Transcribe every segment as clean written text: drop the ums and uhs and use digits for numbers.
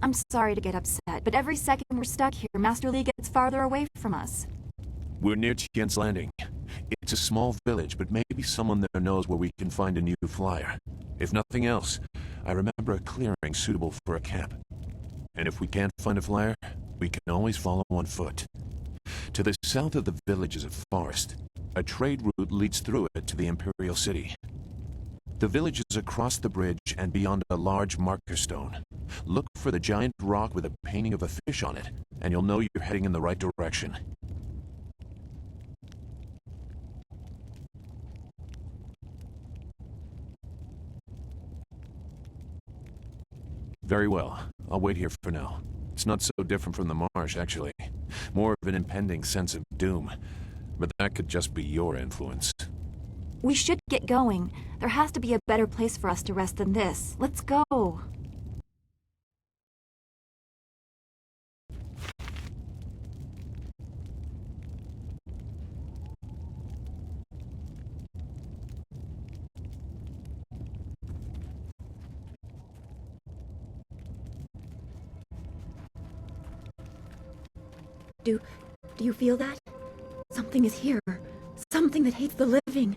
I'm sorry to get upset, but every second we're stuck here, Master Li gets farther away from us. We're near Tian's Landing. It's a small village, but maybe someone there knows where we can find a new flyer. If nothing else, I remember a clearing suitable for a camp. And if we can't find a flyer, we can always follow on foot. To the south of the village is a forest. A trade route leads through it to the Imperial City. The village is across the bridge and beyond a large marker stone. Look for the giant rock with a painting of a fish on it, and you'll know you're heading in the right direction. Very well. I'll wait here for now. It's not so different from the marsh, actually. More of an impending sense of doom. But that could just be your influence. We should get going. There has to be a better place for us to rest than this. Let's go. Do you feel that? Something is here. Something that hates the living.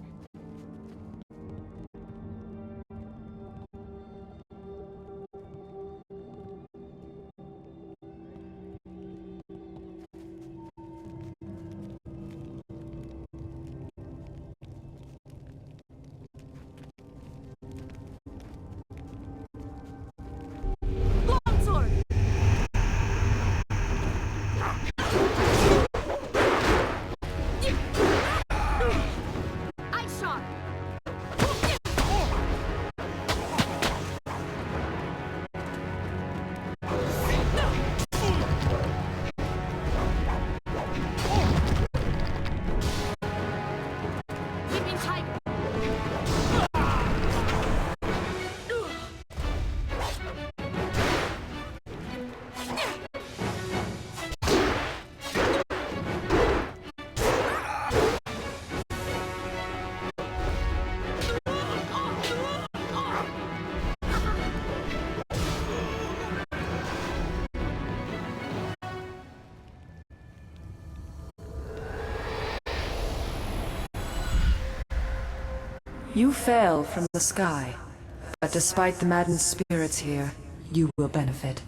You fell from the sky, but despite the maddened spirits here, you will benefit.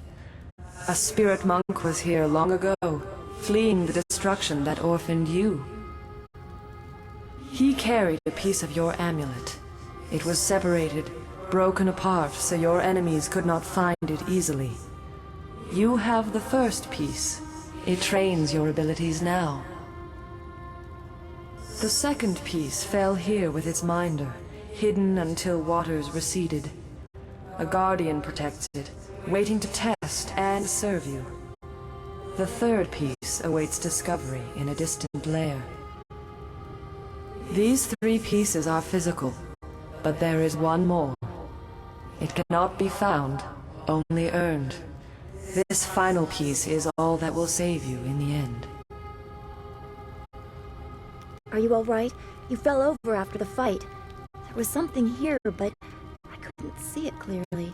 A spirit monk was here long ago, fleeing the destruction that orphaned you. He carried a piece of your amulet. It was separated, broken apart, so your enemies could not find it easily. You have the first piece. It trains your abilities now. The second piece fell here with its minder, hidden until waters receded. A guardian protects it, waiting to test and serve you. The third piece awaits discovery in a distant lair. These three pieces are physical, but there is one more. It cannot be found, only earned. This final piece is all that will save you in the end. Are you all right? You fell over after the fight. There was something here, but I couldn't see it clearly.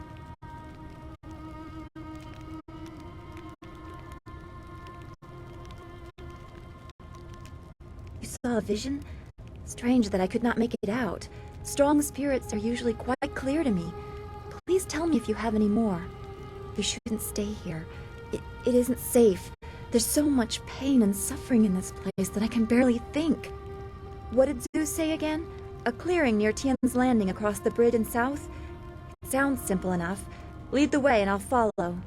You saw a vision? Strange that I could not make it out. Strong spirits are usually quite clear to me. Please tell me if you have any more. You shouldn't stay here. It isn't safe. There's so much pain and suffering in this place that I can barely think. What did Zeus say again? A clearing near Tian's Landing across the bridge in south? It sounds simple enough. Lead the way and I'll follow.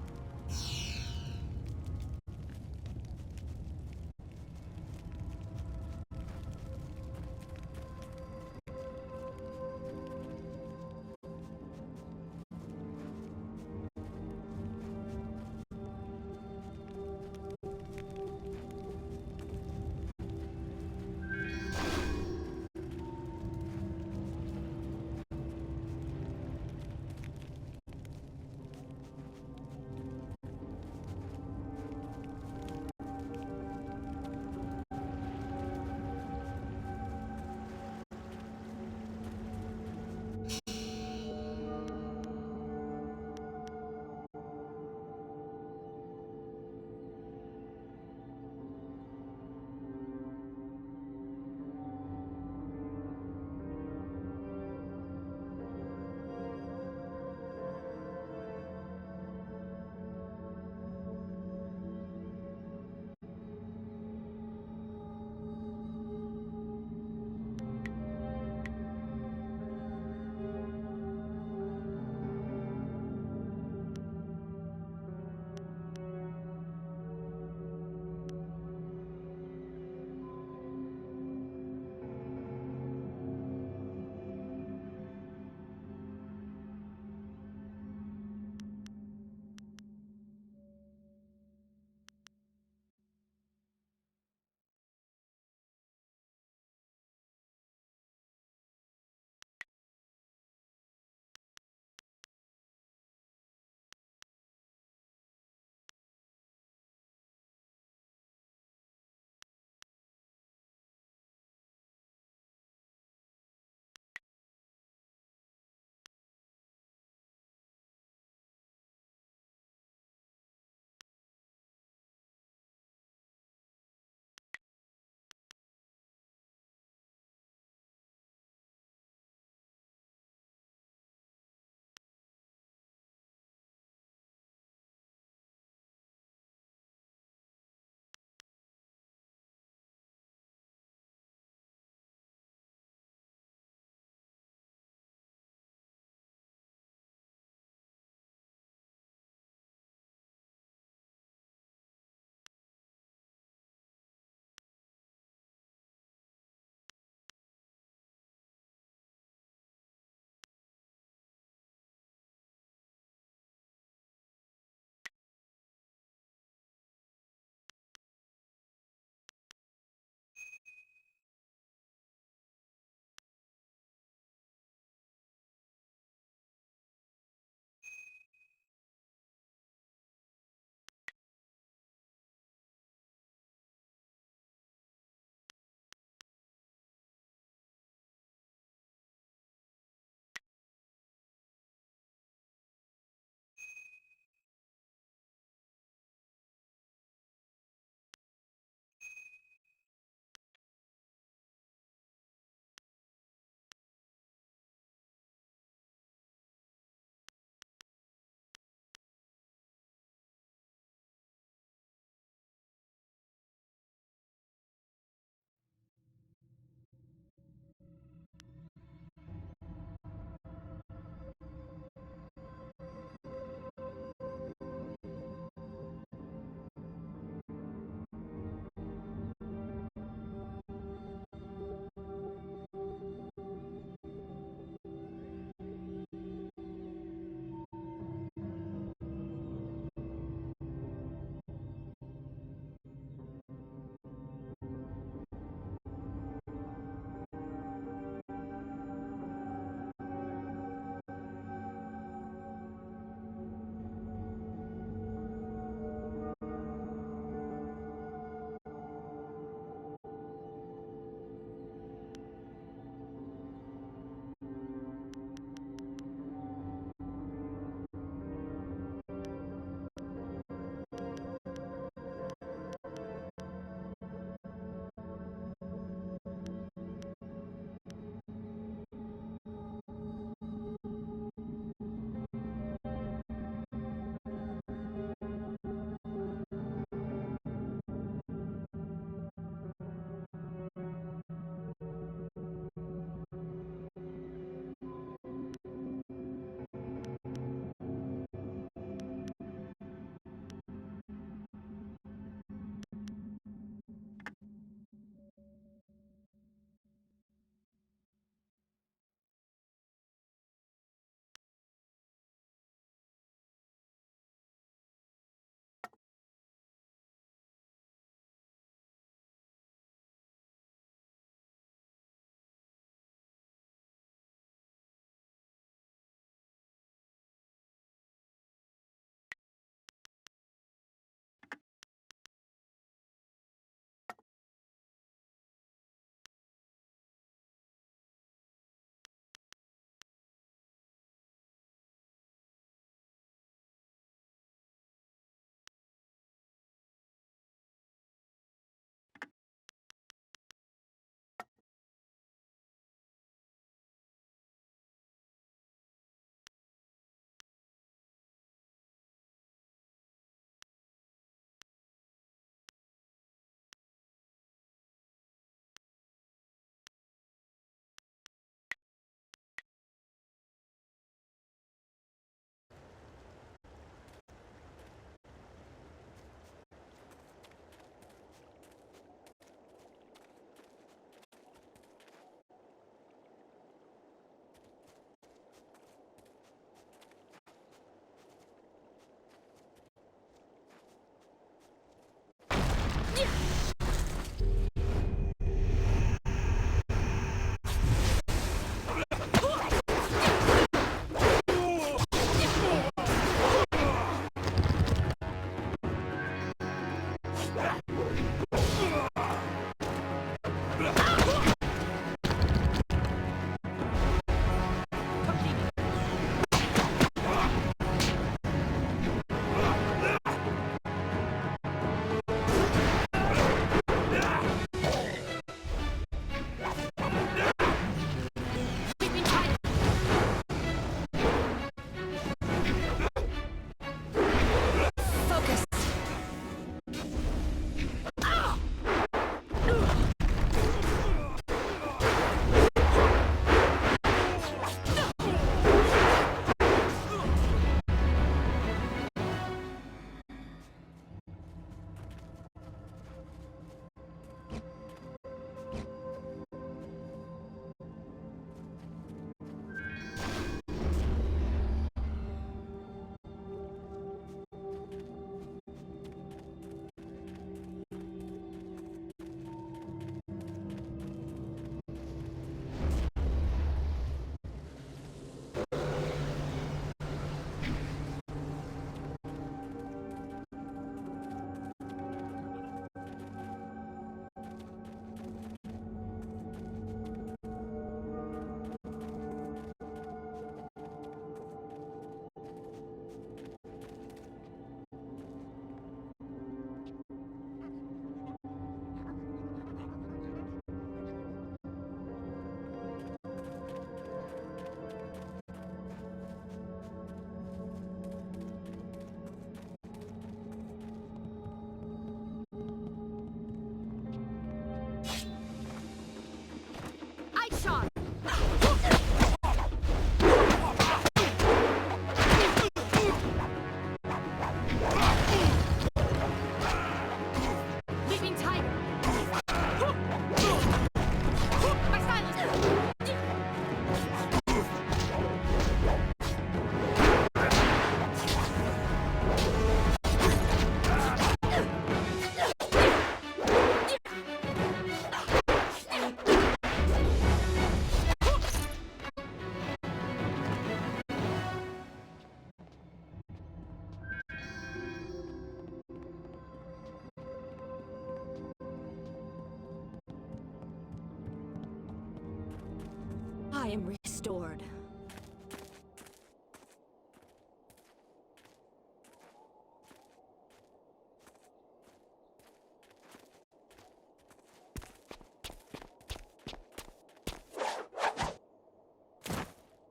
I am restored.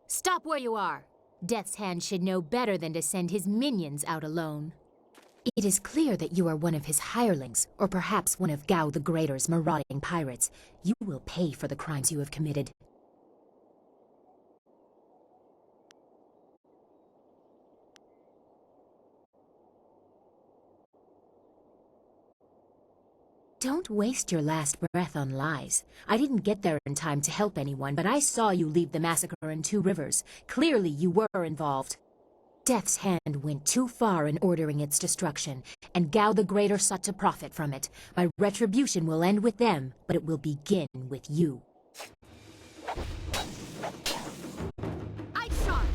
Stop where you are! Death's Hand should know better than to send his minions out alone. It is clear that you are one of his hirelings, or perhaps one of Gao the Greater's marauding pirates. You will pay for the crimes you have committed. Don't waste your last breath on lies. I didn't get there in time to help anyone, but I saw you leave the massacre in Two Rivers. Clearly you were involved. Death's Hand went too far in ordering its destruction, and Gao the Greater sought to profit from it. My retribution will end with them, but it will begin with you. I shot!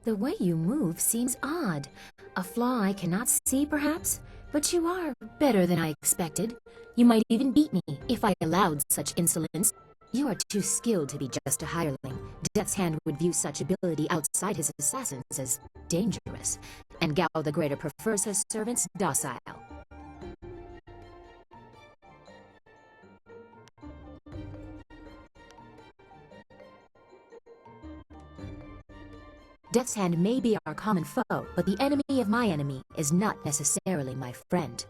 The way you move seems odd. A flaw I cannot see, perhaps? But you are better than I expected. You might even beat me, if I allowed such insolence. You are too skilled to be just a hireling. Death's Hand would view such ability outside his assassins as dangerous. And Gao the Greater prefers his servants docile. Death's Hand may be our common foe, but the enemy of my enemy is not necessarily my friend.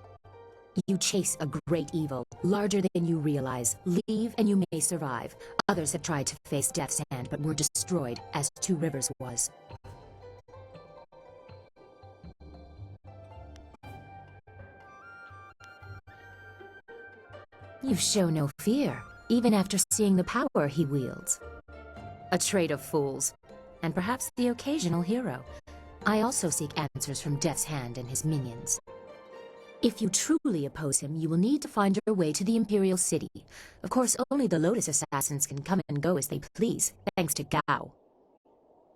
You chase a great evil, larger than you realize. Leave and you may survive. Others have tried to face Death's Hand, but were destroyed, as Two Rivers was. You show no fear, even after seeing the power he wields. A trait of fools. And perhaps the occasional hero. I also seek answers from Death's Hand and his minions. If you truly oppose him, you will need to find your way to the Imperial City. Of course, only the Lotus Assassins can come and go as they please, thanks to Gao.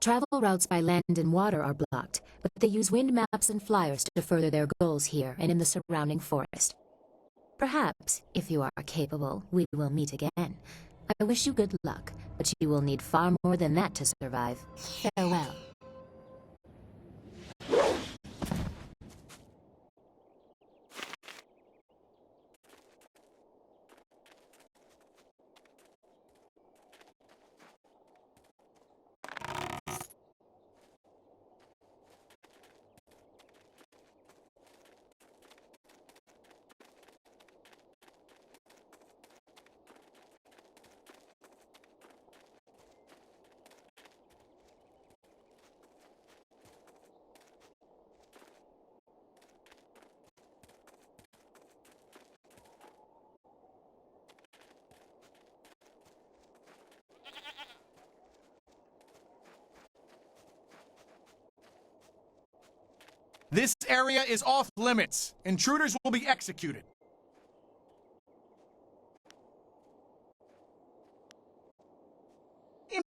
Travel routes by land and water are blocked, but they use wind maps and flyers to further their goals here and in the surrounding forest. Perhaps, if you are capable, we will meet again. I wish you good luck, but you will need far more than that to survive. Farewell. This area is off limits. Intruders will be executed.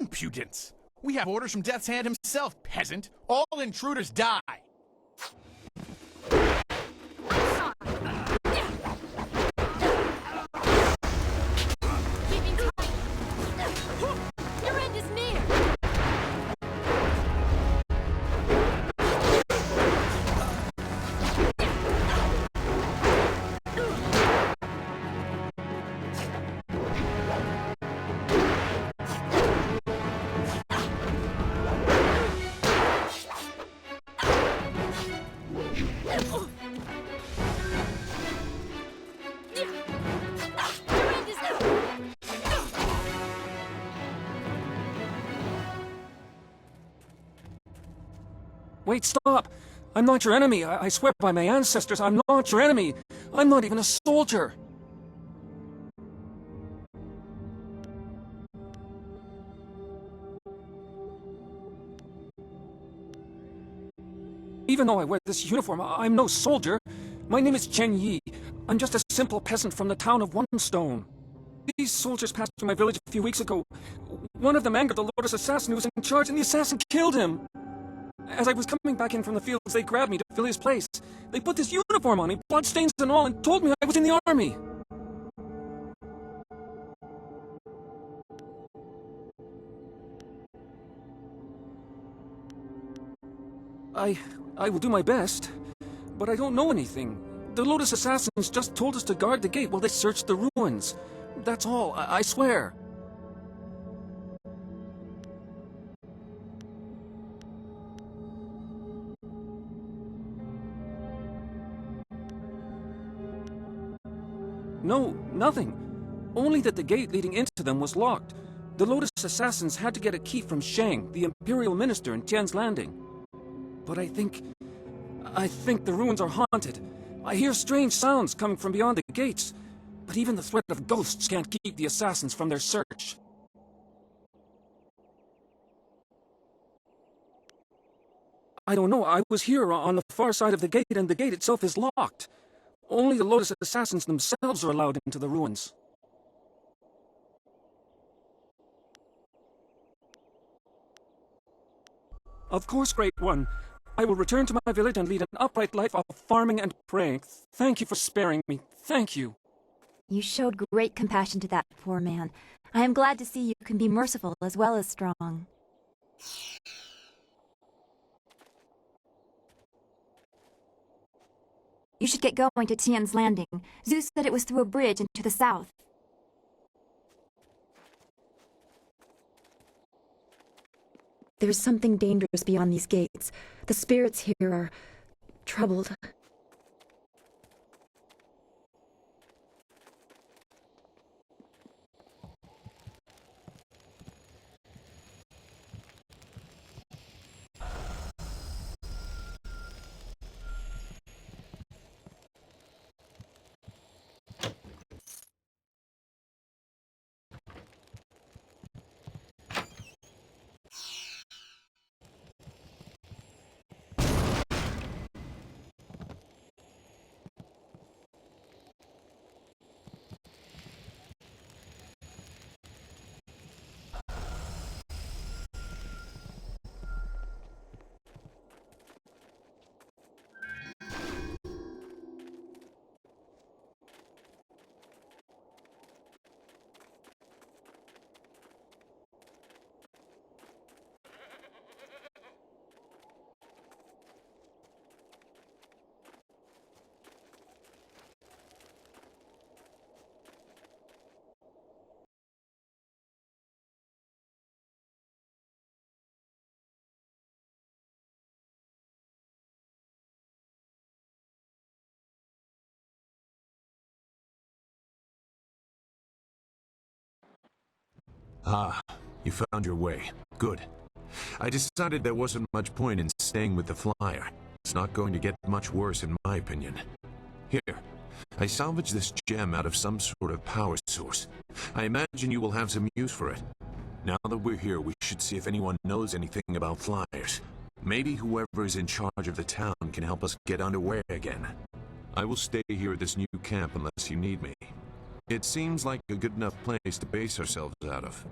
Impudence! We have orders from Death's Hand himself, peasant. All intruders die. Keeping tight! Your end is near! Wait, stop! I'm not your enemy. I swear by my ancestors, I'm not your enemy. I'm not even a soldier. Even though I wear this uniform, I'm no soldier. My name is Chen Yi. I'm just a simple peasant from the town of One Stone. These soldiers passed through my village a few weeks ago. One of them angered the Lotus assassin who was in charge, and the assassin killed him. As I was coming back in from the fields, they grabbed me to fill his place. They put this uniform on me, bloodstains and all, and told me I was in the army. I will do my best, but I don't know anything. The Lotus assassins just told us to guard the gate while they searched the ruins. That's all, I swear. No, nothing. Only that the gate leading into them was locked. The Lotus assassins had to get a key from Shang, the Imperial Minister in Tian's Landing. But I think the ruins are haunted. I hear strange sounds coming from beyond the gates. But even the threat of ghosts can't keep the assassins from their search. I don't know, I was here on the far side of the gate, and the gate itself is locked. Only the Lotus assassins themselves are allowed into the ruins. Of course, Great One. I will return to my village and lead an upright life of farming and praying. Thank you for sparing me. Thank you. You showed great compassion to that poor man. I am glad to see you can be merciful as well as strong. You should get going to Tian's Landing. Zeus said it was through a bridge into the south. There's something dangerous beyond these gates. The spirits here are troubled. Ah, you found your way. Good. I decided there wasn't much point in staying with the flyer. It's not going to get much worse in my opinion. Here, I salvaged this gem out of some sort of power source. I imagine you will have some use for it. Now that we're here, we should see if anyone knows anything about flyers. Maybe whoever is in charge of the town can help us get underway again. I will stay here at this new camp unless you need me. It seems like a good enough place to base ourselves out of.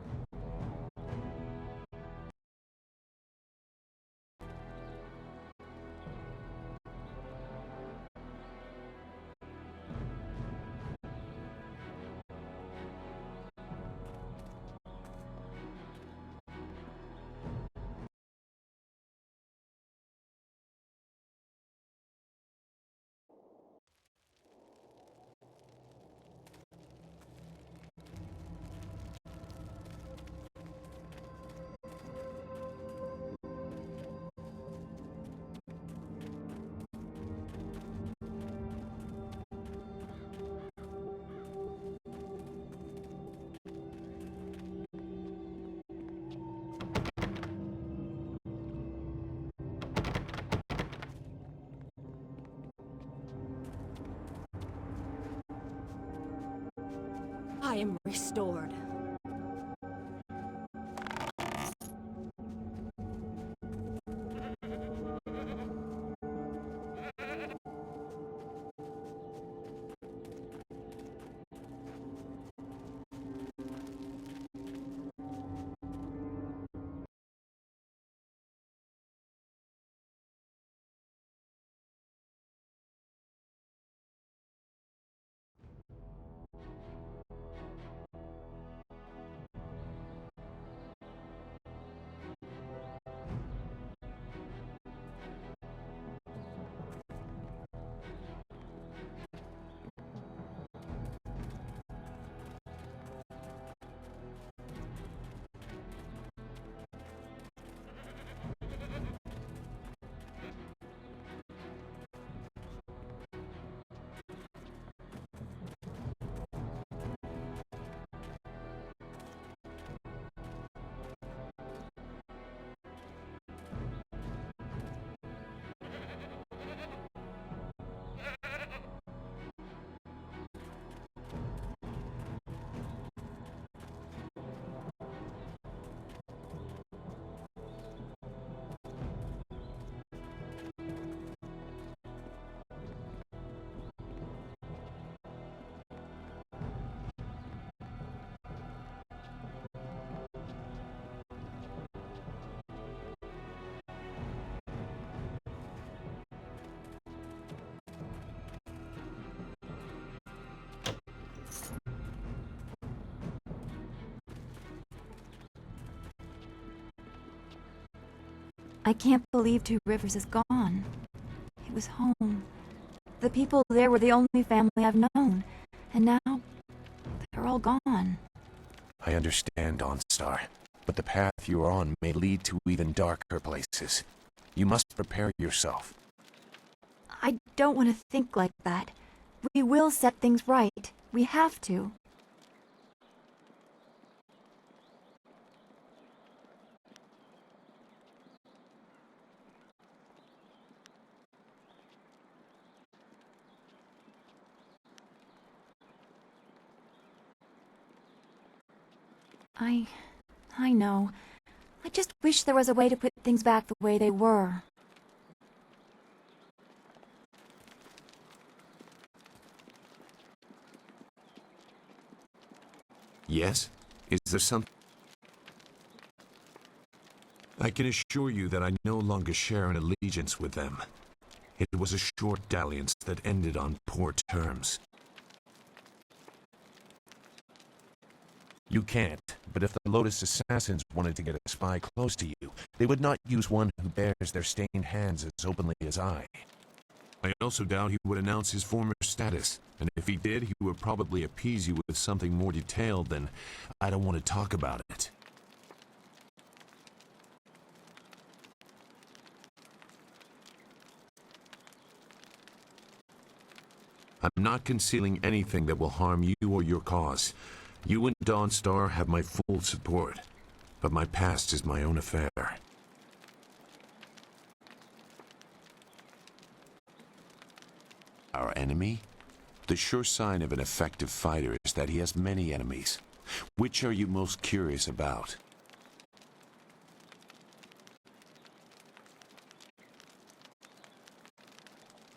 I am restored. I can't believe Two Rivers is gone. It was home. The people there were the only family I've known. And now, they're all gone. I understand, Dawnstar, but the path you're on may lead to even darker places. You must prepare yourself. I don't want to think like that. We will set things right. We have to. I know. I just wish there was a way to put things back the way they were. Yes? Is there something? I can assure you that I no longer share an allegiance with them. It was a short dalliance that ended on poor terms. You can't, but if the Lotus Assassins wanted to get a spy close to you, they would not use one who bears their stained hands as openly as I. I also doubt he would announce his former status, and if he did, he would probably appease you with something more detailed than, "I don't want to talk about it." I'm not concealing anything that will harm you or your cause. You and Dawnstar have my full support, but my past is my own affair. Our enemy? The sure sign of an effective fighter is that he has many enemies. Which are you most curious about?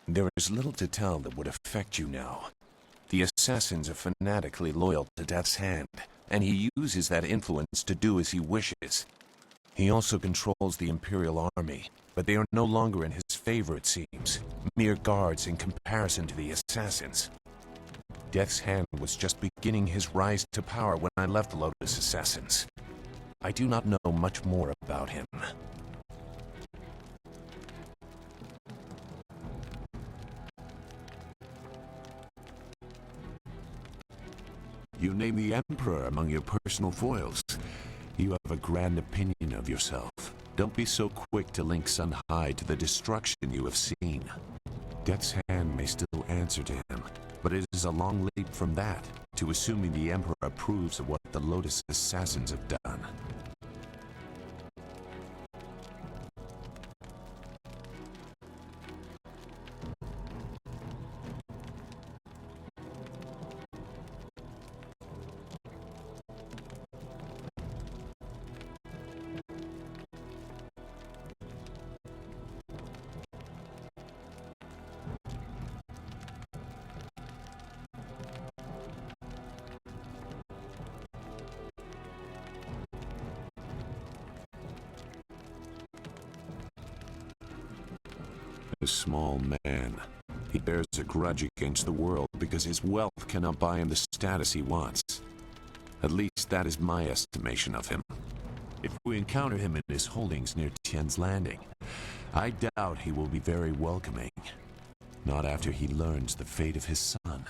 There is little to tell that would affect you now. The assassins are fanatically loyal to Death's Hand, and he uses that influence to do as he wishes. He also controls the Imperial Army, but they are no longer in his favor, it seems. Mere guards in comparison to the assassins. Death's Hand was just beginning his rise to power when I left the Lotus Assassins. I do not know much more about him. You name the Emperor among your personal foils. You have a grand opinion of yourself. Don't be so quick to link Sun High to the destruction you have seen. Death's Hand may still answer to him, but it is a long leap from that to assuming the Emperor approves of what the Lotus Assassins have done. A small man. He bears a grudge against the world because his wealth cannot buy him the status he wants. At least that is my estimation of him. If we encounter him in his holdings near Tien's Landing, I doubt he will be very welcoming. Not after he learns the fate of his son.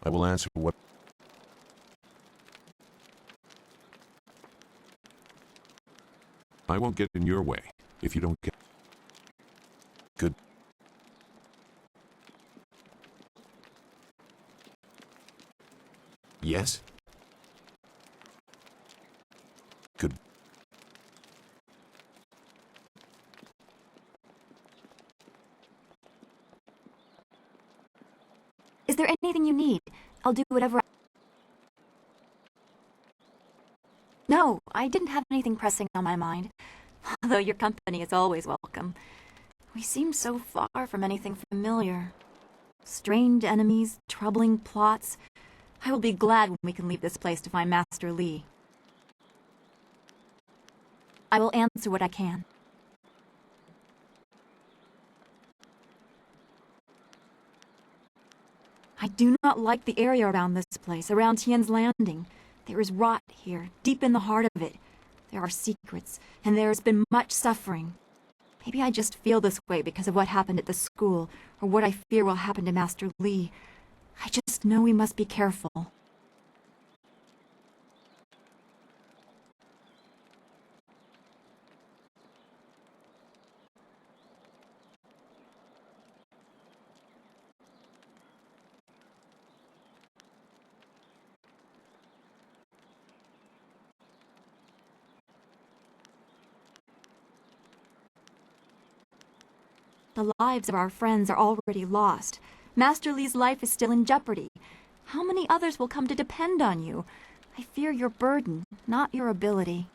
I will answer what... I won't get in your way if you don't get... Good. Yes? Good. Is there anything you need? I'll do whatever No, I didn't have anything pressing on my mind. Although your company is always welcome. We seem so far from anything familiar. Strange enemies, troubling plots. I will be glad when we can leave this place to find Master Li. I will answer what I can. I do not like the area around this place, around Tien's Landing. There is rot here, deep in the heart of it. There are secrets, and there has been much suffering. Maybe I just feel this way because of what happened at the school, or what I fear will happen to Master Li. I just know we must be careful. The lives of our friends are already lost. Master Li's life is still in jeopardy. How many others will come to depend on you? I fear your burden, not your ability.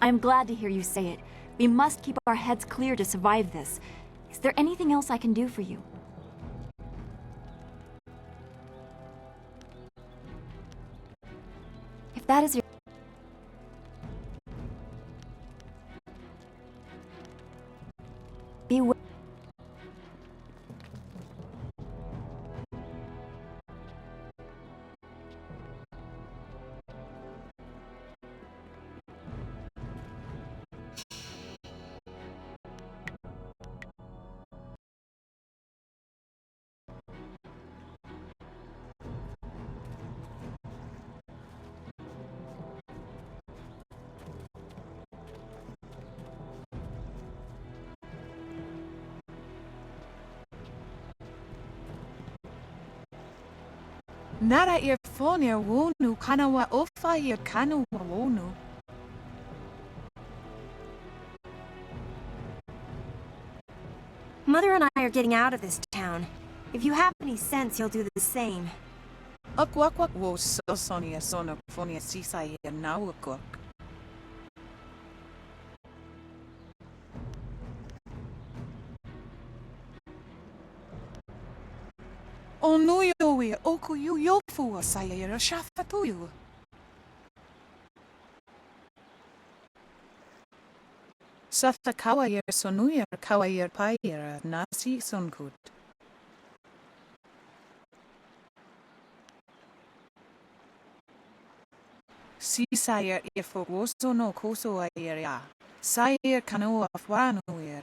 I am glad to hear you say it. We must keep our heads clear to survive this. Is there anything else I can do for you? If that is your... Beware. Nara earphone wonu kanawa ofa ear kanu wonu. Mother and I are getting out of this town. If you have any sense, you'll do the same. Akwakwa wo so sonia sona phonia sisa ear now cook. Onuyo we okuyu yofu asayera shafatuyu. Safta kawayer sonuyer kawayer payer nasi sonkut. Sisayer ifogwoso no koso ayeria. Sayer kanoa fwanuyer.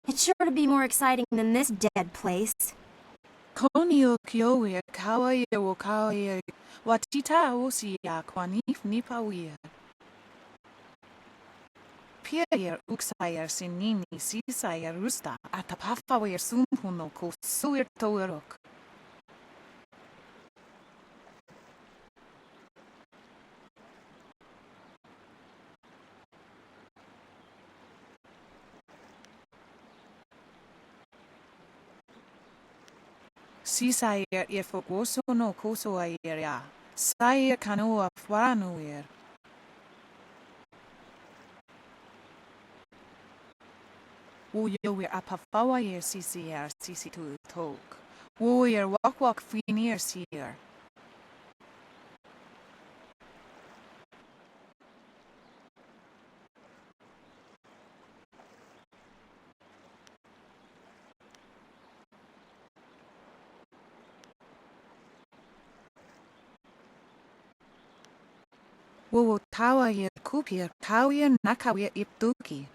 It's sure to be more exciting than this dead place. Konio kyowe kawaye wo kawaye watita osi ya kwanif nipawier. Pierre uksayer sinini sisayer rusta atapafawer sumpuno ko suir toerok. Sisayer ifogwoso no koso ayeria. Sayer kanoa fwanuer. Woyer apafawayer sisier sisitu tok. Woyer walk finir seer. Wo tawayer kupier kawier nakawier ipduki.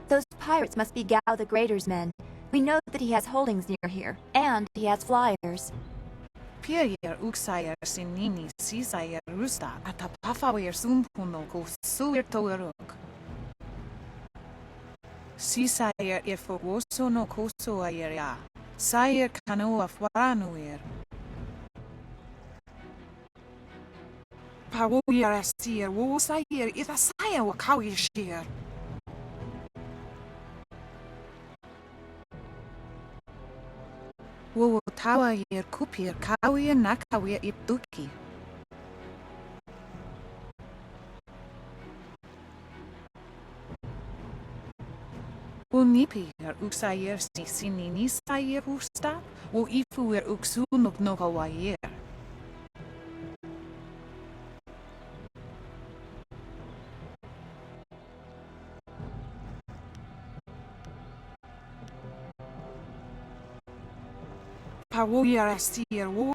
Those pirates must be Gao the Greater's men. We know that he has holdings near here, and he has flyers. Pierre uksayer sinini sisayer rusta atapafawer sumpuno ko suir toerok. Si sayer fogoso no koso ayer ya. Sayer kano afwaranuer. Pawo yarastir wo sayer ita saya wakawi shir. Wo tawa yer kupir kawi nakawi ipduki. Unipi uksayer sinini sayer usta, o ifu uksunuk no kawayer. Pawo yarastir wo.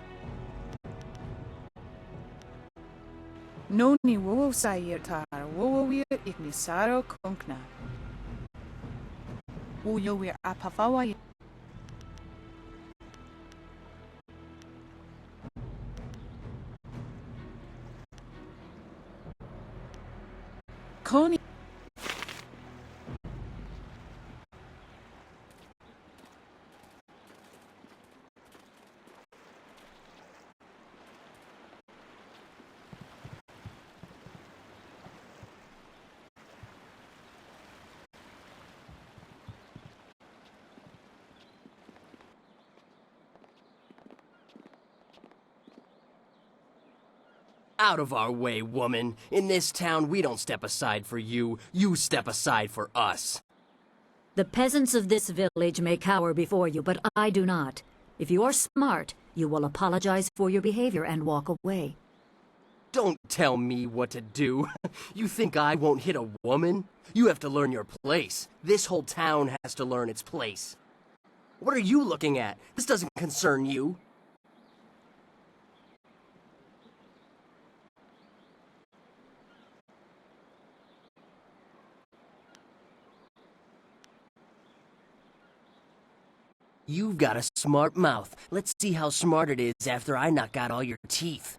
Noni wo sayer tar wo ignisaro kunkna. Uyo we apafawa. Koni. Out of our way, woman. In this town, we don't step aside for you. You step aside for us. The peasants of this village may cower before you, but I do not. If you are smart, you will apologize for your behavior and walk away. Don't tell me what to do. You think I won't hit a woman? You have to learn your place. This whole town has to learn its place. What are you looking at? This doesn't concern you. You've got a smart mouth. Let's see how smart it is after I knock out all your teeth.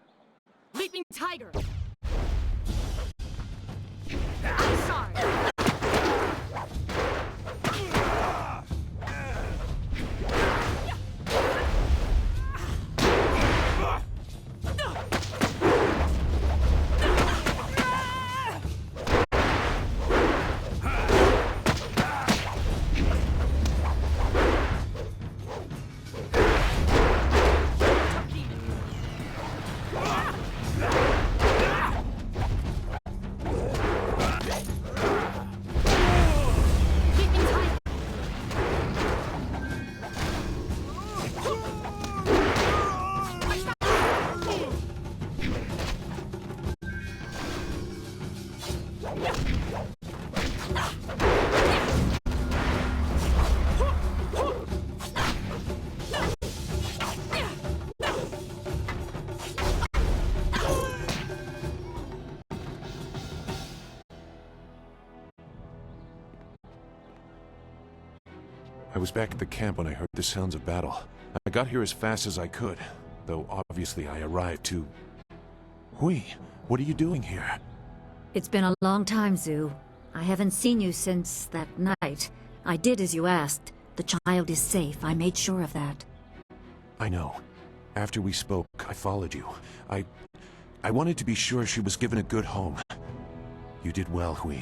Leaping tiger! I'm sorry! I was back at the camp when I heard the sounds of battle. I got here as fast as I could, though obviously I arrived too... Hui, what are you doing here? It's been a long time, Zhu. I haven't seen you since that night. I did as you asked. The child is safe. I made sure of that. I know. After we spoke, I followed you. I wanted to be sure she was given a good home. You did well, Hui.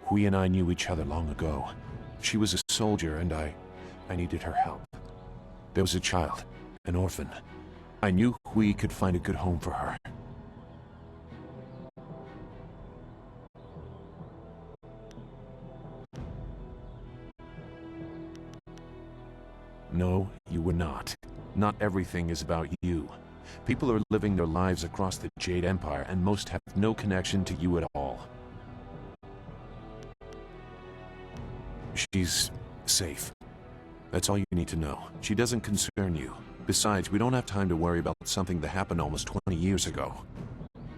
Hui and I knew each other long ago. She was a soldier and I needed her help. There was a child, an orphan. I knew Hui could find a good home for her. No, you were not. Not everything is about you. People are living their lives across the Jade Empire and most have no connection to you at all. She's safe. That's all you need to know. She doesn't concern you. Besides, we don't have time to worry about something that happened almost 20 years ago.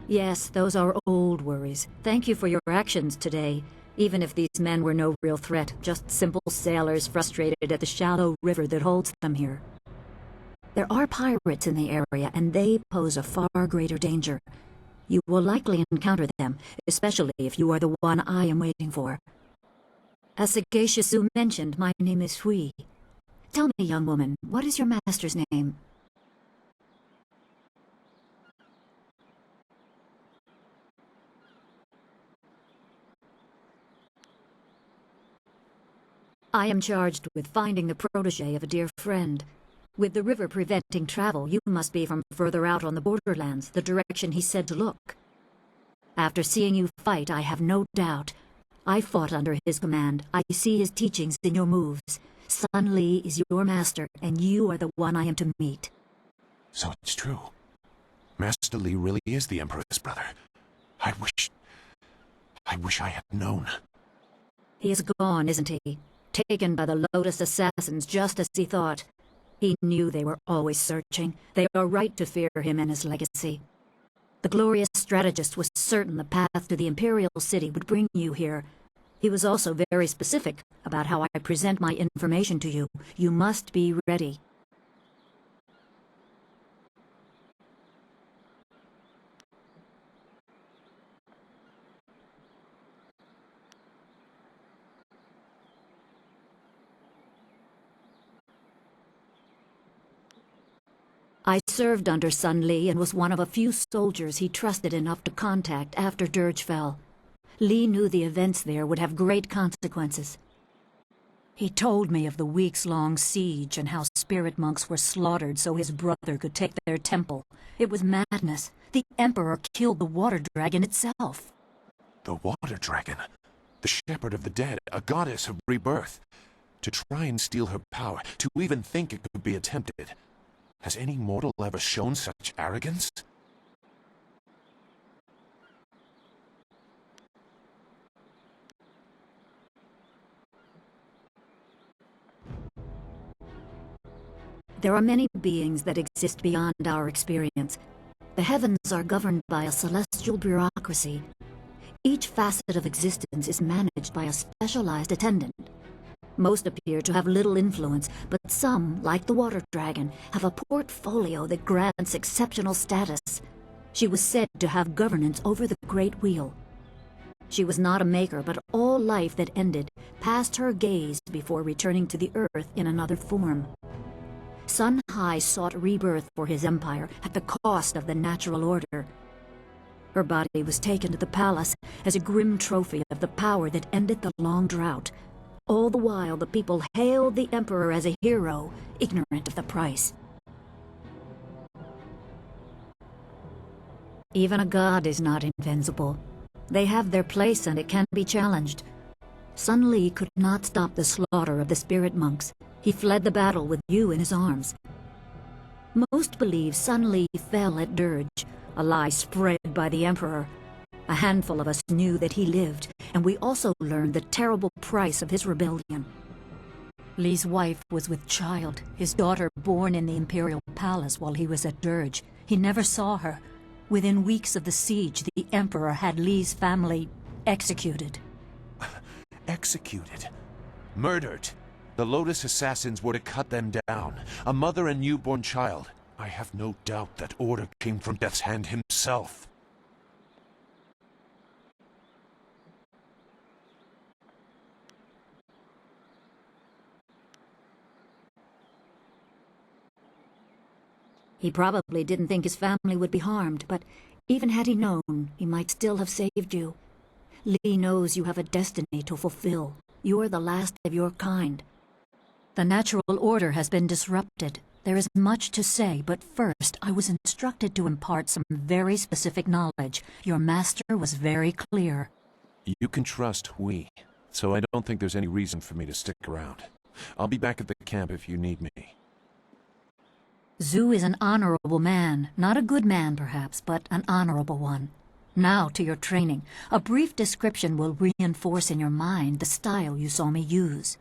Yes, those are old worries. Thank you for your actions today. Even if these men were no real threat, just simple sailors frustrated at the shallow river that holds them here. There are pirates in the area, and they pose a far greater danger. You will likely encounter them, especially if you are the one I am waiting for. As Sagacious Zoo mentioned, my name is Hui. Tell me, young woman, what is your master's name? I am charged with finding the protege of a dear friend. With the river preventing travel, you must be from further out on the borderlands, the direction he said to look. After seeing you fight, I have no doubt. I fought under his command. I see his teachings in your moves. Sun Li is your master, and you are the one I am to meet. So it's true. Master Li really is the Emperor's brother. I wish I had known. He is gone, isn't he? Taken by the Lotus Assassins just as he thought. He knew they were always searching. They are right to fear him and his legacy. The glorious strategist was certain the path to the Imperial City would bring you here. He was also very specific about how I present my information to you. You must be ready. I served under Sun Li and was one of a few soldiers he trusted enough to contact after Dirge fell. Li knew the events there would have great consequences. He told me of the weeks-long siege and how spirit monks were slaughtered so his brother could take their temple. It was madness. The Emperor killed the water dragon itself. The water dragon? The shepherd of the dead, a goddess of rebirth. To try and steal her power, to even think it could be attempted. Has any mortal ever shown such arrogance? There are many beings that exist beyond our experience. The heavens are governed by a celestial bureaucracy. Each facet of existence is managed by a specialized attendant. Most appear to have little influence, but some, like the water dragon, have a portfolio that grants exceptional status. She was said to have governance over the Great Wheel. She was not a maker, but all life that ended passed her gaze before returning to the earth in another form. Sun Hai sought rebirth for his empire at the cost of the natural order. Her body was taken to the palace as a grim trophy of the power that ended the long drought. All the while, the people hailed the Emperor as a hero, ignorant of the price. Even a god is not invincible. They have their place and it can be challenged. Sun Li could not stop the slaughter of the spirit monks. He fled the battle with you in his arms. Most believe Sun Li fell at Dirge, a lie spread by the Emperor. A handful of us knew that he lived, and we also learned the terrible price of his rebellion. Li's wife was with child, his daughter born in the Imperial Palace while he was at Dirge. He never saw her. Within weeks of the siege, the Emperor had Li's family executed. Executed? Murdered? The Lotus Assassins were to cut them down. A mother and newborn child. I have no doubt that order came from Death's Hand himself. He probably didn't think his family would be harmed, but even had he known, he might still have saved you. Li knows you have a destiny to fulfill. You're the last of your kind. The natural order has been disrupted. There is much to say, but first I was instructed to impart some very specific knowledge. Your master was very clear. You can trust Hui, so I don't think there's any reason for me to stick around. I'll be back at the camp if you need me. Zhu is an honorable man. Not a good man, perhaps, but an honorable one. Now to your training. A brief description will reinforce in your mind the style you saw me use.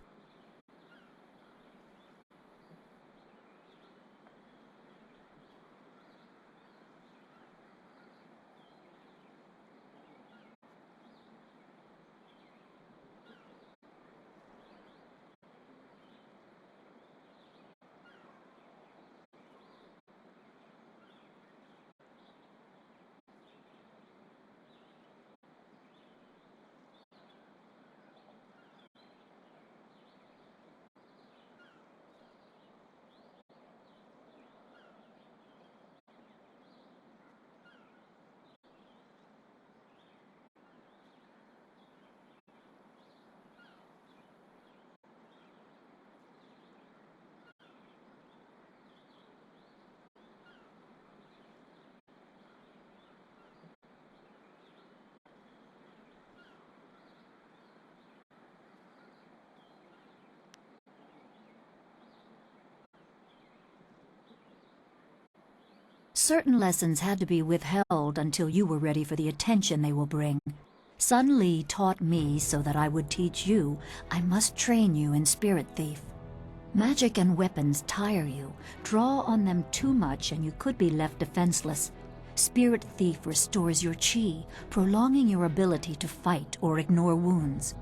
Certain lessons had to be withheld until you were ready for the attention they will bring. Sun Li taught me so that I would teach you. I must train you in Spirit Thief. Magic and weapons tire you. Draw on them too much and you could be left defenseless. Spirit Thief restores your chi, prolonging your ability to fight or ignore wounds.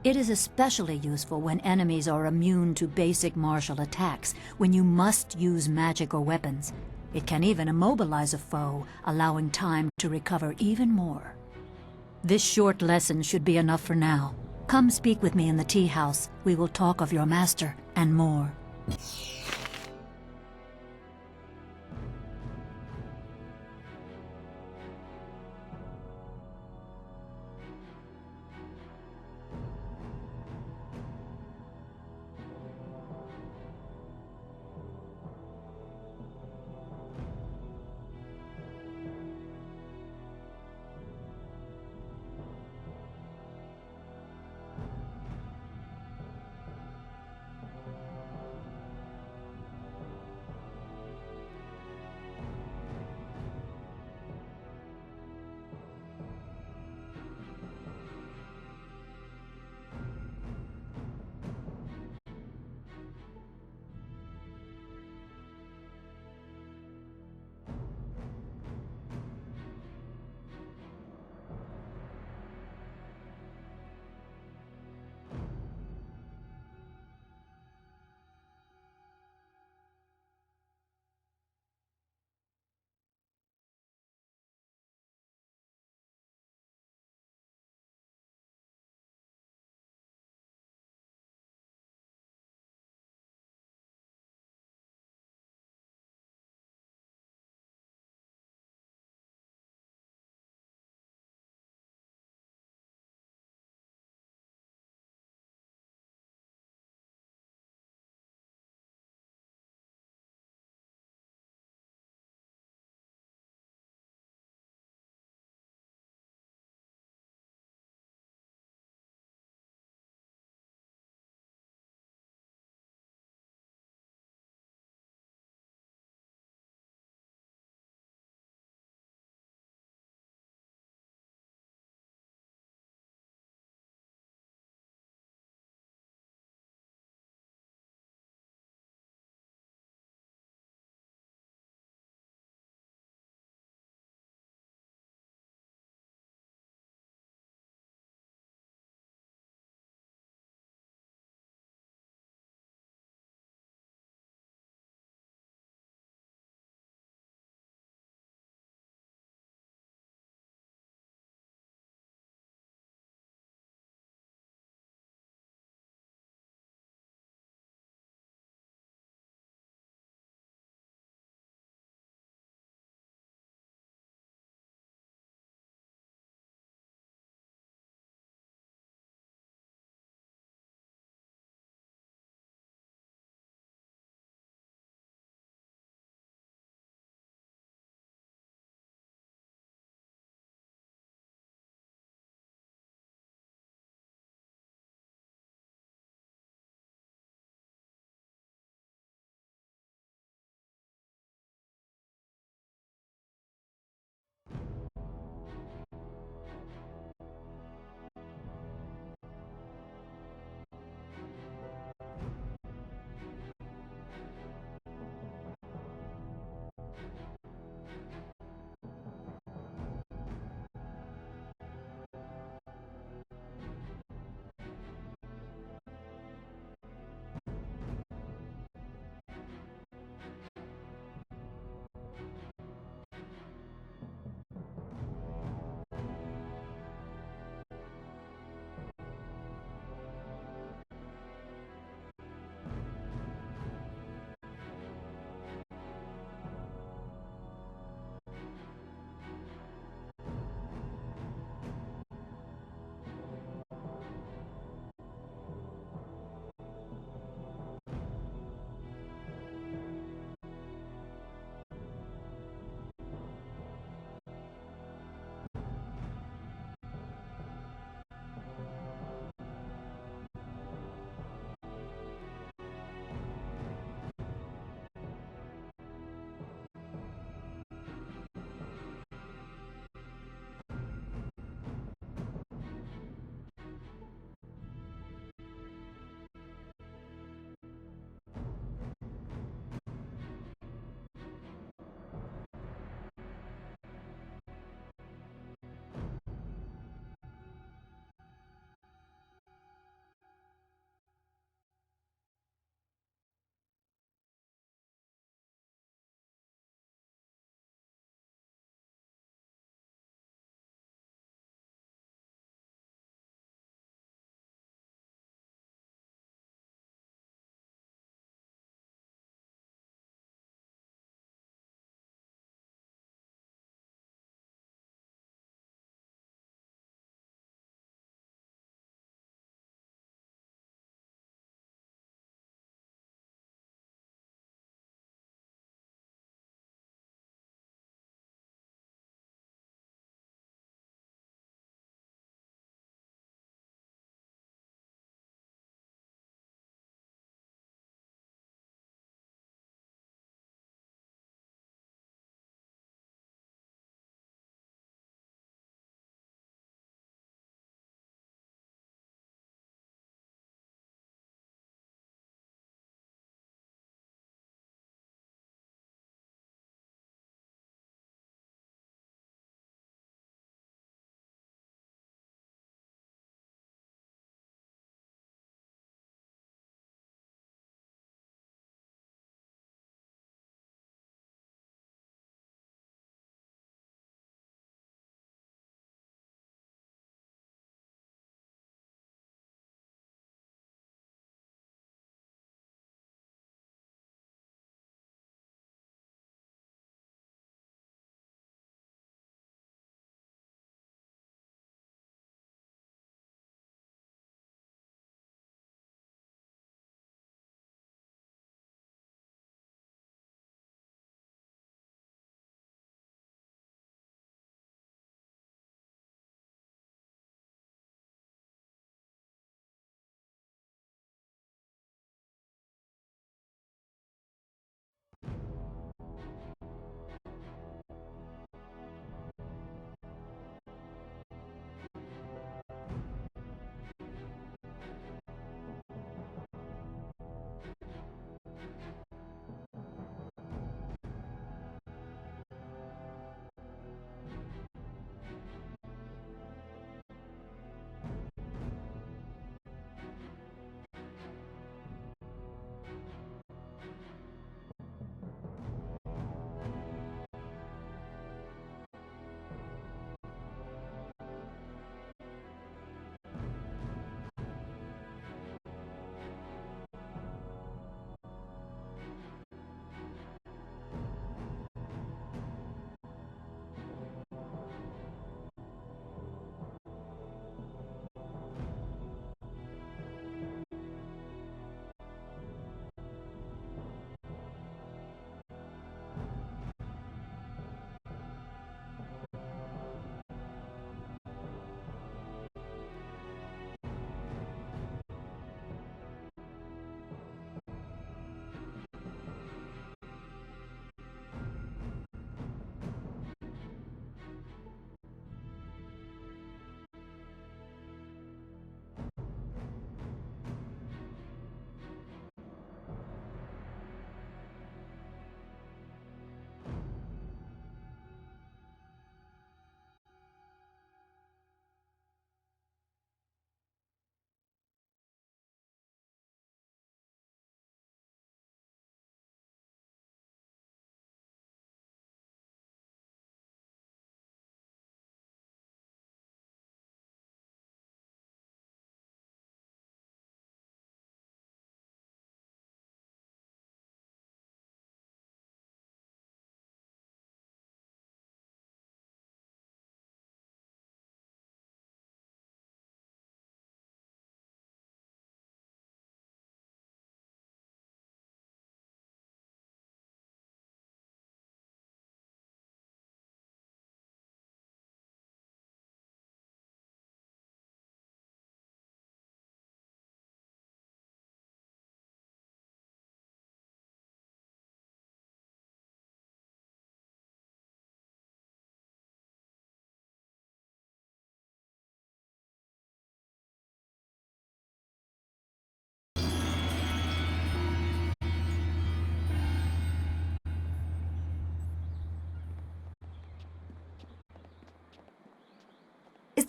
It is especially useful when enemies are immune to basic martial attacks, when you must use magic or weapons. It can even immobilize a foe, allowing time to recover even more. This short lesson should be enough for now. Come speak with me in the tea house. We will talk of your master and more.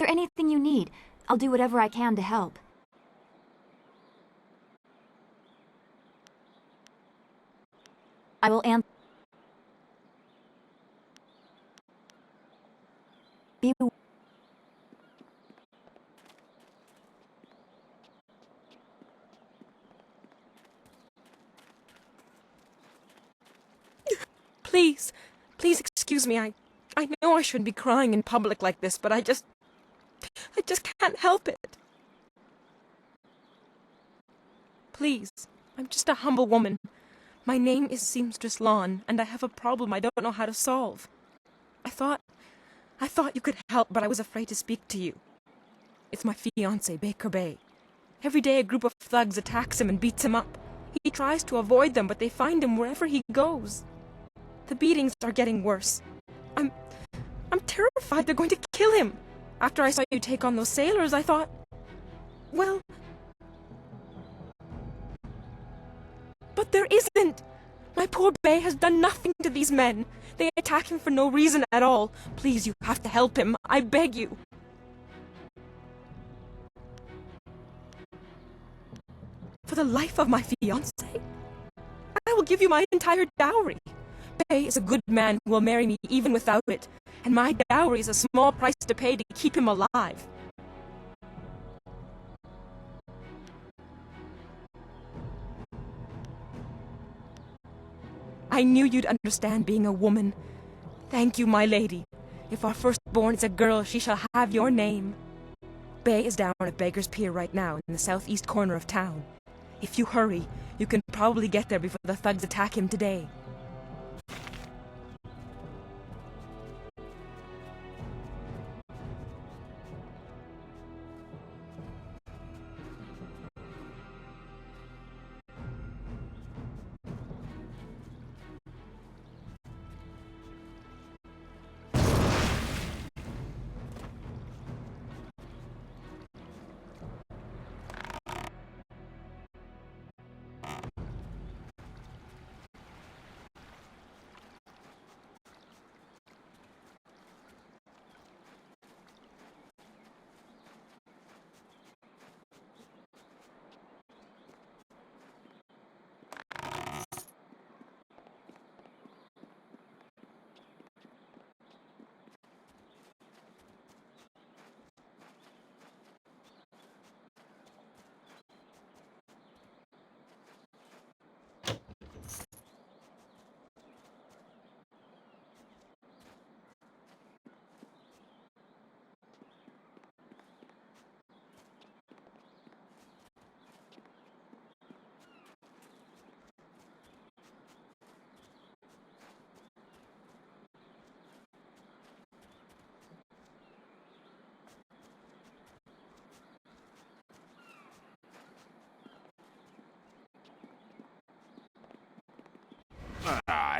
there anything you need? I'll do whatever I can to help. I will answer. Please excuse me. I know I shouldn't be crying in public like this, but I just can't help it. Please, I'm just a humble woman. My name is Seamstress Lawn, and I have a problem I don't know how to solve. I thought you could help, but I was afraid to speak to you. It's my fiancé, Baker Bay. Every day a group of thugs attacks him and beats him up. He tries to avoid them, but they find him wherever he goes. The beatings are getting worse. I'm terrified they're going to kill him. After I saw you take on those sailors, I thought, well... But there isn't! My poor Bay has done nothing to these men. They attack him for no reason at all. Please, you have to help him. I beg you. For the life of my fiancé, I will give you my entire dowry. Bay is a good man who will marry me even without it, and my dowry is a small price to pay to keep him alive. I knew you'd understand being a woman. Thank you, my lady. If our firstborn is a girl, she shall have your name. Bay is down at Beggar's Pier right now, in the southeast corner of town. If you hurry, you can probably get there before the thugs attack him today.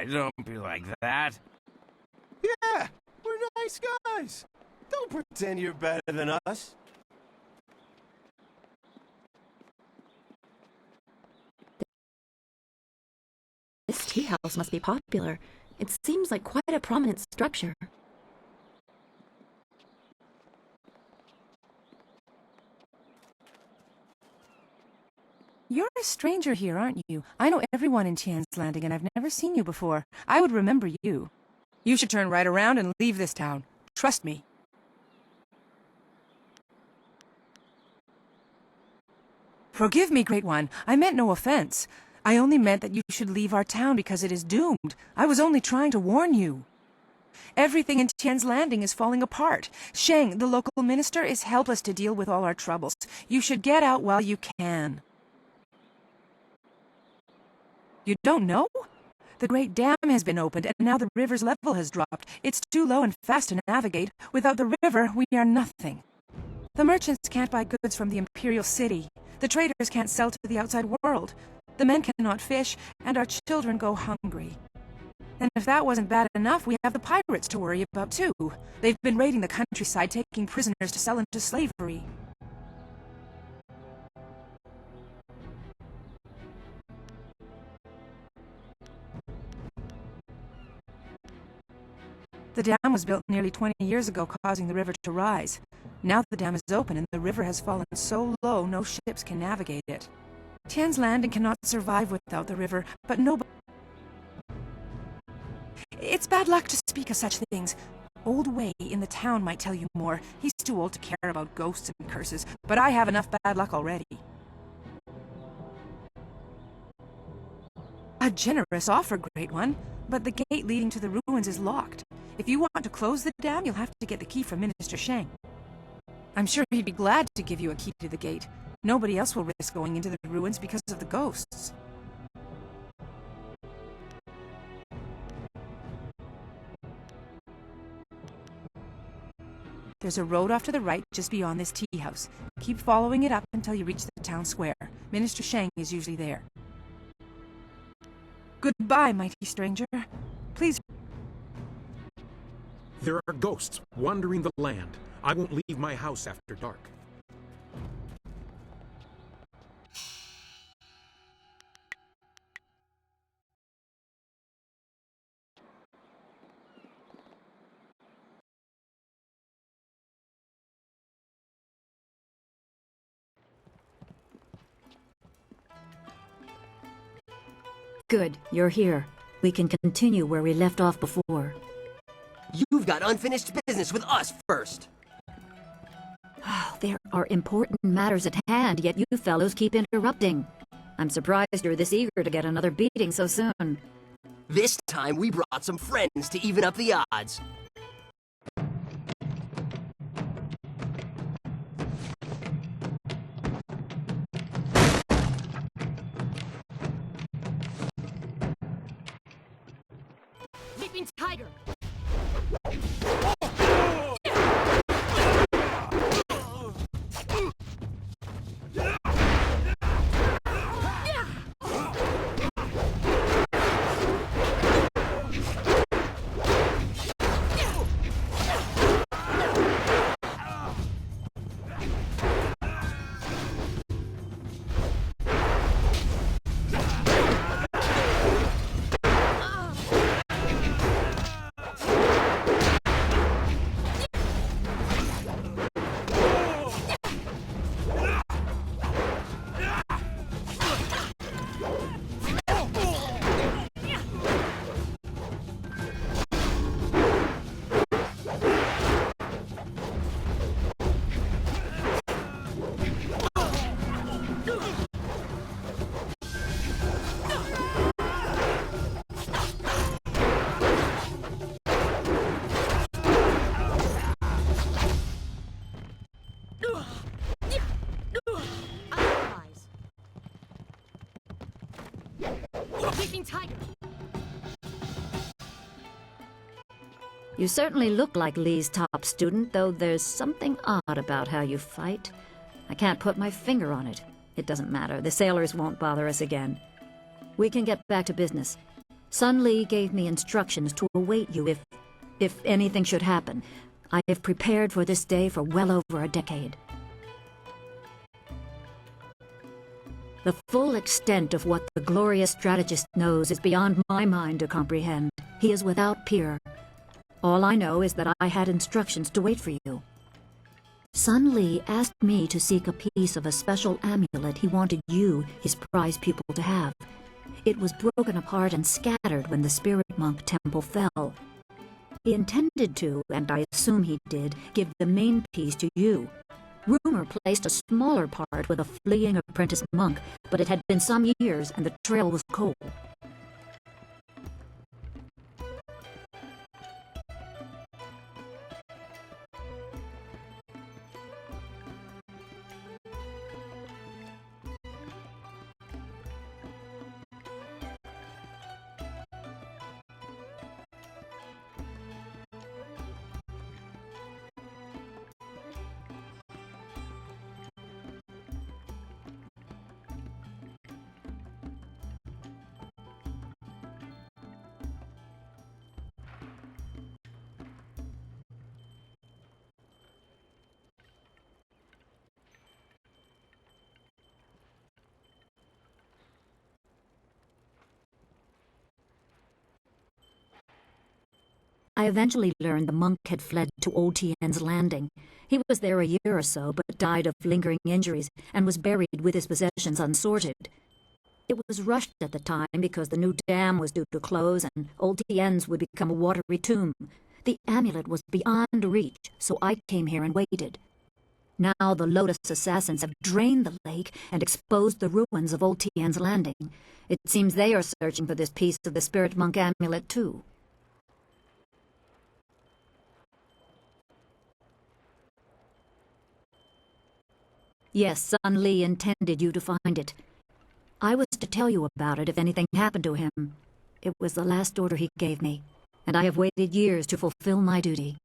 Don't be like that. Yeah, we're nice guys. Don't pretend you're better than us. This tea house must be popular. It seems like quite a prominent structure. You're a stranger here, aren't you? I know everyone in Tian's Landing, and I've never seen you before. I would remember you. You should turn right around and leave this town. Trust me. Forgive me, Great One. I meant no offense. I only meant that you should leave our town because it is doomed. I was only trying to warn you. Everything in Tian's Landing is falling apart. Sheng, the local minister, is helpless to deal with all our troubles. You should get out while you can. You don't know? The Great Dam has been opened, and now the river's level has dropped. It's too low and fast to navigate. Without the river, we are nothing. The merchants can't buy goods from the Imperial City. The traders can't sell to the outside world. The men cannot fish, and our children go hungry. And if that wasn't bad enough, we have the pirates to worry about too. They've been raiding the countryside, taking prisoners to sell into slavery. The dam was built nearly 20 years ago, causing the river to rise. Now the dam is open and the river has fallen so low no ships can navigate it. Tian's Landing cannot survive without the river, but nobody... It's bad luck to speak of such things. Old Wei in the town might tell you more. He's too old to care about ghosts and curses, but I have enough bad luck already. A generous offer, Great One, but the gate leading to the ruins is locked. If you want to close the dam, you'll have to get the key from Minister Shang. I'm sure he'd be glad to give you a key to the gate. Nobody else will risk going into the ruins because of the ghosts. There's a road off to the right just beyond this tea house. Keep following it up until you reach the town square. Minister Shang is usually there. Goodbye, mighty stranger. Please... There are ghosts wandering the land. I won't leave my house after dark. Good, you're here. We can continue where we left off before. You've got unfinished business with us first. There are important matters at hand, yet you fellows keep interrupting. I'm surprised you're this eager to get another beating so soon. This time we brought some friends to even up the odds. Leaping tiger! Tiger. You certainly look like Lee's top student, though there's something odd about how you fight. I can't put my finger on it. It doesn't matter. The sailors won't bother us again. We can get back to business. Sun Li gave me instructions to await you if anything should happen. I have prepared for this day for well over a decade. The full extent of what the glorious strategist knows is beyond my mind to comprehend. He is without peer. All I know is that I had instructions to wait for you. Sun Li asked me to seek a piece of a special amulet he wanted you, his prize pupil, to have. It was broken apart and scattered when the Spirit Monk Temple fell. He intended to, and I assume he did, give the main piece to you. Rumor placed a smaller part with a fleeing apprentice monk, but it had been some years and the trail was cold. I eventually learned the monk had fled to Old Tien's Landing. He was there a year or so, but died of lingering injuries and was buried with his possessions unsorted. It was rushed at the time because the new dam was due to close and Old Tien's would become a watery tomb. The amulet was beyond reach, so I came here and waited. Now the Lotus assassins have drained the lake and exposed the ruins of Old Tien's Landing. It seems they are searching for this piece of the spirit monk amulet too. Yes, Sun Li intended you to find it. I was to tell you about it if anything happened to him. It was the last order he gave me, and I have waited years to fulfill my duty.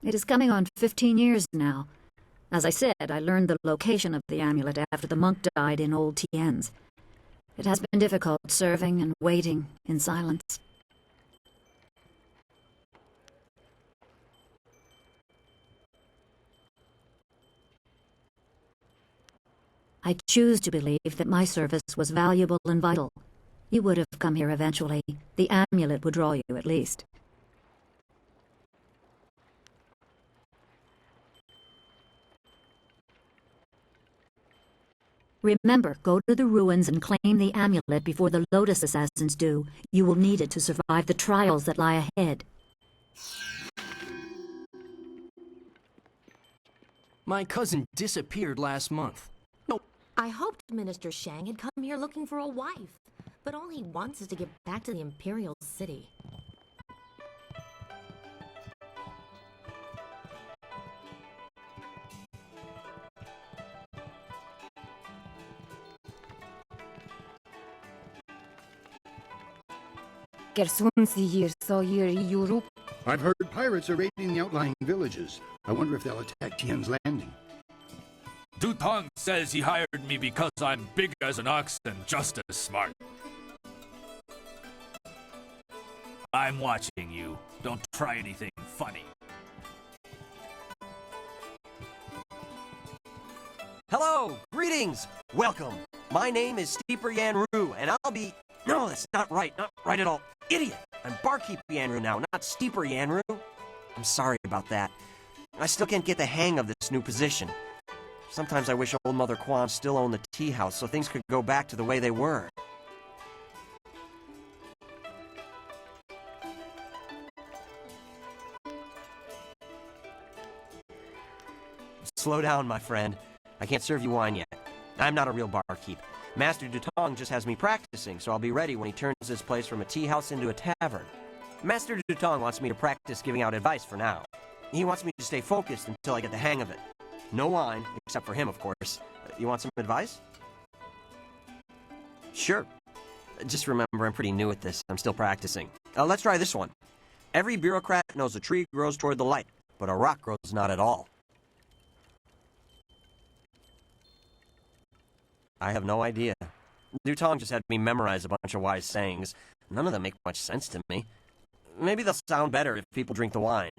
It is coming on 15 years now. As I said, I learned the location of the amulet after the monk died in Old Tien's. It has been difficult serving and waiting in silence. I choose to believe that my service was valuable and vital. You would have come here eventually. The amulet would draw you, at least. Remember, go to the ruins and claim the amulet before the Lotus assassins do. You will need it to survive the trials that lie ahead. My cousin disappeared last month. I hoped Minister Shang had come here looking for a wife, but all he wants is to get back to the Imperial City. I've heard pirates are raiding the outlying villages. I wonder if they'll attack Tien's Landing. Dutong says he hired me because I'm big as an ox and just as smart. I'm watching you. Don't try anything funny. Hello! Greetings! Welcome! My name is Steeper Yanru, and I'll be... No, that's not right. Not right at all. Idiot! I'm Barkeep Yanru now, not Steeper Yanru. I'm sorry about that. I still can't get the hang of this new position. Sometimes I wish old Mother Quan still owned the tea house so things could go back to the way they were. Slow down, my friend. I can't serve you wine yet. I'm not a real barkeep. Master Dutong just has me practicing, so I'll be ready when he turns this place from a tea house into a tavern. Master Dutong wants me to practice giving out advice for now. He wants me to stay focused until I get the hang of it. No wine, except for him, of course. You want some advice? Sure. Just remember, I'm pretty new at this. I'm still practicing. Let's try this one. Every bureaucrat knows a tree grows toward the light, but a rock grows not at all. I have no idea. Dutong just had me memorize a bunch of wise sayings. None of them make much sense to me. Maybe they'll sound better if people drink the wine.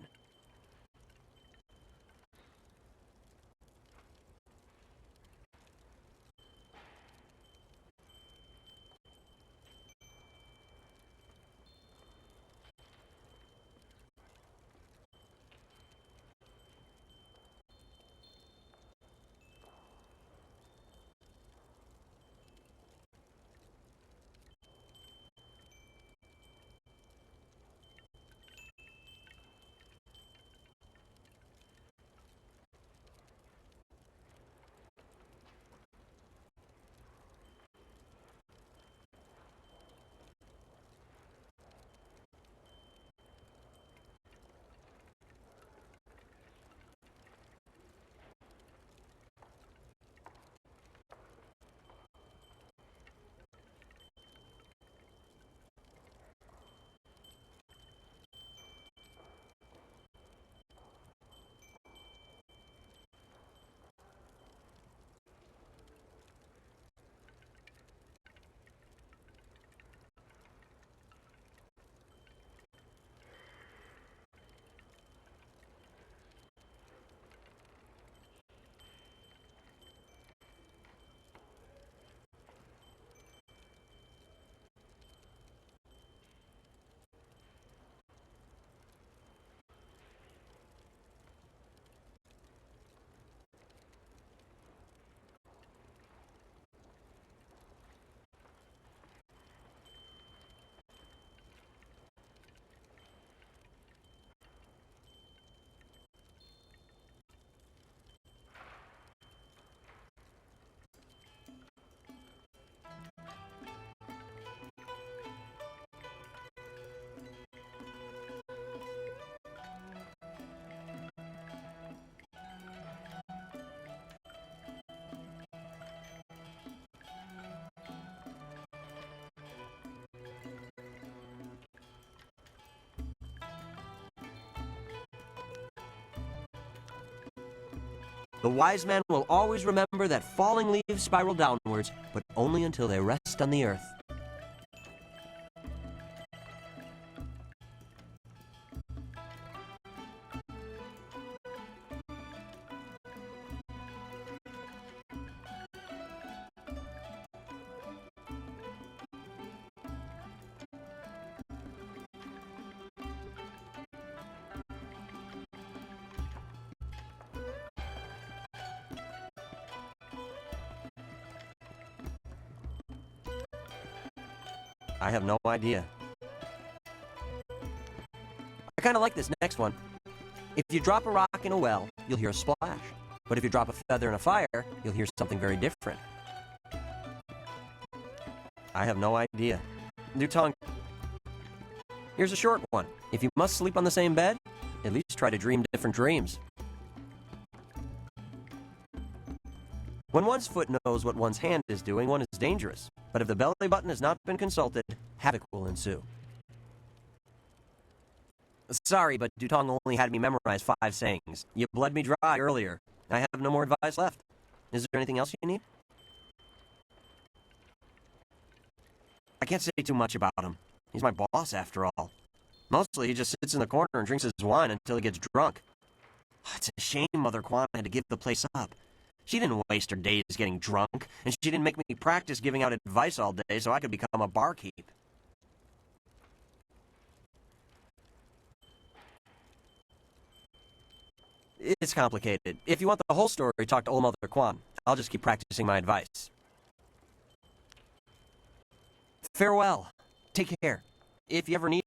The wise man will always remember that falling leaves spiral downwards, but only until they rest on the earth. I have no idea. I kind of like this next one. If you drop a rock in a well, you'll hear a splash. But if you drop a feather in a fire, you'll hear something very different. I have no idea. Dutong. Here's a short one. If you must sleep on the same bed, at least try to dream different dreams. When one's foot knows what one's hand is doing, one is dangerous. But if the belly button has not been consulted, havoc will ensue. Sorry, but Dutong only had me memorize 5 sayings. You bled me dry earlier. I have no more advice left. Is there anything else you need? I can't say too much about him. He's my boss, after all. Mostly, he just sits in the corner and drinks his wine until he gets drunk. It's a shame Mother Kwan had to give the place up. She didn't waste her days getting drunk, and she didn't make me practice giving out advice all day so I could become a barkeep. It's complicated. If you want the whole story, talk to old Mother Kwan. I'll just keep practicing my advice. Farewell. Take care. If you ever need...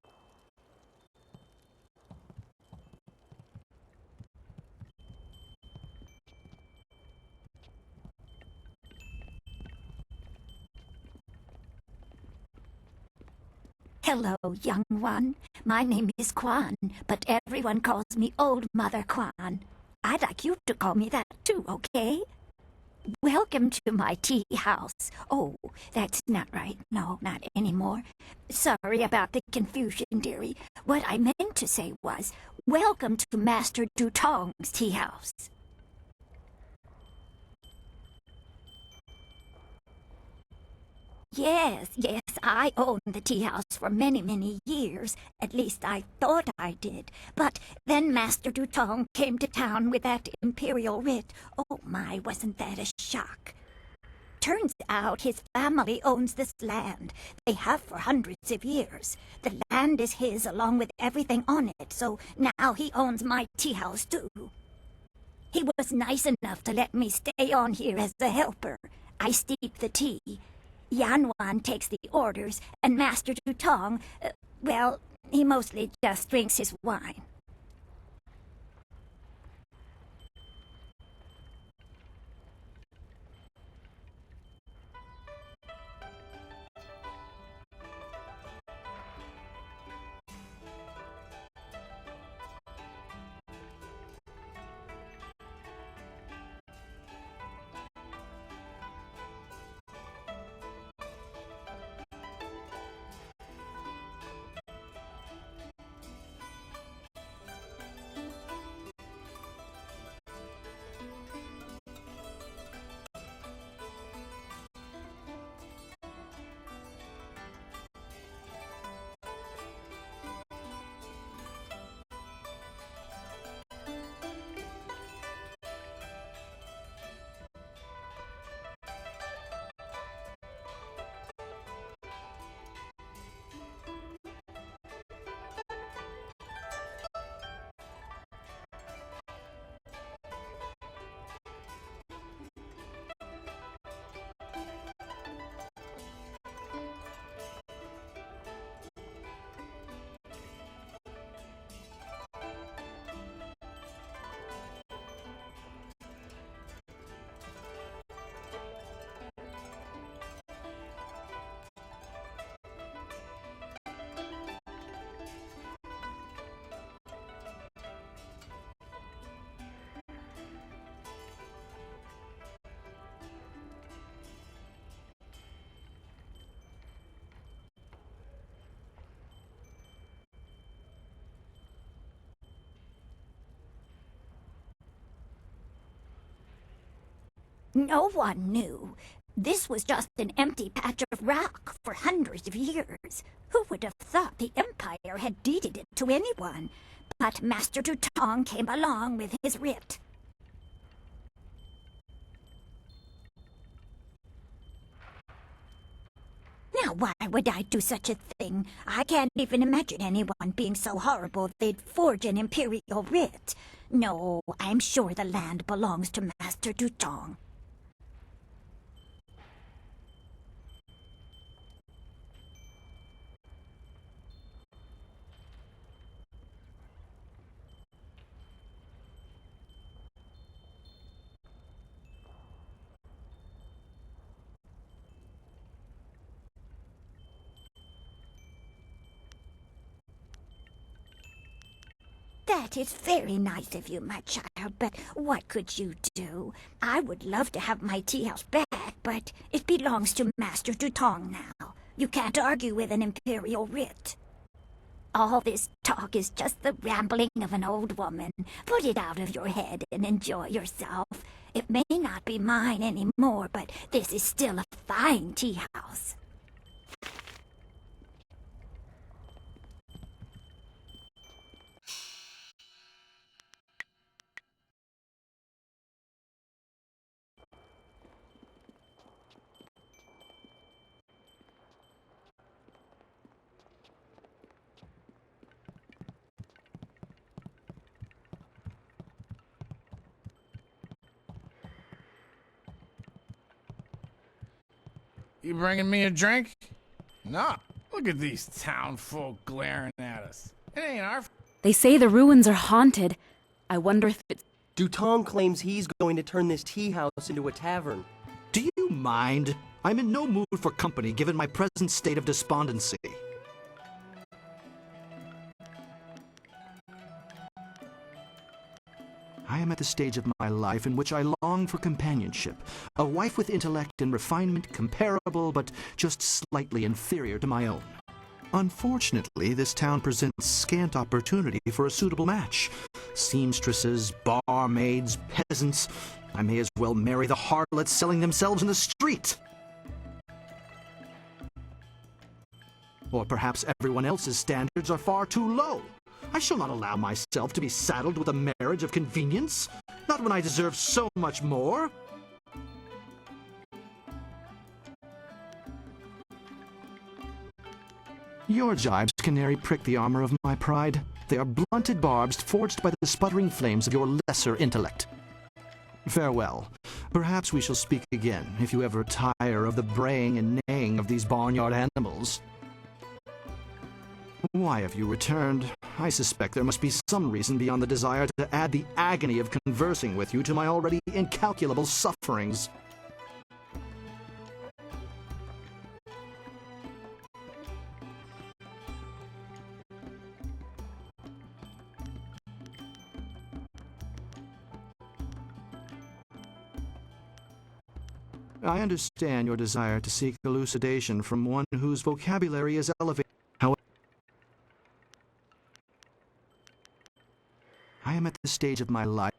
Hello, young one. My name is Kwan, but everyone calls me Old Mother Kwan. I'd like you to call me that too, okay? Welcome to my tea house. Oh, that's not right. No, not anymore. Sorry about the confusion, dearie. What I meant to say was, welcome to Master Dutong's tea house. Yes, I owned the tea house for many, many years. At least I thought I did. But then Master Dutong came to town with that imperial writ. Oh my, wasn't that a shock? Turns out his family owns this land. They have for hundreds of years. The land is his along with everything on it, so now he owns my tea house too. He was nice enough to let me stay on here as a helper. I steep the tea. Yanwan takes the orders, and Master Dutong, well, he mostly just drinks his wine. No one knew. This was just an empty patch of rock for hundreds of years. Who would have thought the Empire had deeded it to anyone? But Master Dutong came along with his writ. Now, why would I do such a thing? I can't even imagine anyone being so horrible they'd forge an imperial writ. No, I'm sure the land belongs to Master Dutong. That is very nice of you, my child, but what could you do? I would love to have my tea house back, but it belongs to Master Dutong now. You can't argue with an imperial writ. All this talk is just the rambling of an old woman. Put it out of your head and enjoy yourself. It may not be mine anymore, but this is still a fine tea house. You bringing me a drink? No. Look at these town folk glaring at us. It ain't our... They say the ruins are haunted. I wonder if it's... Dutong claims he's going to turn this tea house into a tavern. Do you mind? I'm in no mood for company given my present state of despondency. I am at the stage of my life in which I long for companionship. A wife with intellect and refinement comparable, but just slightly inferior to my own. Unfortunately, this town presents scant opportunity for a suitable match. Seamstresses, barmaids, peasants. I may as well marry the harlots selling themselves in the street. Or perhaps everyone else's standards are far too low. I shall not allow myself to be saddled with a marriage of convenience, not when I deserve so much more. Your jibes, canary, prick the armor of my pride. They are blunted barbs forged by the sputtering flames of your lesser intellect. Farewell. Perhaps we shall speak again, if you ever tire of the braying and neighing of these barnyard animals. Why have you returned? I suspect there must be some reason beyond the desire to add the agony of conversing with you to my already incalculable sufferings. I understand your desire to seek elucidation from one whose vocabulary is elevated. However, I am at the stage of my life.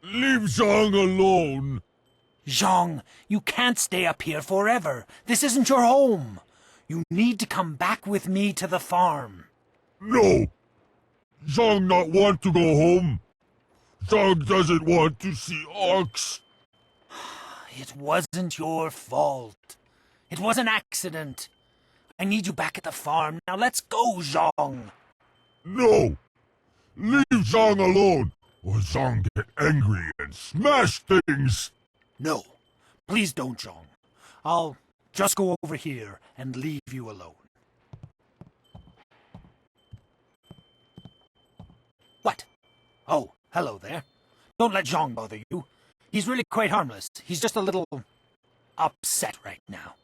Leave Zhang alone! Zhang, you can't stay up here forever. This isn't your home. You need to come back with me to the farm. No! Zhang not want to go home. Zhang doesn't want to see Ox. It wasn't your fault. It was an accident. I need you back at the farm. Now let's go, Zhang. No! Leave Zhang alone, or Zhang get angry and smash things! No, please don't, Zhang. I'll just go over here and leave you alone. What? Oh, hello there. Don't let Zhang bother you. He's really quite harmless. He's just a little upset right now.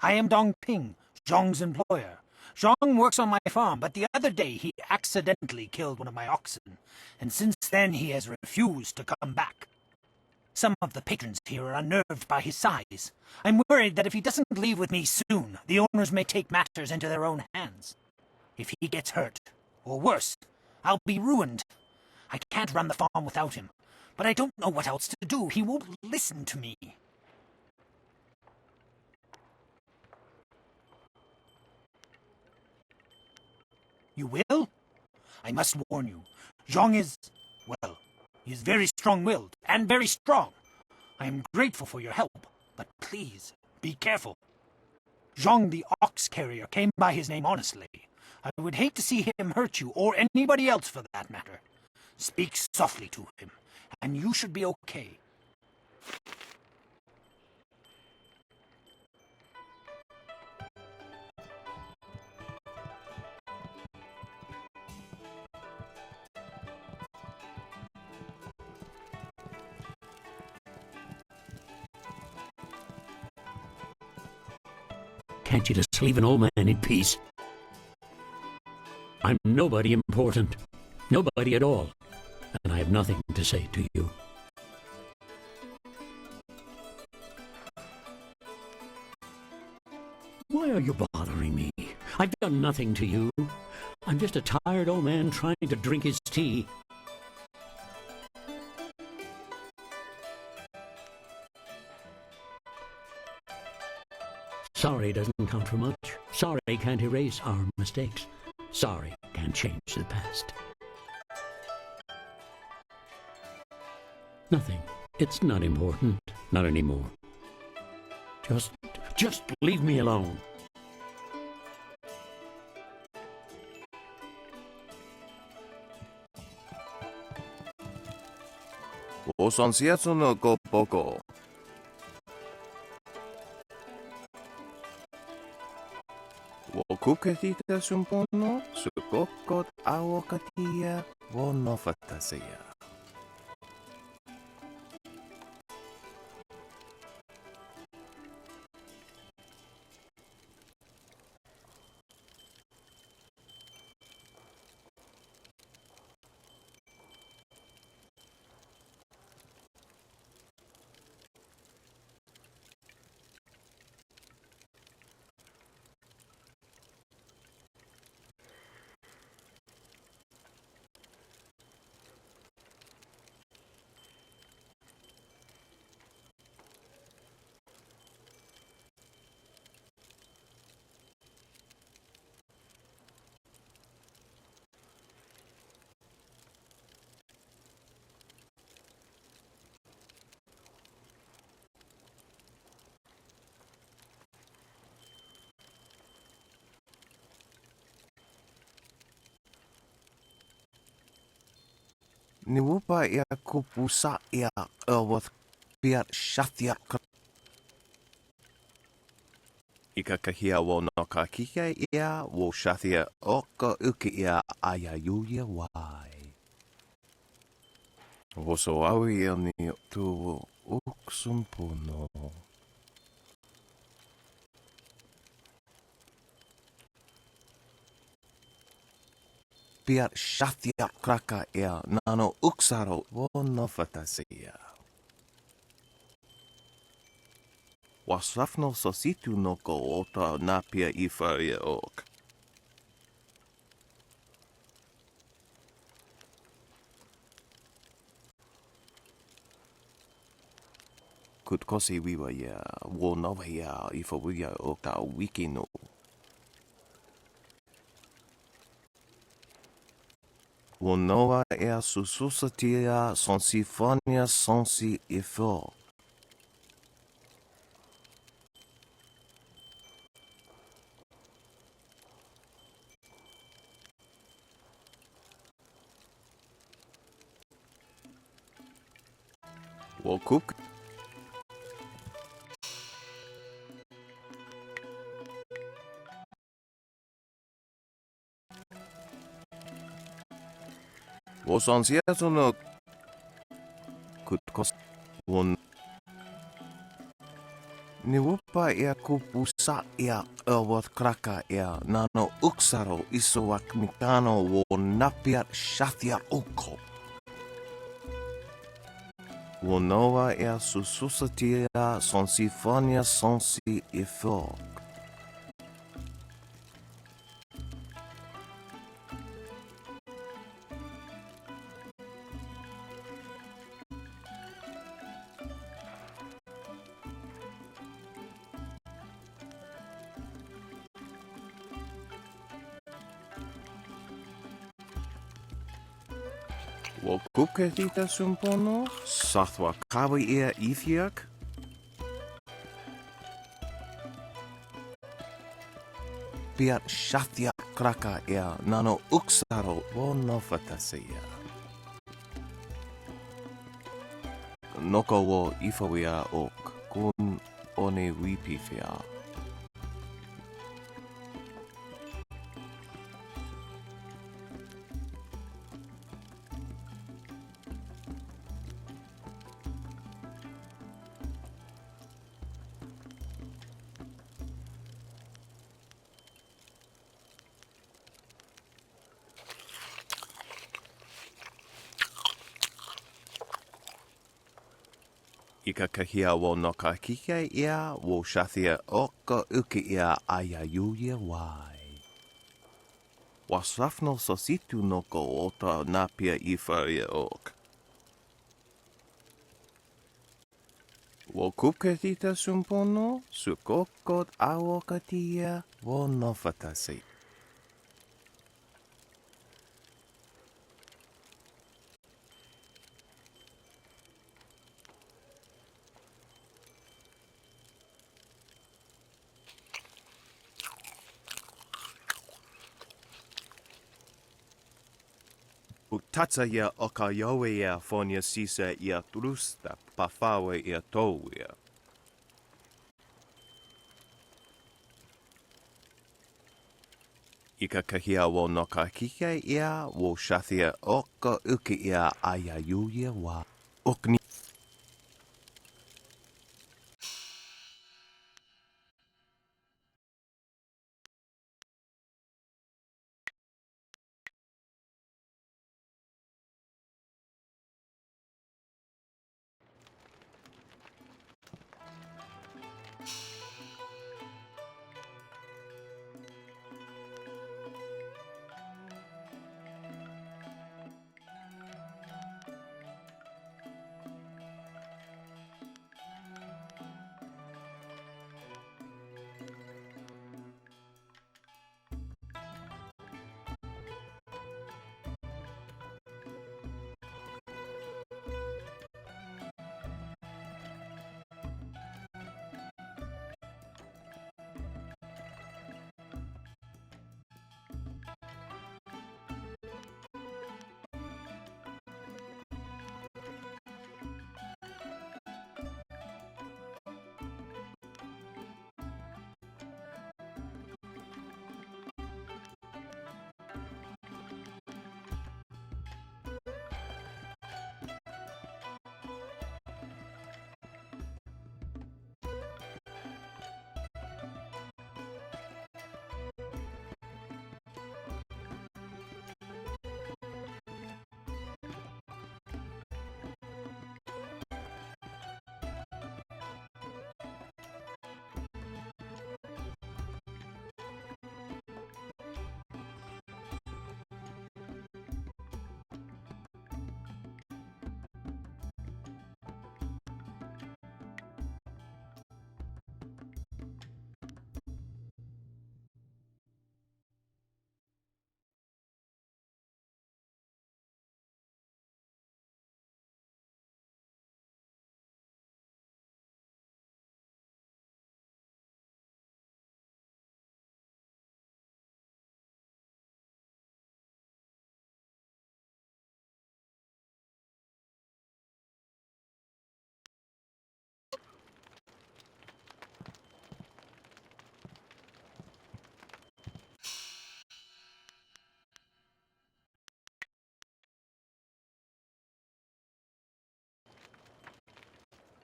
I am Dong Ping, Zhang's employer. Zhang works on my farm, but the other day he accidentally killed one of my oxen, and since then he has refused to come back. Some of the patrons here are unnerved by his size. I'm worried that if he doesn't leave with me soon, the owners may take matters into their own hands. If he gets hurt, or worse, I'll be ruined. I can't run the farm without him, but I don't know what else to do. He won't listen to me. You will? I must warn you, Zhang is, well, he is very strong-willed and very strong. I am grateful for your help, but please, be careful. Zhang the ox carrier came by his name honestly. I would hate to see him hurt you, or anybody else for that matter. Speak softly to him, and you should be okay. Can't you just leave an old man in peace? I'm nobody important. Nobody at all. And I have nothing to say to you. Why are you bothering me? I've done nothing to you. I'm just a tired old man trying to drink his tea. Sorry doesn't count for much. Sorry can't erase our mistakes. Sorry can't change the past. Nothing. It's not important. Not anymore. Just leave me alone. Kuketita sumpono, sukokot awakatia, wonofatasea. Niwupa ya kupusa ya wath piat shathya ikakahia wo no kakia ya wo shathya oka uki ya ayayuya wai. Woso awi ya ni tu uksumpuno. Piat shathya kraka ya nano uksaro wono fatasia. Wasafno sositu noko ota napia ifaria ok. Kutkosi wiwa ya wonova ya ifaria okta wikino. Wonoa er sususatia sensifonia sensi effort. Wokuk. Wosansiato no kutkos won niwupa ya kupusa ya wat kraka ya nano uksaro isowak mikano wo napiat shathya oko. Wonoa ea sususatia sonsifonia sonsi ifok. Wo kuketita sumpono, sathwa kawi ea ithiak. Piat shathia kraka ea nano uksaro wonofatasea. Noko wo ifawia ok kun one wipifia. Ika kahia wo noka kike ia wo shathia oka uke ia ayayuya wai. Wasafno sositu noko ota napia ifa ia ok. Wo kuketita sumpono, sukokot awokatia wo nofatase. Utatsa ia oka yowe ia fonia sisa ia trusta pafawe ia towia. Ika kahia wo noka kike ia wo shathia oka uke ia ayayuya wa. Okni.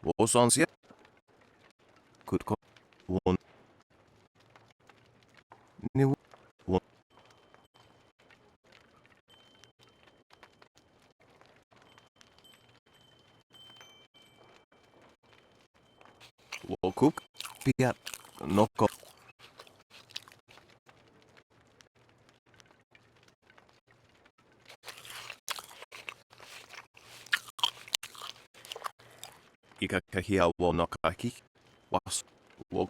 Wo sonsia. Kutko. Won. Ni won. Kuk piat noko. Ikakahia wo nokaki. Was wo.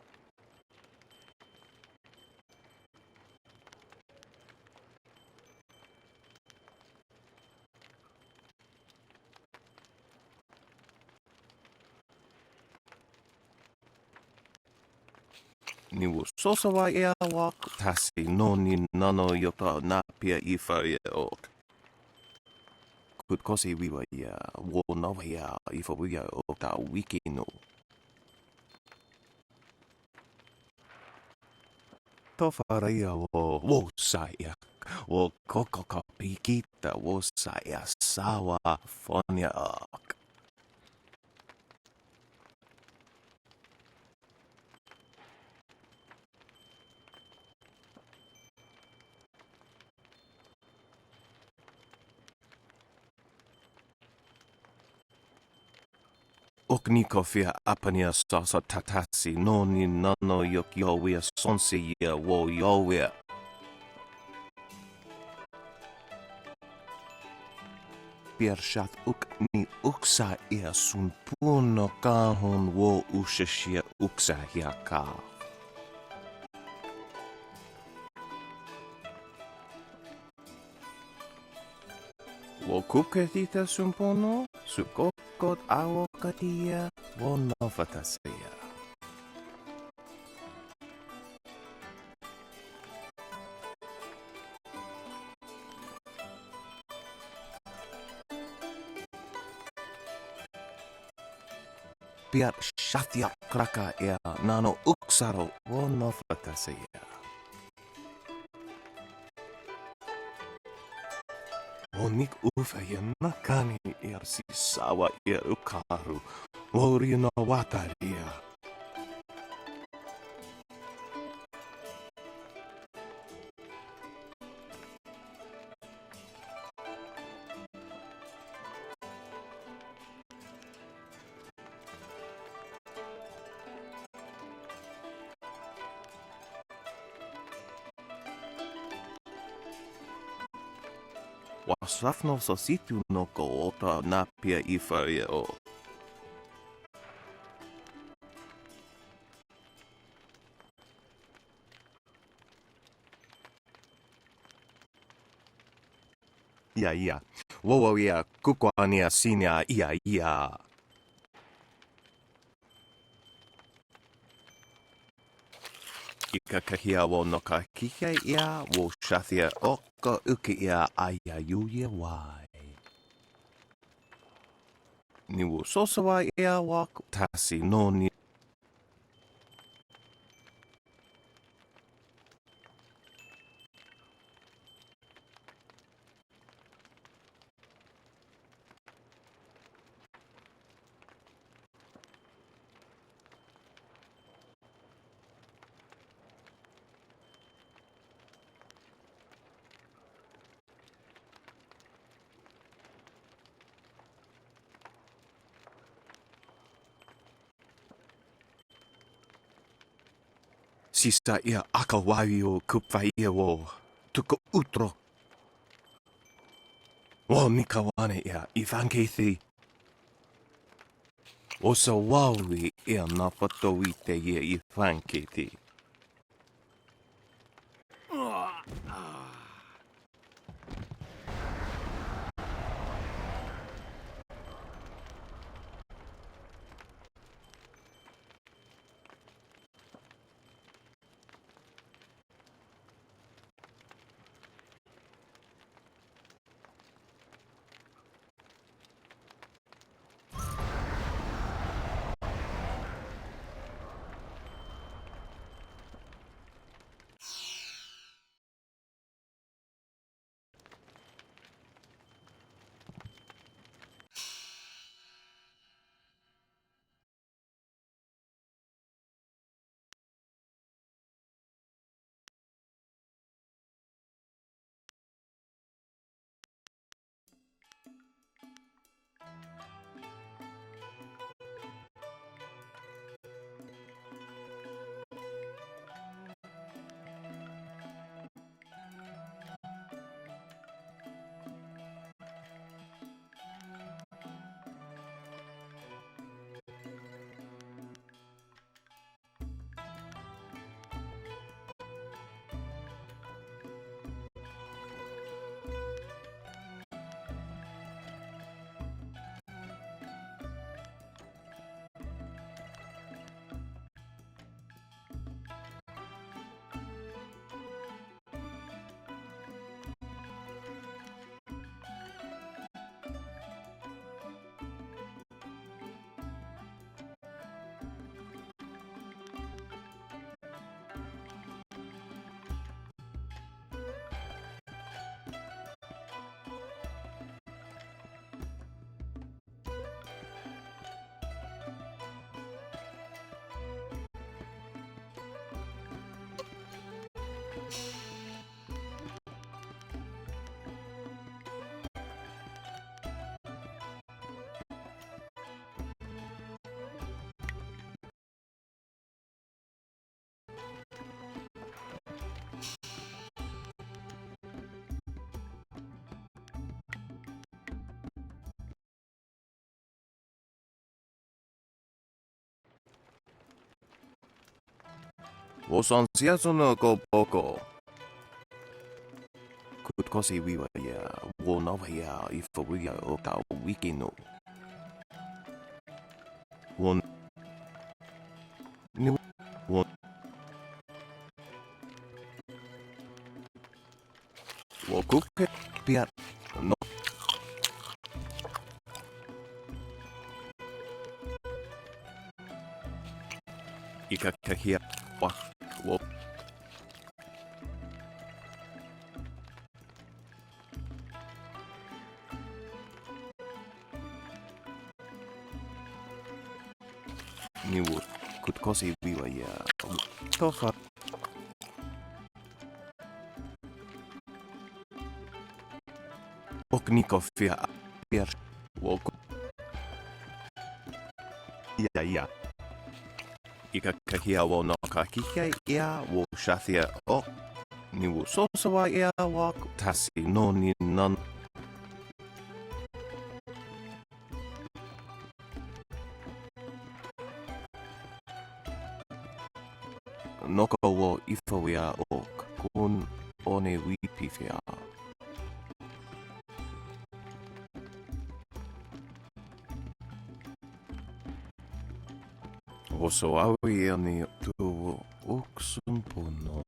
Niu sosawa ea wak tasi noni nano yota napia ifa ia ok. Kut kosi wiwa ia wo nawa ia ifa wia ok ta wiki no. Tofara ia wo saya. Wo kokoka pikita wo saya sawa fonia ok. Okniko fia apania sasa tatasi noni nano yok yowea sonsi ia wo yowea. Piershat ukni uksa ia sun puno kahon wo ushashia uksa hia ka. Wo kupketita sun puno, sukokot awokatia wo novatasia. Piat shatia kraka ia nano uksaro wo novatasia. Onik ufa ia nakani irsi sawa ia ukaru. Wori no wataria. Wasafno sositu no ko ota napia ifa ia o. Ia. Wowo ia kukwania sinia ia. Ikakahia wo noka kike ia wo shathia oko uki ia ayayuye wai. Niwo sosawa ia wak tasi noni. Sista ia akawai o kupfa ia wo tuko utro. Wo nikawane ia ifankethi. O sa wawi ia napato ite ia ifankethi. Osan siaso no go boko. Could kosi wiwa ya wonawa ya ifo wiya oka wiki no. One ni one wokuke pia no ikakahia wa wo ni wo could kosi wiwa ya tofa oknikofia pier woku ya ikakahia wo no kakike ya wo shathia o ni wo sosawa ya wa tasi no ni nan noko wo ifo ya ok kun one wipifia oso awi ani tu oksumpono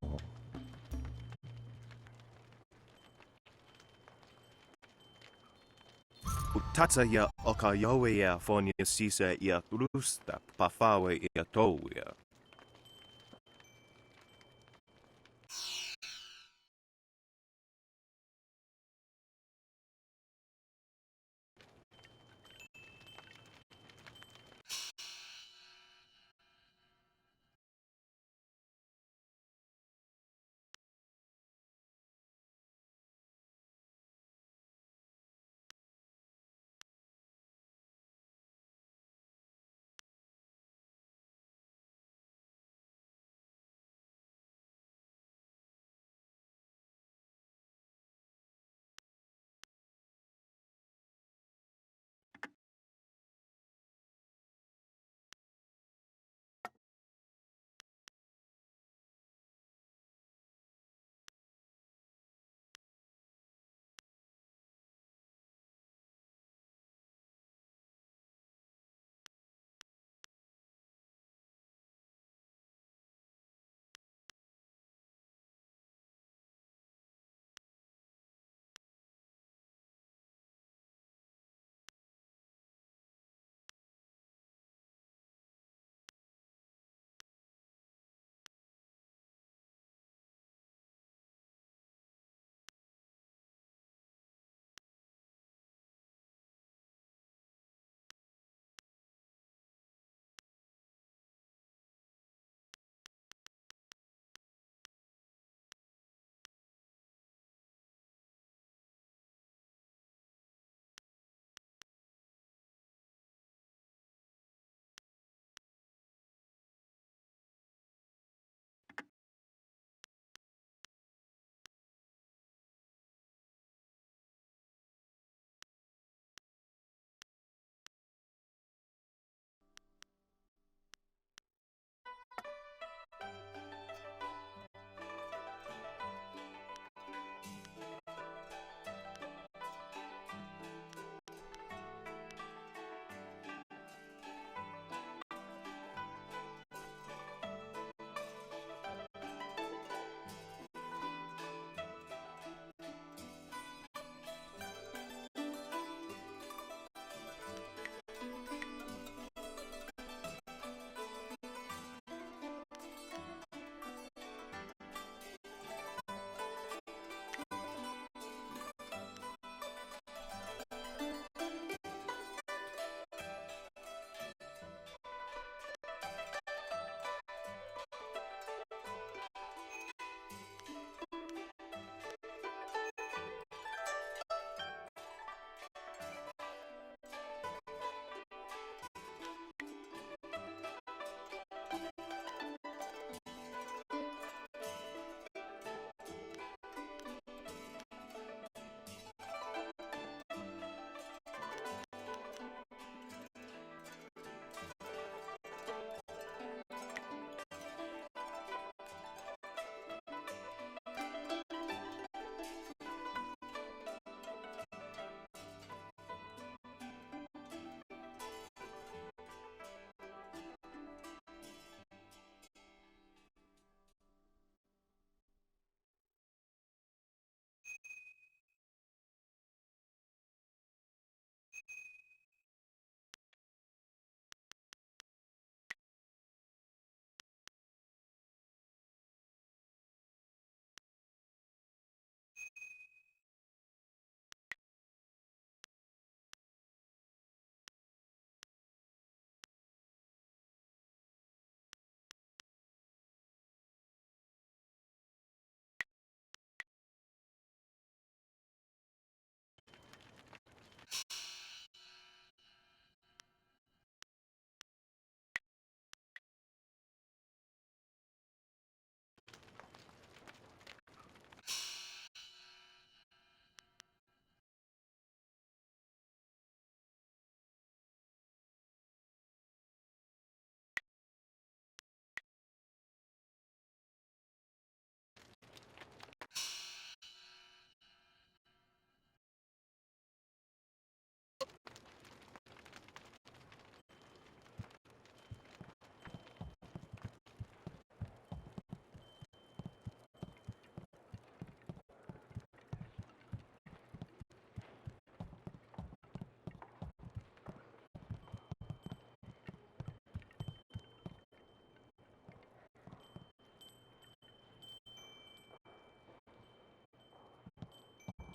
Utatsa ya oka yawe ya fonia sisa ya rusta pafawe ya towia.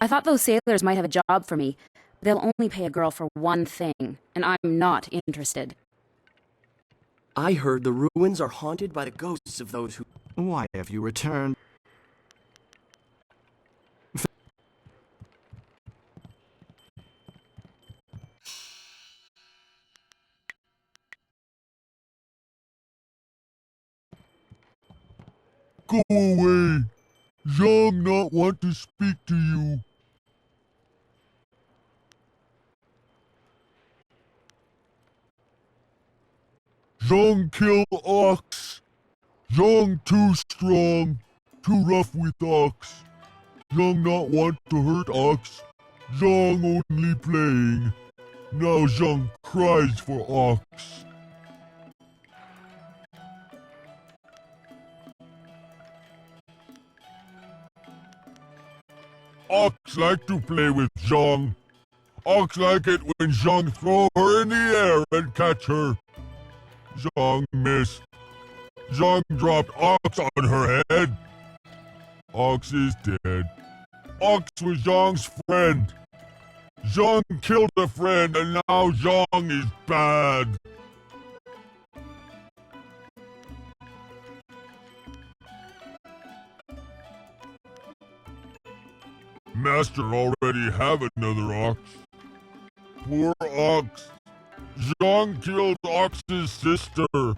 I thought those sailors might have a job for me. They'll only pay a girl for one thing, and I'm not interested. I heard the ruins are haunted by the ghosts of those who... Why have you returned? Go away! Zhang not want to speak to you. Zhang kill Ox. Zhang too strong, too rough with Ox. Zhang not want to hurt Ox. Zhang only playing. Now Zhang cries for Ox. Ox like to play with Zhang. Ox like it when Zhang throw her in the air and catch her. Zhang missed. Zhang dropped Ox on her head. Ox is dead. Ox was Zhang's friend. Zhang killed a friend and now Zhang is bad. Master already have another Ox. Poor Ox. Zhang killed Ox's sister.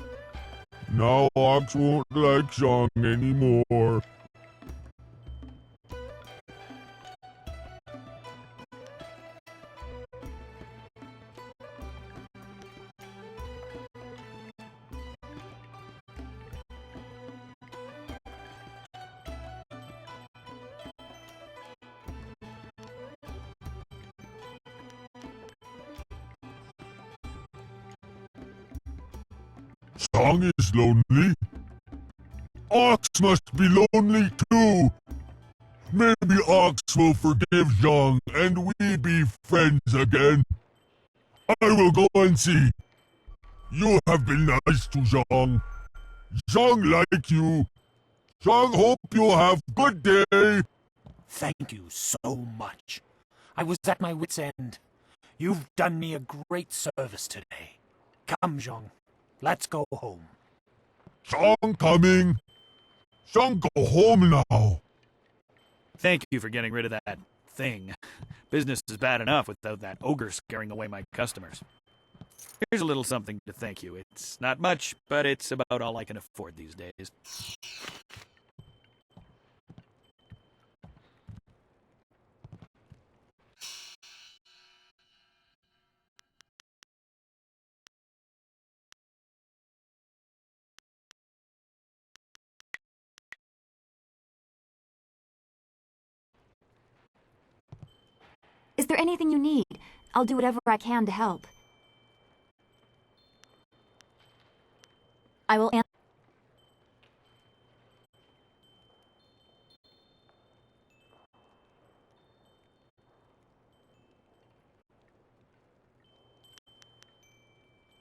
Now Ox won't like Zhang anymore. Zhang is lonely. Ox must be lonely too. Maybe Ox will forgive Zhang and we be friends again. I will go and see. You have been nice to Zhang. Zhang like you. Zhang hope you have good day. Thank you so much. I was at my wit's end. You've done me a great service today. Come, Zhang. Let's go home. Zhang coming. Zhang go home now. Thank you for getting rid of that thing. Business is bad enough without that ogre scaring away my customers. Here's a little something to thank you. It's not much, but it's about all I can afford these days. Is there anything you need? I'll do whatever I can to help. I will answer.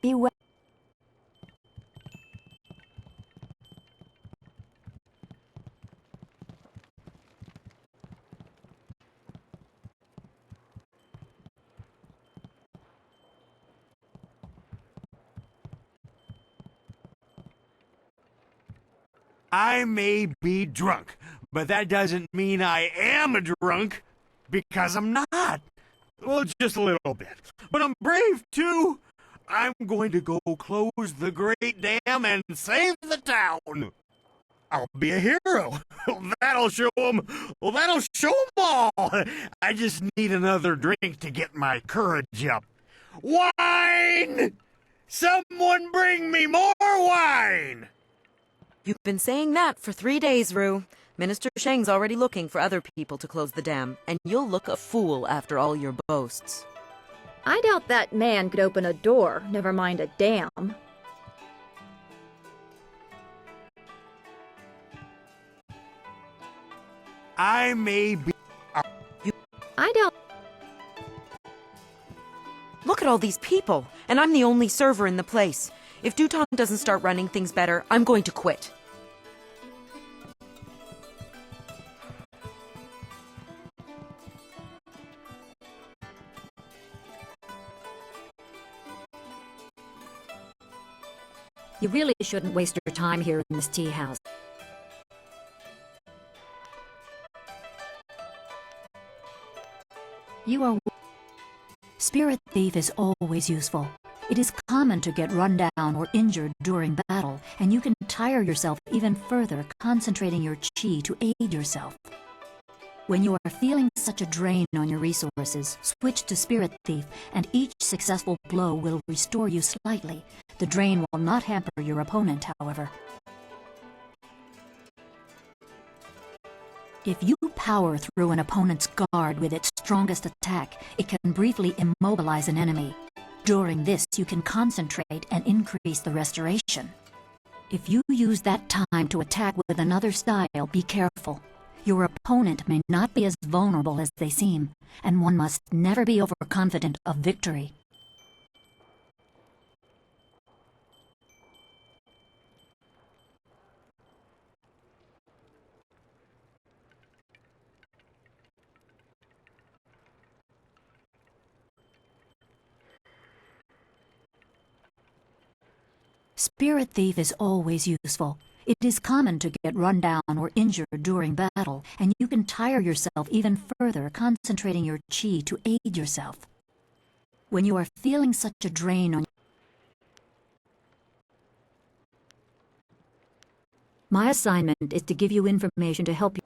Be well. I may be drunk, but that doesn't mean I am a drunk, because I'm not. Well, just a little bit. But I'm brave, too. I'm going to go close the Great Dam and save the town. I'll be a hero. That'll show them. Well, that'll show them all. I just need another drink to get my courage up. Wine! Someone bring me more wine! You've been saying that for 3 days, Rue. Minister Sheng's already looking for other people to close the dam, and you'll look a fool after all your boasts. I doubt that man could open a door, never mind a dam. I may be... I doubt... Look at all these people, and I'm the only server in the place. If Dutong doesn't start running things better, I'm going to quit. You really shouldn't waste your time here in this tea house. Spirit Thief is always useful. It is common to get run down or injured during battle, and you can tire yourself even further concentrating your chi to aid yourself. When you are feeling such a drain on your resources, switch to Spirit Thief, and each successful blow will restore you slightly. The drain will not hamper your opponent, however. If you power through an opponent's guard with its strongest attack, it can briefly immobilize an enemy. During this, you can concentrate and increase the restoration. If you use that time to attack with another style, be careful. Your opponent may not be as vulnerable as they seem, and one must never be overconfident of victory. Spirit Thief is always useful. It is common to get run down or injured during battle, and you can tire yourself even further concentrating your chi to aid yourself. When you are feeling such a drain on My assignment is to give you information to help you.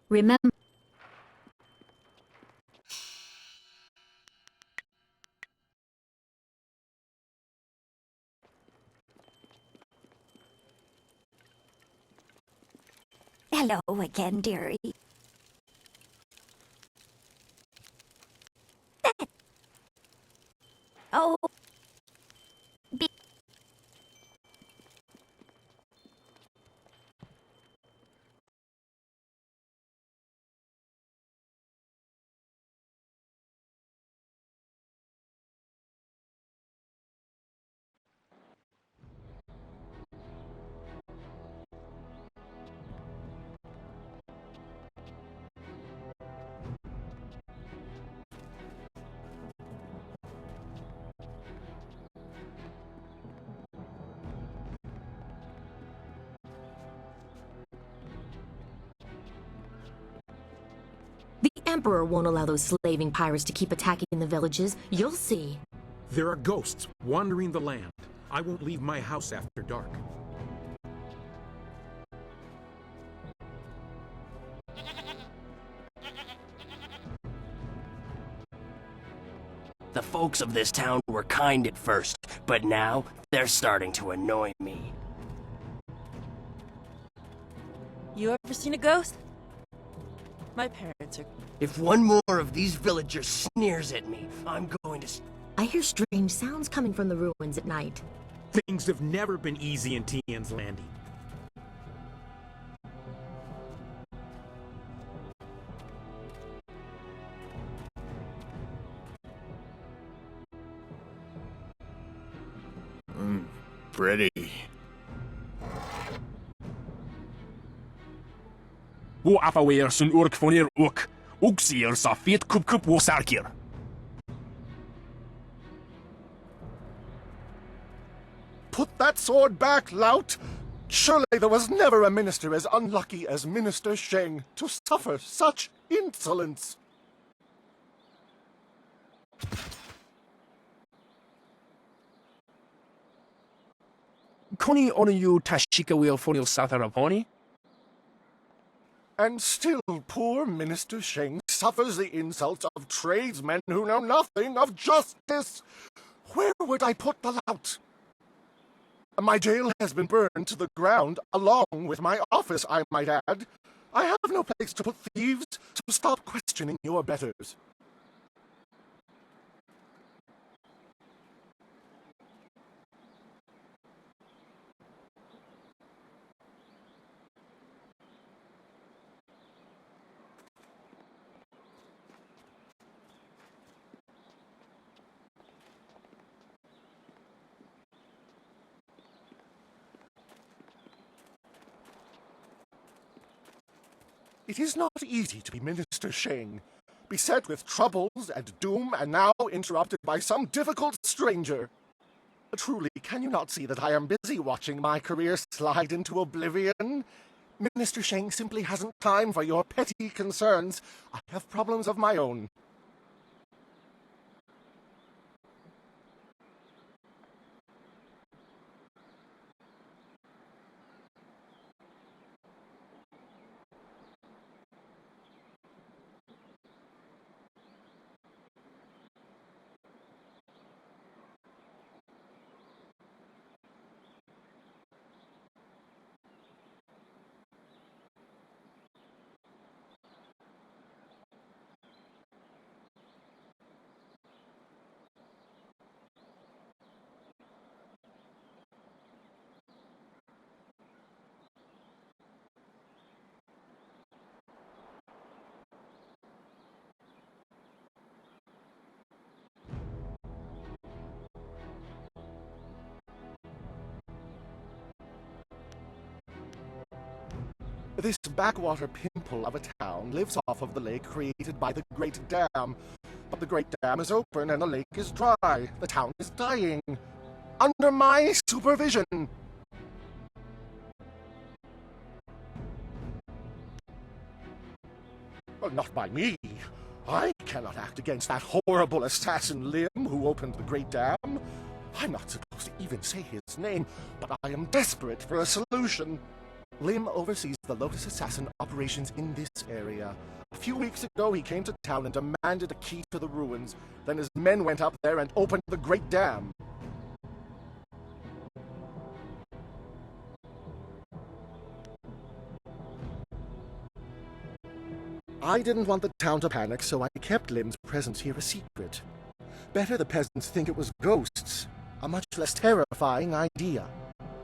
Remember. Hello again, dearie. Oh. The Emperor won't allow those slaving pirates to keep attacking the villages. You'll see. There are ghosts wandering the land. I won't leave my house after dark. The folks of this town were kind at first, but now they're starting to annoy me. You ever seen a ghost? My parents are... If one more of these villagers sneers at me, I'm going to... I hear strange sounds coming from the ruins at night. Things have never been easy in Tian's Landing. Pretty. Wo afaweer sun urk vonir ook. Oeksier sa feet kup wo sarkir. Put that sword back, lout! Surely there was never a minister as unlucky as Minister Sheng to suffer such insolence. Koni onu you tashika wheel fonil sataraponi? And still poor Minister Sheng suffers the insults of tradesmen who know nothing of justice. Where would I put the lout? My jail has been burned to the ground, along with my office, I might add. I have no place to put thieves, so stop questioning your betters. It is not easy to be Minister Sheng, beset with troubles and doom, and now interrupted by some difficult stranger. Truly, can you not see that I am busy watching my career slide into oblivion? Minister Sheng simply hasn't time for your petty concerns. I have problems of my own. This backwater pimple of a town lives off of the lake created by the Great Dam. But the Great Dam is open and the lake is dry. The town is dying. Under my supervision. Well, not by me. I cannot act against that horrible assassin Lim who opened the Great Dam. I'm not supposed to even say his name, but I am desperate for a solution. Lim oversees the Lotus Assassin operations in this area. A few weeks ago, he came to town and demanded a key to the ruins. Then his men went up there and opened the Great Dam. I didn't want the town to panic, so I kept Lim's presence here a secret. Better the peasants think it was ghosts. A much less terrifying idea.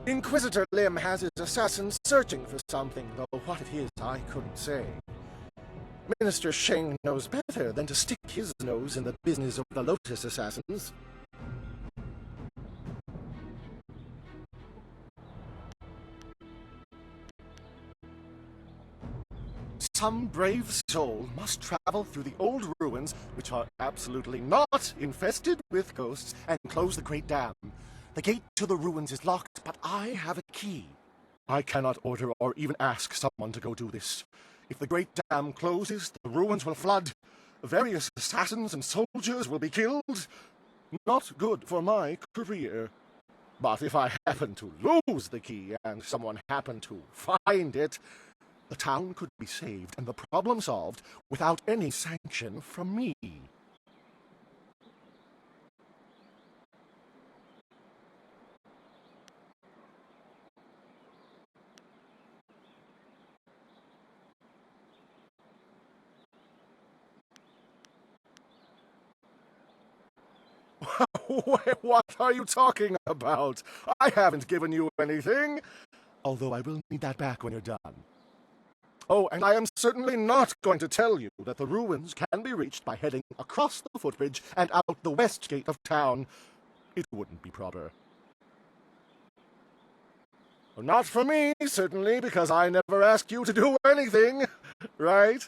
Inquisitor Lim has his assassins searching for something, though what it is I couldn't say. Minister Sheng knows better than to stick his nose in the business of the Lotus Assassins. Some brave soul must travel through the old ruins, which are absolutely not infested with ghosts, and close the Great Dam. The gate to the ruins is locked, but I have a key. I cannot order or even ask someone to go do this. If the Great Dam closes, the ruins will flood. Various assassins and soldiers will be killed. Not good for my career. But if I happen to lose the key and someone happen to find it, the town could be saved and the problem solved without any sanction from me. What are you talking about? I haven't given you anything. Although I will need that back when you're done. Oh, and I am certainly not going to tell you that the ruins can be reached by heading across the footbridge and out the west gate of town. It wouldn't be proper. Not for me, certainly, because I never asked you to do anything, right?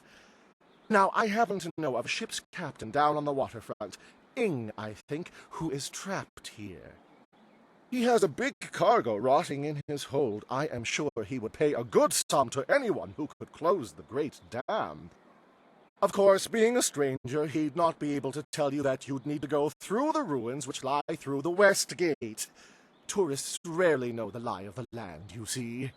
Now, I happen to know of a ship's captain down on the waterfront, Ing, I think, who is trapped here. He has a big cargo rotting in his hold. I am sure he would pay a good sum to anyone who could close the Great Dam. Of course, being a stranger, he'd not be able to tell you that you'd need to go through the ruins which lie through the West Gate. Tourists rarely know the lie of the land, you see.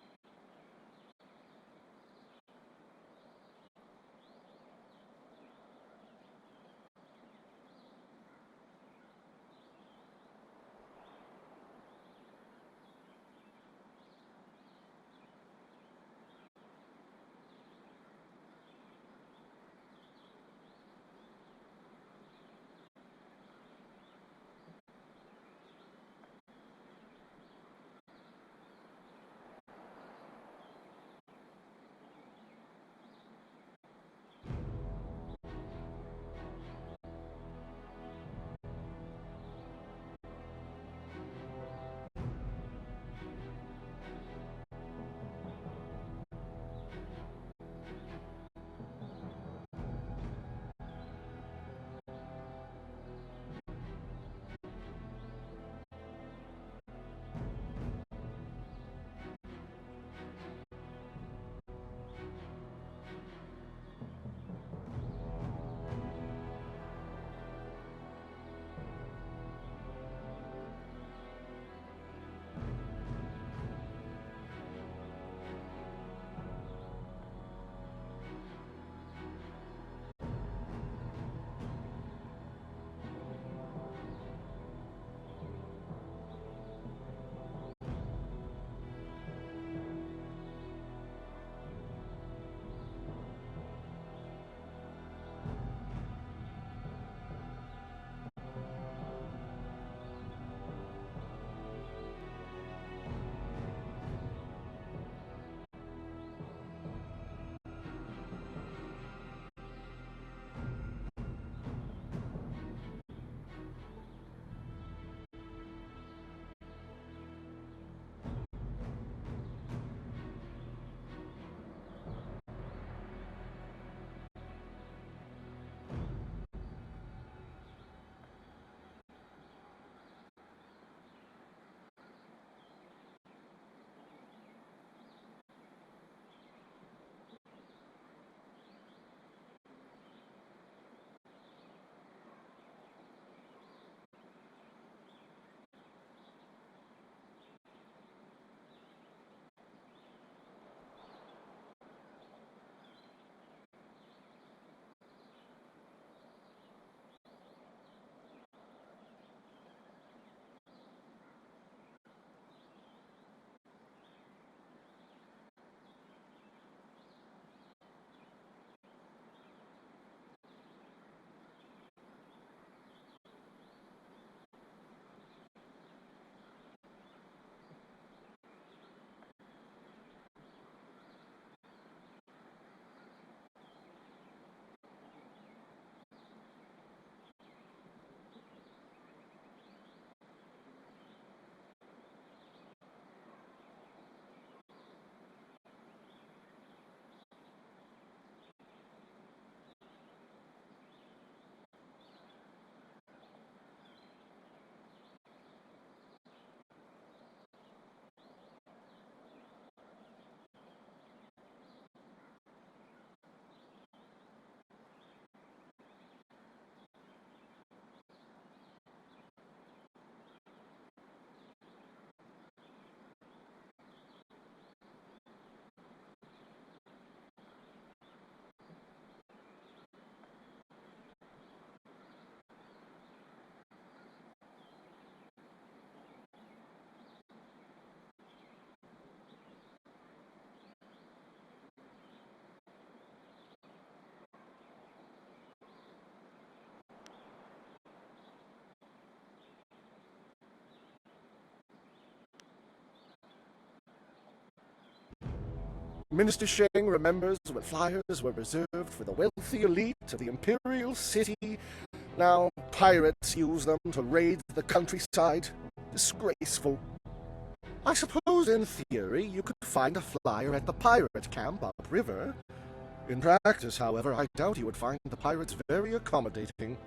Minister Sheng remembers when flyers were reserved for the wealthy elite of the Imperial City. Now pirates use them to raid the countryside. Disgraceful. I suppose in theory you could find a flyer at the pirate camp upriver. In practice, however, I doubt you would find the pirates very accommodating.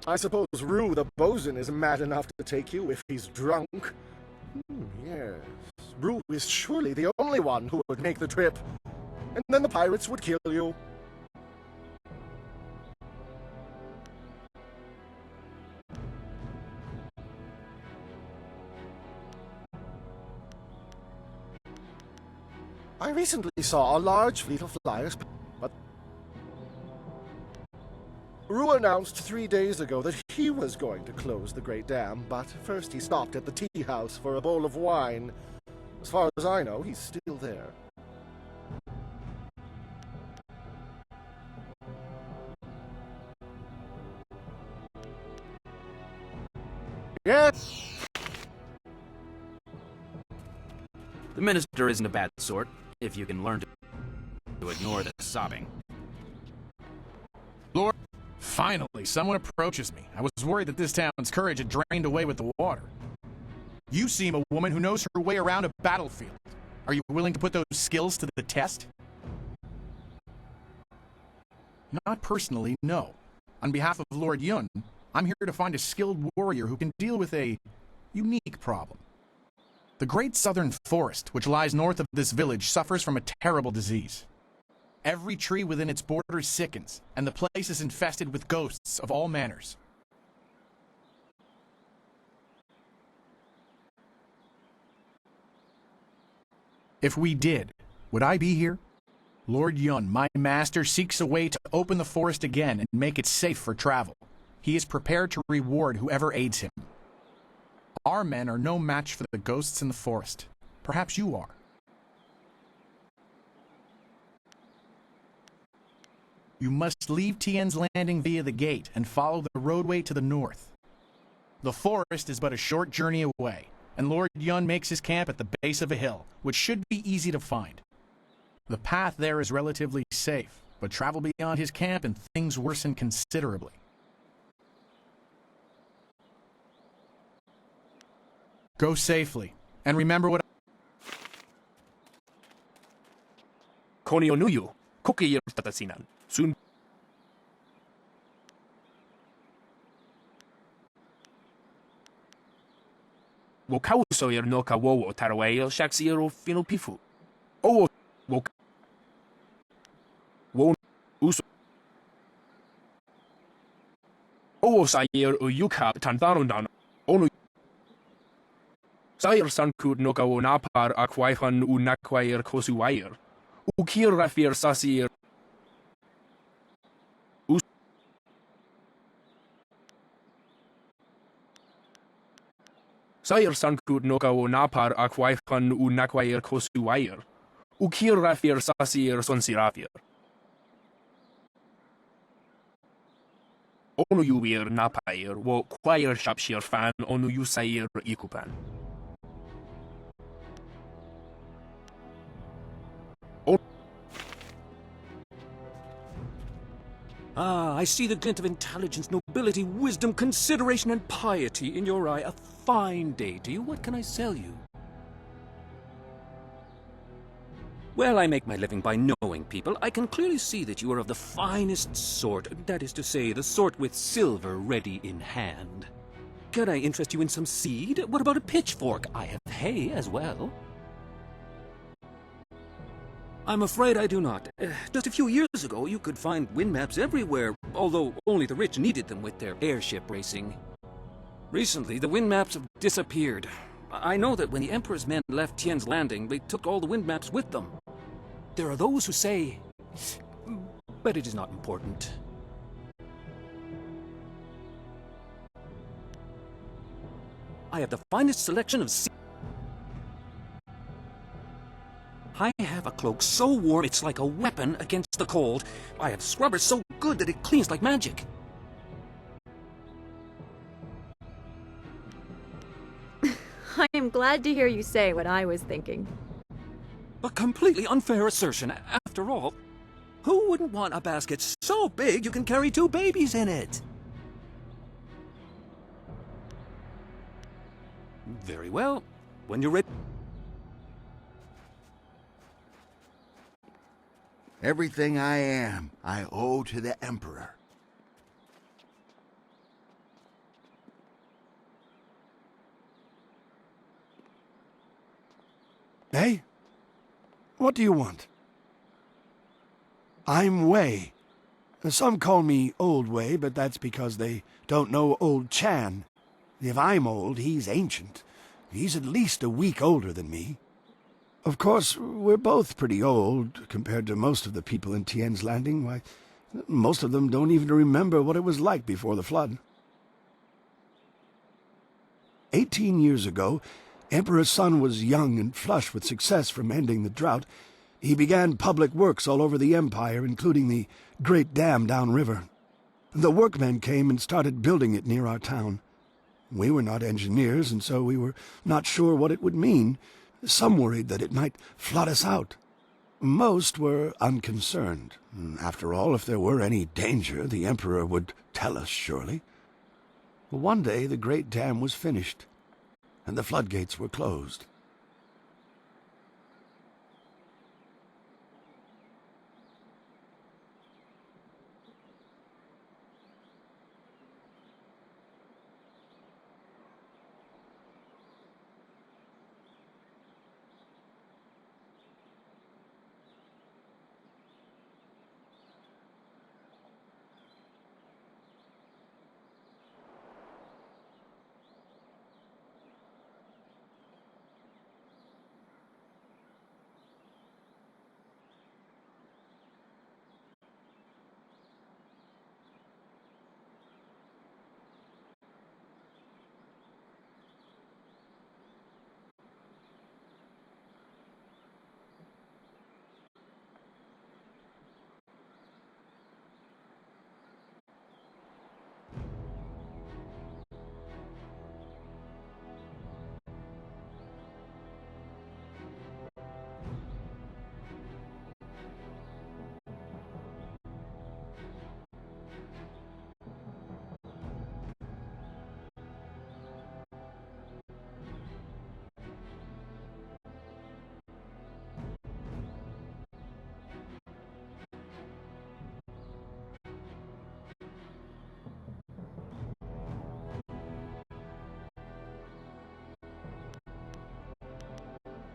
I suppose Rue the bosun is mad enough to take you if he's drunk. Yes, Rue is surely the only one who would make the trip. And then the pirates would kill you. I recently saw a large fleet of flyers, but Rue announced 3 days ago that he was going to close the Great Dam, but first he stopped at the tea house for a bowl of wine. As far as I know, he's still there. Yes! The minister isn't a bad sort, if you can learn to ignore the sobbing. Lord, finally, someone approaches me. I was worried that this town's courage had drained away with the water. You seem a woman who knows her way around a battlefield. Are you willing to put those skills to the test? Not personally, no. On behalf of Lord Yun, I'm here to find a skilled warrior who can deal with a unique problem. The great southern forest, which lies north of this village, suffers from a terrible disease. Every tree within its borders sickens, and the place is infested with ghosts of all manners. If we did, would I be here? Lord Yun, my master, seeks a way to open the forest again and make it safe for travel. He is prepared to reward whoever aids him. Our men are no match for the ghosts in the forest. Perhaps you are. You must leave Tien's Landing via the gate and follow the roadway to the north. The forest is but a short journey away, and Lord Yun makes his camp at the base of a hill, which should be easy to find. The path there is relatively safe, but travel beyond his camp and things worsen considerably. Go safely, and remember what Konionuyu, Kokiyir Tatasinan, soon. Wokausoir no Kawowo Tarawail Shaxiero Finopifu. Oh, Wok. Won Uso. Oh, Sayer Uyuka Tandarundan. Onu. Sayer Sankud no Kawo Napar Akwaifan Unakwair Kosuwair. Ukir Rafir Sasir. Sayer Sankud no Kawo Napar Akwaifan Unakwair Kosuwair. Ukir Rafir Sasir Sonsirafir. Onu Yuir Napair wo Choir Shapshir fan Onu Yusair Ikupan. Ah, I see the glint of intelligence, nobility, wisdom, consideration, and piety in your eye. A fine day to you. What can I sell you? Well, I make my living by knowing people. I can clearly see that you are of the finest sort. That is to say, the sort with silver ready in hand. Can I interest you in some seed? What about a pitchfork? I have hay as well. I'm afraid I do not. Just a few years ago, you could find wind maps everywhere, although only the rich needed them with their airship racing. Recently, the wind maps have disappeared. I know that when the Emperor's men left Tien's Landing, they took all the wind maps with them. There are those who say... but it is not important. I have the finest selection of I have a cloak so warm it's like a weapon against the cold. I have scrubbers so good that it cleans like magic. I am glad to hear you say what I was thinking. A completely unfair assertion. After all, who wouldn't want a basket so big you can carry 2 babies in it? Very well. When you're ready... Everything I am, I owe to the Emperor. Hey? What do you want? I'm Wei. Some call me Old Wei, but that's because they don't know Old Chan. If I'm old, he's ancient. He's at least a week older than me. Of course, we're both pretty old compared to most of the people in Tien's Landing. Why, most of them don't even remember what it was like before the flood. 18 years ago, Emperor Sun was young and flush with success from ending the drought. He began public works all over the empire, including the great dam downriver. The workmen came and started building it near our town. We were not engineers, and so we were not sure what it would mean. Some worried that it might flood us out. Most were unconcerned. After all, if there were any danger, the Emperor would tell us, surely. One day the great dam was finished, and the floodgates were closed.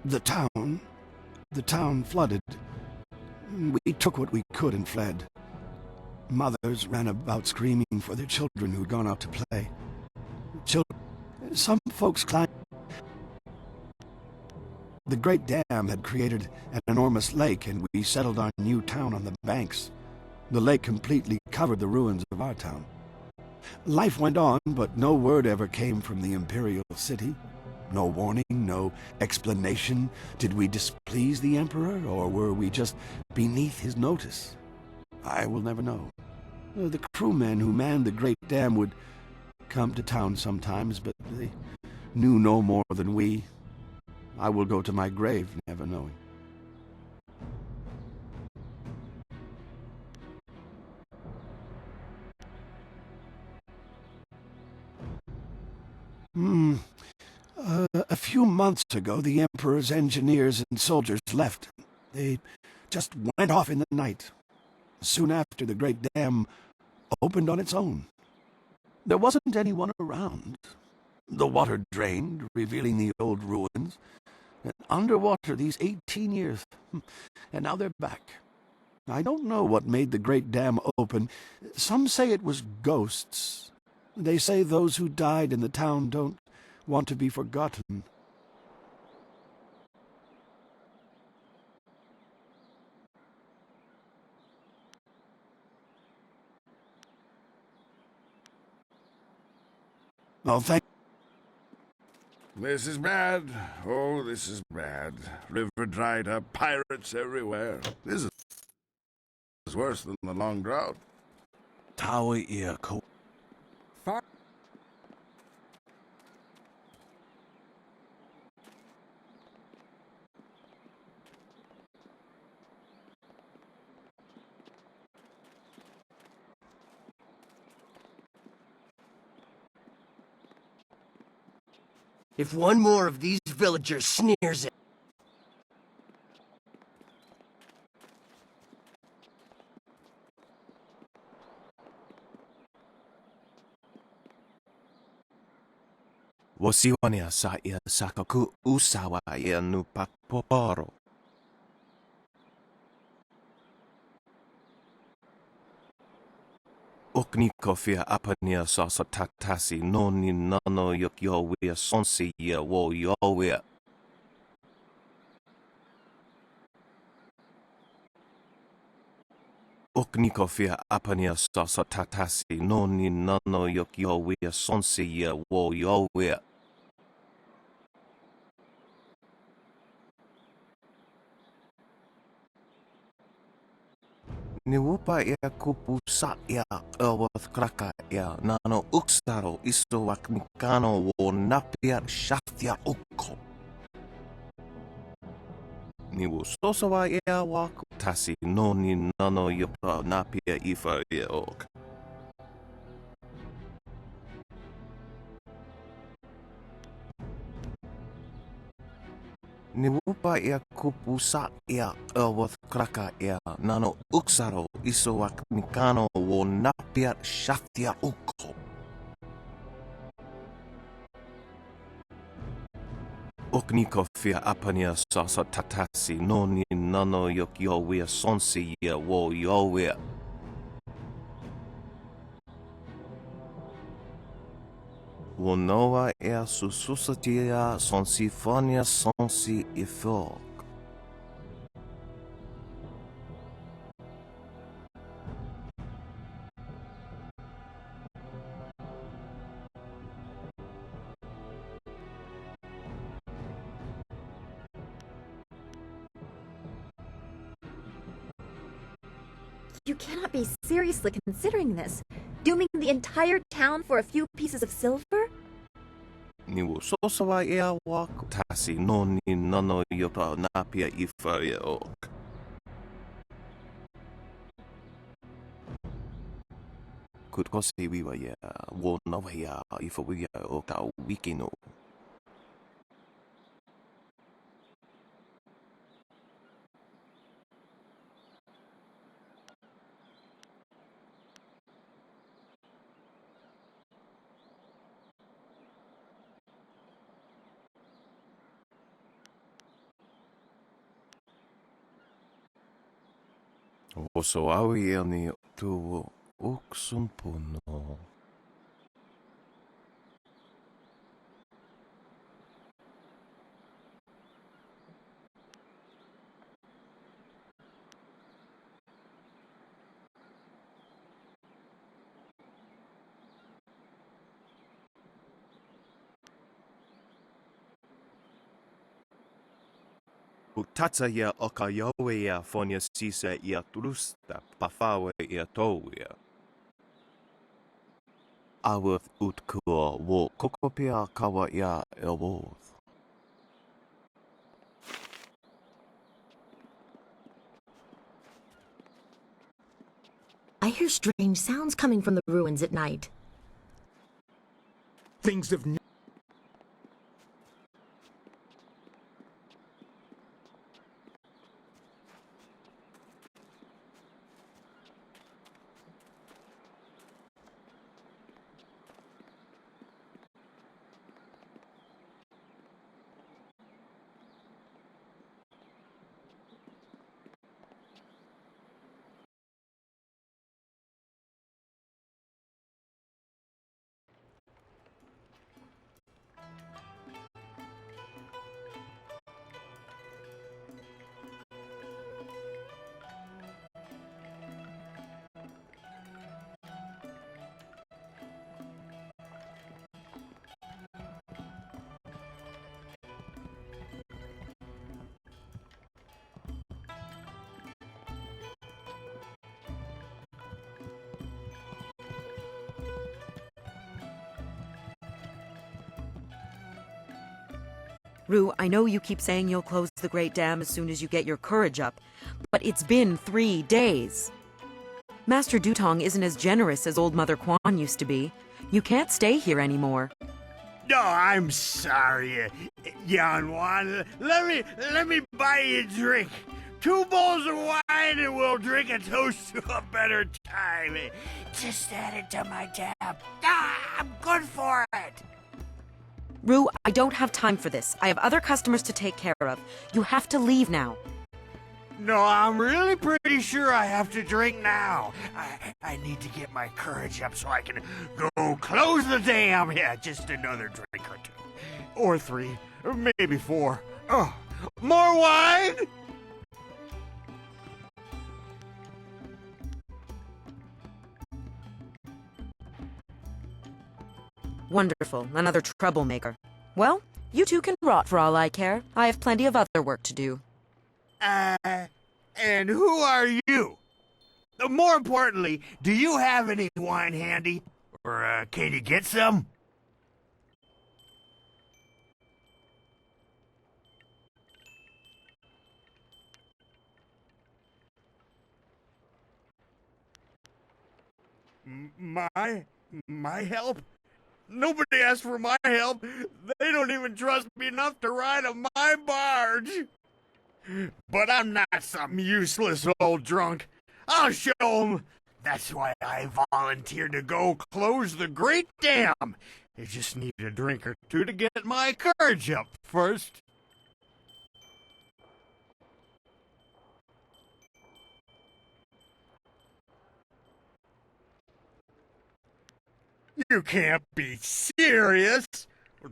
The town flooded. We took what we could and fled. Mothers ran about screaming for their children who'd gone out to play. Some folks climbed. The great dam had created an enormous lake, and we settled our new town on the banks. The lake completely covered the ruins of our town. Life went on, but no word ever came from the imperial city. No warning, no explanation. Did we displease the Emperor, or were we just beneath his notice? I will never know. The crewmen who manned the great dam would come to town sometimes, but they knew no more than we. I will go to my grave never knowing. A few months ago, the Emperor's engineers and soldiers left. They just went off in the night. Soon after, the great dam opened on its own. There wasn't anyone around. The water drained, revealing the old ruins. Underwater these 18 years, and now they're back. I don't know what made the great dam open. Some say it was ghosts. They say those who died in the town don't want to be forgotten. Oh, thank... This is bad. Oh, this is bad. River dried up, pirates everywhere. This is worse than the long drought. Taui ia ko... If one more of these villagers sneers at... Wasiwania sa ia sakaku usawa ia nu pakpoporo. Oknikofia apania sasa taktasi noni nano yok yowia sonsi ia wo yowia. Oknikofia apania sasa taktasi noni nano yok yowia sonsi ia wo yowia. Niwupa ia kupu sa ia ewath kraka ia nano uksaro iso waknikano wo napia shaftia ukko. Niwu sosawa ia waku tasi noni nano yopa napia ifa ia ok. Niwupa ia kupu sa ia ewath kraka ia nano uksaro iso waknikano wo napia shaftia ukko. Oknikofia apania sasa tatasi noni nano yok yowia sonsi ia wo yowia. Wonoa ia sususatia sonsifonia sonsi ifok. You cannot be seriously considering this. Dooming the entire town for a few pieces of silver? Niwu sosawa ia waku tasi noni nano yopa napia ifa ia ok. Kutkosi wiwa ia wo nawa ia ifa wia oka wikino. Oso awi ani tu uksumpuno. Utatsa ia oka yowe ia fonia sisa ia trusta pafawe ia towia. Awath utkua wo kokopia kawa ia elwoth. I hear strange sounds coming from the ruins at night. Things have Rue, I know you keep saying you'll close the Great Dam as soon as you get your courage up, but it's been 3 days. Master Dutong isn't as generous as old Mother Quan used to be. You can't stay here anymore. No, I'm sorry, young one. Let me buy you a drink. 2 bowls of wine and we'll drink a toast to a better time. Just add it to my tab. I'm good for it. Rue, I don't have time for this. I have other customers to take care of. You have to leave now. No, I'm really pretty sure I have to drink now. I need to get my courage up so I can go close the dam. Yeah, just another drink or 2. Or 3. Or maybe 4. Oh, more wine? Wonderful. Another troublemaker. Well, you two can rot for all I care. I have plenty of other work to do. And who are you? More importantly, do you have any wine handy? Or, can you get some? My help? Nobody asked for my help. They don't even trust me enough to ride on my barge. But I'm not some useless old drunk. I'll show 'em. That's why I volunteered to go close the great dam. I just need a drink or 2 to get my courage up first. You can't be serious.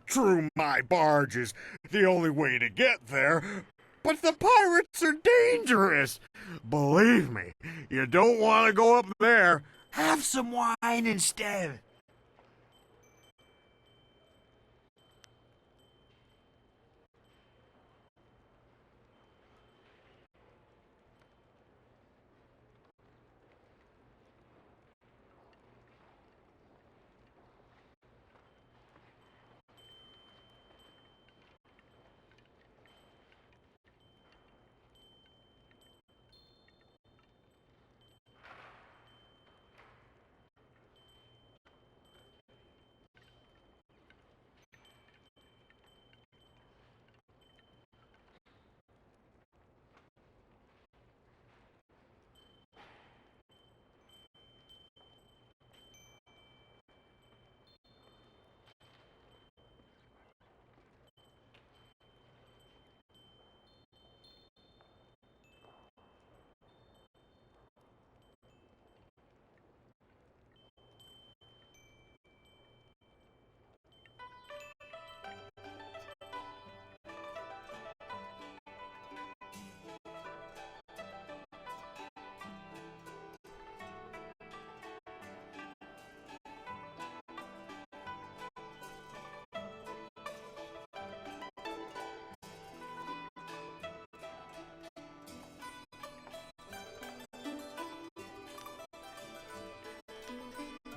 True, my barge is the only way to get there, but the pirates are dangerous. Believe me, you don't want to go up there. Have some wine instead.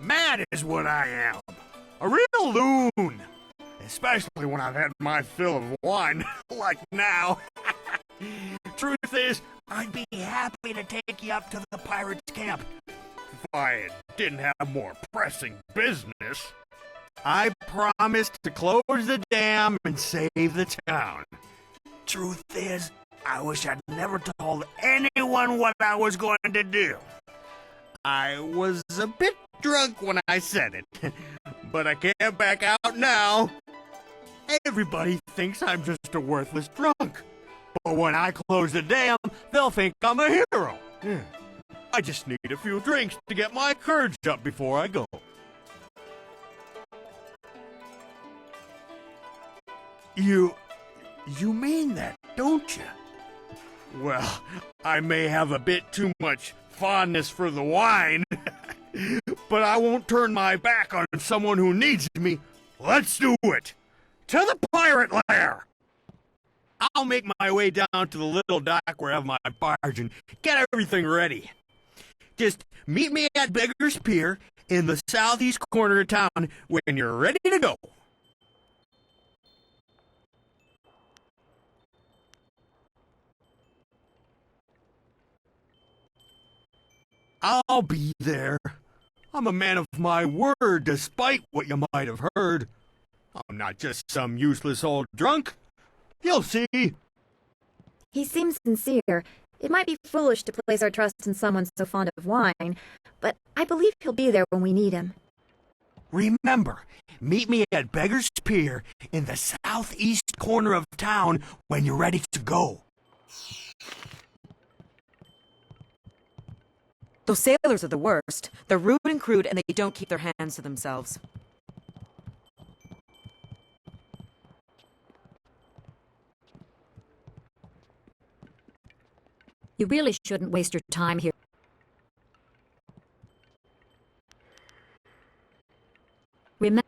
Mad is what I am. A real loon. Especially when I've had my fill of wine, like now. Truth is, I'd be happy to take you up to the pirates' camp. If I didn't have more pressing business. I promised to close the dam and save the town. Truth is, I wish I'd never told anyone what I was going to do. I was a bit drunk when I said it, but I can't back out now. Everybody thinks I'm just a worthless drunk. But when I close the dam, they'll think I'm a hero. I just need a few drinks to get my courage up before I go. You mean that, don't you? Well, I may have a bit too much fondness for the wine, but I won't turn my back on someone who needs me. Let's do it! To the pirate lair! I'll make my way down to the little dock where I have my barge and get everything ready. Just meet me at Beggar's Pier in the southeast corner of town when you're ready to go. I'll be there. I'm a man of my word, despite what you might have heard. I'm not just some useless old drunk. You'll see. He seems sincere. It might be foolish to place our trust in someone so fond of wine, but I believe he'll be there when we need him. Remember, meet me at Beggar's Pier in the southeast corner of town when you're ready to go. Those sailors are the worst. They're rude and crude, and they don't keep their hands to themselves. You really shouldn't waste your time here. Remember.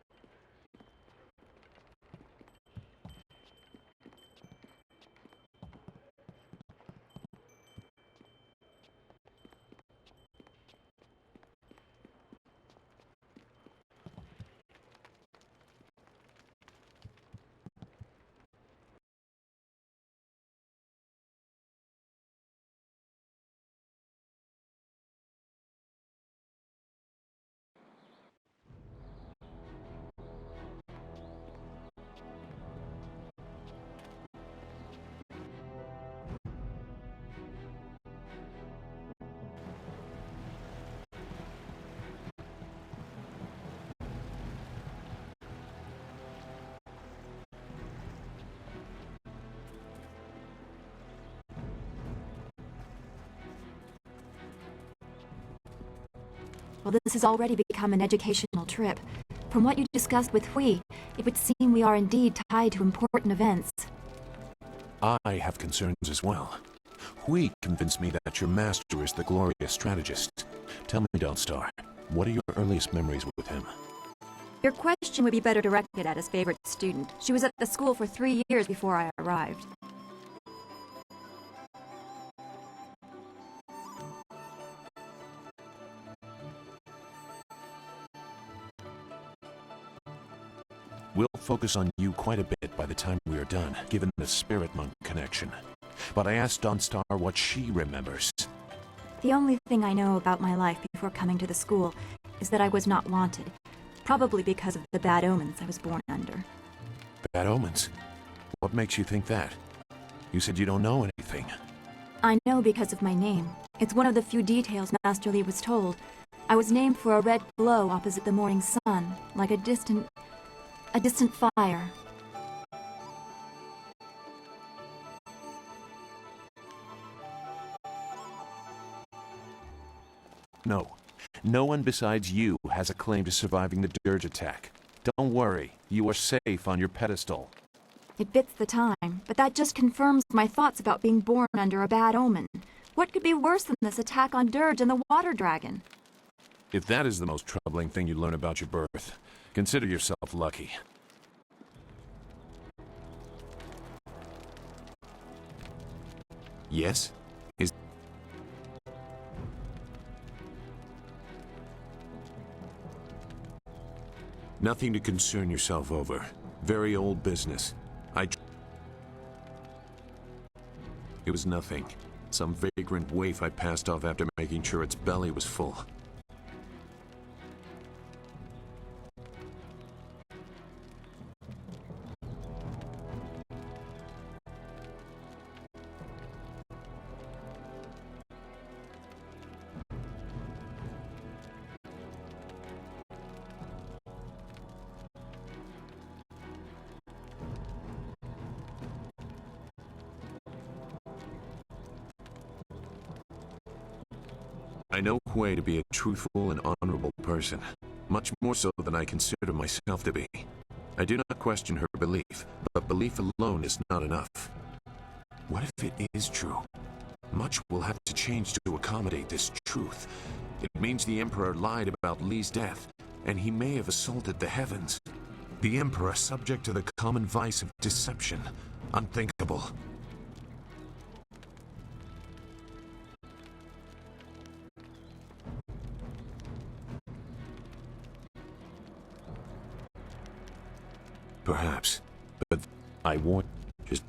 Well, this has already become an educational trip. From what you discussed with Hui, it would seem we are indeed tied to important events. I have concerns as well. Hui convinced me that your master is the glorious strategist. Tell me, Dawnstar, what are your earliest memories with him? Your question would be better directed at his favorite student. She was at the school for 3 years before I arrived. We'll focus on you quite a bit by the time we are done, given the Spirit Monk connection. But I asked Dawnstar what she remembers. The only thing I know about my life before coming to the school is that I was not wanted, probably because of the bad omens I was born under. Bad omens? What makes you think that? You said you don't know anything. I know because of my name. It's one of the few details Master Li was told. I was named for a red glow opposite the morning sun, like a distant fire. No. No one besides you has a claim to surviving the dirge attack. Don't worry, you are safe on your pedestal. It bits the time, but that just confirms my thoughts about being born under a bad omen. What could be worse than this attack on Dirge and the Water Dragon? If that is the most troubling thing you learn about your birth, consider yourself lucky. Yes? Nothing to concern yourself over. Very old business. It was nothing. Some vagrant waif I passed off after making sure its belly was full. I know Hui to be a truthful and honorable person, much more so than I consider myself to be. I do not question her belief, but belief alone is not enough. What if it is true? Much will have to change to accommodate this truth. It means the Emperor lied about Li's death, and he may have assaulted the heavens. The Emperor subject to the common vice of deception. Unthinkable. Perhaps, but I want just...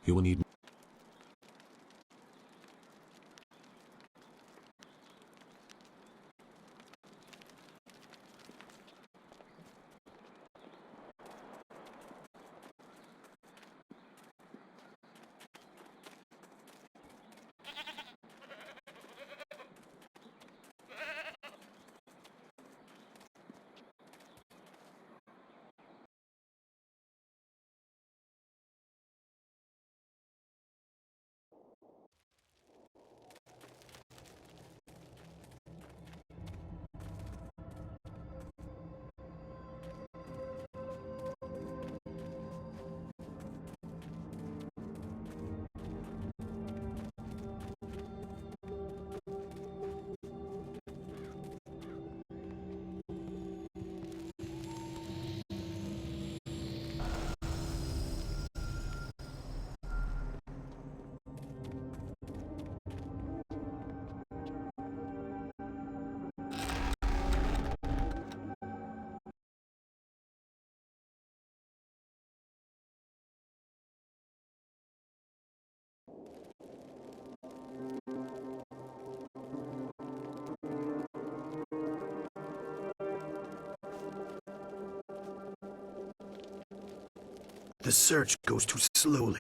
You will need... The search goes too slowly.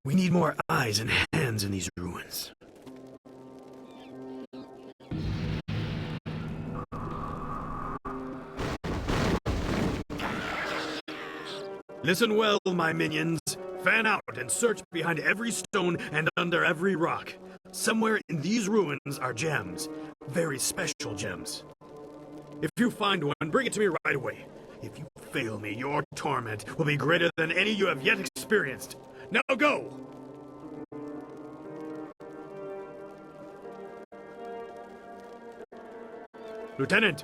We need more eyes and hands in these ruins. Listen well, my minions. Fan out and search behind every stone and under every rock. Somewhere in these ruins are gems. Very special gems. If you find one, bring it to me right away. If you fail me, your torment will be greater than any you have yet experienced. Now go! Lieutenant,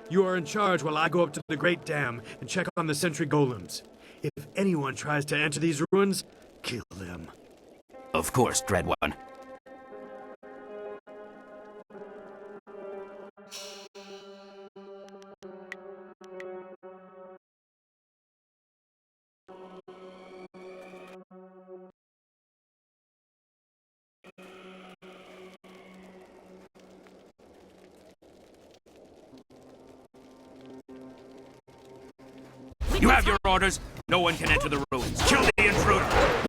you are in charge while I go up to the Great Dam and check on the sentry golems. If anyone tries to enter these ruins, kill them. Of course, Dread One. You have your orders. No one can enter the ruins. Kill the intruder!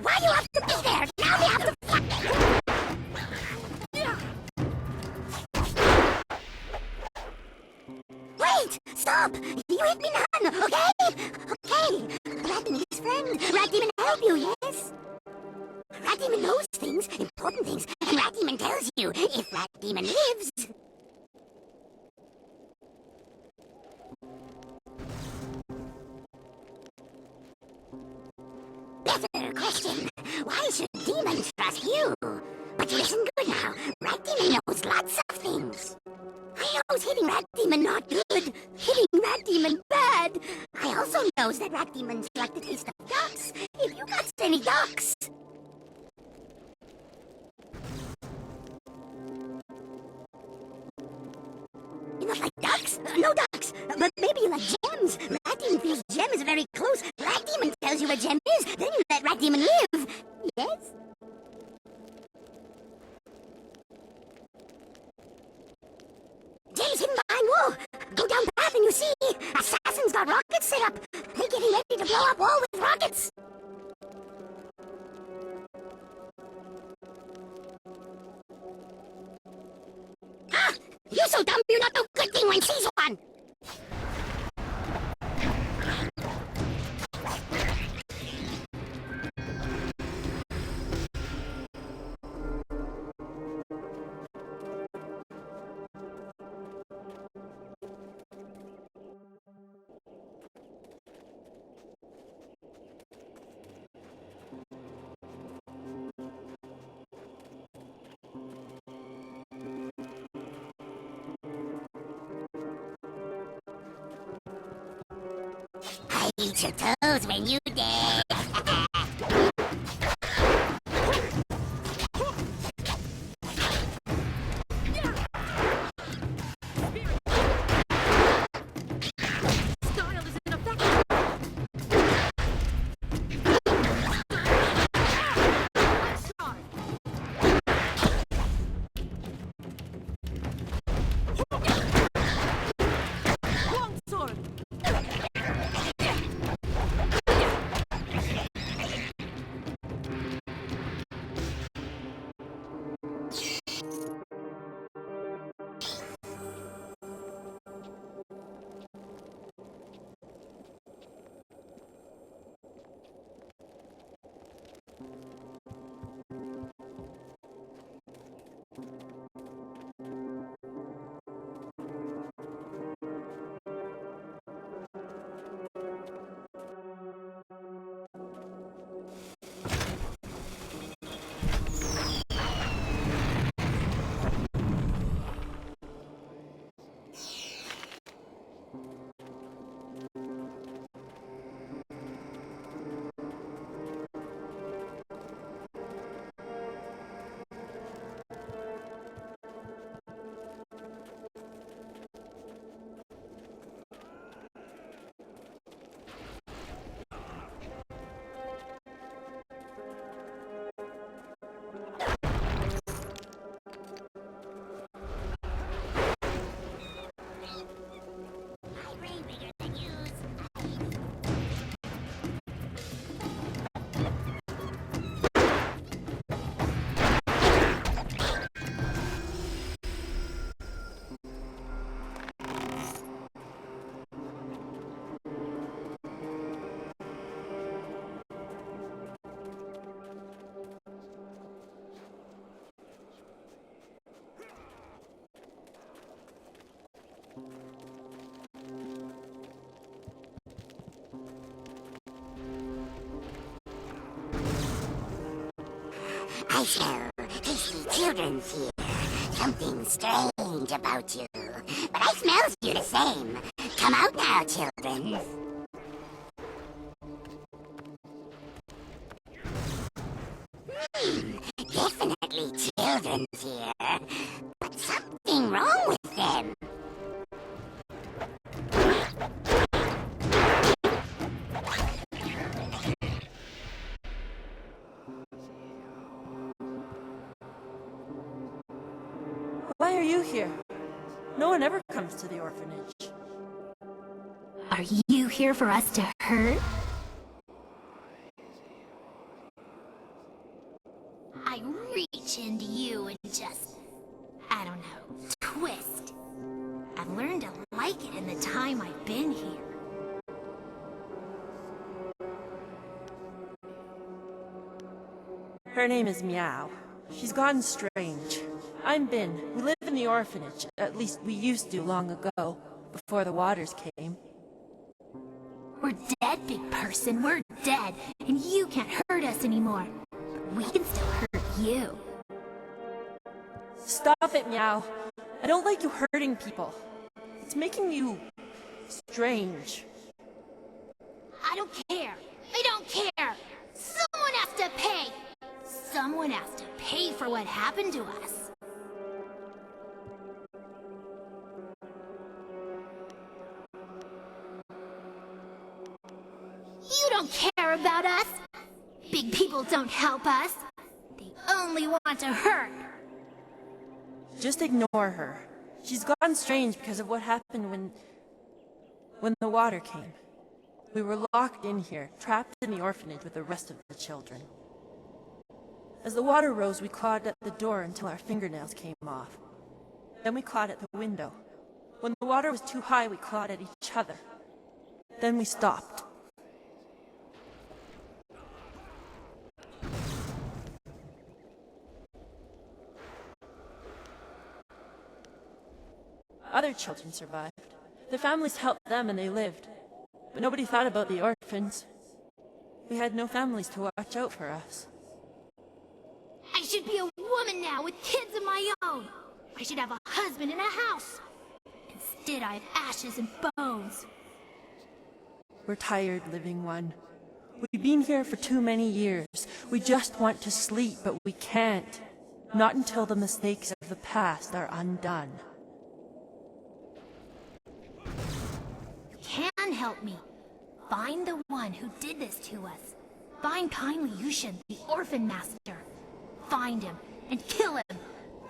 Why you have to be there? Now we have to Wait! Stop! You hit me none, okay? Okay. Rat Demon is friend. Rat Demon help you, yes? Rat Demon knows things, important things, and Rat Demon tells you if Rat Demon lives. Better question. Why should demons trust you? demon not good. Hitting rat demon bad. I also knows that rat demons like the taste of ducks. If you got any ducks. You not like ducks? No ducks. But maybe you like gems. Rat demon feels gem is very close. Rat demon tells you where gem is. Then you let rat demon live. Yes? Gem's hidden behind wall. Go down path and you see. Assassins got rockets set up. They're getting ready to blow up wall with rockets. Ah! You so dumb you not know good thing when sees one. I eat your toes when you dead. I smell tasty children's here. Something strange about you. But I smells you the same. Come out now, children. Definitely children's here. But something wrong with them. Why are you here? No one ever comes to the orphanage. Are you here for us to hurt? I reach into you and just, I don't know, twist. I've learned to like it in the time I've been here. Her name is Meow. She's gotten strange. I'm Bin. We live in the orphanage. At least we used to long ago, before the waters came. We're dead, big person. We're dead. And you can't hurt us anymore. But we can still hurt you. Stop it, Meow. I don't like you hurting people. It's making you strange. I don't care. I don't care. Someone has to pay. Someone has to pay for what happened to us. You don't care about us. Big people don't help us. They only want to hurt. Just ignore her. She's gone strange because of what happened when the water came. We were locked in here, trapped in the orphanage with the rest of the children. As the water rose, we clawed at the door until our fingernails came off. Then we clawed at the window. When the water was too high, we clawed at each other. Then we stopped. Other children survived. Their families helped them and they lived. But nobody thought about the orphans. We had no families to watch out for us. I should be a woman now with kids of my own. I should have a husband and a house. Instead, I have ashes and bones. We're tired, living one. We've been here for too many years. We just want to sleep, but we can't. Not until the mistakes of the past are undone. You can help me. Find the one who did this to us. Find kindly Yushin, the orphan master. Find him and kill him.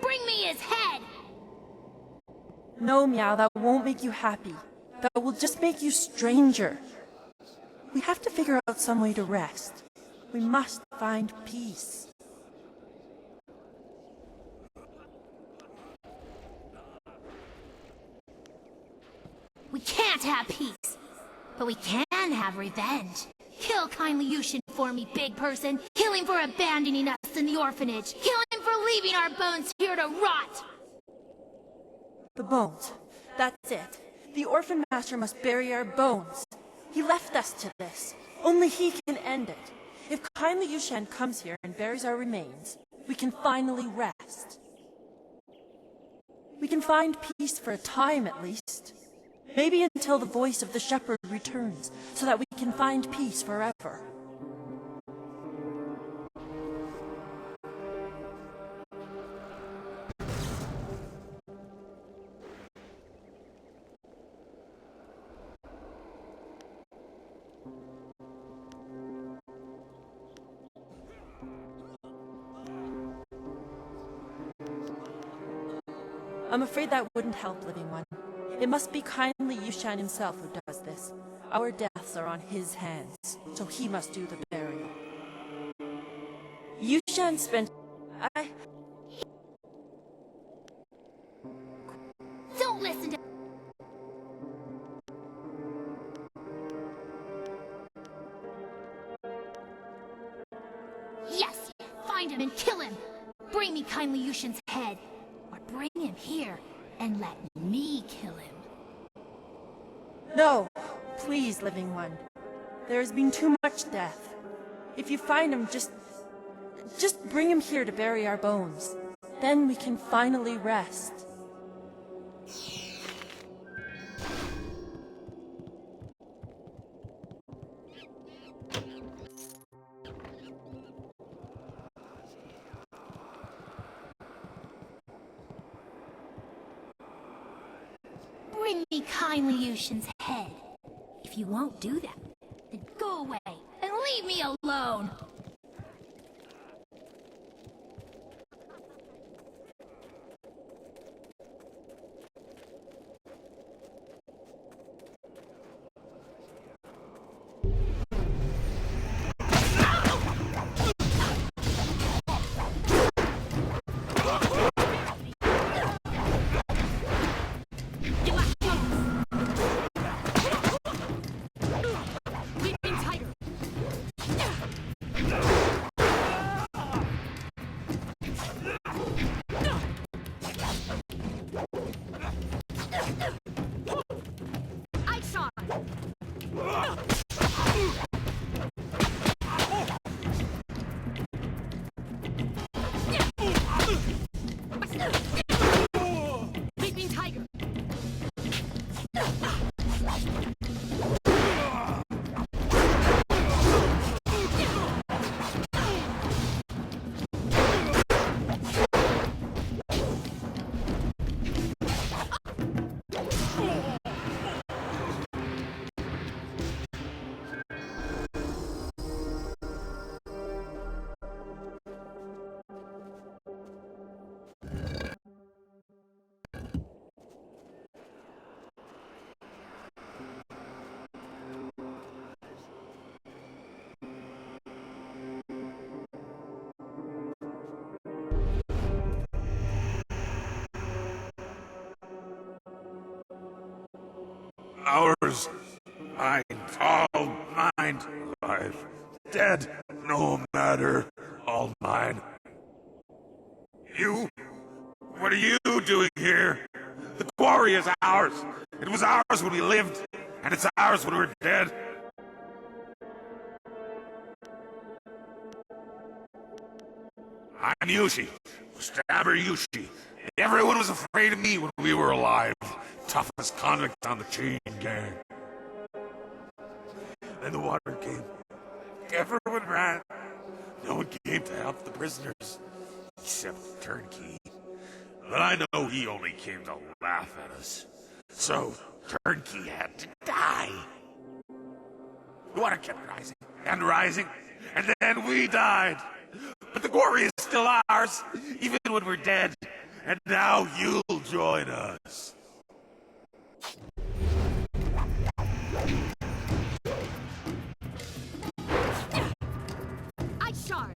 Bring me his head! No, Meow, that won't make you happy. That will just make you stranger. We have to figure out some way to rest. We must find peace. We can't have peace, but we can have revenge. Kill kindly Yushin for me, big person. Kill him for abandoning us in the orphanage. Kill him for leaving our bones here to rot. The bones. That's it. The orphan master must bury our bones. He left us to this. Only he can end it. If kindly Yushan comes here and buries our remains, we can finally rest. We can find peace for a time at least. Maybe until the voice of the shepherd returns, so that we can find peace forever. I'm afraid that wouldn't help, living one. It must be kindly Yushan himself who does this. Our deaths are on his hands, so he must do the burial. Yushan spent... Don't listen to... Yes! Find him and kill him! Bring me kindly Yushin's head. Or bring him here and let me kill him. No! Please, living one. There has been too much death. If you find him, just bring him here to bury our bones. Then we can finally rest. Bring me kindly Yushin's head. If you won't do that, then go away and leave me alone. Ours. Mine. All mine. Alive. Dead. No matter. All mine. You? What are you doing here? The quarry is ours. It was ours when we lived, and it's ours when we're dead. I'm Yushi. Stabber Yushi. Everyone was afraid of me when we were alive. Toughest convict on the chain gang. Then the water came. Everyone ran. No one came to help the prisoners. Except Turnkey. But I know he only came to laugh at us. So, Turnkey had to die. The water kept rising, and then we died. But the quarry is still ours, even when we're dead. And now you'll join us. I shard.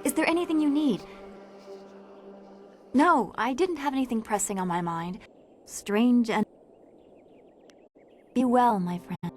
Is there anything you need? No, I didn't have anything pressing on my mind. Strange and... Be well, my friend.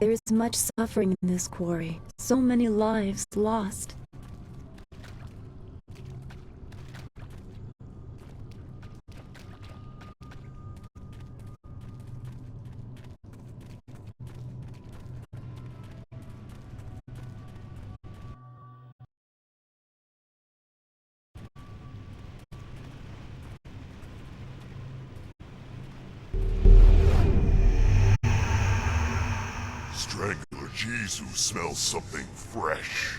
There is much suffering in this quarry. So many lives lost. Strangler Jizu smells something fresh.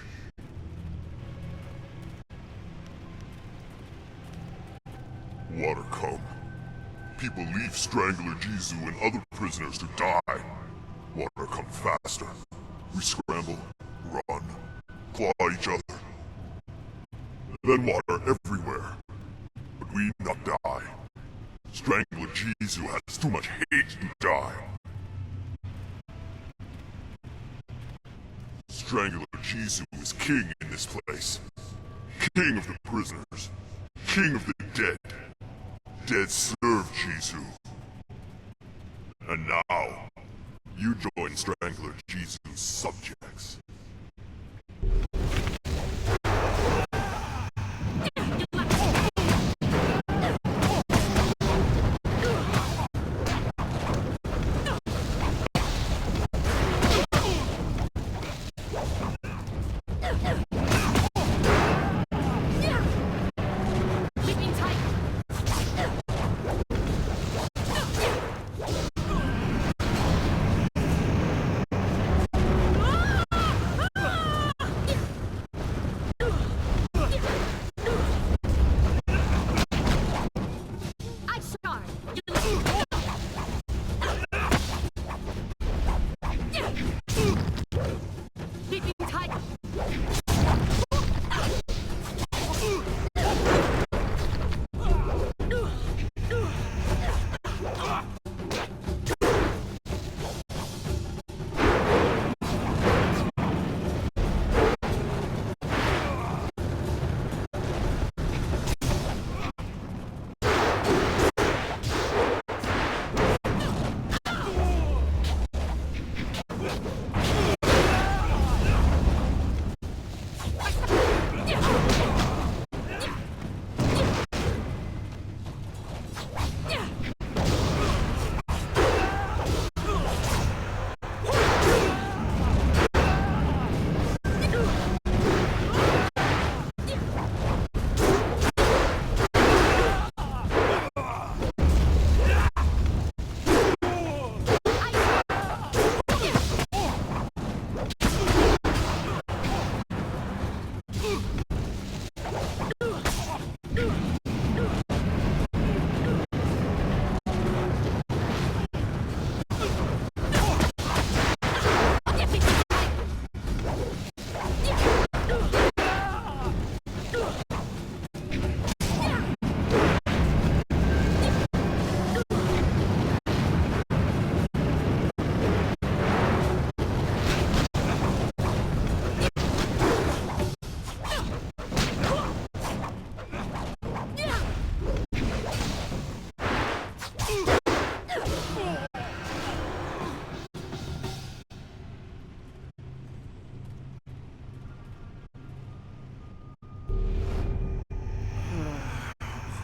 Water come. People leave Strangler Jizu and other prisoners to die. Water come faster. We scramble, run, claw each other. Then water everywhere. But we not die. Strangler Jizu has too much hate to die. Strangler Jizu is king in this place. King of the prisoners. King of the dead. Dead serve Jizu. And now, you join Strangler Jizu's subjects.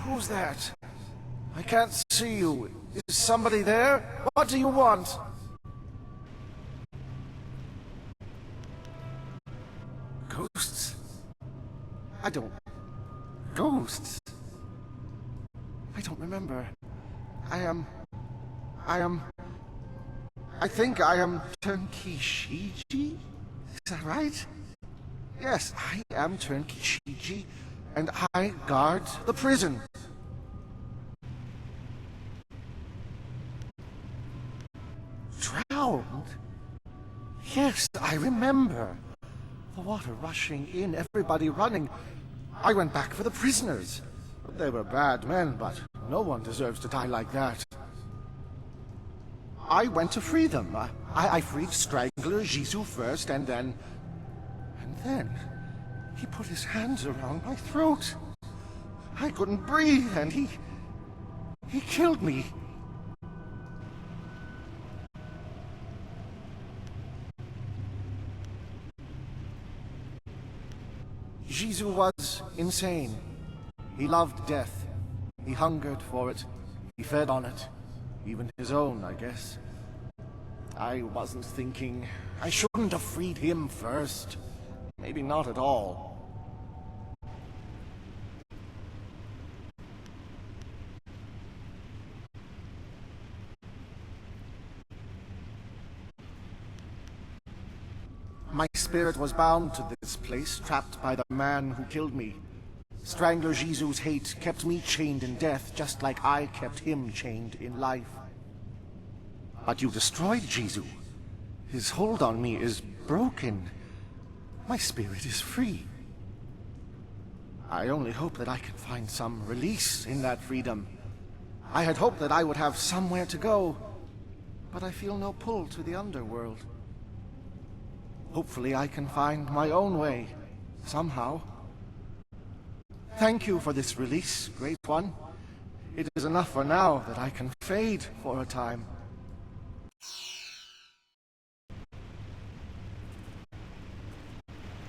Who's that? I can't see you. Is somebody there? What do you want? Ghosts? I don't... Ghosts? I don't remember. I think I am Turnkey Shiji? Is that right? Yes, I am Turnkey Shiji, and I guard the prison. Drowned? Yes, I remember. The water rushing in, everybody running. I went back for the prisoners. They were bad men, but no one deserves to die like that. I went to free them. I freed Strangler Jizu first, and then... he put his hands around my throat. I couldn't breathe, and he killed me. Jizu was insane. He loved death. He hungered for it. He fed on it. Even his own, I guess. I wasn't thinking. I shouldn't have freed him first. Maybe not at all. My spirit was bound to this place, trapped by the man who killed me. Strangler Jizu's hate kept me chained in death, just like I kept him chained in life. But you destroyed Jizu. His hold on me is broken. My spirit is free. I only hope that I can find some release in that freedom. I had hoped that I would have somewhere to go, but I feel no pull to the underworld. Hopefully I can find my own way, somehow. Thank you for this release, Great One. It is enough for now that I can fade for a time.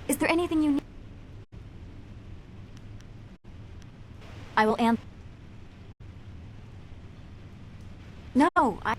Is there anything you need? I will answer. No, I...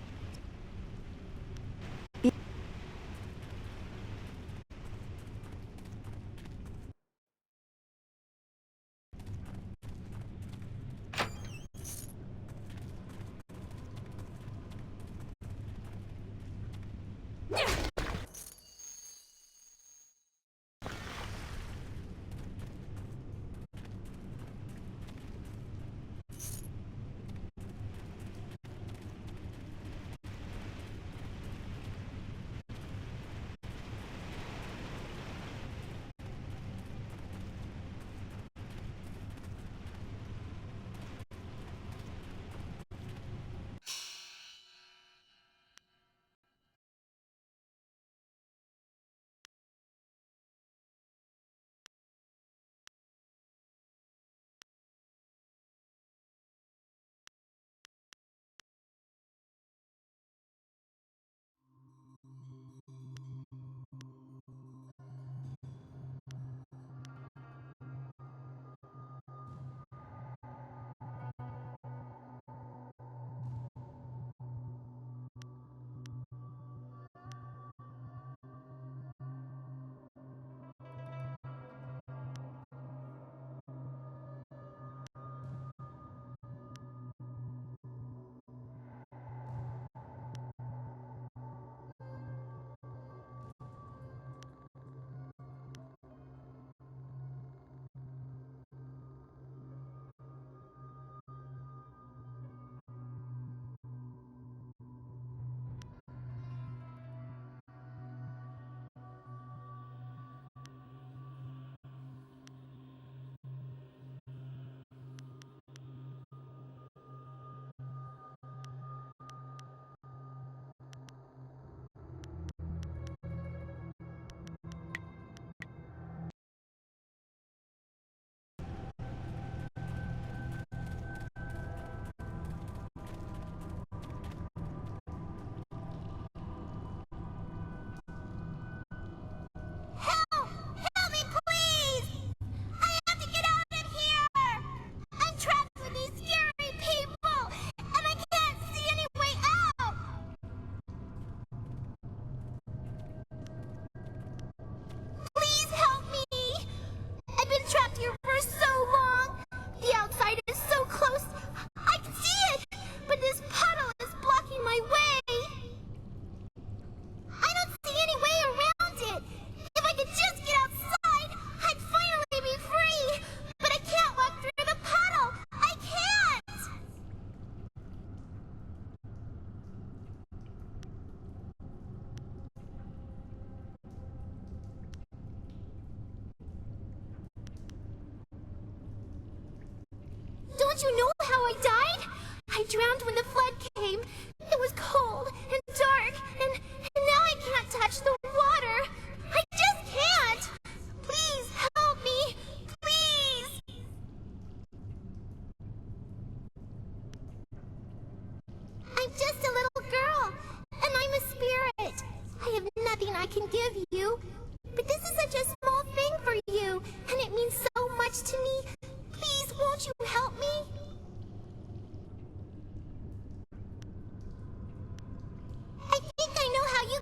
Don't you know how I died? I drowned when the flood came. It was cold and dark, and now I can't touch the water. I just can't. Please help me. Please. I'm just a little girl, and I'm a spirit. I have nothing I can give you. But this is such a small thing for you, and it means this to me? Please, won't you help me? I think I know how you...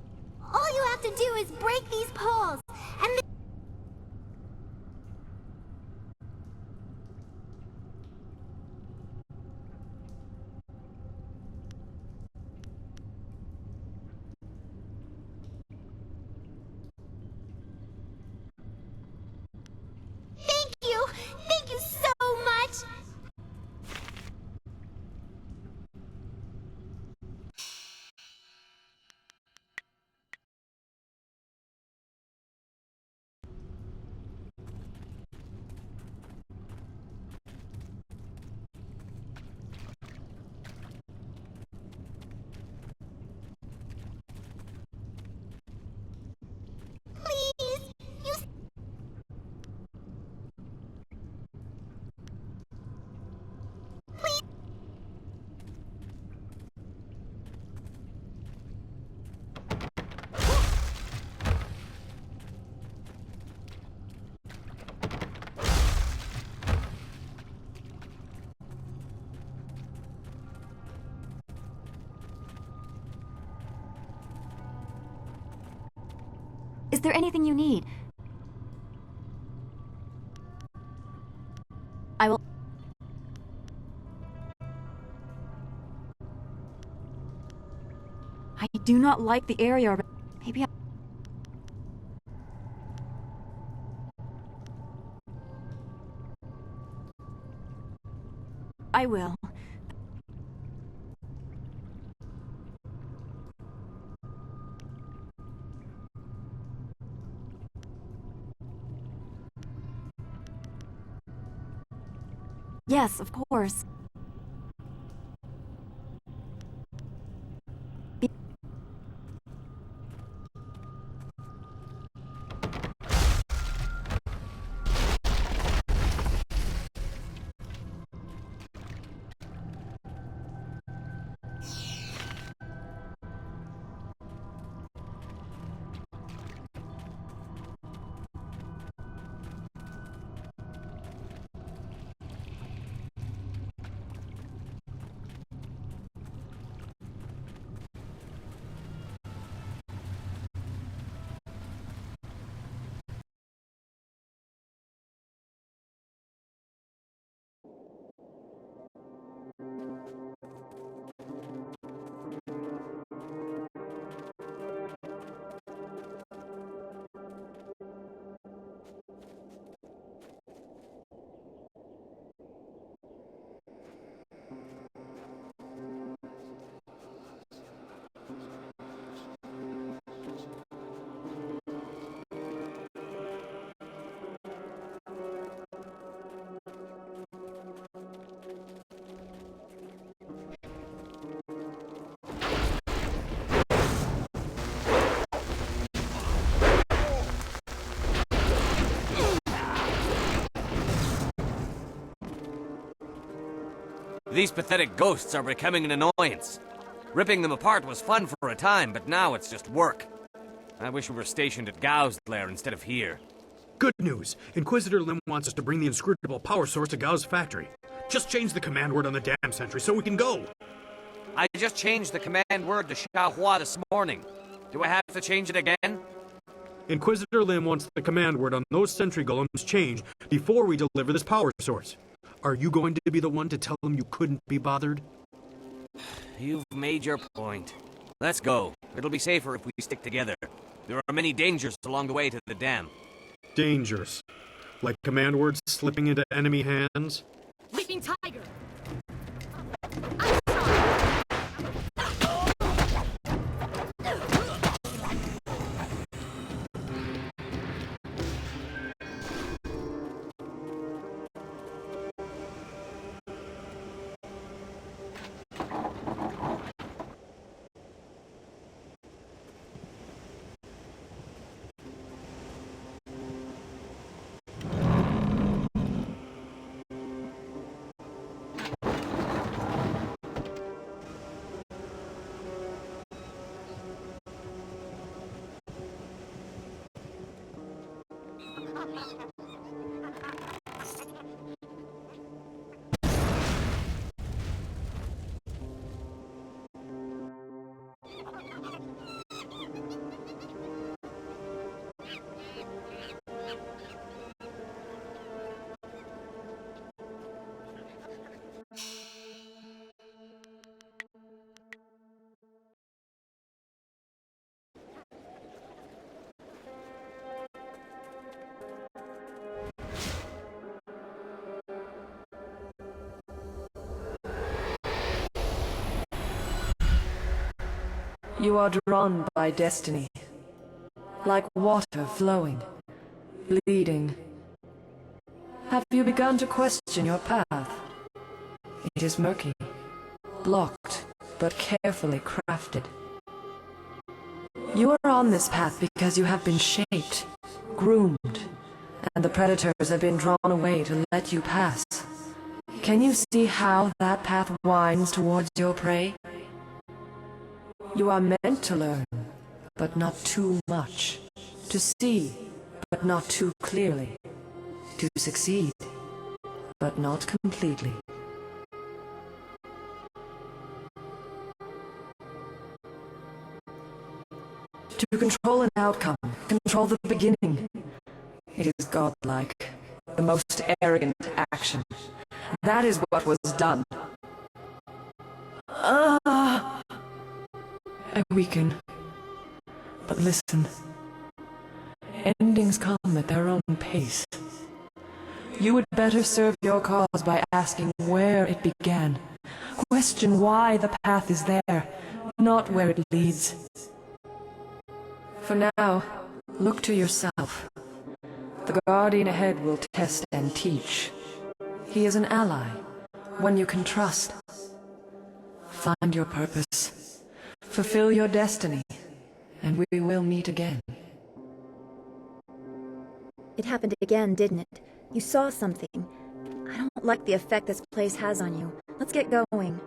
All you have to do is break these poles, and then... Thank you! Thank you so much! Please, you... Please... Is there anything you need? I will... I do not like the area. Maybe I will. Yes, of course. These pathetic ghosts are becoming an annoyance. Ripping them apart was fun for a time, but now it's just work. I wish we were stationed at Gao's lair instead of here. Good news. Inquisitor Lim wants us to bring the inscrutable power source to Gao's factory. Just change the command word on the dam sentry so we can go. I just changed the command word to Xiaohua this morning. Do I have to change it again? Inquisitor Lim wants the command word on those sentry golems changed before we deliver this power source. Are you going to be the one to tell him you couldn't be bothered? You've made your point. Let's go. It'll be safer if we stick together. There are many dangers along the way to the dam. Dangers? Like command words slipping into enemy hands? Leaping tiger! You are drawn by destiny, like water flowing, bleeding. Have you begun to question your path? It is murky, blocked, but carefully crafted. You are on this path because you have been shaped, groomed, and the predators have been drawn away to let you pass. Can you see how that path winds towards your prey? You are meant to learn, but not too much. To see, but not too clearly. To succeed, but not completely. To control an outcome, control the beginning. It is godlike, the most arrogant action. That is what was done. I weaken. But listen. Endings come at their own pace. You would better serve your cause by asking where it began. Question why the path is there, not where it leads. For now, look to yourself. The guardian ahead will test and teach. He is an ally, one you can trust. Find your purpose, fulfill your destiny, and we will meet again. It happened again, didn't it? You saw something. I don't like the effect this place has on you. Let's get going.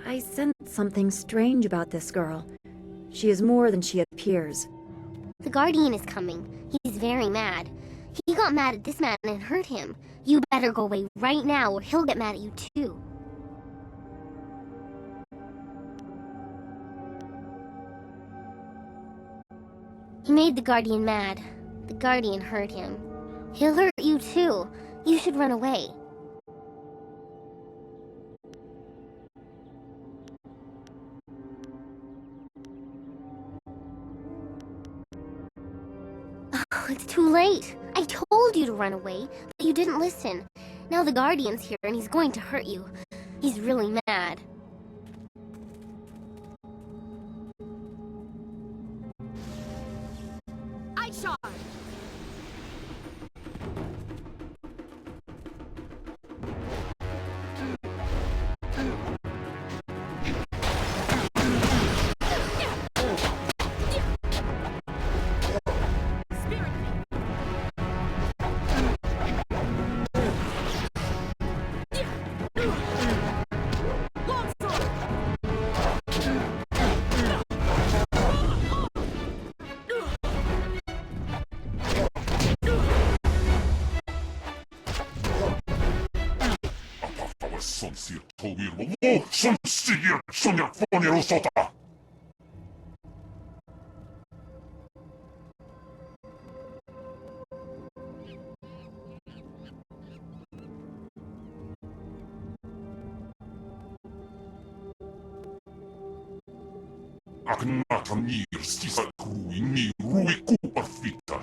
I sense something strange about this girl. She is more than she appears. The Guardian is coming. He's very mad. He got mad at this man and hurt him. You better go away right now or he'll get mad at you too. He made the Guardian mad. The Guardian hurt him. He'll hurt you too. You should run away. Oh, it's too late. I told you to run away, but you didn't listen. Now the Guardian's here and he's going to hurt you. He's really mad. I charge! Aknatanir sisa ruini ruiku perfita.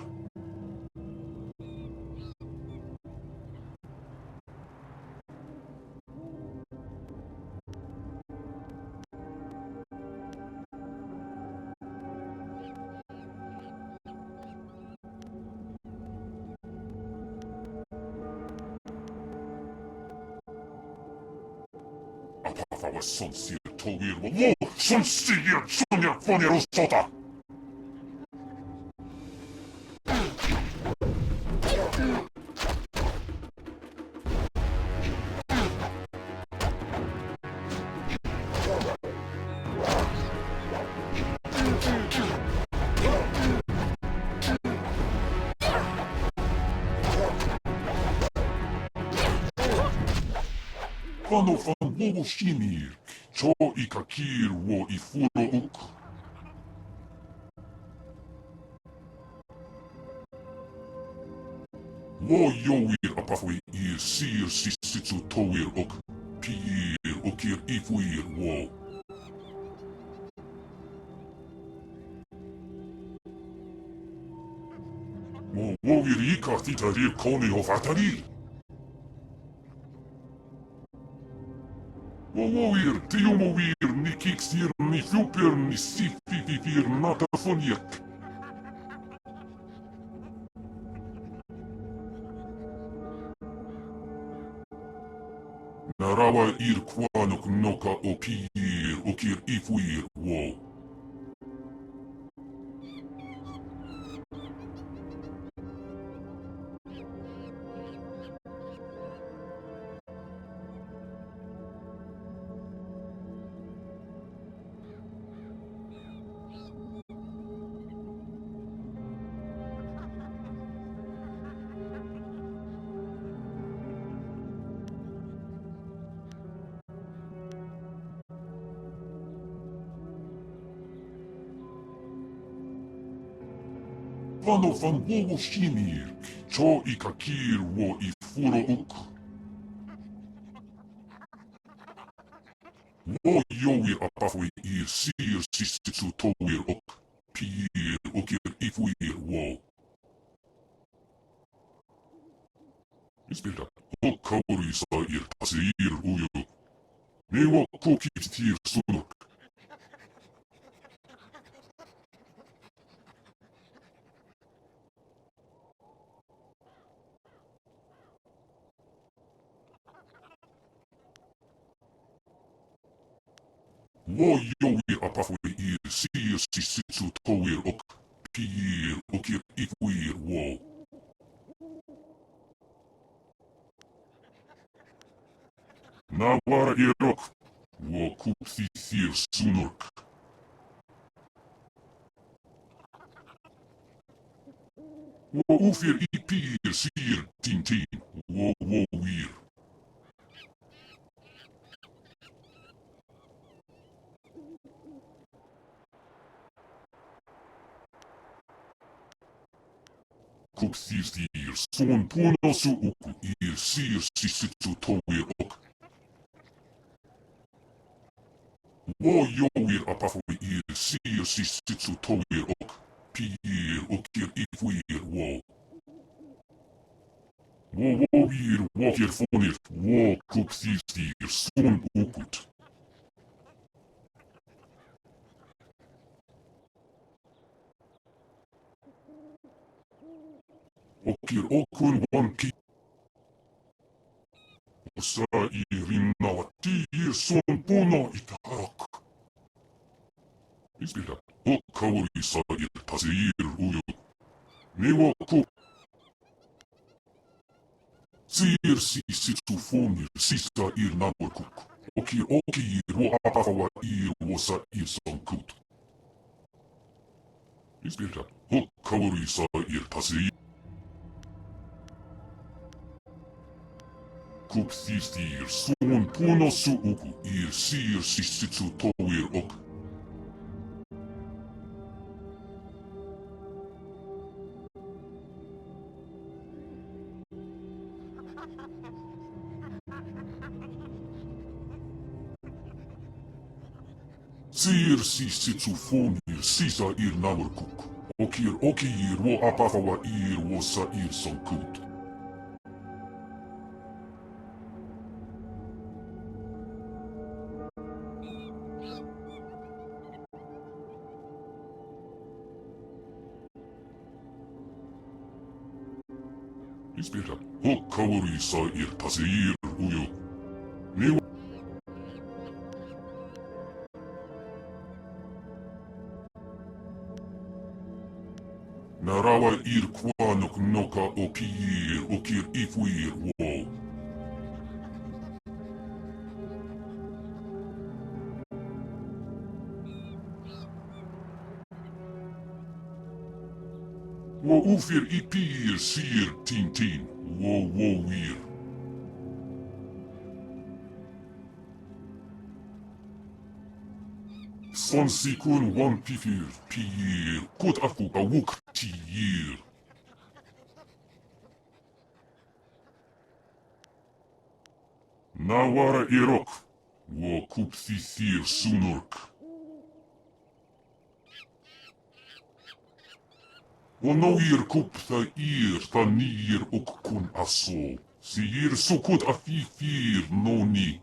Apakawa sonsir towir wo sonsir sonia fonero sota. Quando fan wowo shimir, cho ikakir wo ifuro uk. Wo yowir apafwe ir sir sisitsu towir uk. Pir ukir ifuir wo. Wo wowir ikatita rir kone of atari. Wowir, tiumovir, ni kiksir, ni fuper, ni sifififir, natafoniek. Narawa ir kwanok noka o pir, okir ifuir, wo. Quando fan wowo shimir, cho ikakir wo ifuro uk. Wo yowir apafwe ir sir sisitsu towir uk. Pir ukir ifuir wo. Ispilta, o kauri sa ir tasir uyo. Ne wo kokiptir sunok. Wo yowir apafwe ir sir sisitsu towir uk. Pir ukir ifuir wo. Nawara Irok, wo kupsi sir sunurk. Wo ufir ipir sir tintin, wo wir. Kupsi sir son puno su uku ir sir sisitsu towir ok. Wo yowir apafo ir sir sisitsu towir ok. Pir okir ifwir wo. Wo wir wokir fonir wo kupsi sir son ukut. Okir okun wanki. Osa irinnawa tiir son puno itarak. Ispira, okkauri sair taseir uyo. Niwa ku. Sir sisitsu fonir sisa ir naborkuk. Okir wo apafawa ir wosa ir sankut. Ispira, okkauri sair taseir. Kupsi sir son puno su uku ir sir sisitsu towir ok. Sir sisitsu fonir sisa ir naborkuk. Okir wo apafawa ir wosa ir sankut. Ispira, okkauri sair taseir uyo. Niwa Narawa ir kwanok noka okir ifwir wo. Wo ufir ipir sir tintin, wo wir. Sonsikun wan pifir pir, kut aku awuk tiyir. Nawara irok, wo kupsi sir sunurk. Wo noir kupsa ir tanir ok kun aso. Sir sukut afifir noni.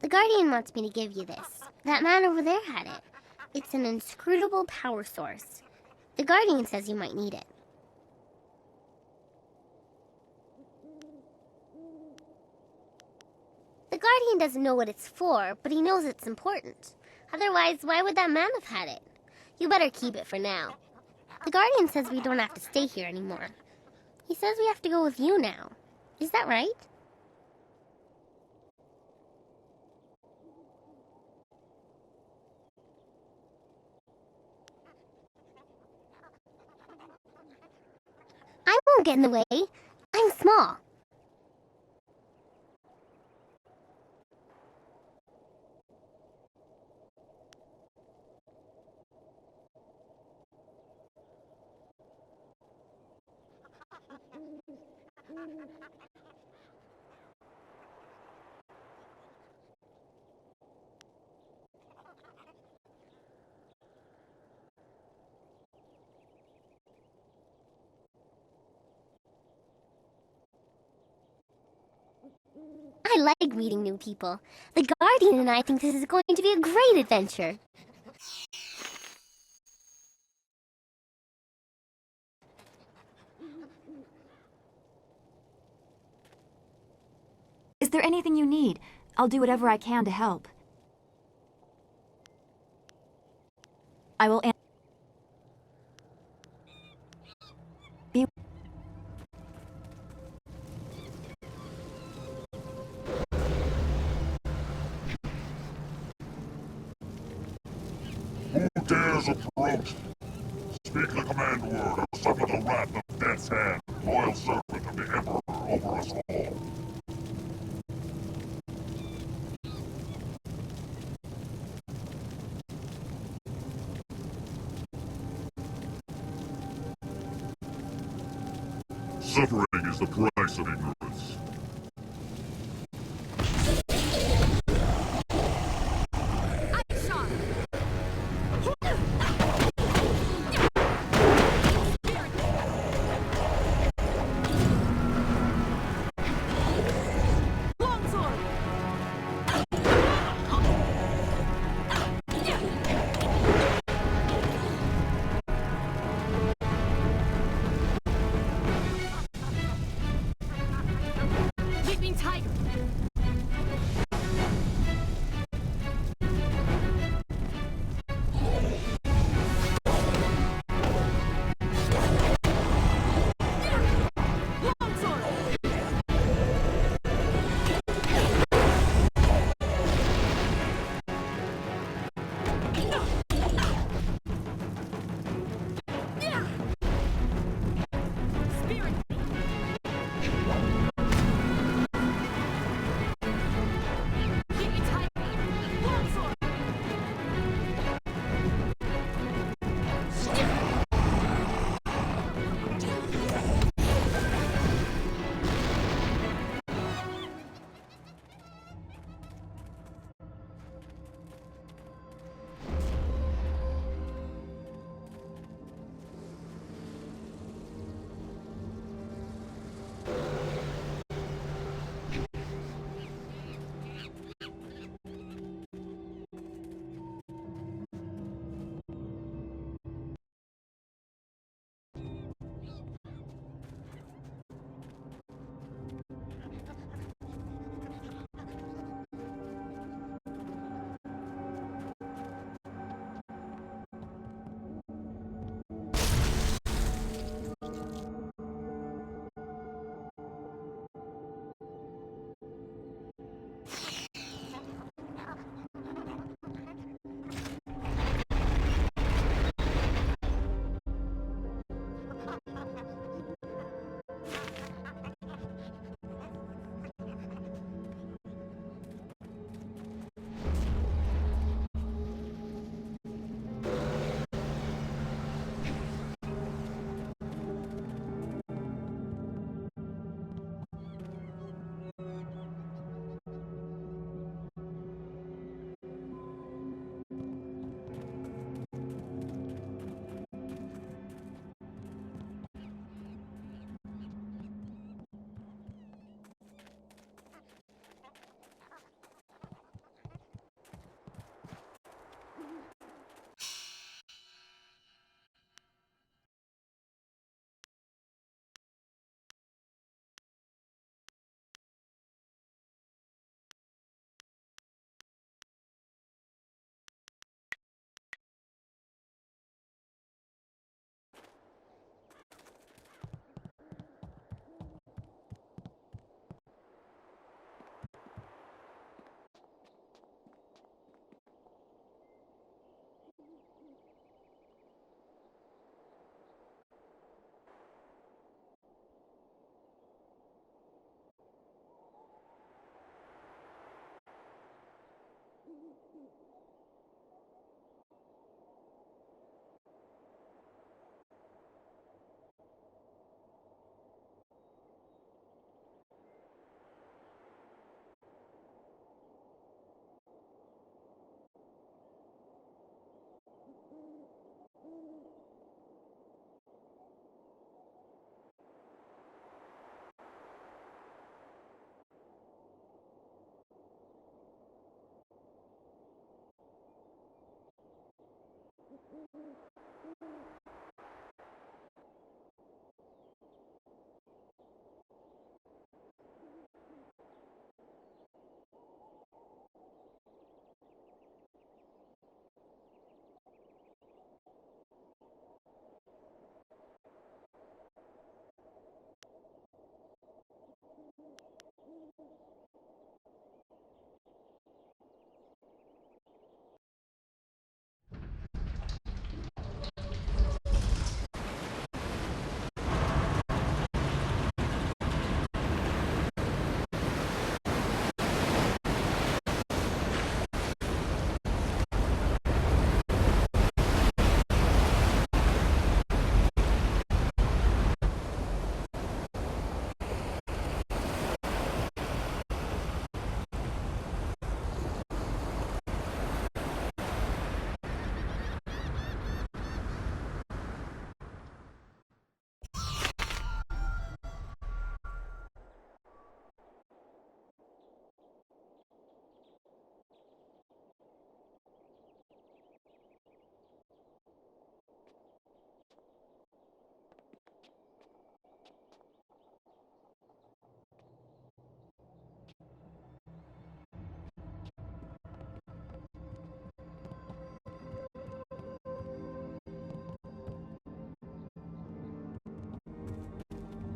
The Guardian wants me to give you this. That man over there had it. It's an inscrutable power source. The Guardian says you might need it. The Guardian doesn't know what it's for, but he knows it's important. Otherwise, why would that man have had it? You better keep it for now. The Guardian says we don't have to stay here anymore. He says we have to go with you now. Is that right? I won't get in the way. I'm small. I like meeting new people. The Guardian and I think this is going to be a great adventure. Is there anything you need? I'll do whatever I can to help. I will dares approach? Speak the command word or suffer the wrath of Death's Hand, loyal servant of the Emperor over us all. Suffering is the price of ignorance. Leaping tiger!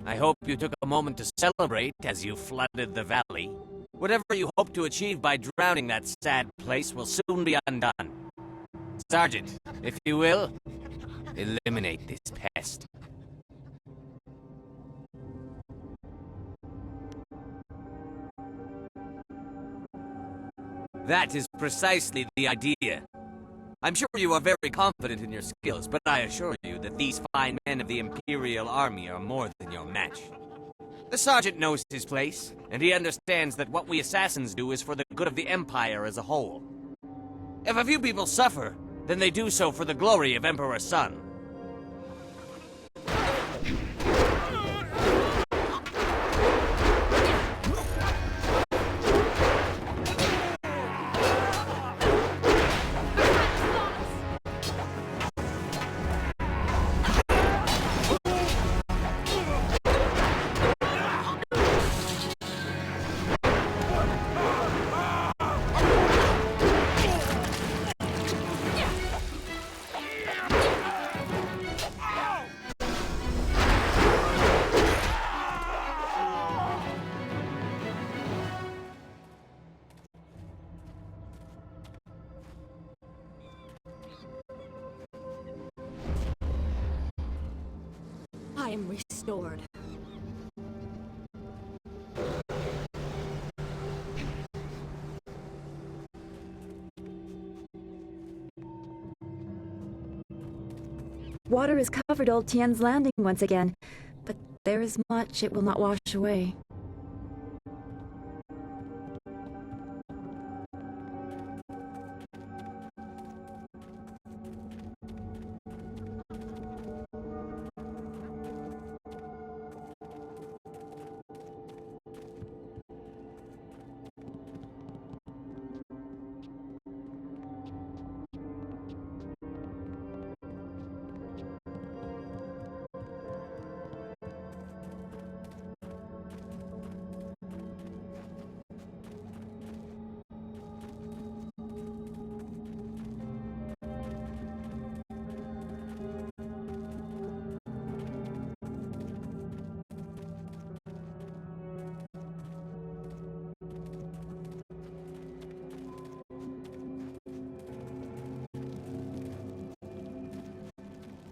I hope you took a moment to celebrate as you flooded the valley. Whatever you hope to achieve by drowning that sad place will soon be undone. Sergeant, if you will, eliminate this pest. That is precisely the idea. I'm sure you are very confident in your skills, but I assure you that these fine men of the Imperial Army are more than your match. The Sergeant knows his place, and he understands that what we assassins do is for the good of the Empire as a whole. If a few people suffer, then they do so for the glory of Emperor Sun. I am restored. Water has covered old Tien's landing once again, but there is much it will not wash away.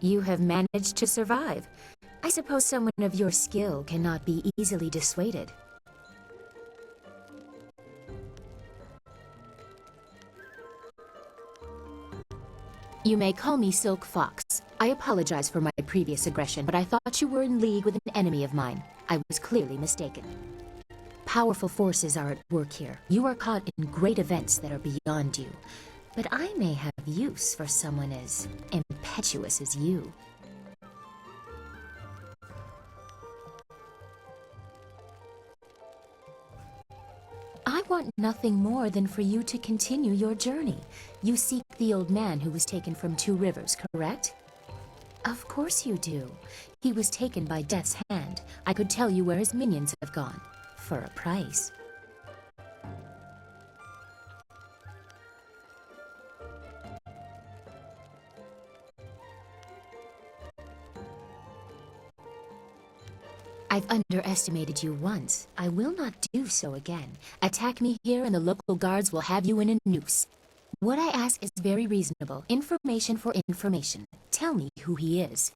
You have managed to survive. I suppose someone of your skill cannot be easily dissuaded. You may call me Silk Fox. I apologize for my previous aggression, but I thought you were in league with an enemy of mine. I was clearly mistaken. Powerful forces are at work here. You are caught in great events that are beyond you. But I may have use for someone as impetuous as you. I want nothing more than for you to continue your journey. You seek the old man who was taken from Two Rivers, correct? Of course you do. He was taken by Death's hand. I could tell you where his minions have gone. For a price. I've underestimated you once. I will not do so again. Attack me here and the local guards will have you in a noose. What I ask is very reasonable. Information for information. Tell me who he is.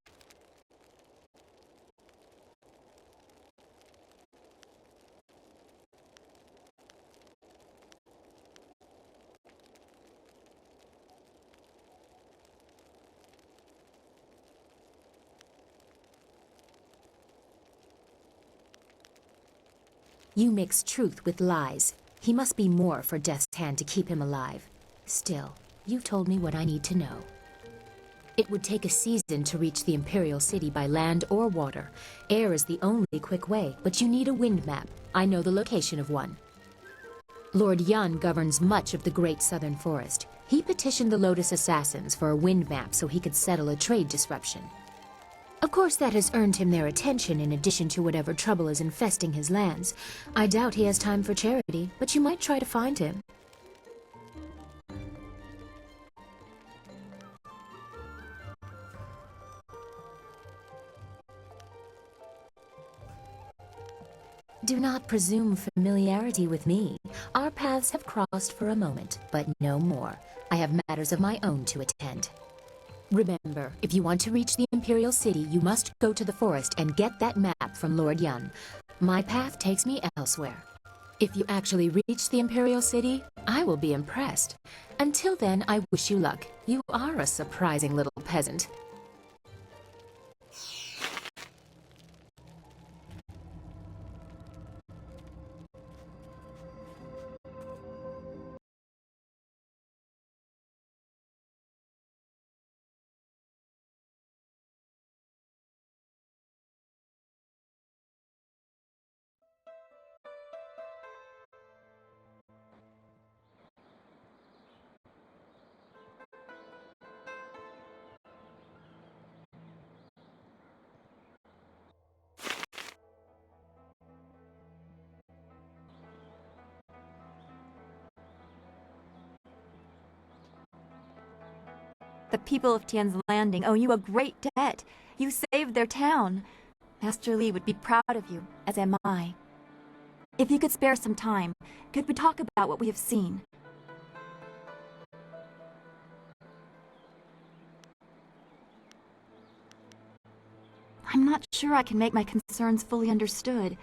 You mix truth with lies. He must be more for Death's hand to keep him alive. Still, you've told me what I need to know. It would take a season to reach the Imperial City by land or water. Air is the only quick way, but you need a wind map. I know the location of one. Lord Yun governs much of the Great Southern Forest. He petitioned the Lotus Assassins for a wind map so he could settle a trade disruption. Of course, that has earned him their attention in addition to whatever trouble is infesting his lands. I doubt he has time for charity, but you might try to find him. Do not presume familiarity with me. Our paths have crossed for a moment, but no more. I have matters of my own to attend. Remember, if you want to reach the Imperial City, you must go to the forest and get that map from Lord Yun. My path takes me elsewhere. If you actually reach the Imperial City, I will be impressed. Until then, I wish you luck. You are a surprising little peasant. The people of Tian's Landing owe you a great debt. You saved their town. Master Li would be proud of you, as am I. If you could spare some time, could we talk about what we have seen? I'm not sure I can make my concerns fully understood.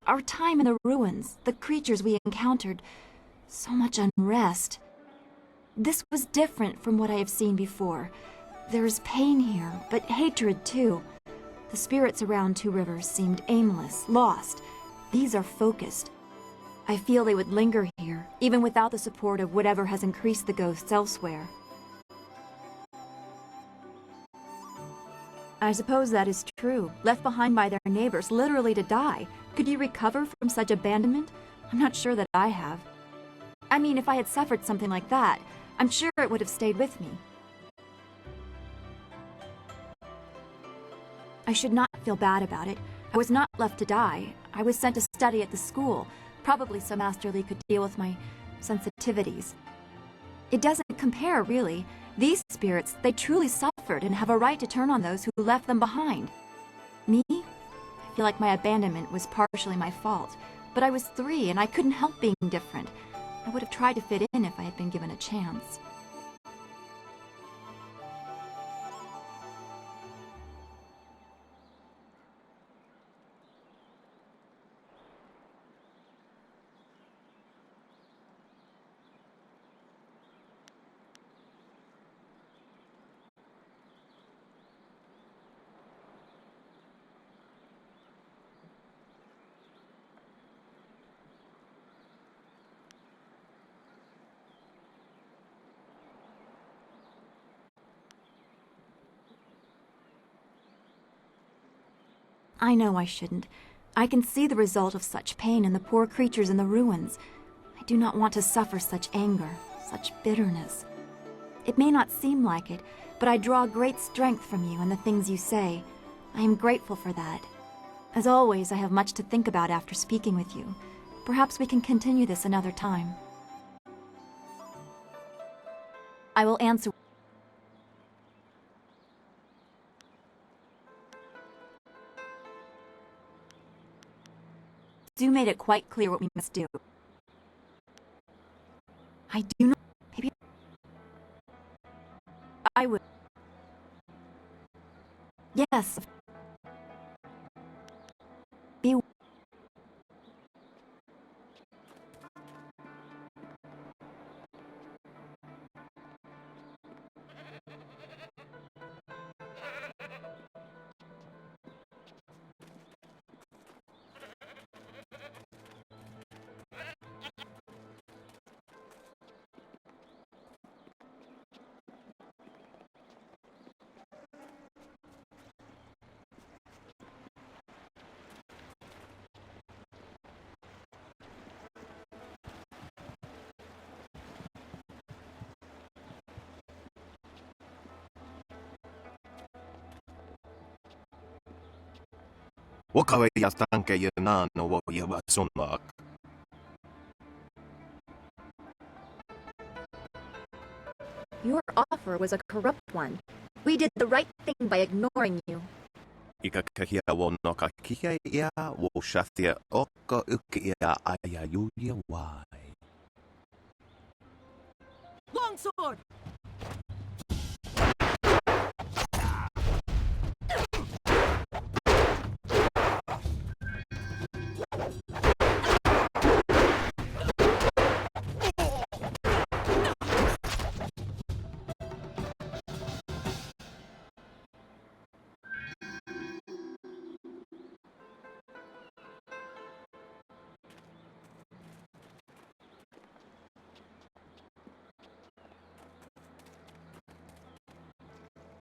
Our time in the ruins, the creatures we encountered, so much unrest. This was different from what I have seen before. There is pain here, but hatred too. The spirits around Two Rivers seemed aimless, lost. These are focused. I feel they would linger here, even without the support of whatever has increased the ghosts elsewhere. I suppose that is true. Left behind by their neighbors, literally to die. Could you recover from such abandonment? I'm not sure that I have. I mean, if I had suffered something like that, I'm sure it would have stayed with me. I should not feel bad about it. I was not left to die. I was sent to study at the school, probably so Master Li could deal with my sensitivities. It doesn't compare, really. These spirits, they truly suffered and have a right to turn on those who left them behind. Me? I feel like my abandonment was partially my fault, but I was 3 and I couldn't help being different. I would have tried to fit in if I had been given a chance. I know I shouldn't. I can see the result of such pain in the poor creatures in the ruins. I do not want to suffer such anger, such bitterness. It may not seem like it, but I draw great strength from you and the things you say. I am grateful for that. As always, I have much to think about after speaking with you. Perhaps we can continue this another time. I will answer. You made it quite clear what we must do. I do not. Maybe I would. Yes. Be. Your offer was a corrupt one. We did the right thing by ignoring you. Ikakahia wo no kakia ia wo shathia oko ukia aya yuya wai. Longsword!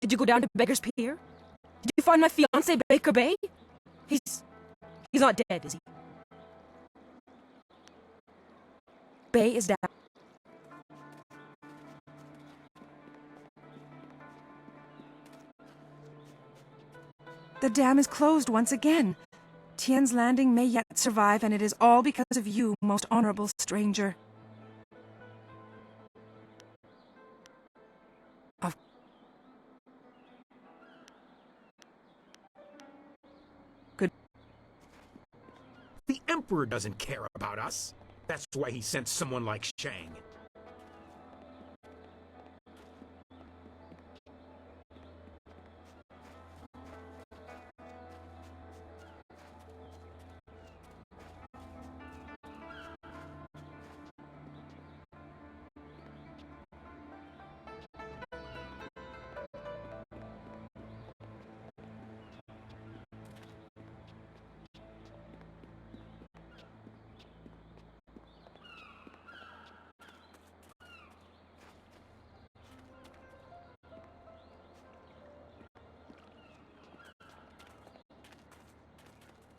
Did you go down to Beggar's Pier? Did you find my fiancé, Baker Bay? He's not dead, is he? Bay is down. The dam is closed once again. Tien's Landing may yet survive, and it is all because of you, most honorable stranger. Good. The Emperor doesn't care about us. That's why he sent someone like Shang.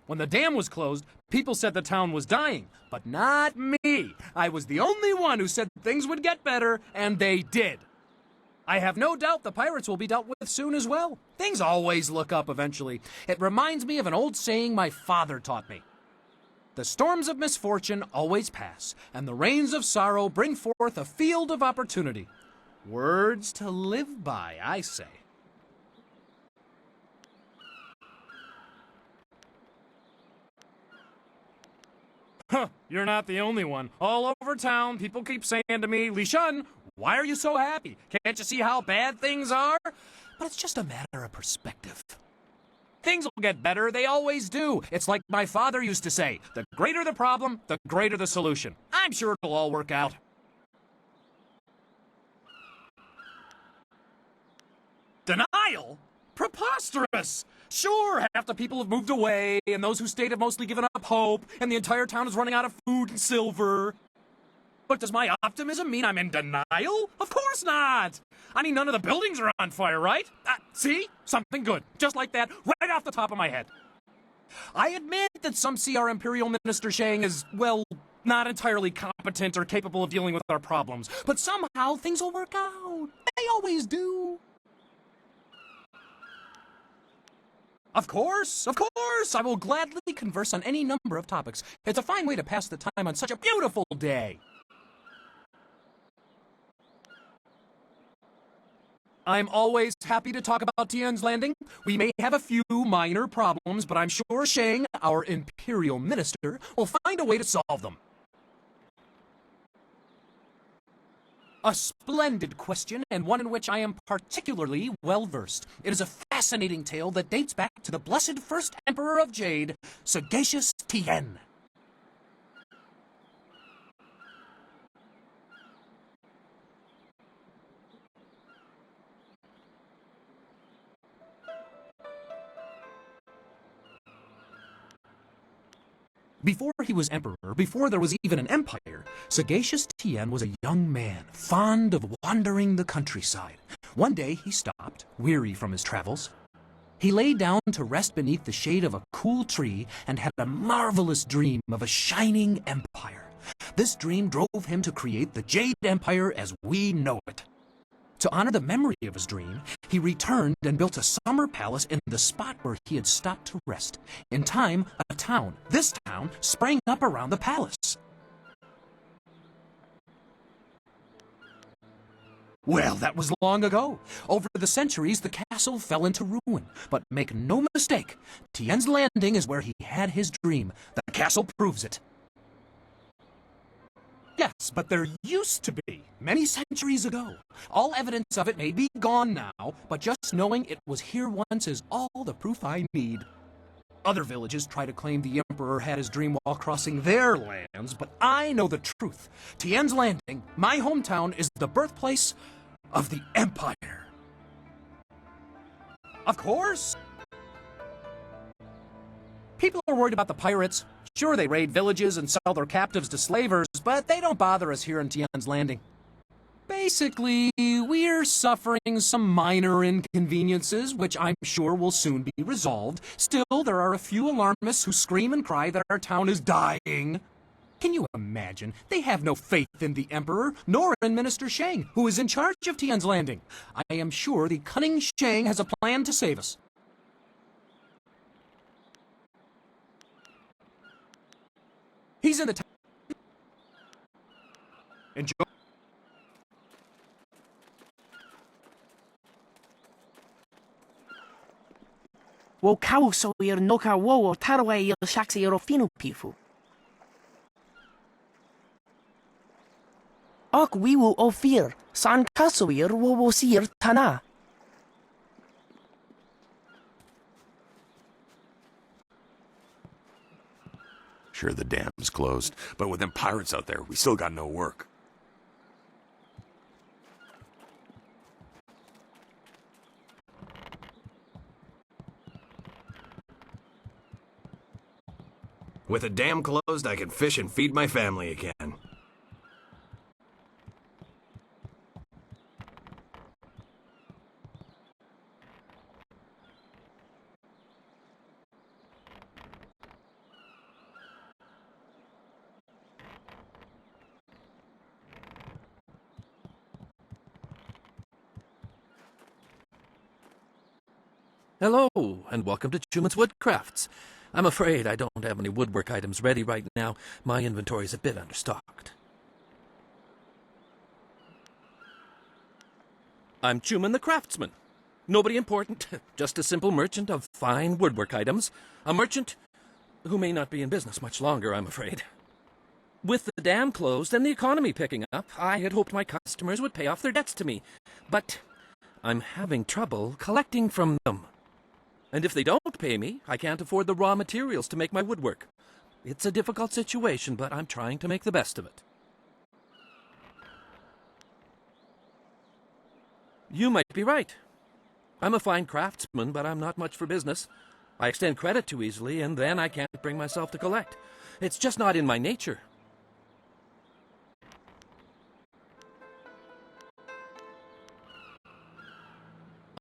When the dam was closed, people said the town was dying, but not me. I was the only one who said things would get better, and they did. I have no doubt the pirates will be dealt with soon as well. Things always look up eventually. It reminds me of an old saying my father taught me. The storms of misfortune always pass, and the rains of sorrow bring forth a field of opportunity. Words to live by, I say. Huh, you're not the only one. All over town, people keep saying to me, Li Shun, why are you so happy? Can't you see how bad things are? But it's just a matter of perspective. Things will get better, they always do. It's like my father used to say, the greater the problem, the greater the solution. I'm sure it'll all work out. Denial? Preposterous! Sure, half the people have moved away, and those who stayed have mostly given up hope, and the entire town is running out of food and silver. But does my optimism mean I'm in denial? Of course not! I mean, none of the buildings are on fire, right? See? Something good. Just like that, right off the top of my head. I admit that some see our Imperial Minister Shang as, well, not entirely competent or capable of dealing with our problems. But somehow things will work out. They always do. Of course, I will gladly converse on any number of topics. It's a fine way to pass the time on such a beautiful day. I'm always happy to talk about Tien's Landing. We may have a few minor problems, but I'm sure Shang, our Imperial Minister, will find a way to solve them. A splendid question, and one in which I am particularly well-versed. It is a fascinating tale that dates back to the blessed first Emperor of Jade, sagacious Tien. Before he was emperor, before there was even an empire, sagacious Tien was a young man, fond of wandering the countryside. One day he stopped, weary from his travels. He lay down to rest beneath the shade of a cool tree and had a marvelous dream of a shining empire. This dream drove him to create the Jade Empire as we know it. To honor the memory of his dream, he returned and built a summer palace in the spot where he had stopped to rest. In time, a town, this town, sprang up around the palace. Well, that was long ago. Over the centuries, the castle fell into ruin. But make no mistake, Tien's Landing is where he had his dream. The castle proves it. Yes, but there used to be, many centuries ago. All evidence of it may be gone now, but just knowing it was here once is all the proof I need. Other villages try to claim the Emperor had his dream while crossing their lands, but I know the truth. Tien's Landing, my hometown, is the birthplace of the Empire. Of course! People are worried about the pirates. Sure, they raid villages and sell their captives to slavers, but they don't bother us here in Tien's Landing. Basically, we're suffering some minor inconveniences, which I'm sure will soon be resolved. Still, there are a few alarmists who scream and cry that our town is dying. Can you imagine? They have no faith in the Emperor, nor in Minister Shang, who is in charge of Tien's Landing. I am sure the cunning Shang has a plan to save us. He's in the town. Enjoy. 我靠手也诺卡我他的话也下次也fino皮肤。Och we will offer san kasoir wo sir tana. Sure, the dam's closed, but with them pirates out there, we still got no work. With the dam closed, I can fish and feed my family again. Hello, and welcome to Chuman's Woodcrafts. I'm afraid I don't have any woodwork items ready right now. My inventory is a bit understocked. I'm Chuman the Craftsman. Nobody important, just a simple merchant of fine woodwork items. A merchant who may not be in business much longer, I'm afraid. With the dam closed and the economy picking up, I had hoped my customers would pay off their debts to me. But I'm having trouble collecting from them. And if they don't pay me, I can't afford the raw materials to make my woodwork. It's a difficult situation, but I'm trying to make the best of it. You might be right. I'm a fine craftsman, but I'm not much for business. I extend credit too easily, and then I can't bring myself to collect. It's just not in my nature.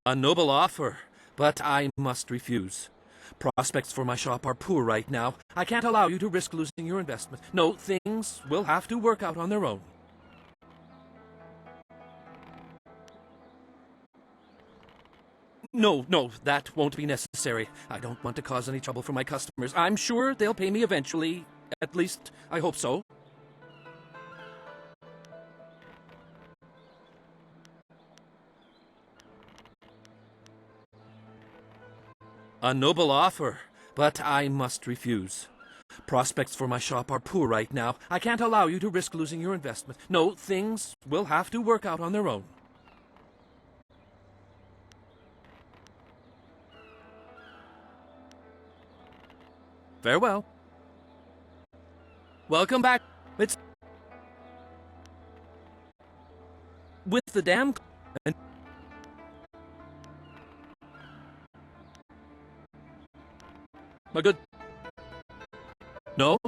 A noble offer, but I must refuse. Prospects for my shop are poor right now. I can't allow you to risk losing your investment. No, things will have to work out on their own. No, that won't be necessary. I don't want to cause any trouble for my customers. I'm sure they'll pay me eventually. At least, I hope so. A noble offer, but I must refuse. Prospects for my shop are poor right now. I can't allow you to risk losing your investment. No, things will have to work out on their own. Farewell. Welcome back. It's with the dam and my good. No.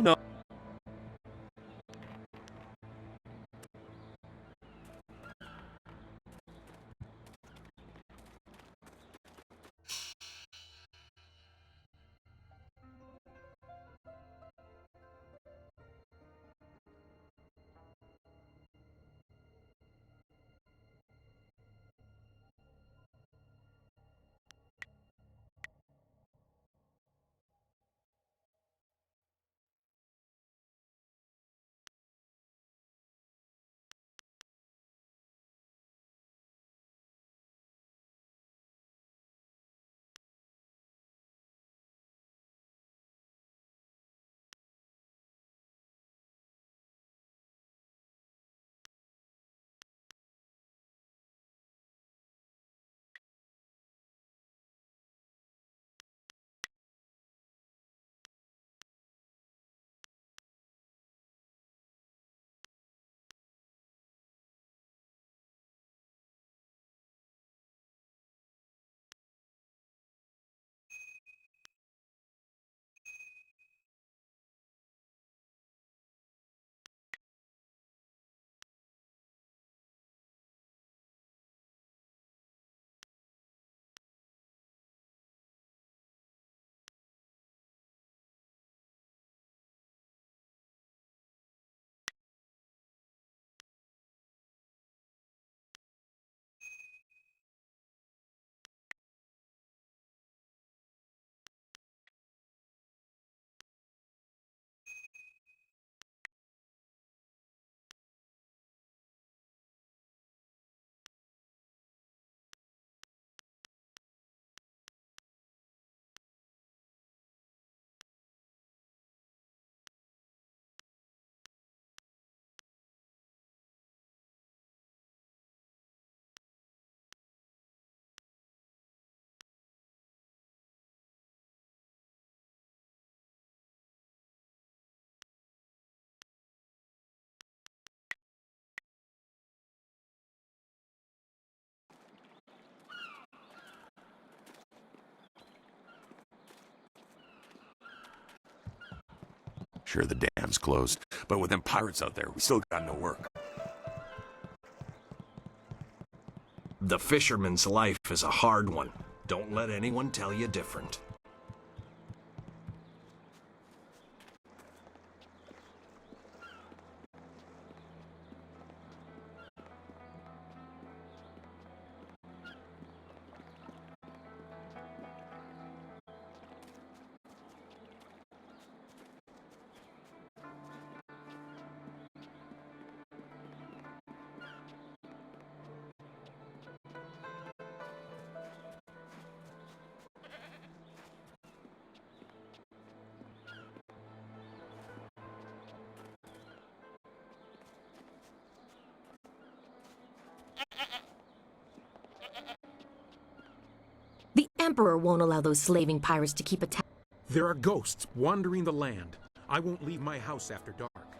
Sure, the dam's closed, but with them pirates out there, we still got no work. The fisherman's life is a hard one. Don't let anyone tell you different. The Emperor won't allow those slaving pirates to keep attacking. There are ghosts wandering the land. I won't leave my house after dark.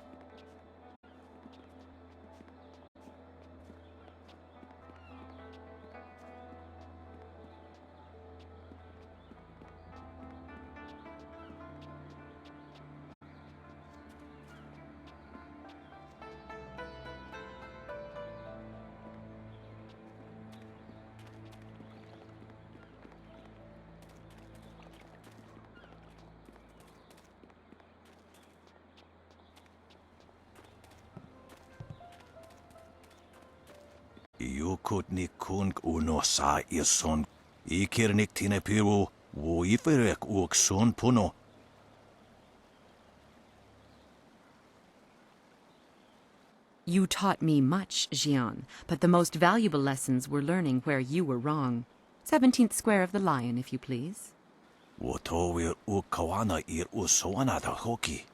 Yukutnik kung uno sa ison. Ikirnik tinepiru wo iferek ukson puno. You taught me much, Jian, but the most valuable lessons were learning where you were wrong. 17th square of the Lion, if you please. Wotowir ukawana ir usoana da hoki.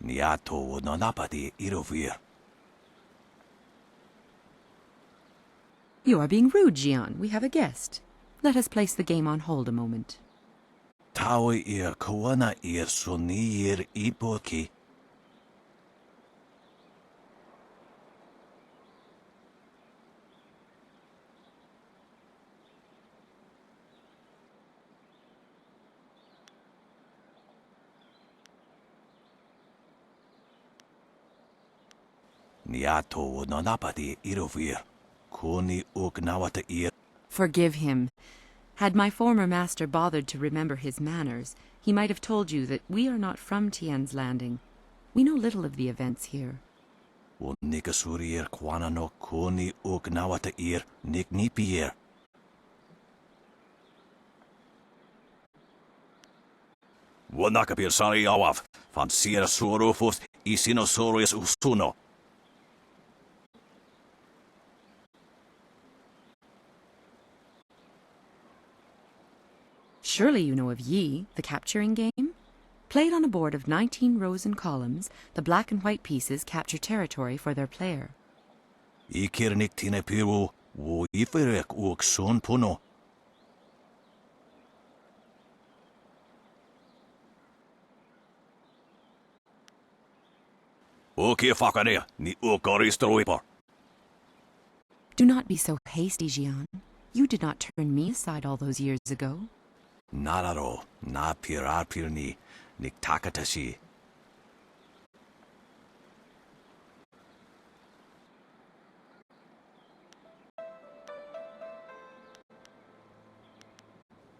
Niato wonanapadi irovir. You are being rude, Jian. We have a guest. Let us place the game on hold a moment. Tawi ir kawana ir sonir ipoki. Niato wonanapadi irovir. Forgive him. Had my former master bothered to remember his manners, he might have told you that we are not from Tian's Landing. We know little of the events here. Wanakapir sari awav, van sira sorofos isinosaurus usuno. Surely you know of Yi, the capturing game? Played on a board of 19 rows and columns, the black and white pieces capture territory for their player. Ikirnik tinepiru wo iferek ukson puno. Ni Do not be so hasty, Jian. You did not turn me aside all those years ago. Nararo, na pirarpir ni niktakatashi.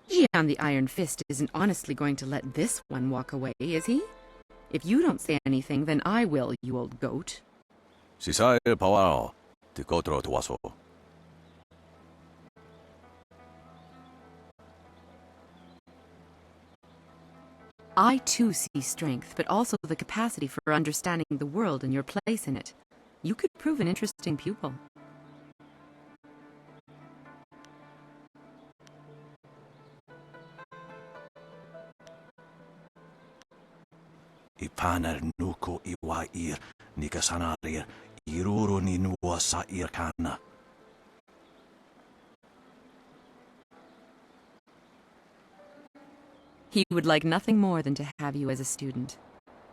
Jian the Iron Fist isn't honestly going to let this one walk away, is he? If you don't say anything, then I will, you old goat. Sisae pawaro, tikotro tuaso. I too see strength, but also the capacity for understanding the world and your place in it. You could prove an interesting pupil. Ipanar nuko iwair, nikasanarir, iruro ni nuwa sa irkana. He would like nothing more than to have you as a student.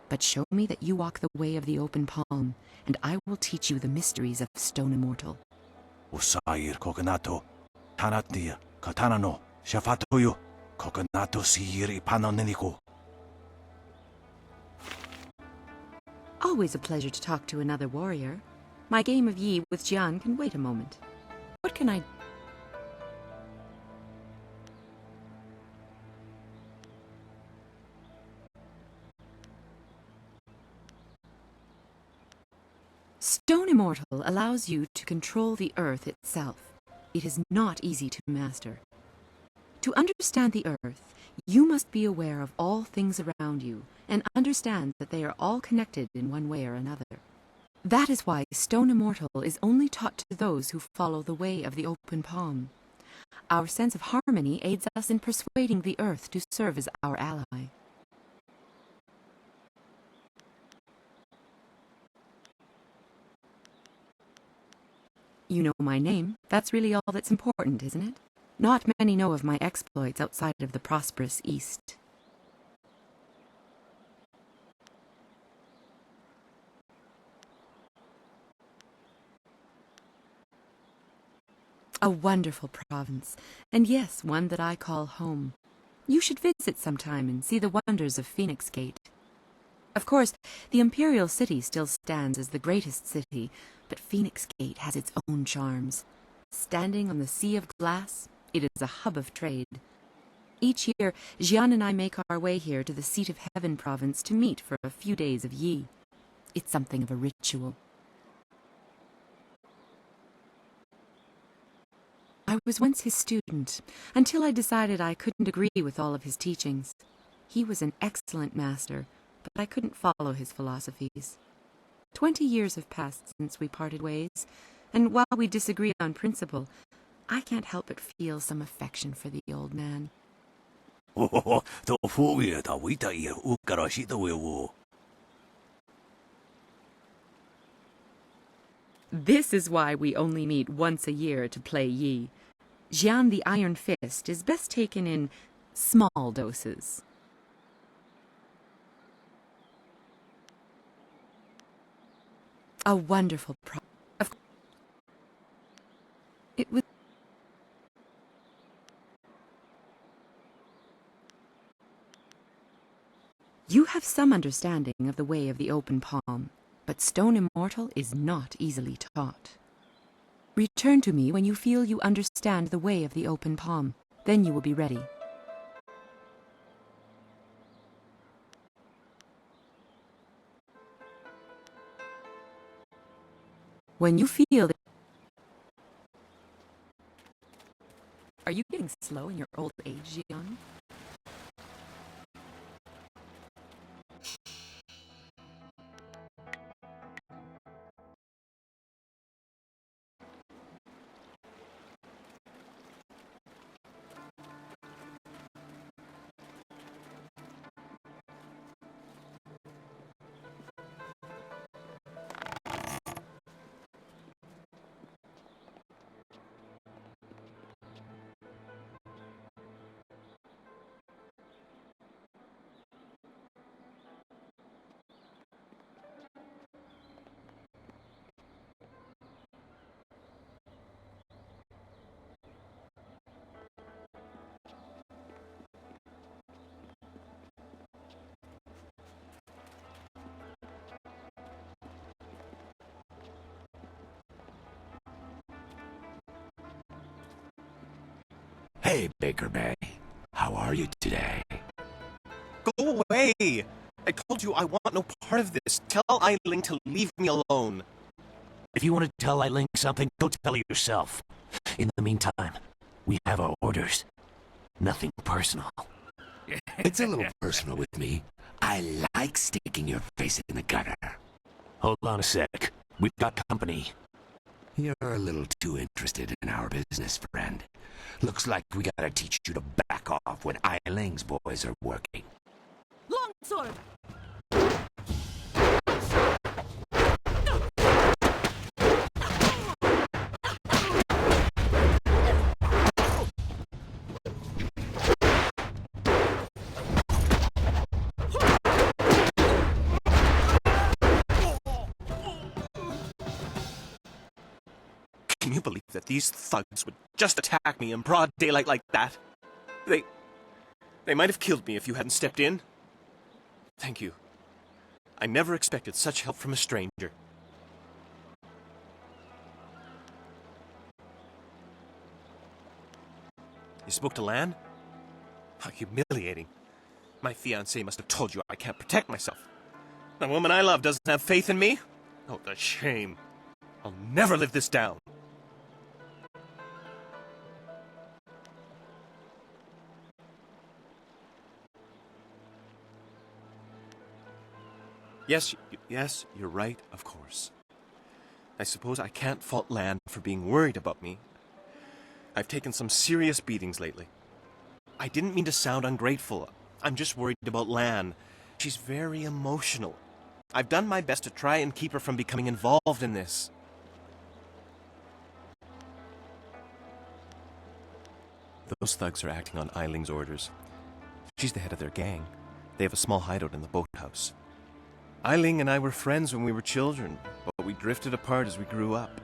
But show me that you walk the way of the open palm, and I will teach you the mysteries of Stone Immortal. Usair kokonato, tanatnia, katanano, shafatoyo, kokonato sir ipanoneniko. always a pleasure to talk to another warrior. My game of Yi with Jian can wait a moment. What can I... Stone Immortal allows you to control the earth itself. It is not easy to master. To understand the earth, you must be aware of all things around you and understand that they are all connected in one way or another. That is why Stone Immortal is only taught to those who follow the way of the open palm. Our sense of harmony aids us in persuading the earth to serve as our ally. You know my name. That's really all that's important, isn't it? Not many know of my exploits outside of the prosperous East. A wonderful province, and yes, one that I call home. You should visit sometime and see the wonders of Phoenix Gate. Of course, the Imperial City still stands as the greatest city, but Phoenix Gate has its own charms. Standing on the sea of glass, it is a hub of trade. Each year, Jian and I make our way here to the Seat of Heaven province to meet for a few days of Yi. It's something of a ritual. I was once his student, until I decided I couldn't agree with all of his teachings. He was an excellent master, but I couldn't follow his philosophies. 20 years have passed since we parted ways, and while we disagree on principle, I can't help but feel some affection for the old man. This is why we only meet once a year to play Yi. Jian the Iron Fist is best taken in small doses. A wonderful It was... You have some understanding of the way of the open palm, but Stone Immortal is not easily taught. Return to me when you feel you understand the way of the open palm. Then you will be ready. When you feel that... Are you getting slow in your old age, Jian? Hey, Baker Bay. How are you today? Go away! I told you I want no part of this. Tell Eiling to leave me alone. If you want to tell Eiling something, go tell her yourself. In the meantime, we have our orders. Nothing personal. It's a little personal with me. I like sticking your face in the gutter. Hold on a sec. We've got company. You're a little too interested in our business, friend. Looks like we gotta teach you to back off when Eiling's boys are working. Longsword! Can you believe that these thugs would just attack me in broad daylight like that? They might have killed me if you hadn't stepped in. Thank you. I never expected such help from a stranger. You spoke to Lan? How humiliating. My fiancé must have told you I can't protect myself. The woman I love doesn't have faith in me? Oh, the shame. I'll never live this down. Yes, you're right, of course. I suppose I can't fault Lan for being worried about me. I've taken some serious beatings lately. I didn't mean to sound ungrateful. I'm just worried about Lan. She's very emotional. I've done my best to try and keep her from becoming involved in this. Those thugs are acting on Eiling's orders. She's the head of their gang. They have a small hideout in the boathouse. Eiling and I were friends when we were children, but we drifted apart as we grew up.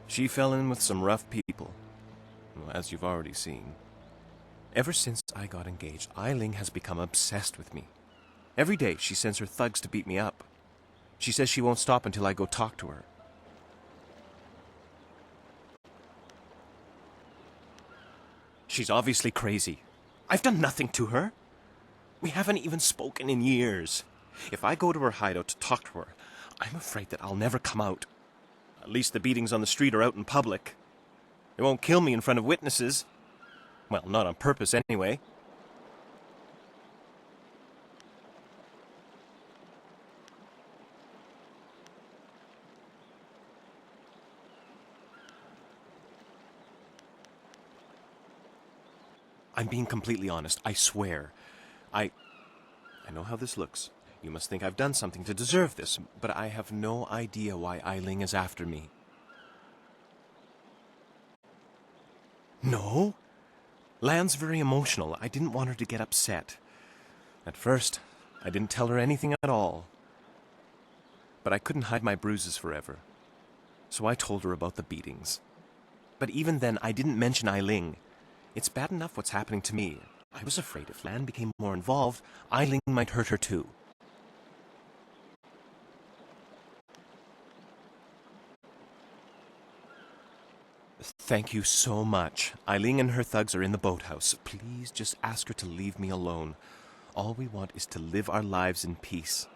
She fell in with some rough people, as you've already seen. Ever since I got engaged, Eiling has become obsessed with me. Every day she sends her thugs to beat me up. She says she won't stop until I go talk to her. She's obviously crazy. I've done nothing to her. We haven't even spoken in years. If I go to her hideout to talk to her, I'm afraid that I'll never come out. At least the beatings on the street are out in public. They won't kill me in front of witnesses. Well, not on purpose anyway. I'm being completely honest, I swear. I know how this looks. You must think I've done something to deserve this, but I have no idea why Eiling is after me. No? Lan's very emotional. I didn't want her to get upset. At first, I didn't tell her anything at all. But I couldn't hide my bruises forever. So I told her about the beatings. But even then, I didn't mention Eiling. It's bad enough what's happening to me. I was afraid if Lan became more involved, Eiling might hurt her too. Thank you so much. Eiling and her thugs are in the boathouse. Please just ask her to leave me alone. All we want is to live our lives in peace.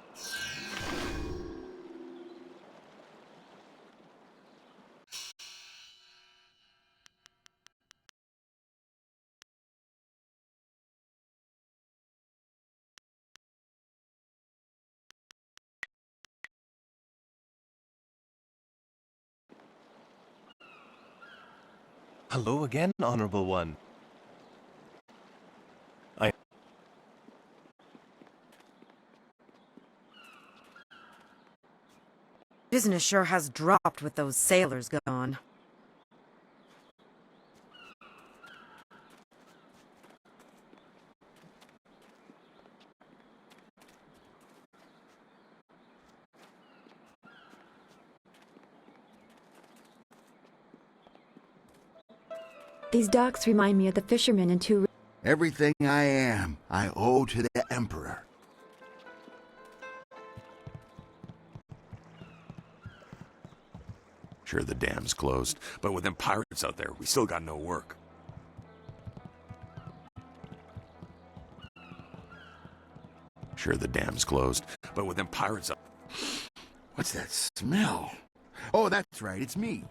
Hello again, Honorable One. Business sure has dropped with those sailors gone. These docks remind me of the fishermen in Two. Everything I am, I owe to the Emperor. Sure, the dam's closed, but with them pirates out there, we still got no work. Sure, the dam's closed, but with them pirates out... What's that smell? Oh, that's right, it's me.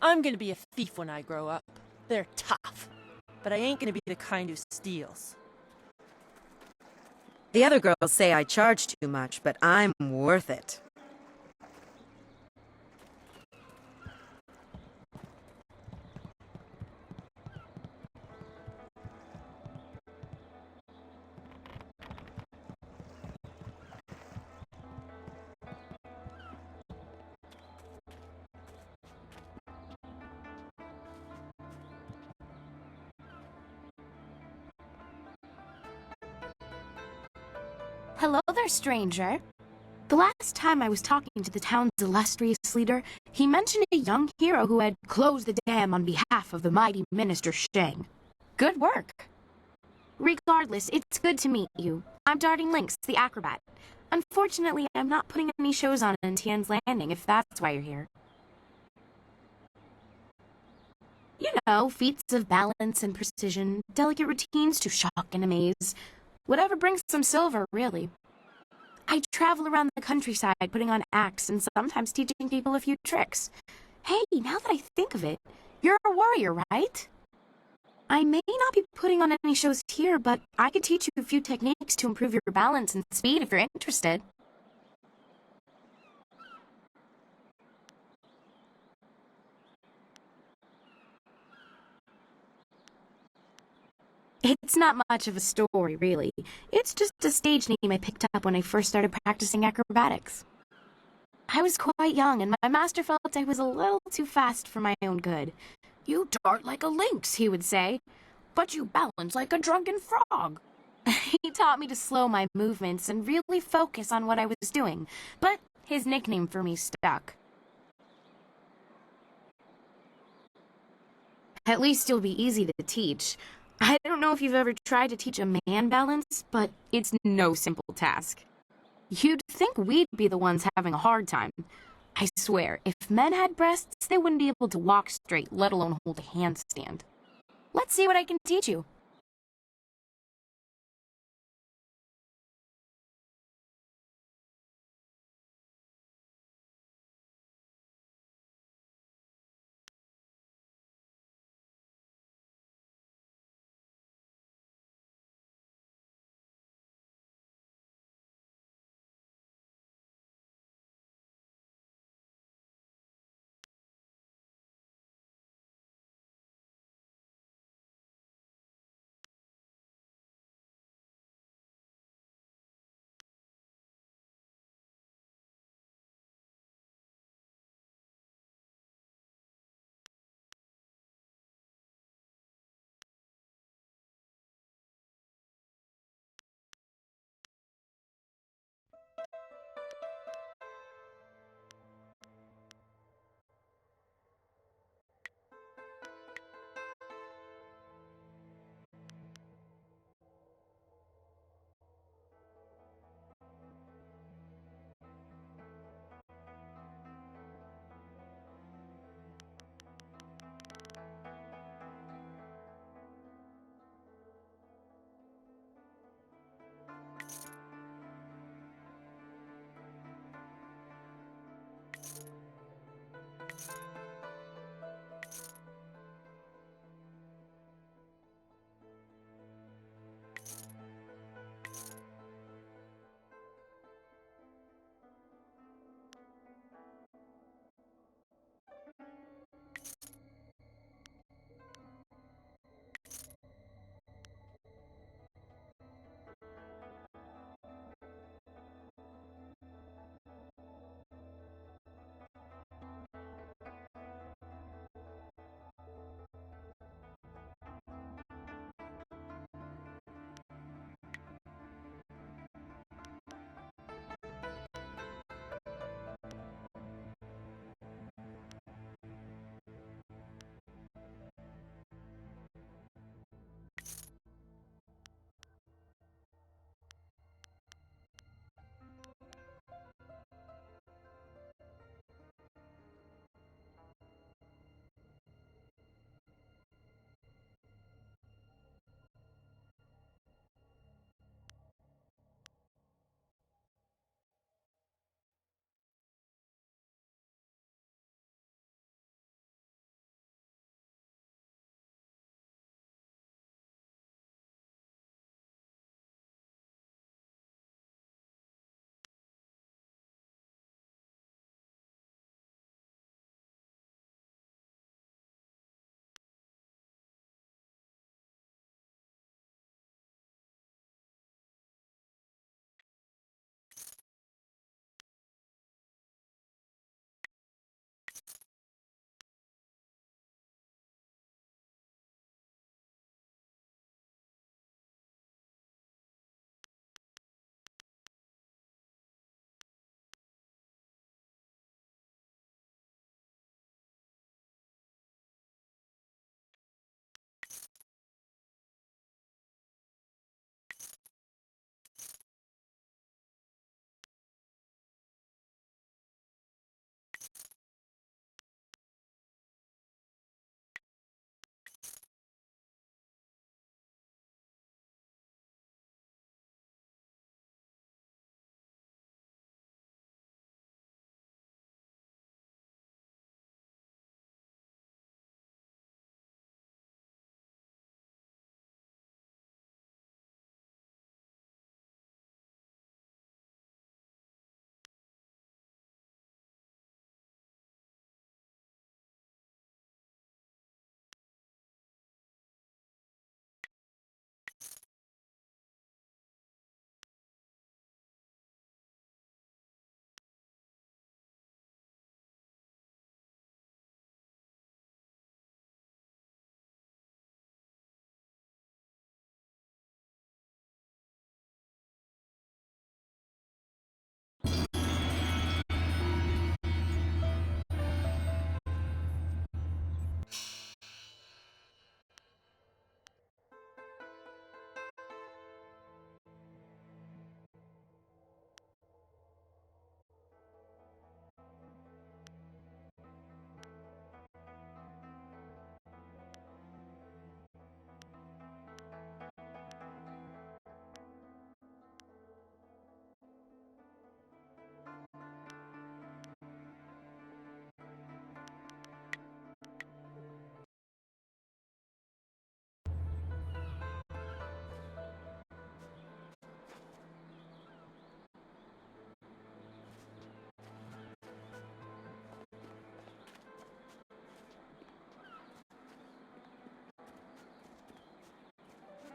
I'm gonna be a thief when I grow up. They're tough. But I ain't gonna be the kind who steals. The other girls say I charge too much, but I'm worth it. Hello there, stranger. The last time I was talking to the town's illustrious leader, he mentioned a young hero who had closed the dam on behalf of the mighty Minister Shang. Good work. Regardless, it's good to meet you. I'm Darting Lynx, the acrobat. Unfortunately, I'm not putting any shows on in Tian's Landing, if that's why you're here. You know, feats of balance and precision, delicate routines to shock and amaze. Whatever brings some silver, really. I travel around the countryside putting on acts and sometimes teaching people a few tricks. Hey, now that I think of it, you're a warrior, right? I may not be putting on any shows here, but I could teach you a few techniques to improve your balance and speed if you're interested. It's not much of a story, really. It's just a stage name I picked up when I first started practicing acrobatics. I was quite young, and my master felt I was a little too fast for my own good. "You dart like a lynx," he would say, "but you balance like a drunken frog." He taught me to slow my movements and really focus on what I was doing, but his nickname for me stuck. At least it'll be easy to teach. I don't know if you've ever tried to teach a man balance, but it's no simple task. You'd think we'd be the ones having a hard time. I swear, if men had breasts, they wouldn't be able to walk straight, let alone hold a handstand. Let's see what I can teach you.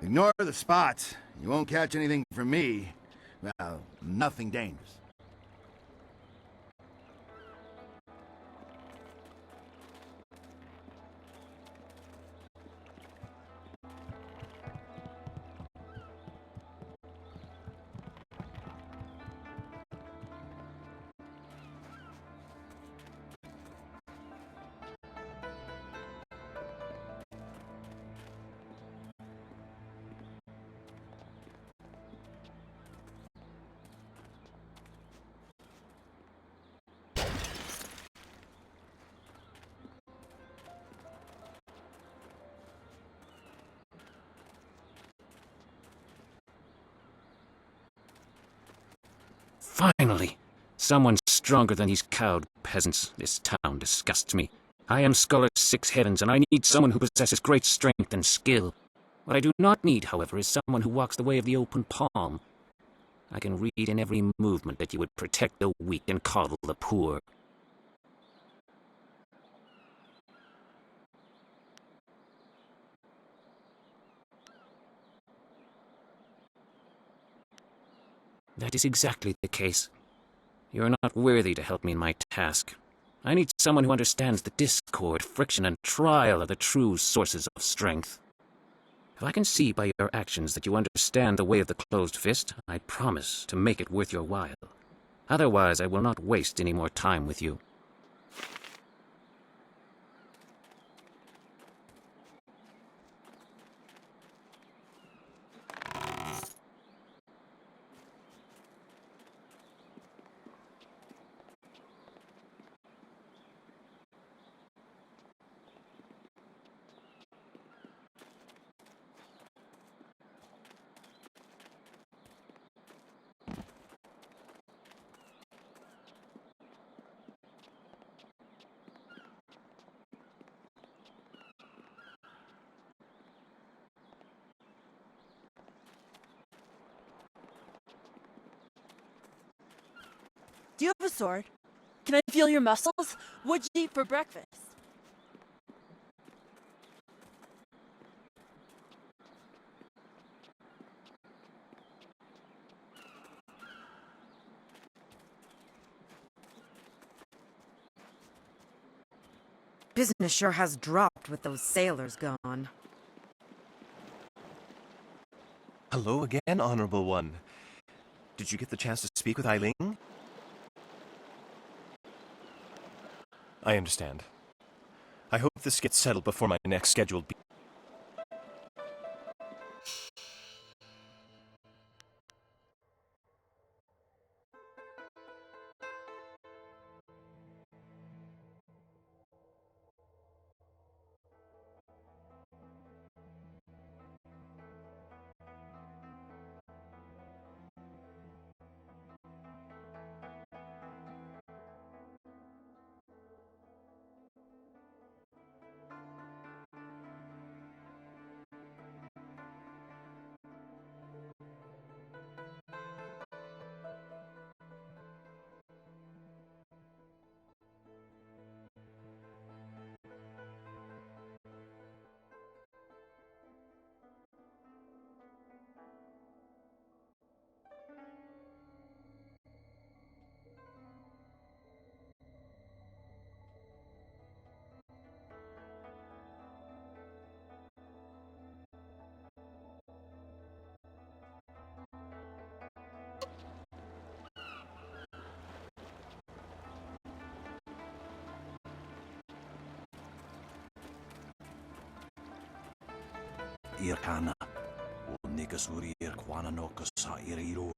Ignore the spots. You won't catch anything from me. Well, nothing dangerous. Finally! Someone stronger than these cowed peasants. This town disgusts me. I am Scholar Six Heavens, and I need someone who possesses great strength and skill. What I do not need, however, is someone who walks the way of the open palm. I can read in every movement that you would protect the weak and coddle the poor. That is exactly the case. You are not worthy to help me in my task. I need someone who understands the discord, friction, and trial of the true sources of strength. If I can see by your actions that you understand the way of the closed fist, I promise to make it worth your while. Otherwise, I will not waste any more time with you. Do you have a sword? Can I feel your muscles? What'd you eat for breakfast? Business sure has dropped with those sailors gone. Hello again, Honorable One. Did you get the chance to speak with Eileen? I understand. I hope this gets settled before my next scheduled Irkana, o Nikasuri Irkwana no Kasa Iriru.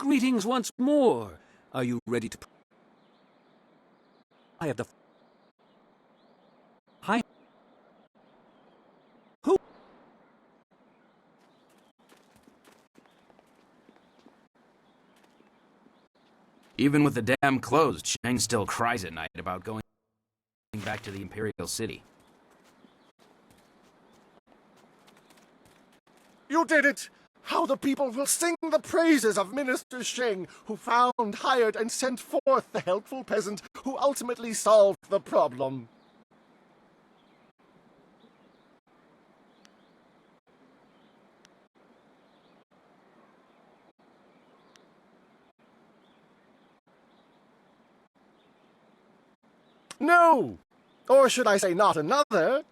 Greetings once more. Are you ready to... I have the... Hi. Who? Even with the dam closed, Sheng still cries at night about going back to the Imperial City. You did it! How the people will sing the praises of Minister Sheng, who found, hired, and sent forth the helpful peasant who ultimately solved the problem. No! Or should I say not another?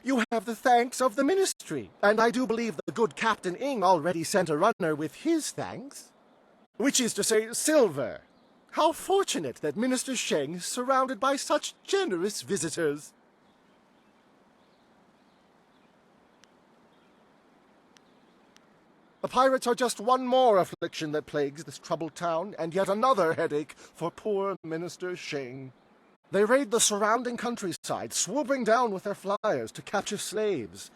You have the thanks of the ministry, and I do believe the good Captain Ing already sent a runner with his thanks. Which is to say, silver. How fortunate that Minister Sheng is surrounded by such generous visitors. The pirates are just one more affliction that plagues this troubled town, and yet another headache for poor Minister Sheng. They raid the surrounding countryside, swooping down with their flyers to capture slaves.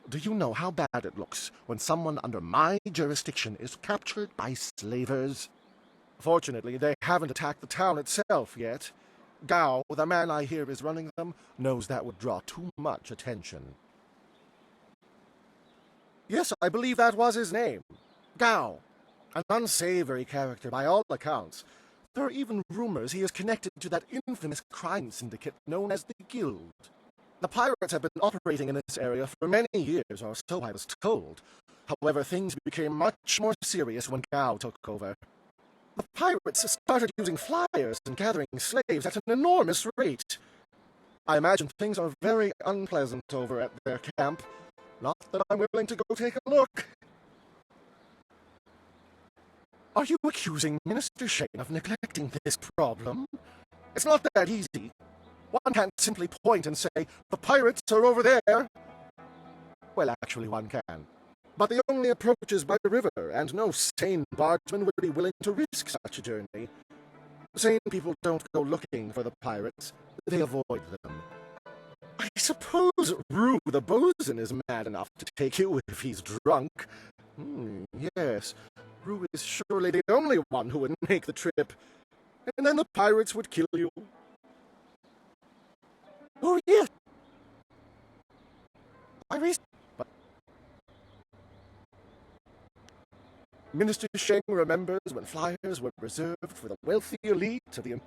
Do you know how bad it looks when someone under my jurisdiction is captured by slavers? Fortunately, they haven't attacked the town itself yet. Gao, the man I hear is running them, knows that would draw too much attention. Yes, I believe that was his name. Gao. An unsavory character by all accounts. There are even rumors he is connected to that infamous crime syndicate known as the Guild. The pirates have been operating in this area for many years, or so I was told. However, things became much more serious when Gao took over. The pirates started using flyers and gathering slaves at an enormous rate. I imagine things are very unpleasant over at their camp. Not that I'm willing to go take a look. Are you accusing Minister Sheng of neglecting this problem? It's not that easy. One can't simply point and say, the pirates are over there. Well, actually one can. But the only approach is by the river, and no sane bargeman would be willing to risk such a journey. Sane people don't go looking for the pirates. They avoid them. I suppose Rue the bosun is mad enough to take you if he's drunk. Yes, Rue is surely the only one who would make the trip. And then the pirates would kill you. Oh, yes. But Minister Sheng remembers when flyers were reserved for the wealthy elite of the...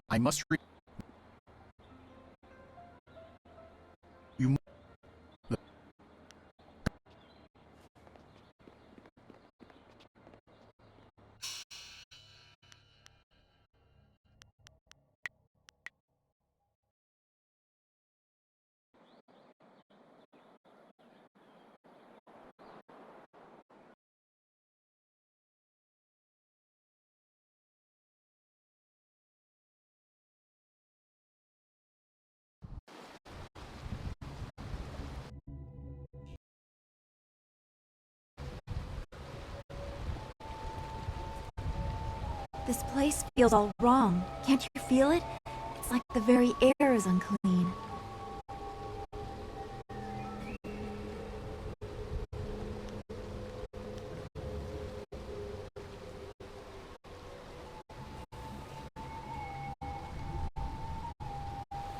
I must read. You. This place feels all wrong. Can't you feel it? It's like the very air is unclean.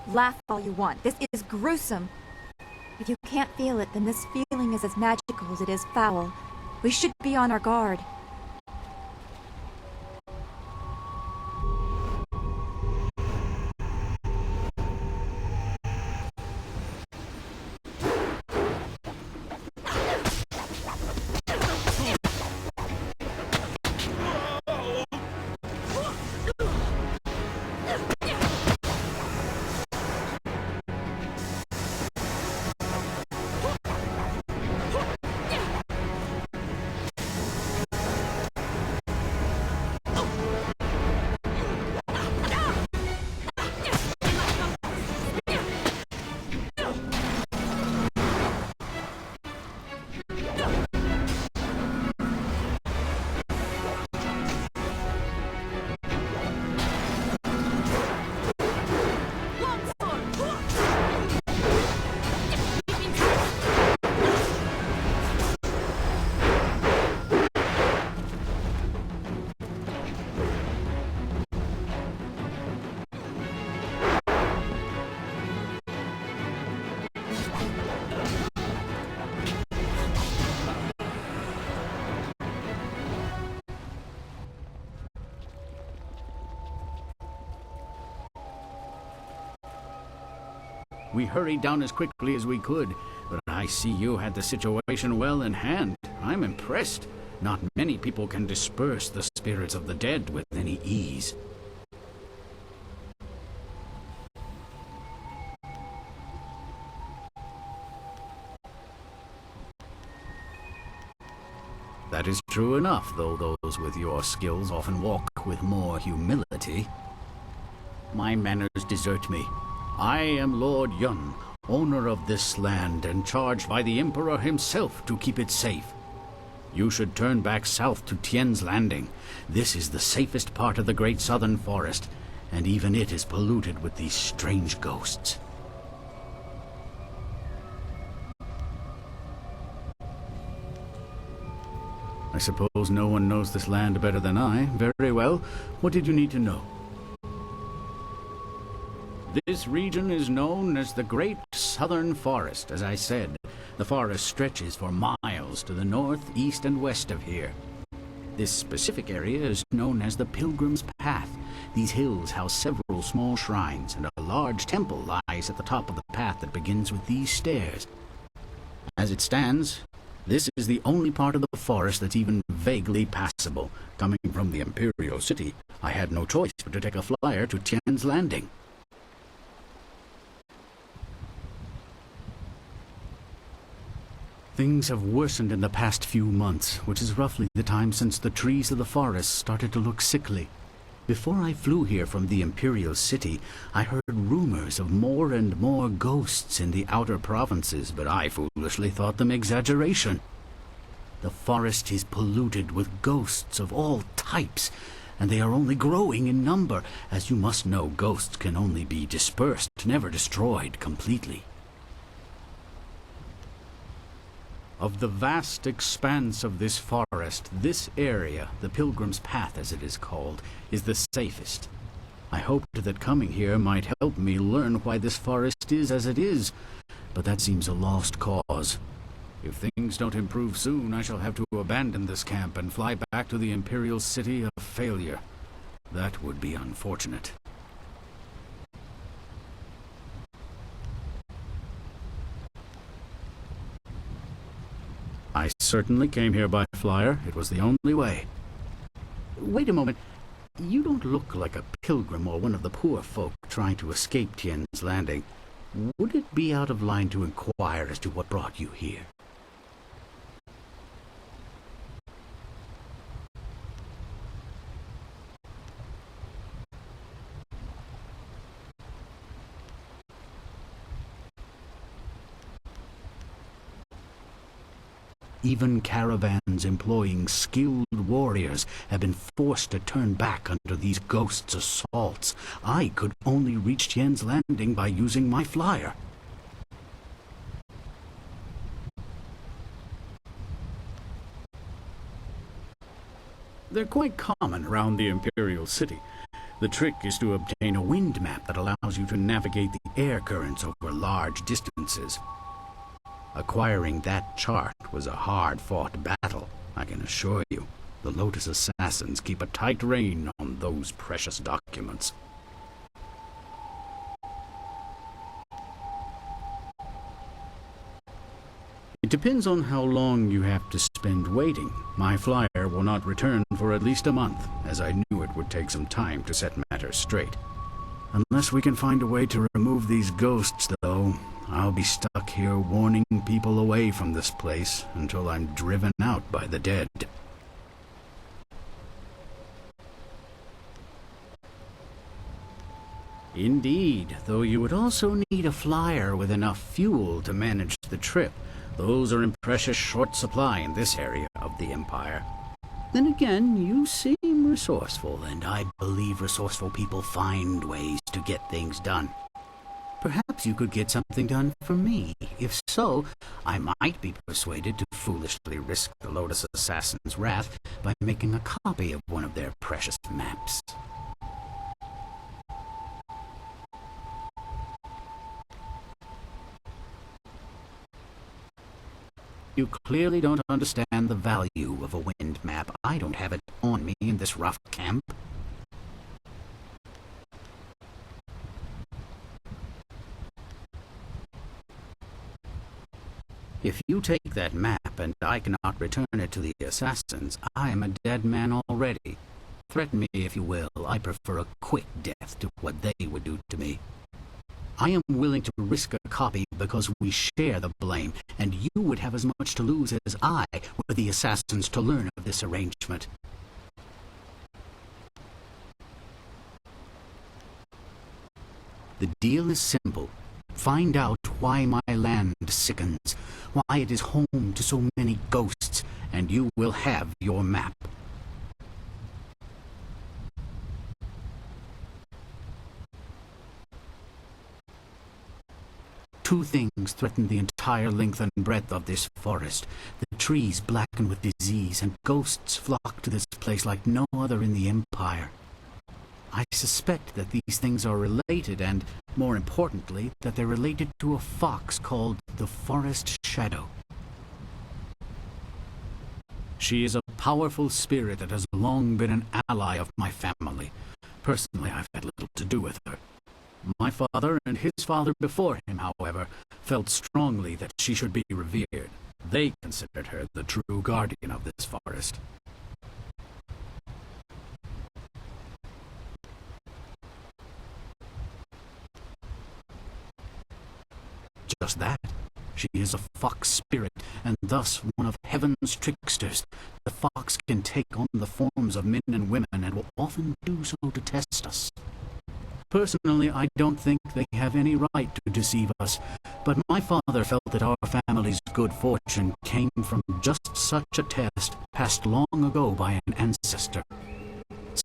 Laugh all you want. This is gruesome. If you can't feel it, then this feeling is as magical as it is foul. We should be on our guard. We hurried down as quickly as we could, but I see you had the situation well in hand. I'm impressed. Not many people can disperse the spirits of the dead with any ease. That is true enough, though those with your skills often walk with more humility. My manners desert me. I am Lord Yun, owner of this land and charged by the Emperor himself to keep it safe. You should turn back south to Tien's Landing. This is the safest part of the Great Southern Forest, and even it is polluted with these strange ghosts. I suppose no one knows this land better than I. Very well. What did you need to know? This region is known as the Great Southern Forest. As I said, the forest stretches for miles to the north, east, and west of here. This specific area is known as the Pilgrim's Path. These hills house several small shrines, and a large temple lies at the top of the path that begins with these stairs. As it stands, this is the only part of the forest that's even vaguely passable. Coming from the Imperial City, I had no choice but to take a flyer to Tien's Landing. Things have worsened in the past few months, which is roughly the time since the trees of the forest started to look sickly. Before I flew here from the Imperial City, I heard rumors of more and more ghosts in the outer provinces, but I foolishly thought them exaggeration. The forest is polluted with ghosts of all types, and they are only growing in number. As you must know, ghosts can only be dispersed, never destroyed completely. Of the vast expanse of this forest, this area, the Pilgrim's Path as it is called, is the safest. I hoped that coming here might help me learn why this forest is as it is, but that seems a lost cause. If things don't improve soon, I shall have to abandon this camp and fly back to the Imperial City a failure. That would be unfortunate. I certainly came here by flyer. It was the only way. Wait a moment. You don't look like a pilgrim or one of the poor folk trying to escape Tien's Landing. Would it be out of line to inquire as to what brought you here? Even caravans employing skilled warriors have been forced to turn back under these ghosts' assaults. I could only reach Tien's Landing by using my flyer. They're quite common around the Imperial City. The trick is to obtain a wind map that allows you to navigate the air currents over large distances. Acquiring that chart was a hard-fought battle, I can assure you. The Lotus Assassins keep a tight rein on those precious documents. It depends on how long you have to spend waiting. My flyer will not return for at least a month, as I knew it would take some time to set matters straight. Unless we can find a way to remove these ghosts, though, I'll be stuck here warning people away from this place until I'm driven out by the dead. Indeed, though you would also need a flyer with enough fuel to manage the trip. Those are in precious short supply in this area of the Empire. Then again, you seem resourceful, and I believe resourceful people find ways to get things done. Perhaps you could get something done for me. If so, I might be persuaded to foolishly risk the Lotus Assassin's wrath by making a copy of one of their precious maps. You clearly don't understand the value of a wind map. I don't have it on me in this rough camp. If you take that map and I cannot return it to the assassins, I am a dead man already. Threaten me if you will, I prefer a quick death to what they would do to me. I am willing to risk a copy because we share the blame, and you would have as much to lose as I were the assassins to learn of this arrangement. The deal is simple. Find out why my land sickens, why it is home to so many ghosts, and you will have your map. Two things threaten the entire length and breadth of this forest. The trees blacken with disease, and ghosts flock to this place like no other in the Empire. I suspect that these things are related, and, more importantly, that they're related to a fox called the Forest Shadow. She is a powerful spirit that has long been an ally of my family. Personally, I've had little to do with her. My father and his father before him, however, felt strongly that she should be revered. They considered her the true guardian of this forest. Just that. She is a fox spirit, and thus one of heaven's tricksters. The fox can take on the forms of men and women, and will often do so to test us. Personally, I don't think they have any right to deceive us, but my father felt that our family's good fortune came from just such a test passed long ago by an ancestor.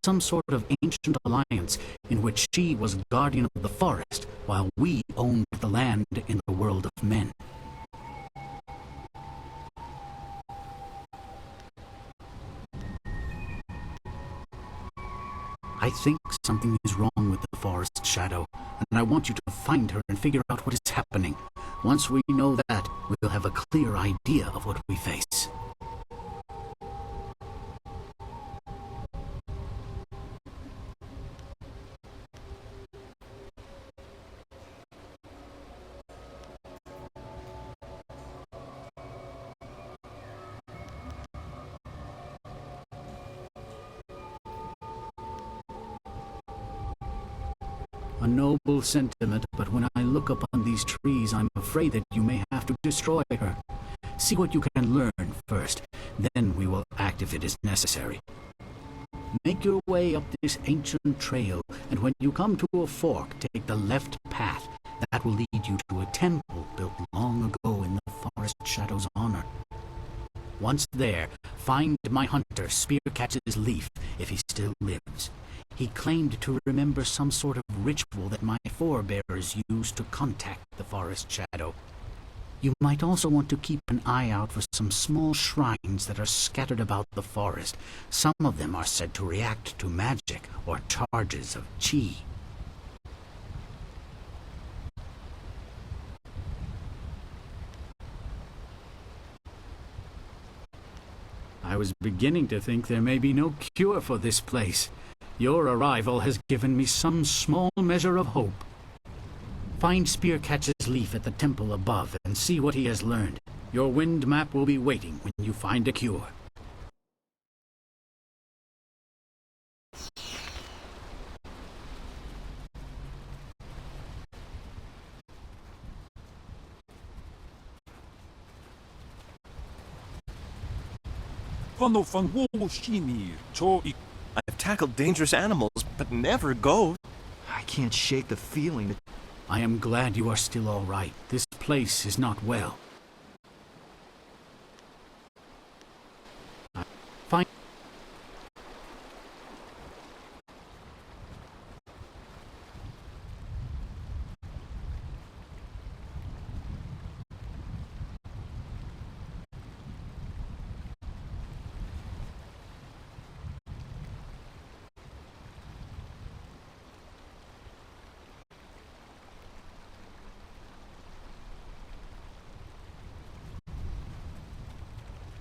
Some sort of ancient alliance in which she was guardian of the forest, while we owned the land in the world of men. I think something is wrong with the Forest Shadow, and I want you to find her and figure out what is happening. Once we know that, we'll have a clear idea of what we face. A noble sentiment, but when I look upon these trees, I'm afraid that you may have to destroy her. See what you can learn first, then we will act if it is necessary. Make your way up this ancient trail, and when you come to a fork, take the left path. That will lead you to a temple built long ago in the Forest Shadow's honor. Once there, find my hunter, Spearcatch's Leaf, if he still lives. He claimed to remember some sort of ritual that my forebears used to contact the Forest Shadow. You might also want to keep an eye out for some small shrines that are scattered about the forest. Some of them are said to react to magic or charges of chi. I was beginning to think there may be no cure for this place. Your arrival has given me some small measure of hope. Find Spearcatch's Leaf at the temple above and see what he has learned. Your wind map will be waiting when you find a cure. I've tackled dangerous animals, but never ghosts. I can't shake the feeling that... I am glad you are still all right. This place is not well. Find...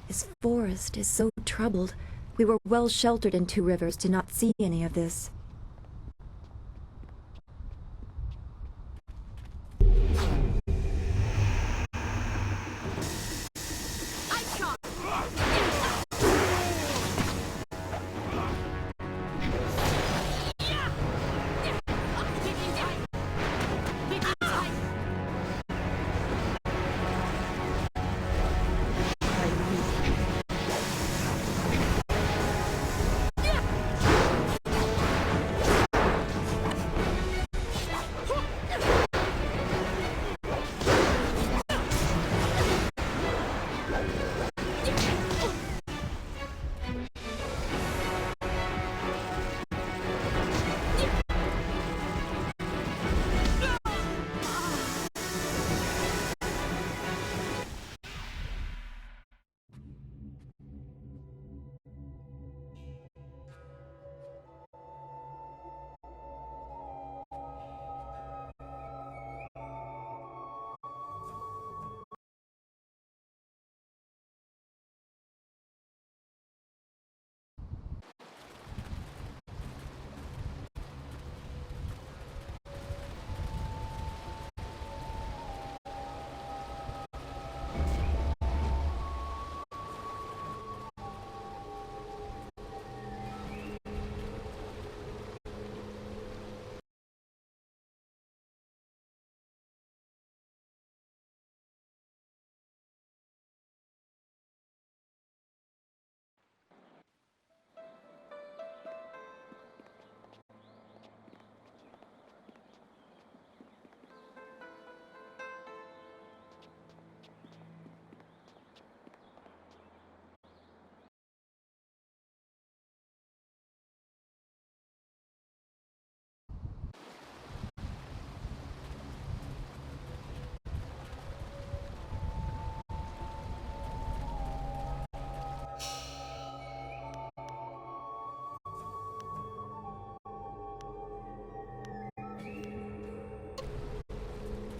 This forest is so troubled. We were well sheltered in Two Rivers to not see any of this.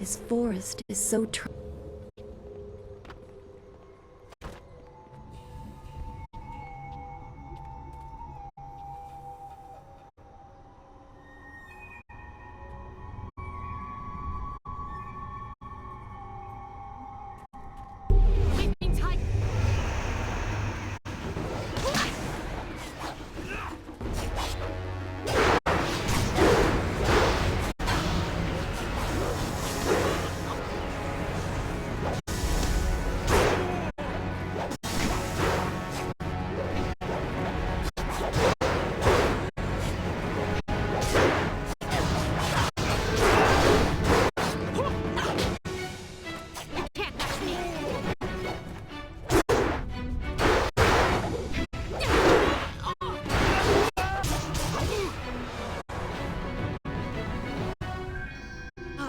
This forest is so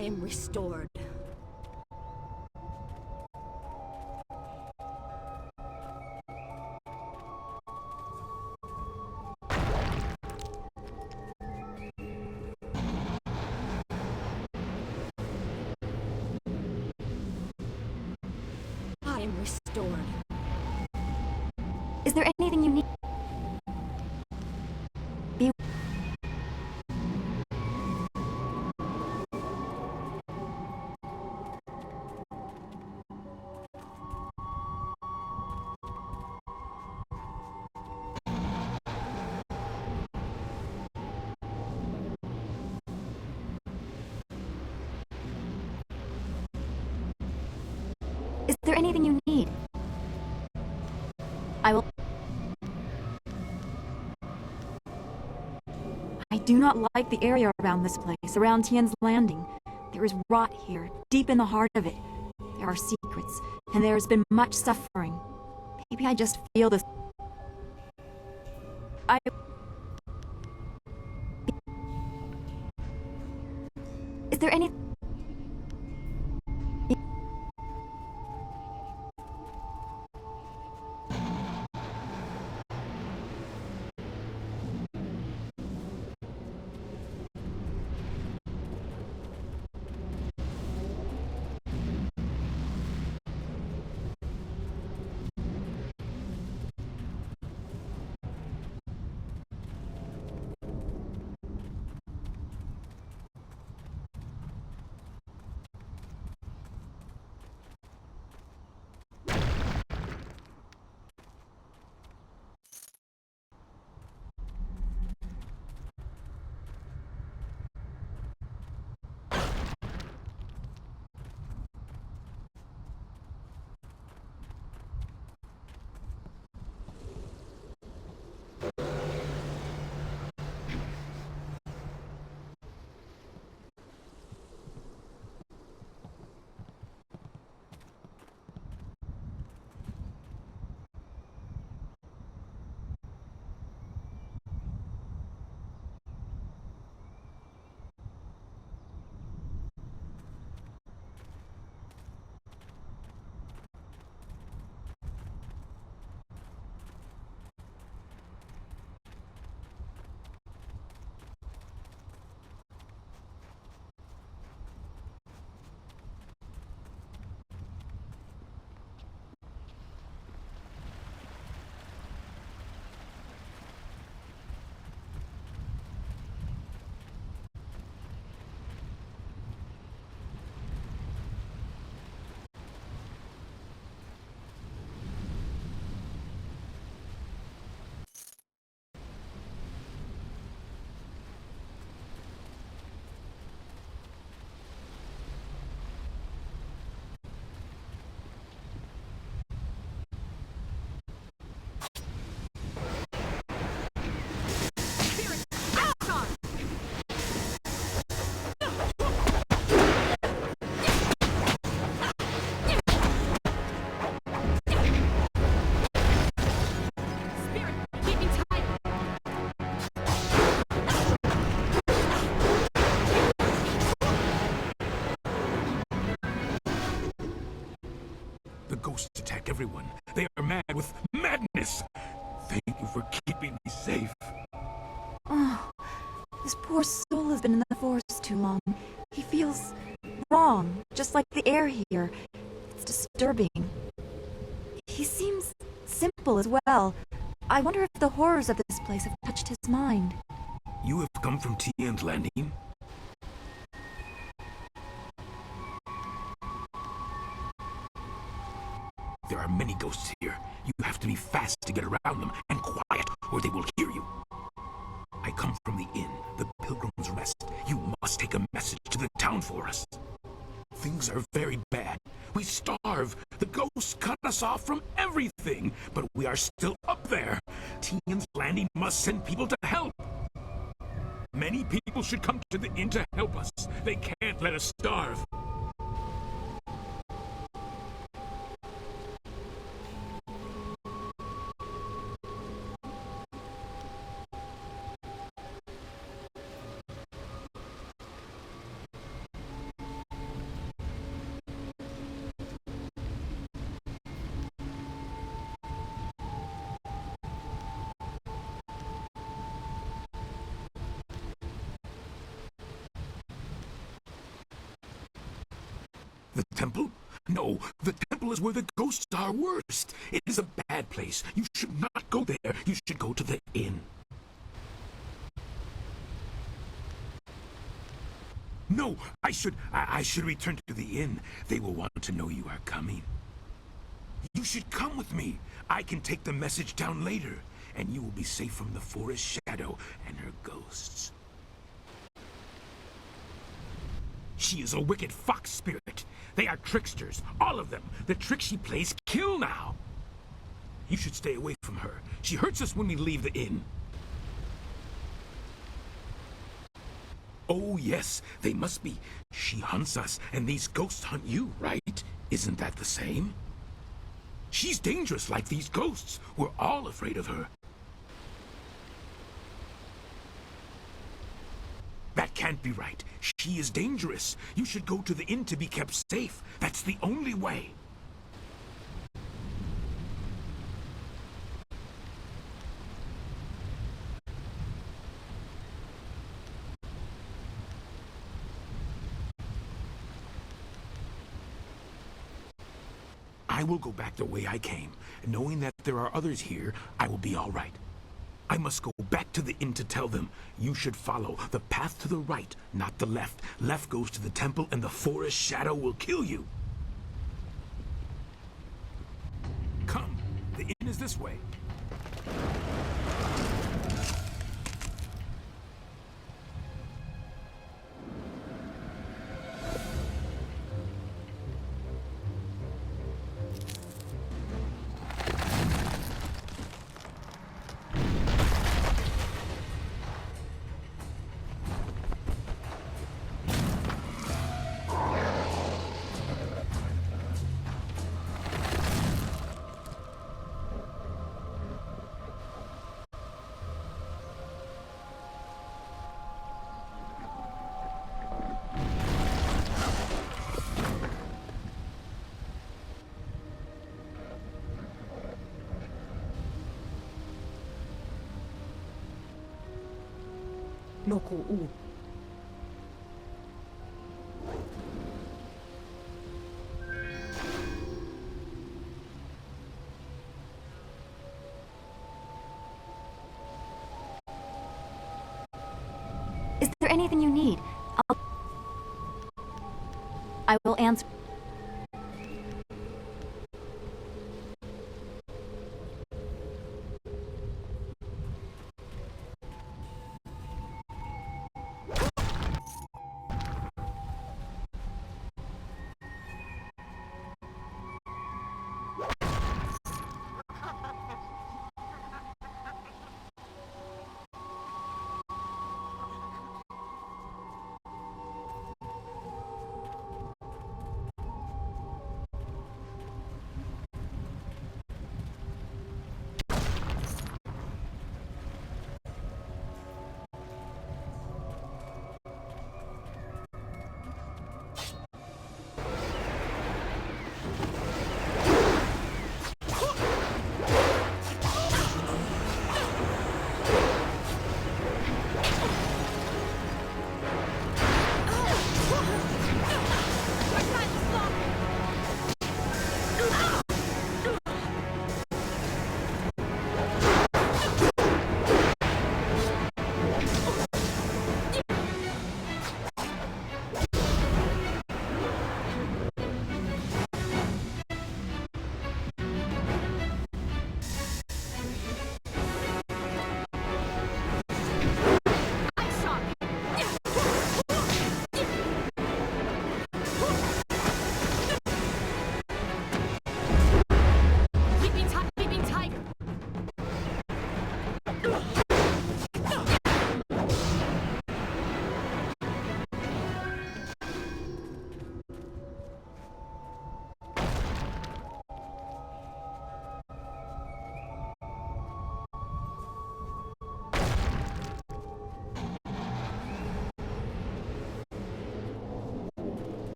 I am restored. I am restored. Is there anything you need? Be Is there anything you need? I will. I do not like the area around this place, around Tian's Landing. There is rot here, deep in the heart of it. There are secrets, and there has been much suffering. Maybe I just feel this. Is there any... The ghosts attack everyone. They are mad with madness. Thank you for keeping me safe. Oh, this poor soul has been in the forest too long. He feels wrong. wrong, just like the air here. It's disturbing. He seems simple as well. I wonder if the horrors of this place have touched his mind. You have come from Tian's Landing? There are many ghosts here. You have to be fast to get around them, and quiet, or they will hear you. I come from the inn, the Pilgrim's Rest. You must take a message to the town for us. Things are very bad. We starve. The ghosts cut us off from everything, but we are still up there. Tian's Landing must send people to help. Many people should come to the inn to help us. They can't let us starve. The temple? No, the temple is where the ghosts are worst. It is a bad place. You should not go there. You should go to the inn. No, I should return to the inn. They will want to know you are coming. You should come with me. I can take the message down later, and you will be safe from the forest shadow and her ghosts. She is a wicked fox spirit. They are tricksters, all of them. The tricks she plays kill now. You should stay away from her. She hurts us when we leave the inn. Oh, yes, they must be. She hunts us, and these ghosts hunt you, right? Isn't that the same? She's dangerous like these ghosts. We're all afraid of her. That can't be right. She is dangerous. You should go to the inn to be kept safe. That's the only way. I will go back the way I came. Knowing that there are others here, I will be all right. I must go back to the inn to tell them. You should follow the path to the right, not the left. Left goes to the temple, and the forest shadow will kill you. Come, the inn is this way. Noku. Is there anything you need? I will answer.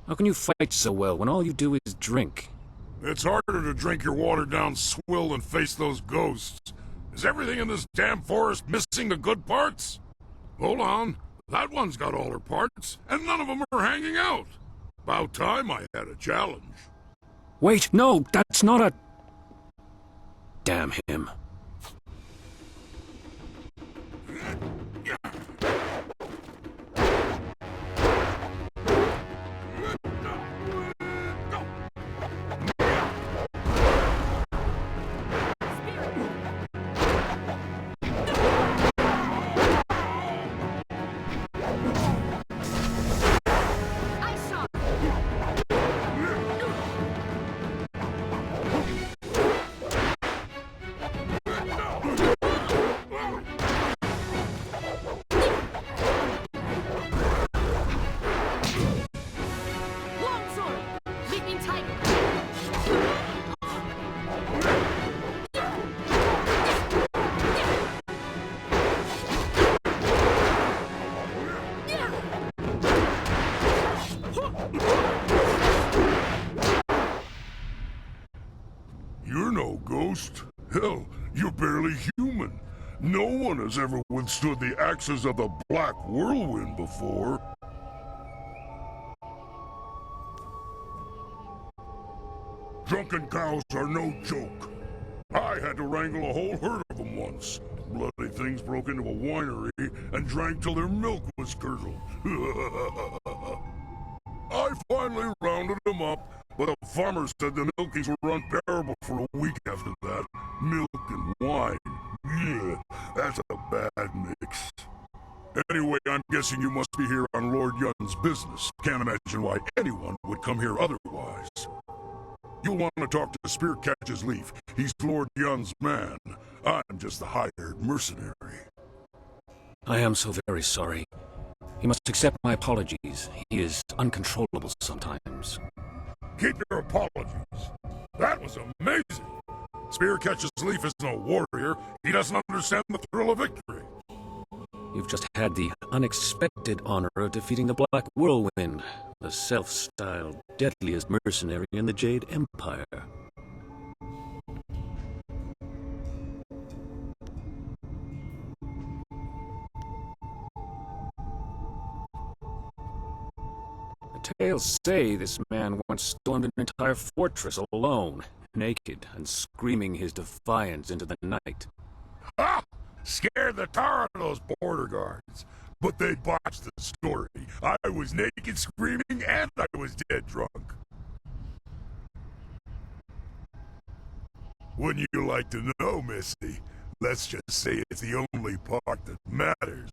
How can you fight so well when all you do is drink? It's harder to drink your watered-down swill than face those ghosts. Is everything in this damn forest missing the good parts? Hold on. That one's got all her parts, and none of them are hanging out. About time I had a challenge. Wait, no, that's not a... Damn him. You're no ghost. Hell, you're barely human. No one has ever withstood the axes of the Black Whirlwind before. Drunken cows are no joke. I had to wrangle a whole herd of them once. Bloody things broke into a winery and drank till their milk was curdled. I finally rounded them up, but the farmer said the milkings were unbearable for a week after that. Milk and wine. Yeah, that's a bad mix. Anyway, I'm guessing you must be here on Lord Yun's business. Can't imagine why anyone would come here otherwise. You'll want to talk to Spear Catches Leaf. He's Lord Yun's man. I'm just the hired mercenary. I am so very sorry. You must accept my apologies. He is uncontrollable sometimes. Keep your apologies. That was amazing. Spear Catches Leaf isn't a warrior. He doesn't understand the thrill of victory. You've just had the unexpected honor of defeating the Black Whirlwind, the self-styled deadliest mercenary in the Jade Empire. The tales say this man once stormed an entire fortress alone, naked and screaming his defiance into the night. Ha! Scared the tar out of those border guards. But they botched the story. I was naked screaming and I was dead drunk. Wouldn't you like to know, Missy? Let's just say it's the only part that matters.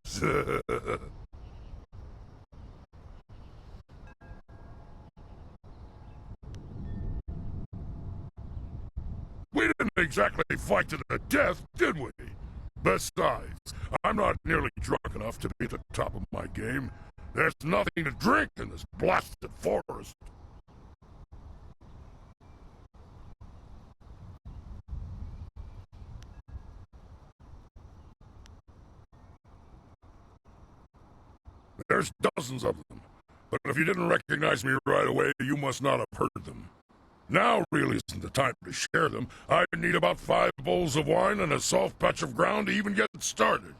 We didn't exactly fight to the death, did we? Besides, I'm not nearly drunk enough to be at the top of my game. There's nothing to drink in this blasted forest. There's dozens of them, but if you didn't recognize me right away, you must not have heard them. Now really isn't the time to share them. I need about 5 bowls of wine and a soft patch of ground to even get started.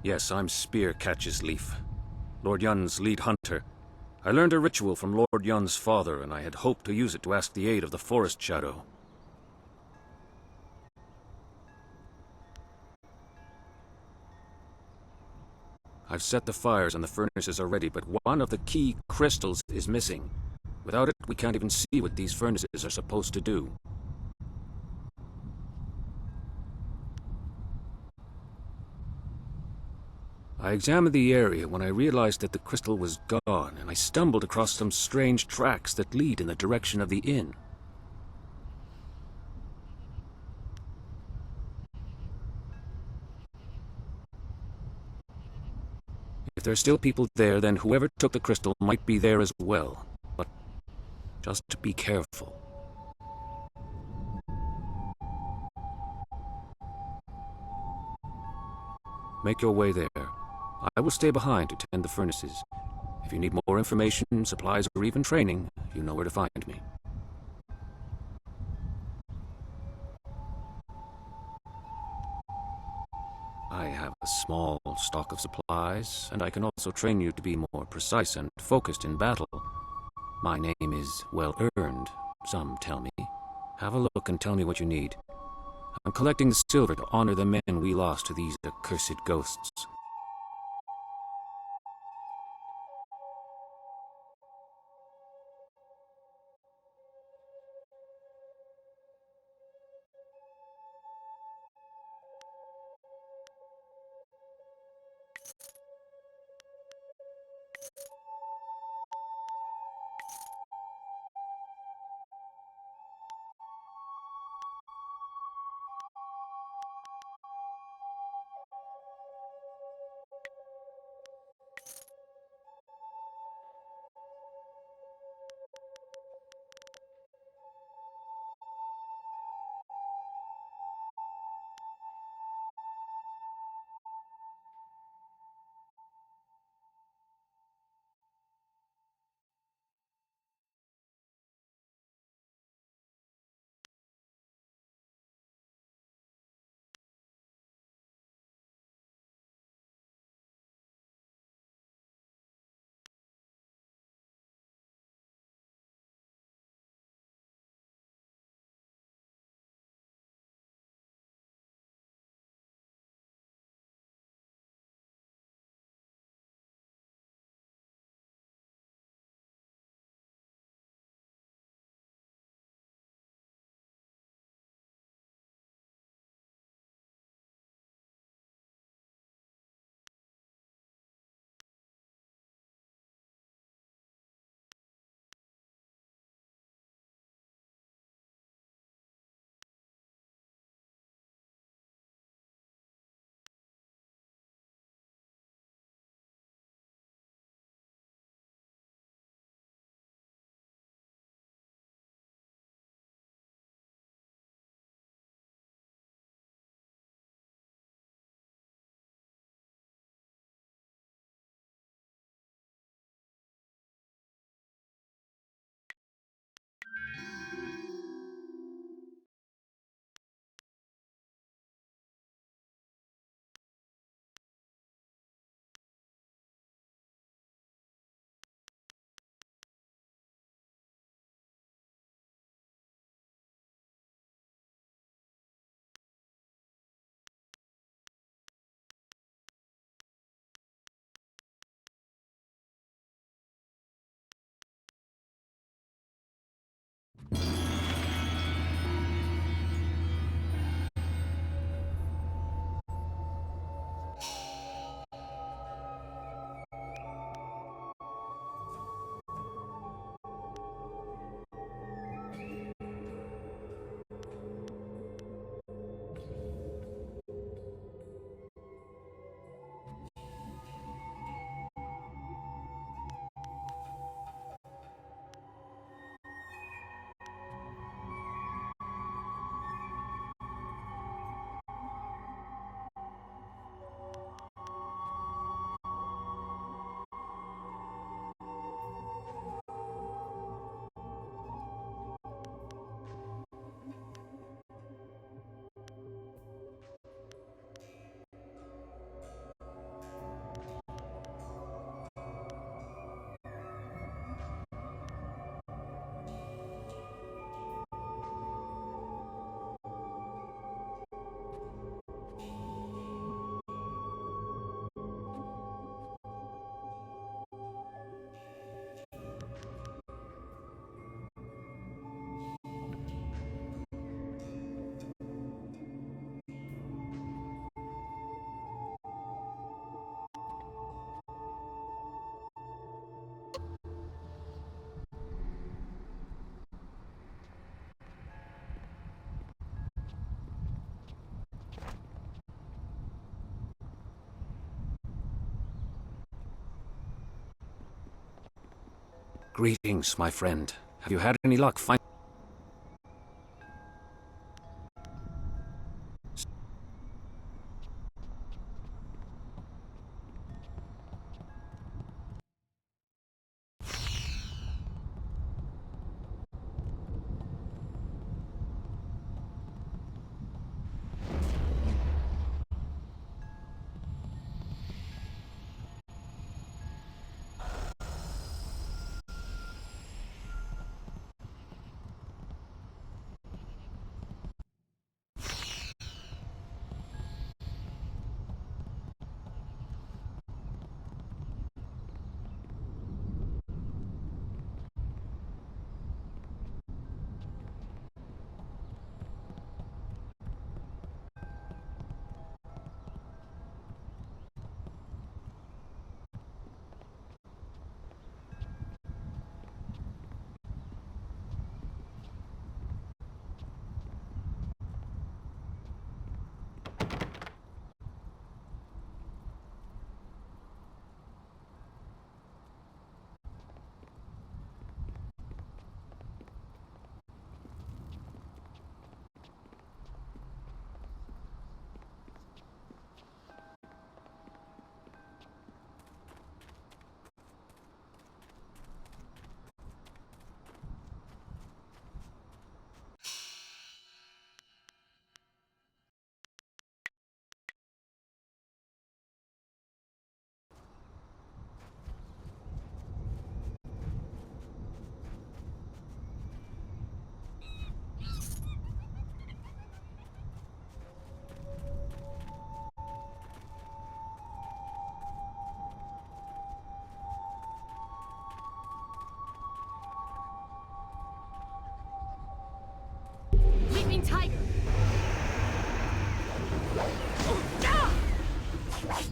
Yes, I'm Spear Catches Leaf, Lord Yun's lead hunter. I learned a ritual from Lord Yun's father, and I had hoped to use it to ask the aid of the Forest Shadow. I've set the fires and the furnaces are ready, but one of the key crystals is missing. Without it, we can't even see what these furnaces are supposed to do. I examined the area when I realized that the crystal was gone, and I stumbled across some strange tracks that lead in the direction of the inn. If there's still people there, then whoever took the crystal might be there as well. But just be careful. Make your way there. I will stay behind to tend the furnaces. If you need more information, supplies, or even training, you know where to find me. I have a small stock of supplies, and I can also train you to be more precise and focused in battle. My name is well earned, some tell me. Have a look and tell me what you need. I'm collecting the silver to honor the men we lost to these accursed ghosts. Greetings, my friend. Have you had any luck finding...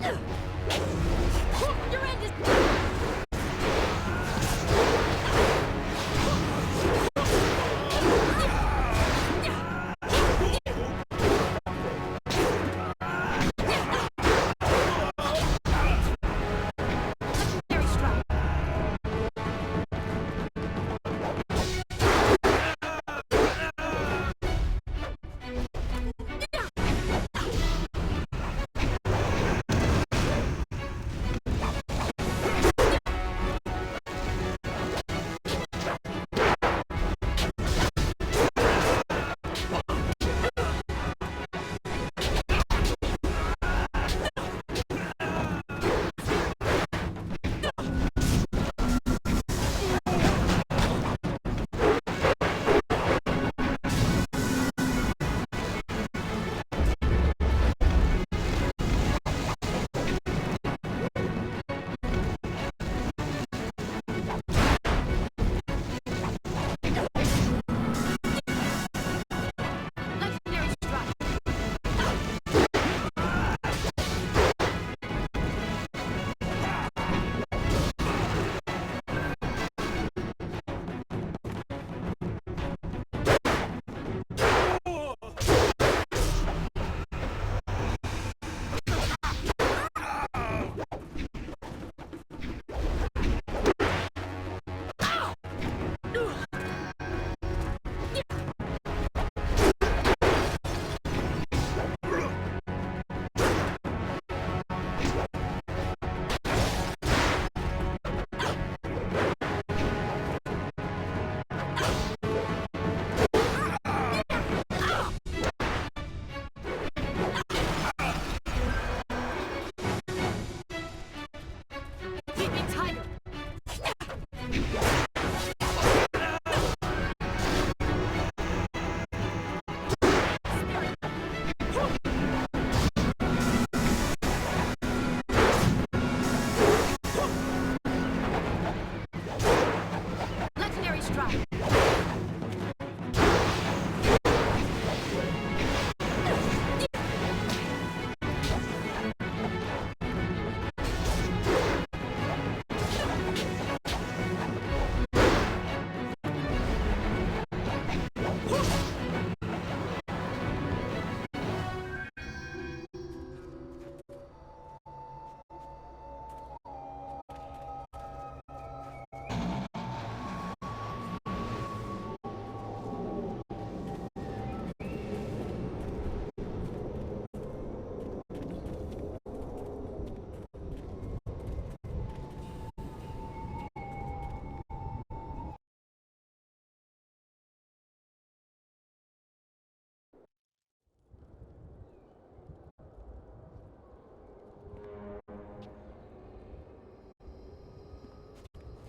Your end is...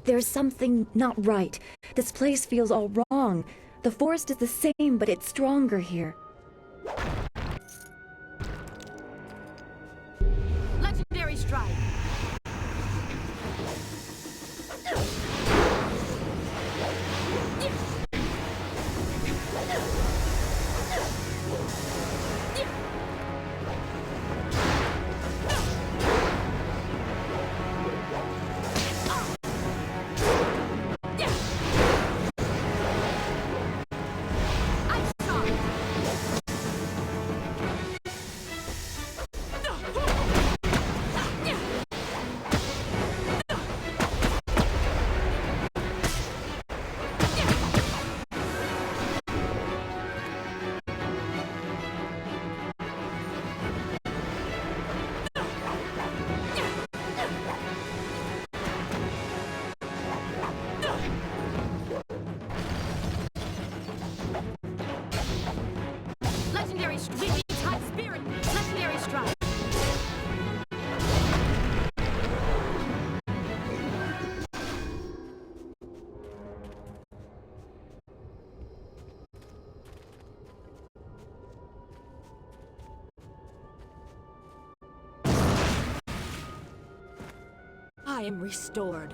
There's something not right. This place feels all wrong. The forest is the same, but it's stronger here. Legendary strike. Legendary strike. Type spirit. Legendary strike. I am restored.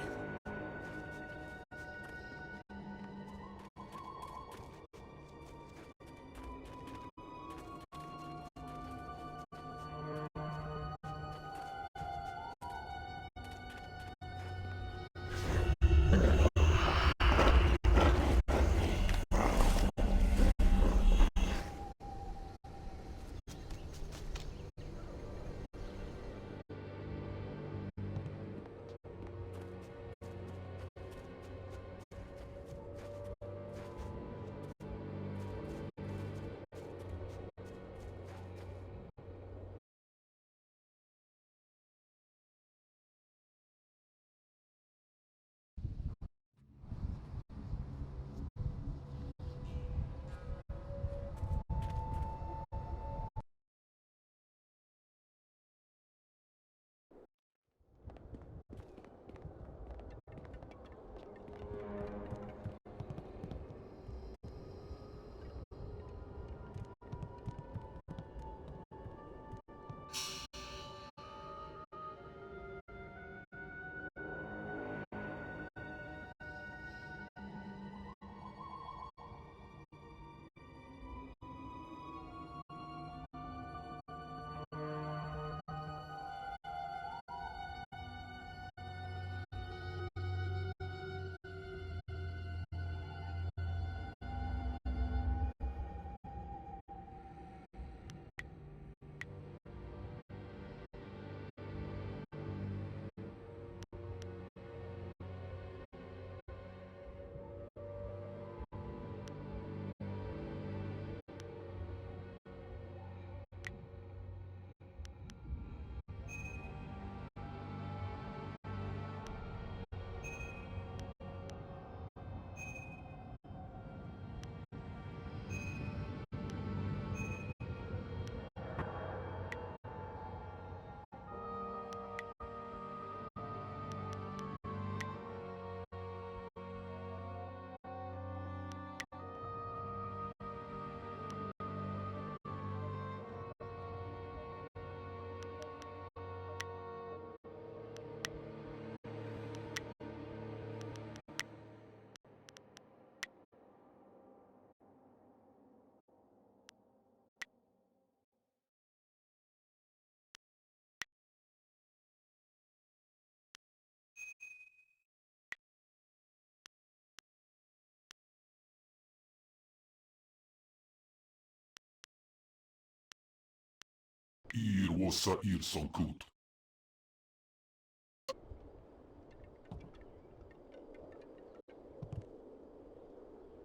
Ir Sankut.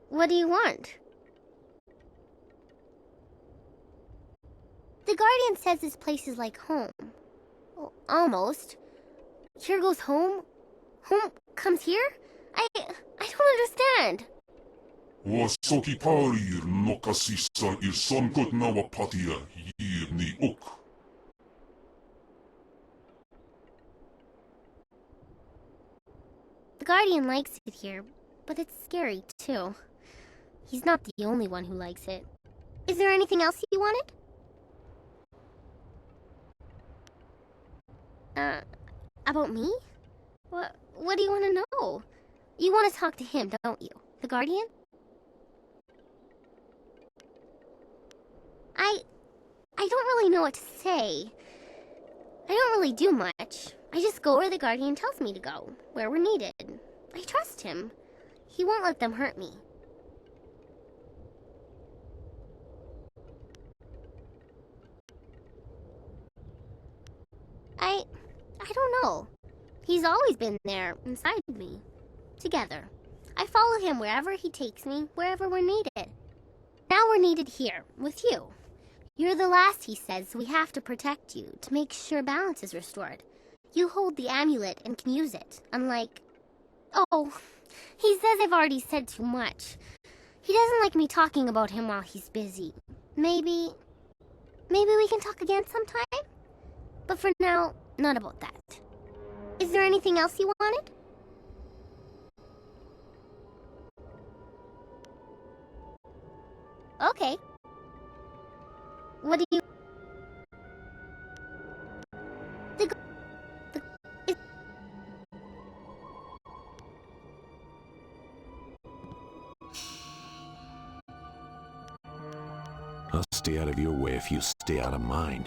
What do you want? The Guardian says this place is like home. Well, almost. Here goes home? Home comes here? I don't understand. Wasoki parir nokasissa ir Sankut nawapatia yir ni uk. The Guardian likes it here, but it's scary too. He's not the only one who likes it. Is there anything else you wanted? About me? What do you want to know? You want to talk to him, don't you? The Guardian? I don't really know what to say. I don't really do much. I just go where the Guardian tells me to go, where we're needed. I trust him. He won't let them hurt me. I don't know. He's always been there, inside me. Together. I follow him wherever he takes me, wherever we're needed. Now we're needed here, with you. You're the last, he says, so we have to protect you, to make sure balance is restored. You hold the amulet and can use it, unlike... Oh, he says I've already said too much. He doesn't like me talking about him while he's busy. Maybe we can talk again sometime? But for now, not about that. Is there anything else you wanted? Okay. What do you... I'll stay out of your way if you stay out of mine.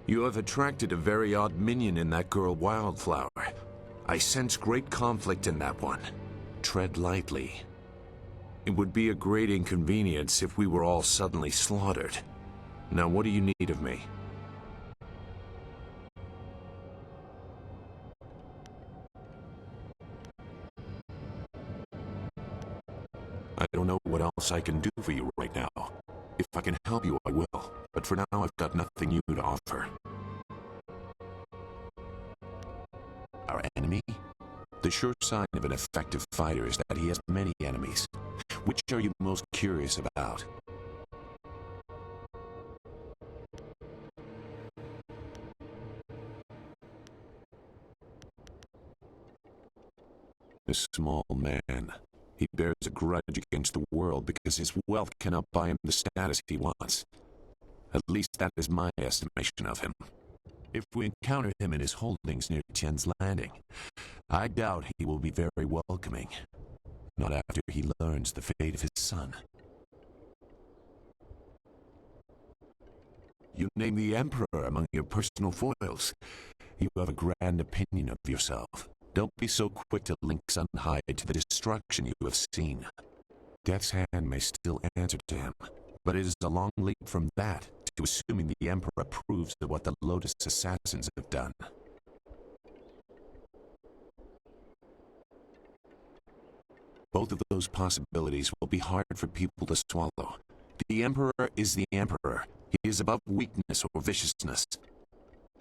You have attracted a very odd minion in that girl Wildflower. I sense great conflict in that one. Tread lightly. It would be a great inconvenience if we were all suddenly slaughtered. Now, what do you need of me? I don't know what else I can do for you right now. If I can help you, I will. But for now, I've got nothing new to offer. Our enemy? The sure sign of an effective fighter is that he has many enemies. Which are you most curious about? This small man. He bears a grudge against the world because his wealth cannot buy him the status he wants. At least that is my estimation of him. If we encounter him in his holdings near Tien's Landing, I doubt he will be very welcoming. Not after he learns the fate of his son. You name the Emperor among your personal foils. You have a grand opinion of yourself. Don't be so quick to link Sun High to the destruction you have seen. Death's hand may still answer to him, but it is a long leap from that to assuming the Emperor approves of what the Lotus Assassins have done. Both of those possibilities will be hard for people to swallow. The Emperor is the Emperor. He is above weakness or viciousness.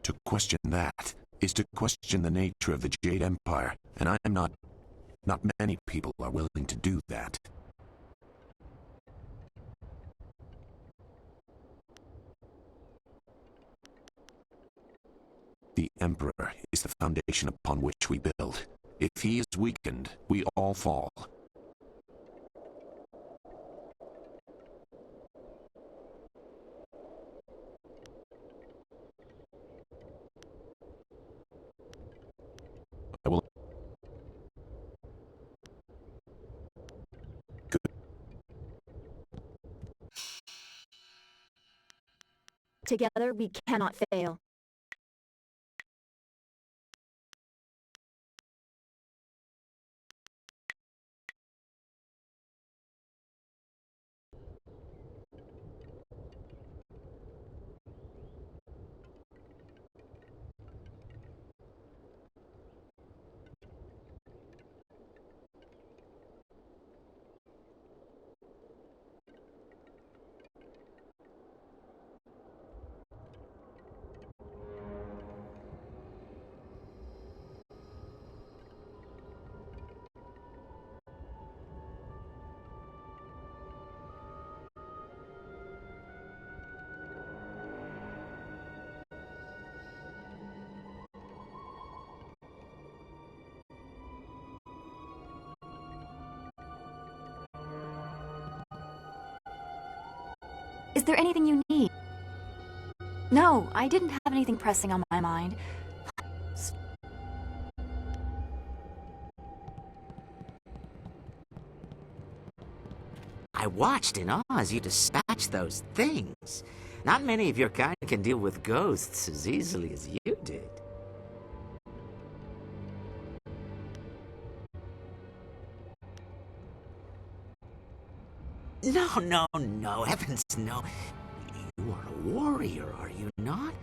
To question that is to question the nature of the Jade Empire, and I'm not many people are willing to do that. The Emperor is the foundation upon which we build. If he is weakened, we all fall. I will... Good. Together, we cannot fail. Is there anything you need? No, I didn't have anything pressing on my mind. I watched in awe as you dispatched those things. Not many of your kind can deal with ghosts as easily as you did. No, heavens no. You are a warrior, are you not?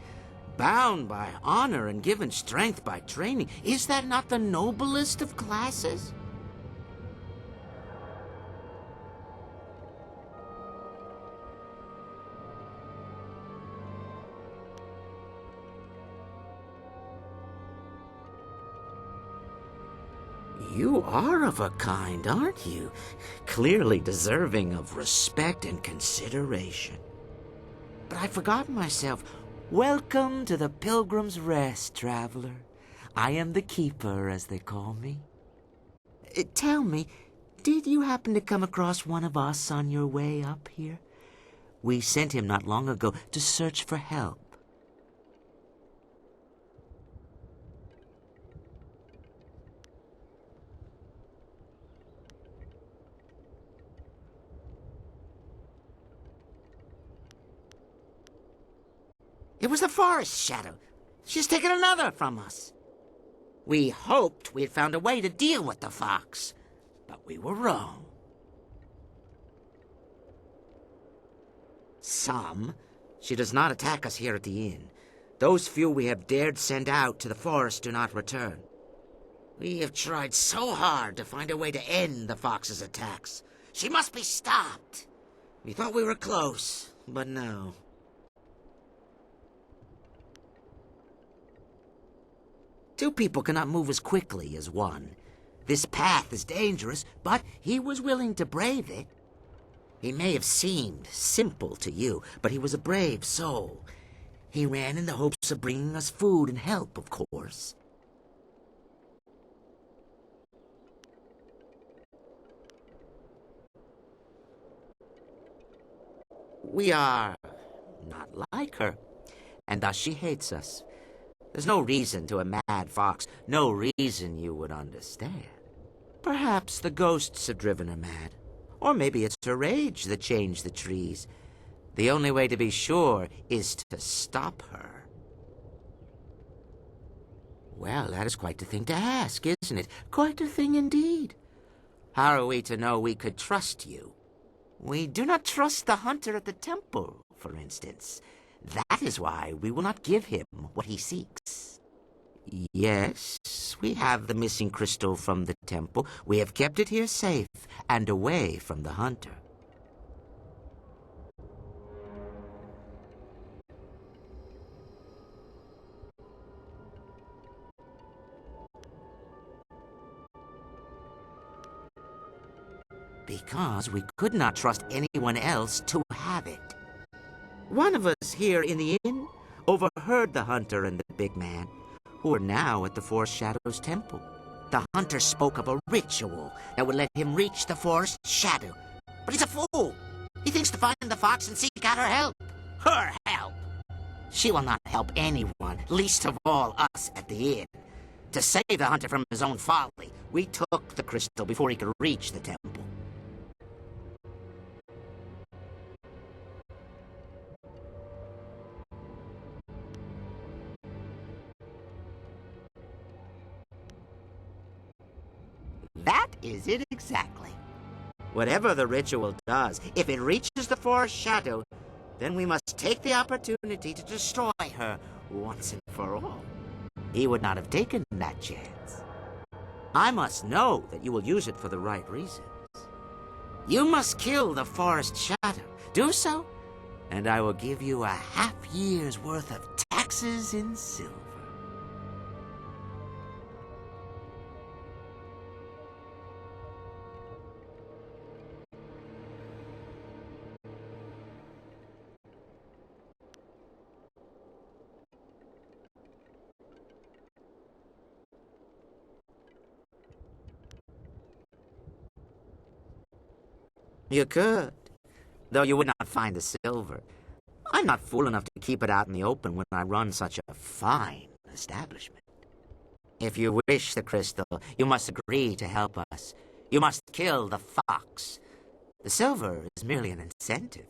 Bound by honor and given strength by training. Is that not the noblest of classes? You are of a kind, aren't you? Clearly deserving of respect and consideration. But I forgot myself. Welcome to the Pilgrim's Rest, traveler. I am the Keeper, as they call me. Tell me, did you happen to come across one of us on your way up here? We sent him not long ago to search for help. It was the forest shadow. She's taken another from us. We hoped we had found a way to deal with the fox, but we were wrong. She does not attack us here at the inn. Those few we have dared send out to the forest do not return. We have tried so hard to find a way to end the fox's attacks. She must be stopped. We thought we were close, but no. Two people cannot move as quickly as one. This path is dangerous, but he was willing to brave it. He may have seemed simple to you, but he was a brave soul. He ran in the hopes of bringing us food and help, of course. We are not like her, and thus she hates us. There's no reason to a mad fox, no reason you would understand. Perhaps the ghosts have driven her mad, or maybe it's her rage that changed the trees. The only way to be sure is to stop her. Well, that is quite the thing to ask, isn't it? Quite a thing indeed. How are we to know we could trust you? We do not trust the hunter at the temple, for instance. That is why we will not give him what he seeks. Yes, we have the missing crystal from the temple. We have kept it here safe and away from the hunter. Because we could not trust anyone else to have it. One of us here in the inn overheard the hunter and the big man, who are now at the Forest Shadow's temple. The hunter spoke of a ritual that would let him reach the forest shadow. But he's a fool. He thinks to find the fox and seek out her help. Her help! She will not help anyone, least of all us at the inn. To save the hunter from his own folly, we took the crystal before he could reach the temple. is it exactly. Whatever the ritual does, if it reaches the forest shadow, then we must take the opportunity to destroy her once and for all. He would not have taken that chance. I must know that you will use it for the right reasons. You must kill the forest shadow. Do so, and I will give you a half-year's worth of taxes in silver. You could, though you would not find the silver. I'm not fool enough to keep it out in the open when I run such a fine establishment. If you wish the crystal, you must agree to help us. You must kill the fox. The silver is merely an incentive.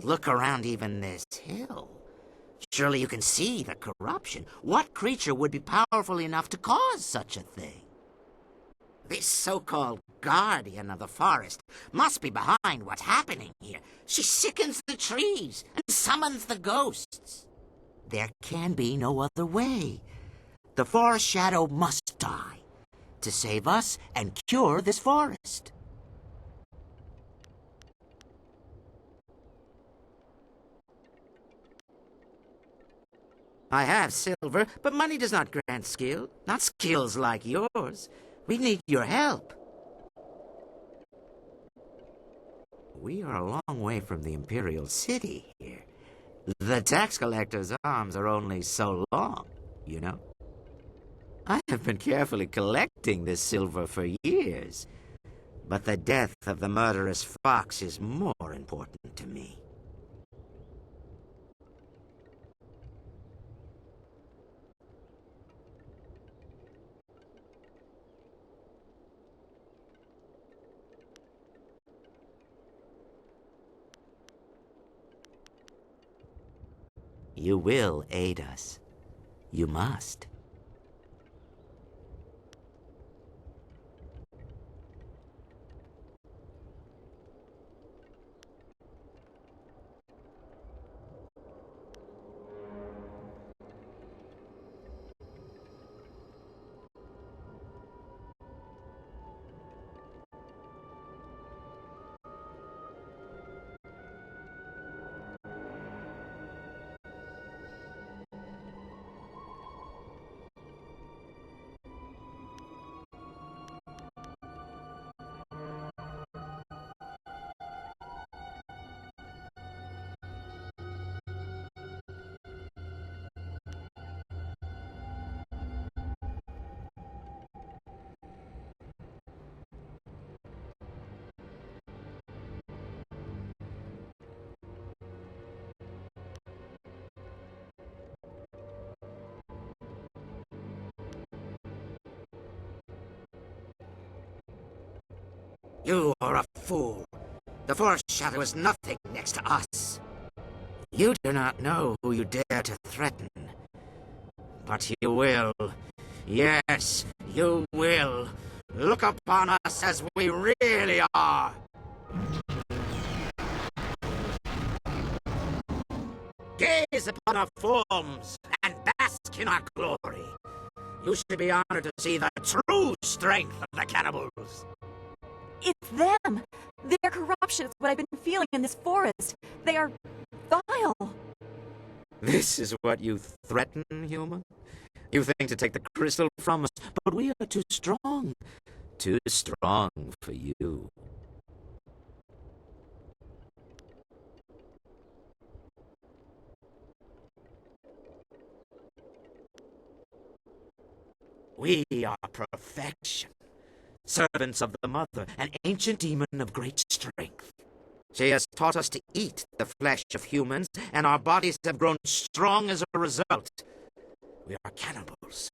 Look around even this hill. Surely you can see the corruption. What creature would be powerful enough to cause such a thing? This so-called guardian of the forest must be behind what's happening here. She sickens the trees and summons the ghosts. There can be no other way. The forest shadow must die to save us and cure this forest. I have silver, but money does not grant skill. Not skills like yours. We need your help. We are a long way from the Imperial City here. The tax collector's arms are only so long, you know. I have been carefully collecting this silver for years, but the death of the murderous fox is more important to me. You will aid us. You must. You are a fool. The forest shadow is nothing next to us. You do not know who you dare to threaten. But you will. Yes, you will. Look upon us as we really are. Gaze upon our forms and bask in our glory. You should be honored to see the true strength of the cannibals. It's them! Their corruption is what I've been feeling in this forest. They are vile. This is what you threaten, human? You think to take the crystal from us, but we are too strong. Too strong for you. We are perfection. Servants of the Mother, an ancient demon of great strength. She has taught us to eat the flesh of humans, and our bodies have grown strong as a result. We are cannibals,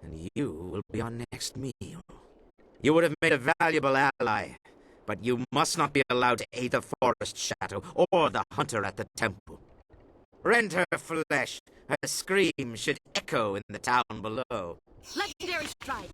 and you will be our next meal. You would have made a valuable ally, But you must not be allowed to aid the forest shadow or the hunter at the temple. Rend her flesh. Her scream should echo in the town below. Legendary strike.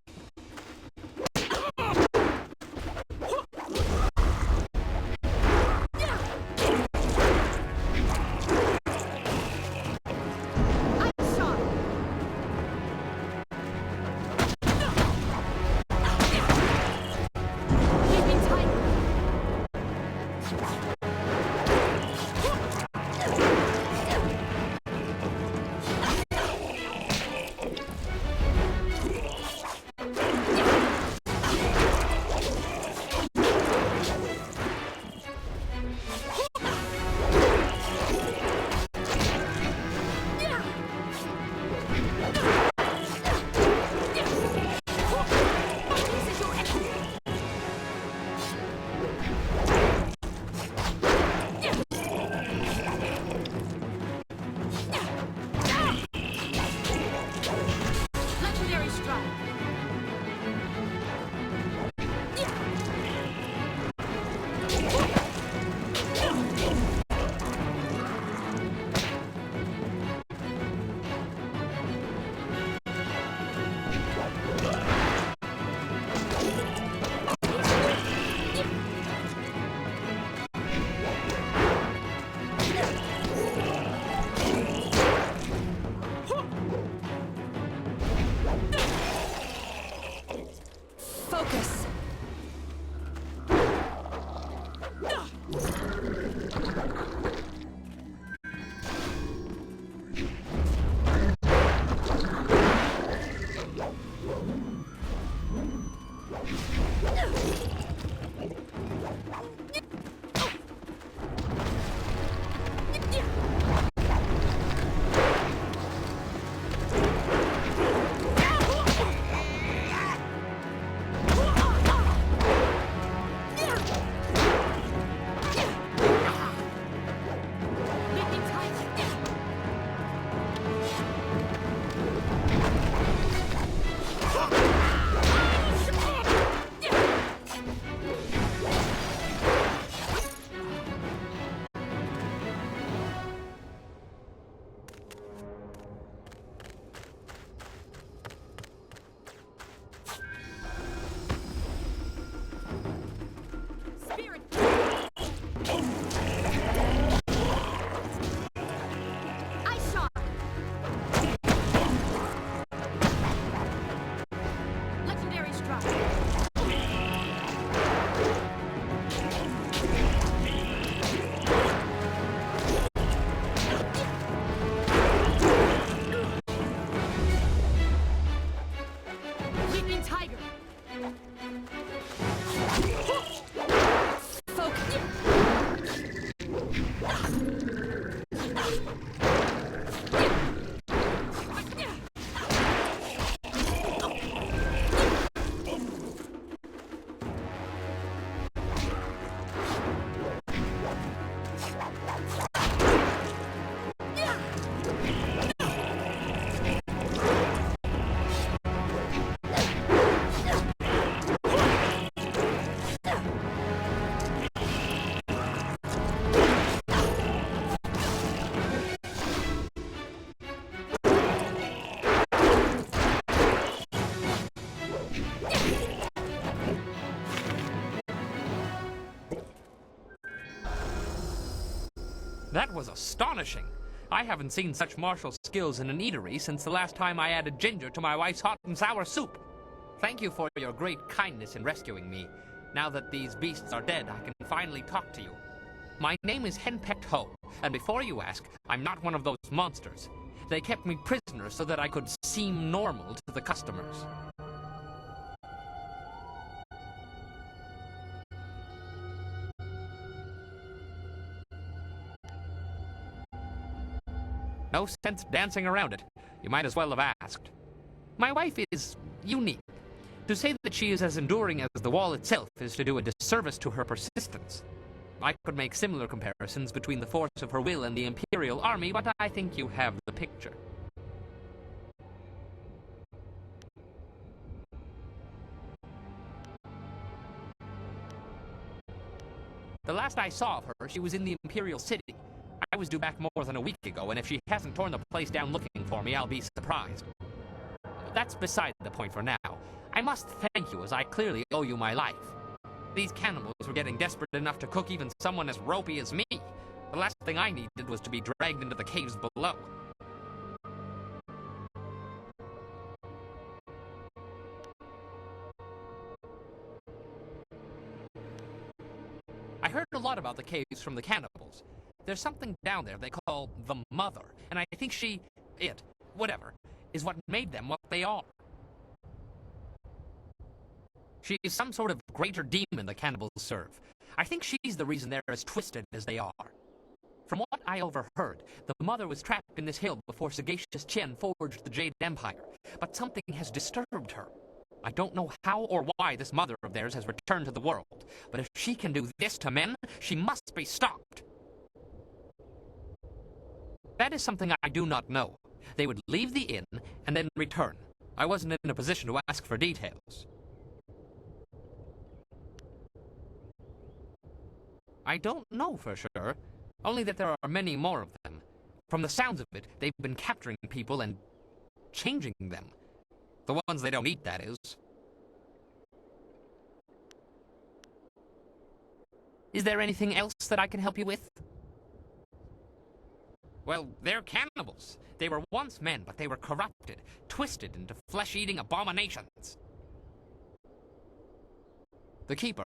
Focus. That was astonishing. I haven't seen such martial skills in an eatery since the last time I added ginger to my wife's hot and sour soup. Thank you for your great kindness in rescuing me. Now that these beasts are dead, I can finally talk to you. My name is Henpecked Ho, and before you ask, I'm not one of those monsters. They kept me prisoner so that I could seem normal to the customers. No sense dancing around it. You might as well have asked. My wife is unique. To say that she is as enduring as the wall itself is to do a disservice to her persistence. I could make similar comparisons between the force of her will and the Imperial Army, but I think you have the picture. The last I saw of her, she was in the Imperial City. I was due back more than a week ago, and if she hasn't torn the place down looking for me, I'll be surprised. That's beside the point for now. I must thank you, as I clearly owe you my life. These cannibals were getting desperate enough to cook even someone as ropey as me. The last thing I needed was to be dragged into the caves below. I heard a lot about the caves from the cannibals. There's something down there they call the Mother, and I think whatever, is what made them what they are. She is some sort of greater demon the cannibals serve. I think she's the reason they're as twisted as they are. From what I overheard, the Mother was trapped in this hill before Sagacious Chen forged the Jade Empire, but something has disturbed her. I don't know how or why this Mother of theirs has returned to the world, but if she can do this to men, she must be stopped. That is something I do not know. They would leave the inn and then return. I wasn't in a position to ask for details. I don't know for sure, only that there are many more of them. From the sounds of it, they've been capturing people and changing them. The ones they don't eat, that is. Is there anything else that I can help you with? Well, they're cannibals. They were once men, but they were corrupted, twisted into flesh-eating abominations. The Keeper,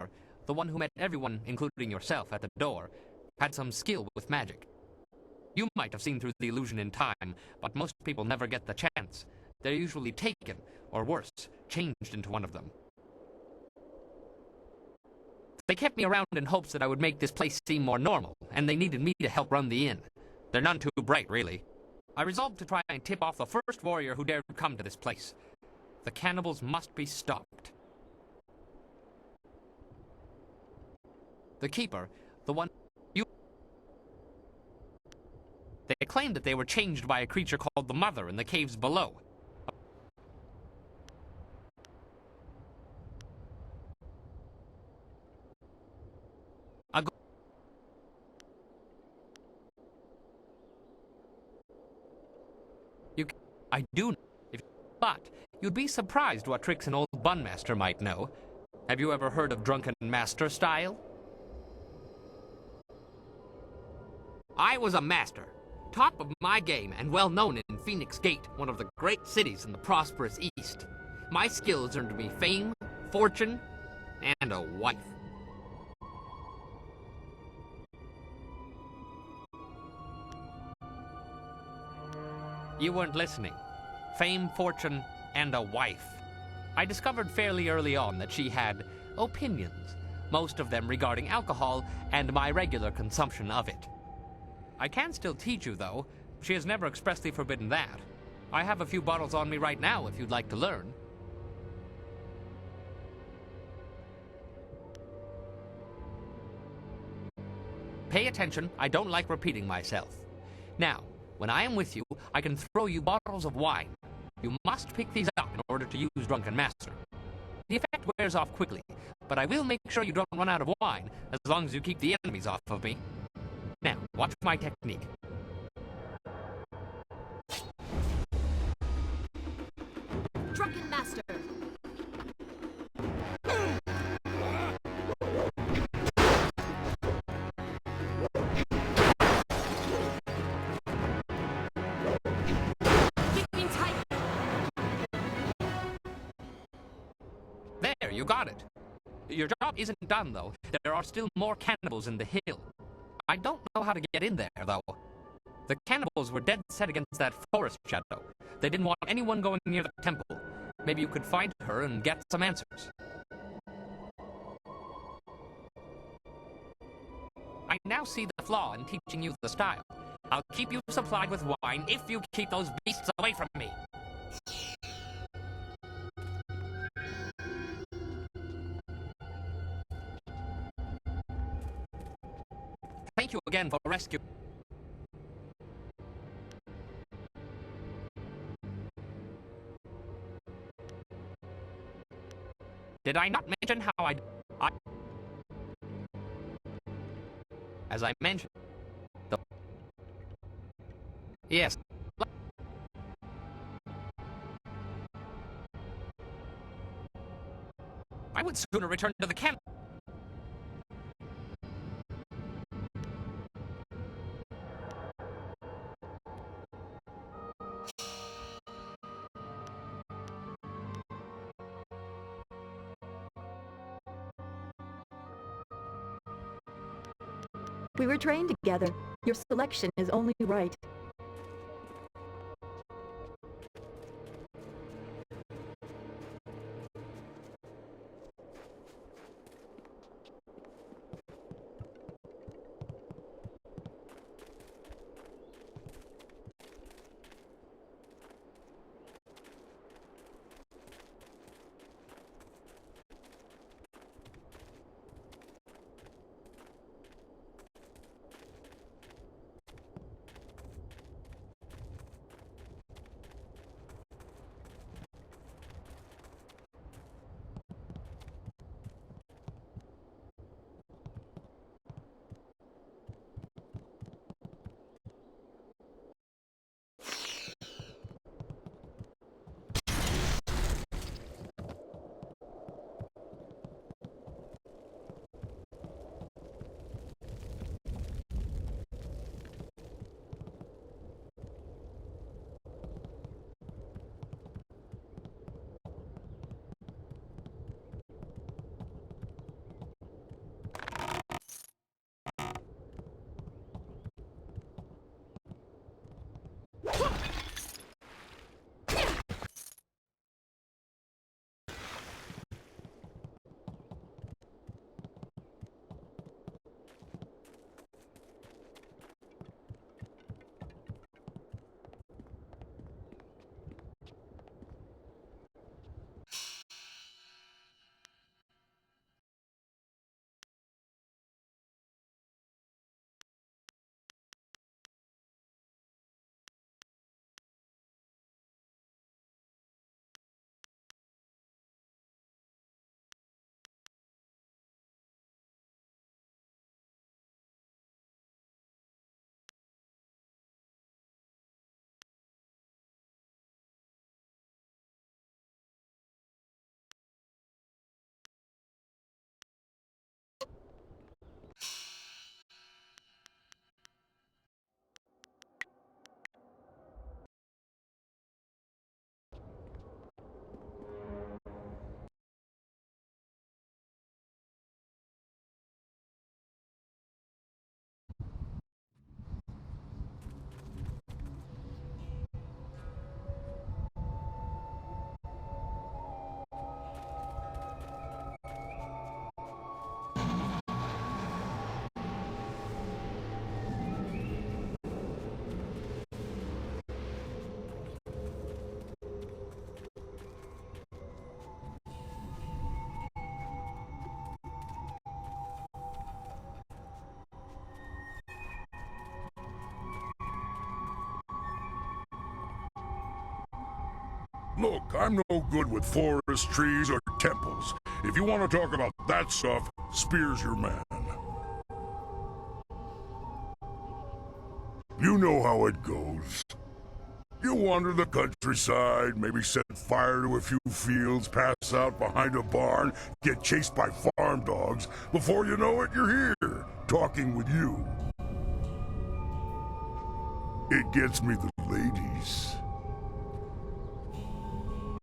the one who met everyone, including yourself, at the door, had some skill with magic. You might have seen through the illusion in time, but most people never get the chance. They're usually taken, or worse, changed into one of them. They kept me around in hopes that I would make this place seem more normal, and they needed me to help run the inn. They're none too bright, really. I resolved to try and tip off the first warrior who dared come to this place. The cannibals must be stopped. The Keeper, the one you... They claimed that they were changed by a creature called the Mother in the caves below. I do, but you'd be surprised what tricks an old bunmaster might know. Have you ever heard of drunken master style? I was a master, top of my game and well known in Phoenix Gate, one of the great cities in the prosperous East. My skills earned me fame, fortune, and a wife. You weren't listening. Fame, fortune, and a wife. I discovered fairly early on that she had opinions, most of them regarding alcohol and my regular consumption of it. I can still teach you, though. She has never expressly forbidden that. I have a few bottles on me right now if you'd like to learn. Pay attention, I don't like repeating myself. Now, when I am with you, I can throw you bottles of wine. You must pick these up in order to use Drunken Master. The effect wears off quickly, but I will make sure you don't run out of wine, as long as you keep the enemies off of me. Now, watch my technique. Drunken Master! There, you got it. Your job isn't done, though. There are still more cannibals in the hill. I don't know how to get in there, though. The cannibals were dead set against that forest shadow. They didn't want anyone going near the temple. Maybe you could find her and get some answers. I now see the flaw in teaching you the style. I'll keep you supplied with wine if you keep those beasts away from me. Thank you again for rescue. Did I not mention how I... as I mentioned. Yes. I would sooner return to the camp. We were trained together. Your selection is only right. Look, I'm no good with forest, trees, or temples. If you want to talk about that stuff, Spear's your man. You know how it goes. You wander the countryside, maybe set fire to a few fields, pass out behind a barn, get chased by farm dogs. Before you know it, you're here, talking with you. It gets me the ladies.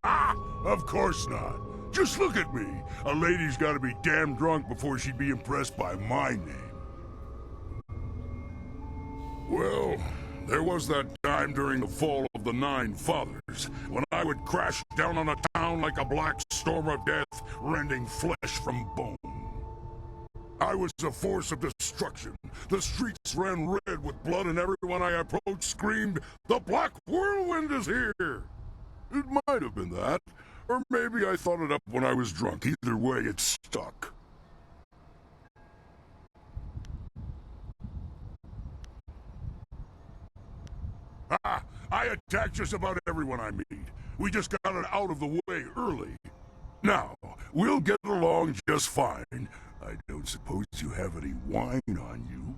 Ah, of course not. Just look at me. A lady's gotta be damn drunk before she'd be impressed by my name. Well, there was that time during the fall of the Nine Fathers, when I would crash down on a town like a black storm of death, rending flesh from bone. I was a force of destruction. The streets ran red with blood, and everyone I approached screamed, "The Black Whirlwind is here!" It might have been that, or maybe I thought it up when I was drunk. Either way, it stuck. Ah, I attack just about everyone I meet. We just got it out of the way early. Now, we'll get along just fine. I don't suppose you have any wine on you?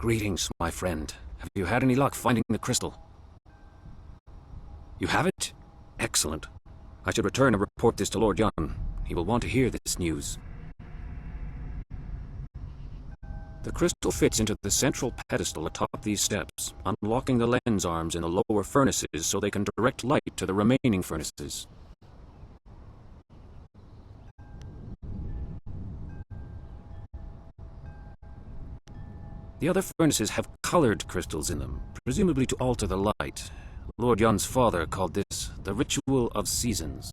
Greetings, my friend. Have you had any luck finding the crystal? You have it? Excellent. I should return and report this to Lord Yun. He will want to hear this news. The crystal fits into the central pedestal atop these steps, unlocking the lens arms in the lower furnaces so they can direct light to the remaining furnaces. The other furnaces have colored crystals in them, presumably to alter the light. Lord Yun's father called this the ritual of seasons.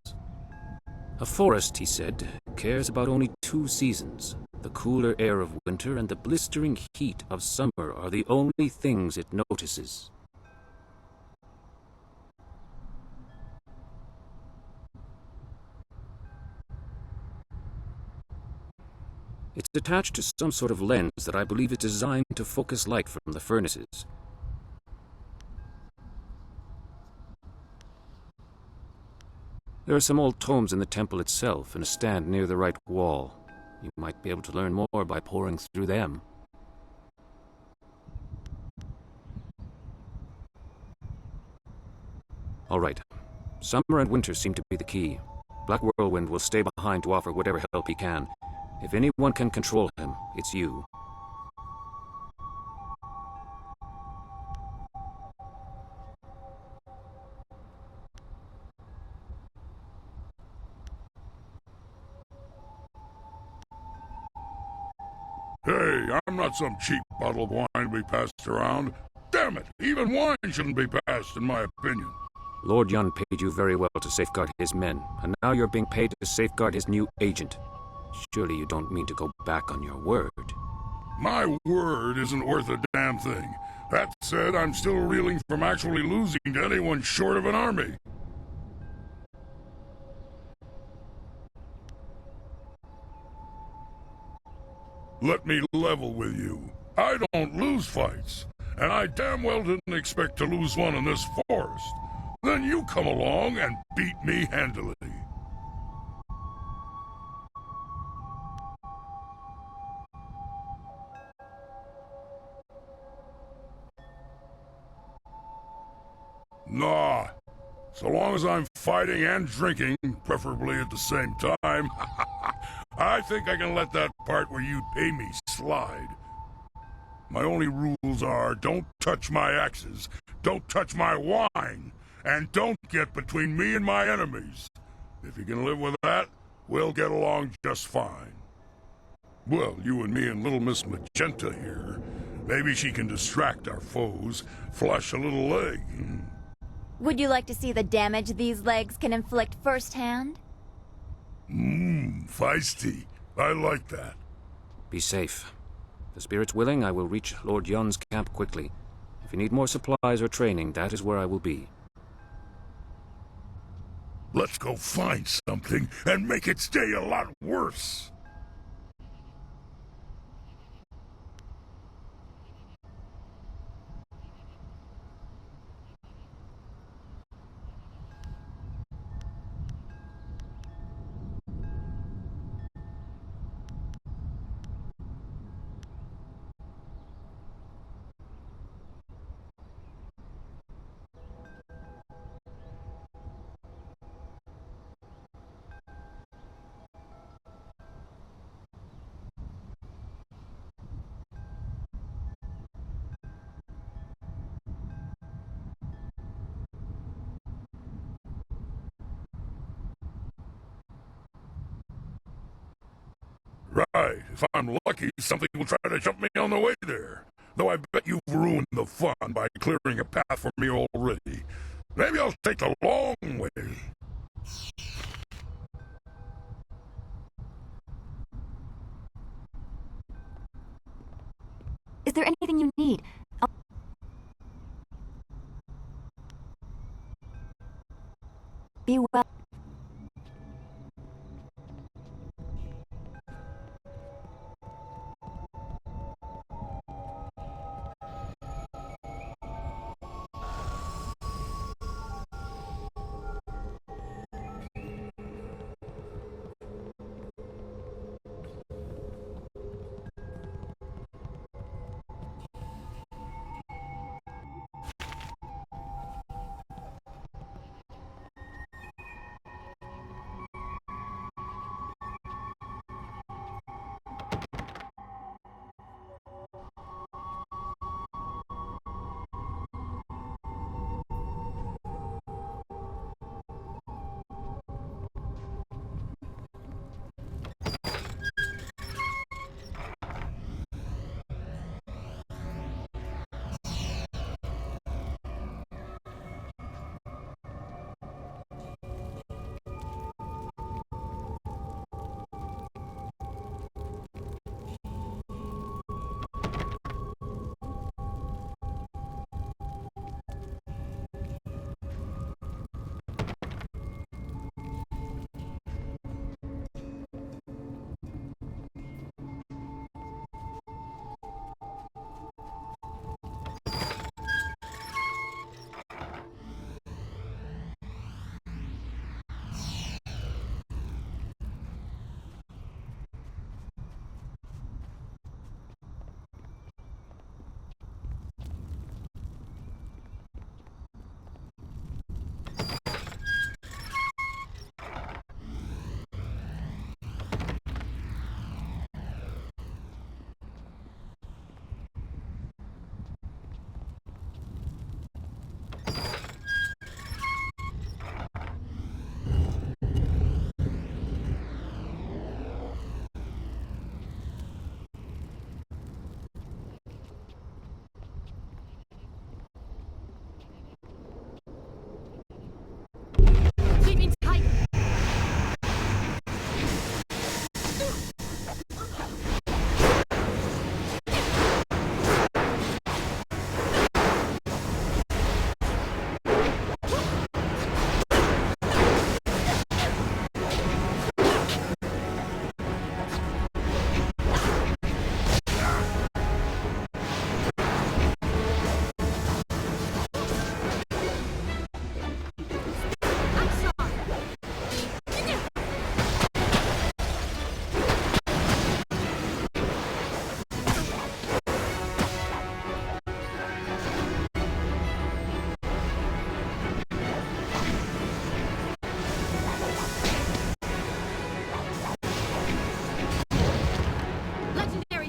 A forest, he said, cares about only 2 seasons. The cooler air of winter and the blistering heat of summer are the only things it notices. It's attached to some sort of lens that I believe is designed to focus light from the furnaces. There are some old tomes in the temple itself and a stand near the right wall. You might be able to learn more by poring through them. All right. Summer and winter seem to be the key. Black Whirlwind will stay behind to offer whatever help he can. If anyone can control him, it's you. Hey, I'm not some cheap bottle of wine to be passed around. Damn it, even wine shouldn't be passed, in my opinion. Lord Yun paid you very well to safeguard his men, and now you're being paid to safeguard his new agent. Surely you don't mean to go back on your word. My word isn't worth a damn thing. That said, I'm still reeling from actually losing to anyone short of an army. Let me level with you. I don't lose fights, and I damn well didn't expect to lose one in this forest. Then you come along and beat me handily. Nah. So long as I'm fighting and drinking, preferably at the same time, I think I can let that part where you pay me slide. My only rules are don't touch my axes, don't touch my wine, and don't get between me and my enemies. If you can live with that, we'll get along just fine. Well, you and me and little Miss Magenta here. Maybe she can distract our foes, flush a little leg. Would you like to see the damage these legs can inflict firsthand? Feisty. I like that. Be safe. If the spirit's willing, I will reach Lord Yun's camp quickly. If you need more supplies or training, that is where I will be. Let's go find something and make its day a lot worse. Right. If I'm lucky, something will try to jump me on the way there. Though I bet you've ruined the fun by clearing a path for me already. Maybe I'll take the long way. Is there anything you need? Be well.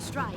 strike.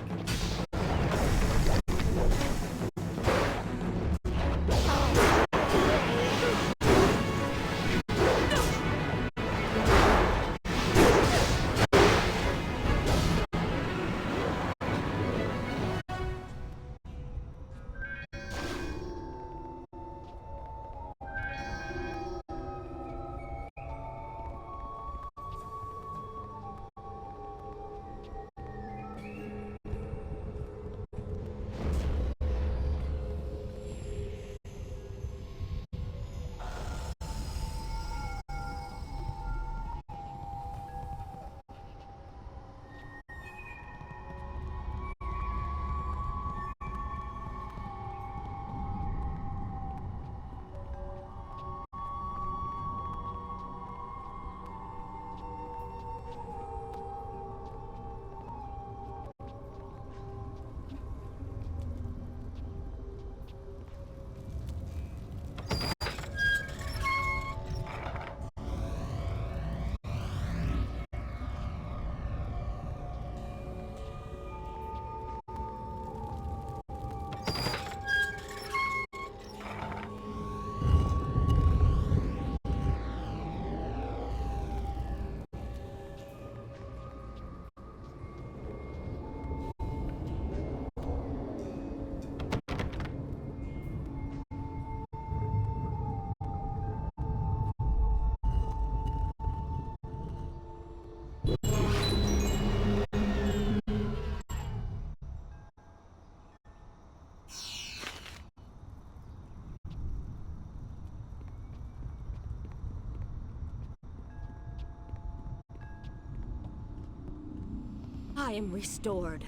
I am restored.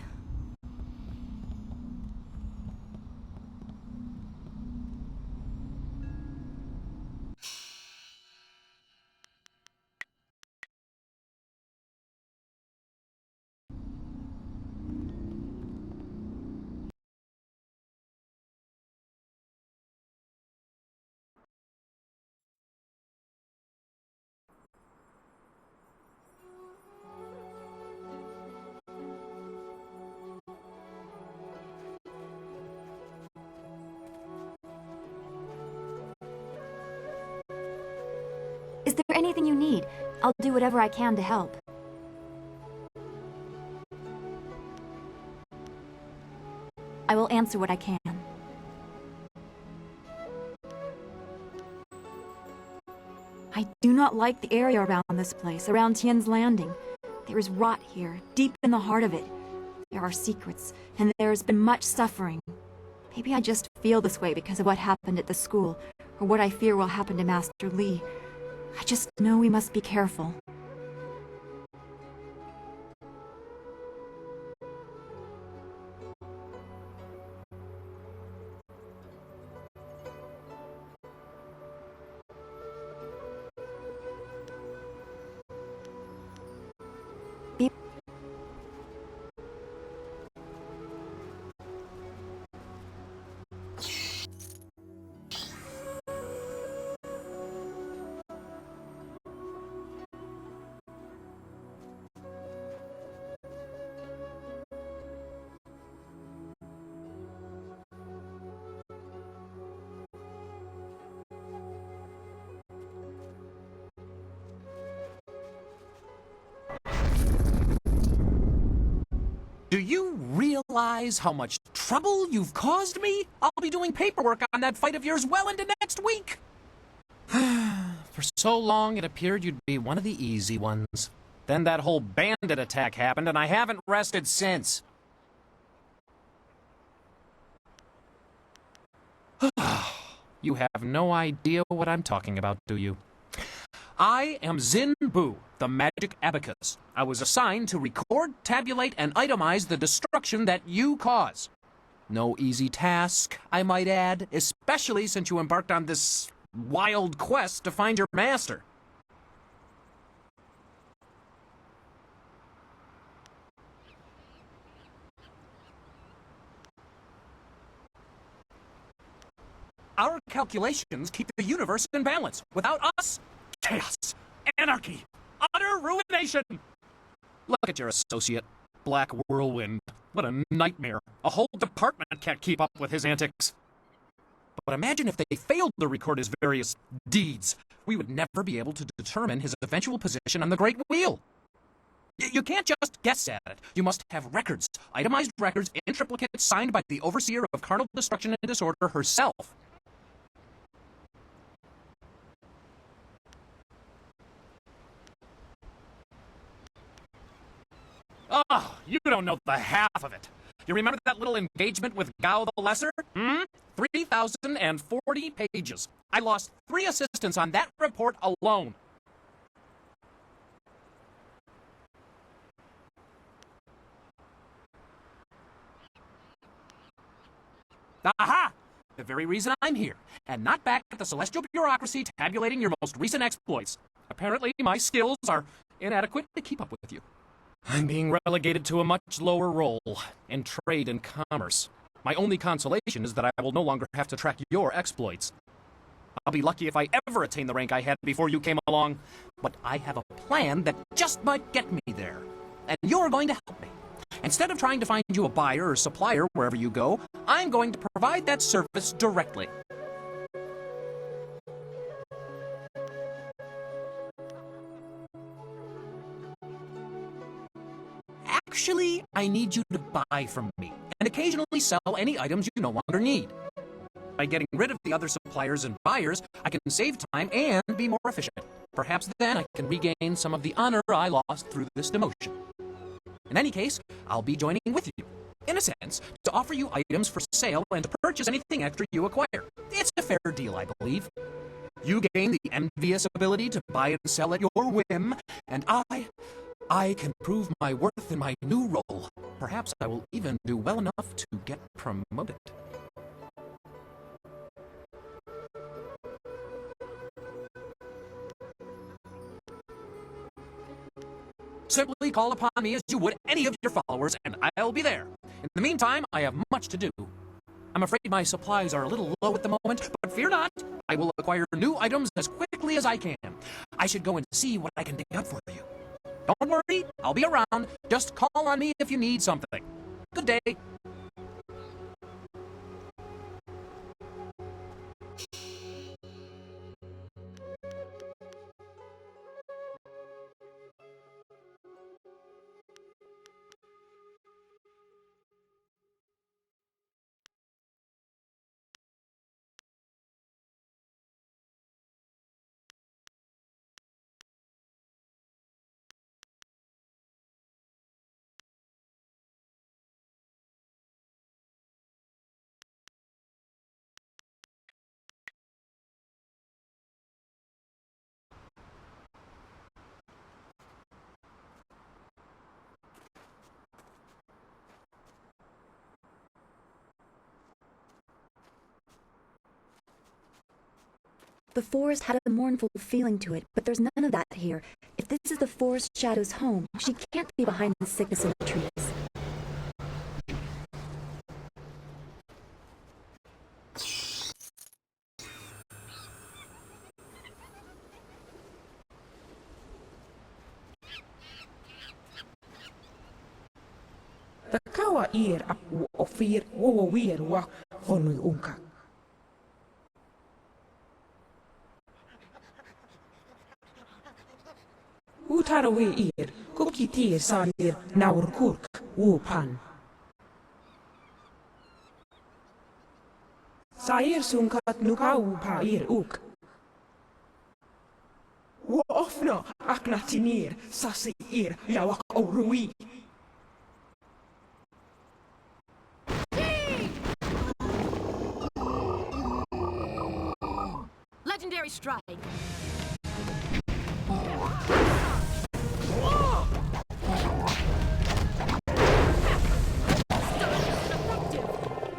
Is there anything you need? I'll do whatever I can to help. I will answer what I can. I do not like the area around this place, around Tien's Landing. There is rot here, deep in the heart of it. There are secrets, and there has been much suffering. Maybe I just feel this way because of what happened at the school, or what I fear will happen to Master Li. I just know we must be careful. Do you realize how much trouble you've caused me? I'll be doing paperwork on that fight of yours well into next week. For so long, it appeared you'd be one of the easy ones. Then that whole bandit attack happened, and I haven't rested since. You have no idea what I'm talking about, do you? I am Zin Bu, the magic abacus. I was assigned to record, tabulate, and itemize the destruction that you cause. No easy task, I might add, especially since you embarked on this wild quest to find your master. Our calculations keep the universe in balance. Without us, chaos, anarchy, utter ruination. Look at your associate, Black Whirlwind. What a nightmare. A whole department can't keep up with his antics. But imagine if they failed to record his various deeds. We would never be able to determine his eventual position on the Great Wheel. You can't just guess at it. You must have records, itemized records in triplicate signed by the Overseer of Carnal Destruction and Disorder herself. Oh, you don't know the half of it. You remember that little engagement with Gao the Lesser? 3,040 pages. I lost 3 assistants on that report alone. Aha! The very reason I'm here, and not back at the Celestial Bureaucracy tabulating your most recent exploits. Apparently, my skills are inadequate to keep up with you. I'm being relegated to a much lower role in trade and commerce. My only consolation is that I will no longer have to track your exploits. I'll be lucky if I ever attain the rank I had before you came along, but I have a plan that just might get me there, and you're going to help me. Instead of trying to find you a buyer or supplier wherever you go, I'm going to provide that service directly. Actually, I need you to buy from me, and occasionally sell any items you no longer need. By getting rid of the other suppliers and buyers, I can save time and be more efficient. Perhaps then I can regain some of the honor I lost through this demotion. In any case, I'll be joining with you, in a sense, to offer you items for sale and to purchase anything extra you acquire. It's a fair deal, I believe. You gain the envious ability to buy and sell at your whim, and I can prove my worth in my new role. Perhaps I will even do well enough to get promoted. Simply call upon me as you would any of your followers, and I'll be there. In the meantime, I have much to do. I'm afraid my supplies are a little low at the moment, but fear not. I will acquire new items as quickly as I can. I should go and see what I can dig up for you. Don't worry, I'll be around. Just call on me if you need something. Good day. The forest had a mournful feeling to it, but there's none of that here. If this is the forest shadow's home, she can't be behind the sickness in the trees. The kawa ear up o fear wo weir wa honu unka. Utarowe ear, cookie tear sandir naur kurk wo pan. Sair sunkat nukau pa ear uk. Wo ofno aknatinir sasi ear yawak o rui. Legendary strike.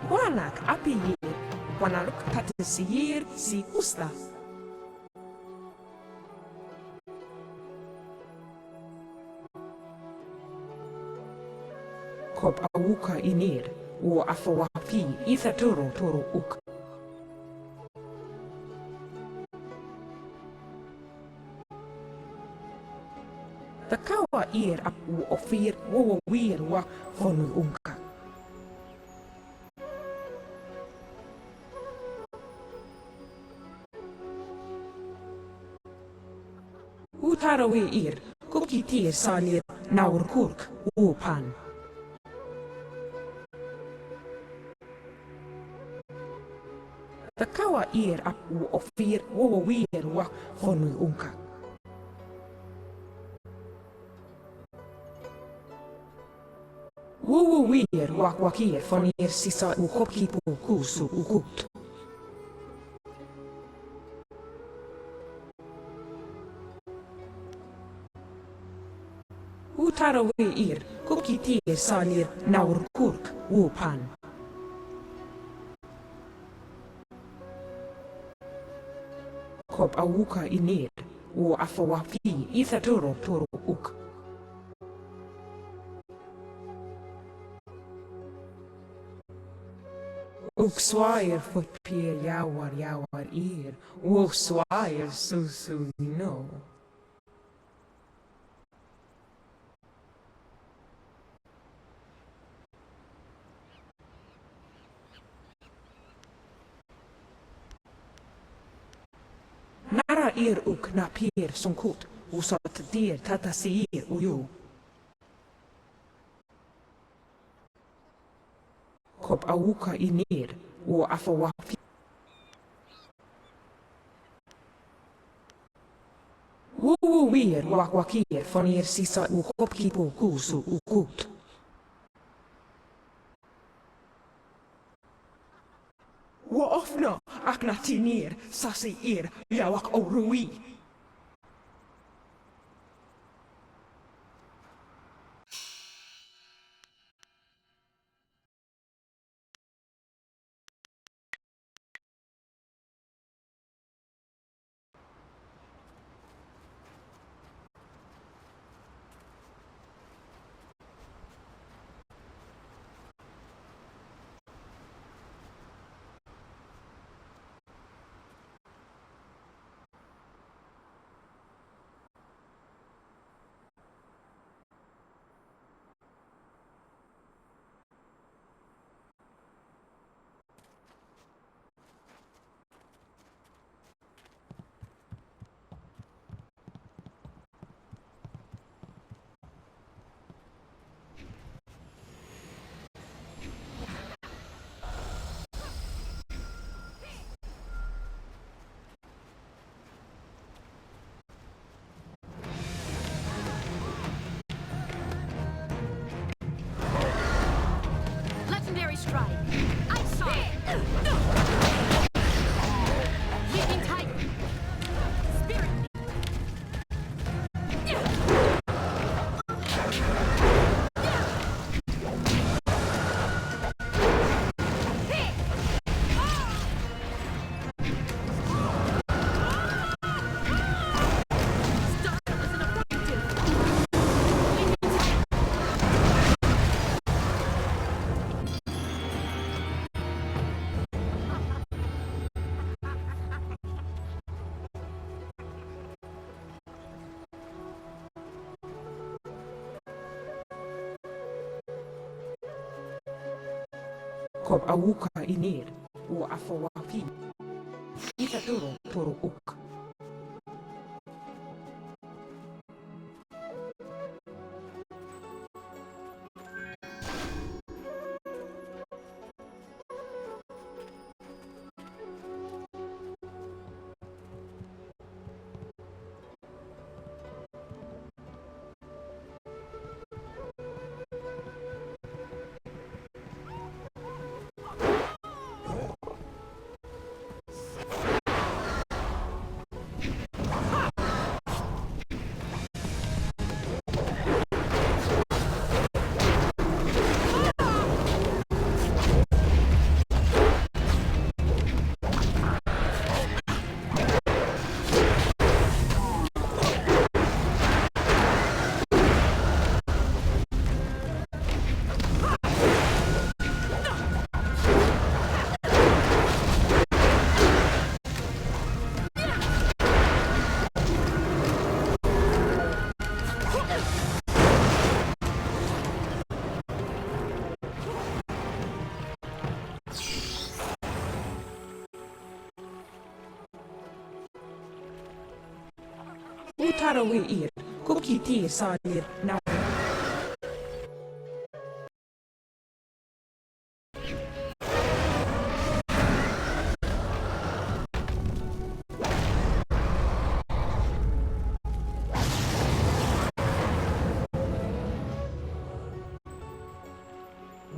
Wanak api ear, wanaluk tatisir si usta. Kop awuka inir, wo afawapi itha toro uk. The kawa ear up o fear wo weir wa honu unka. Utaroweir, Kukitir Salir, Naurkurk, Upan. The kawa ear up of fear, weir wak fonu unka. Weir wak wakir fonir sisa ukopkipu kusu ukut. Utaroweir, Kukitir Salir, Naurkurk, Upan. Kop awuka inir, o afawafi ithatoro toro uk. Uk swair fotpier jawar ir, o swair susu no. Nara ir uk na pier sunkut, usat dir tatasir uju. Kop awuka inir, o afawafi. Wuwir wakwakir fonir sisa ukopkipu kusu ukut. Waofna aknatinir sasi ir yawak orui. Legendary strike. I saw it. Leaping tiger. Spirit. Kop awuka inir, o afawafi. Ithatoro toro uk. Utaroweir, Kukiti salir now.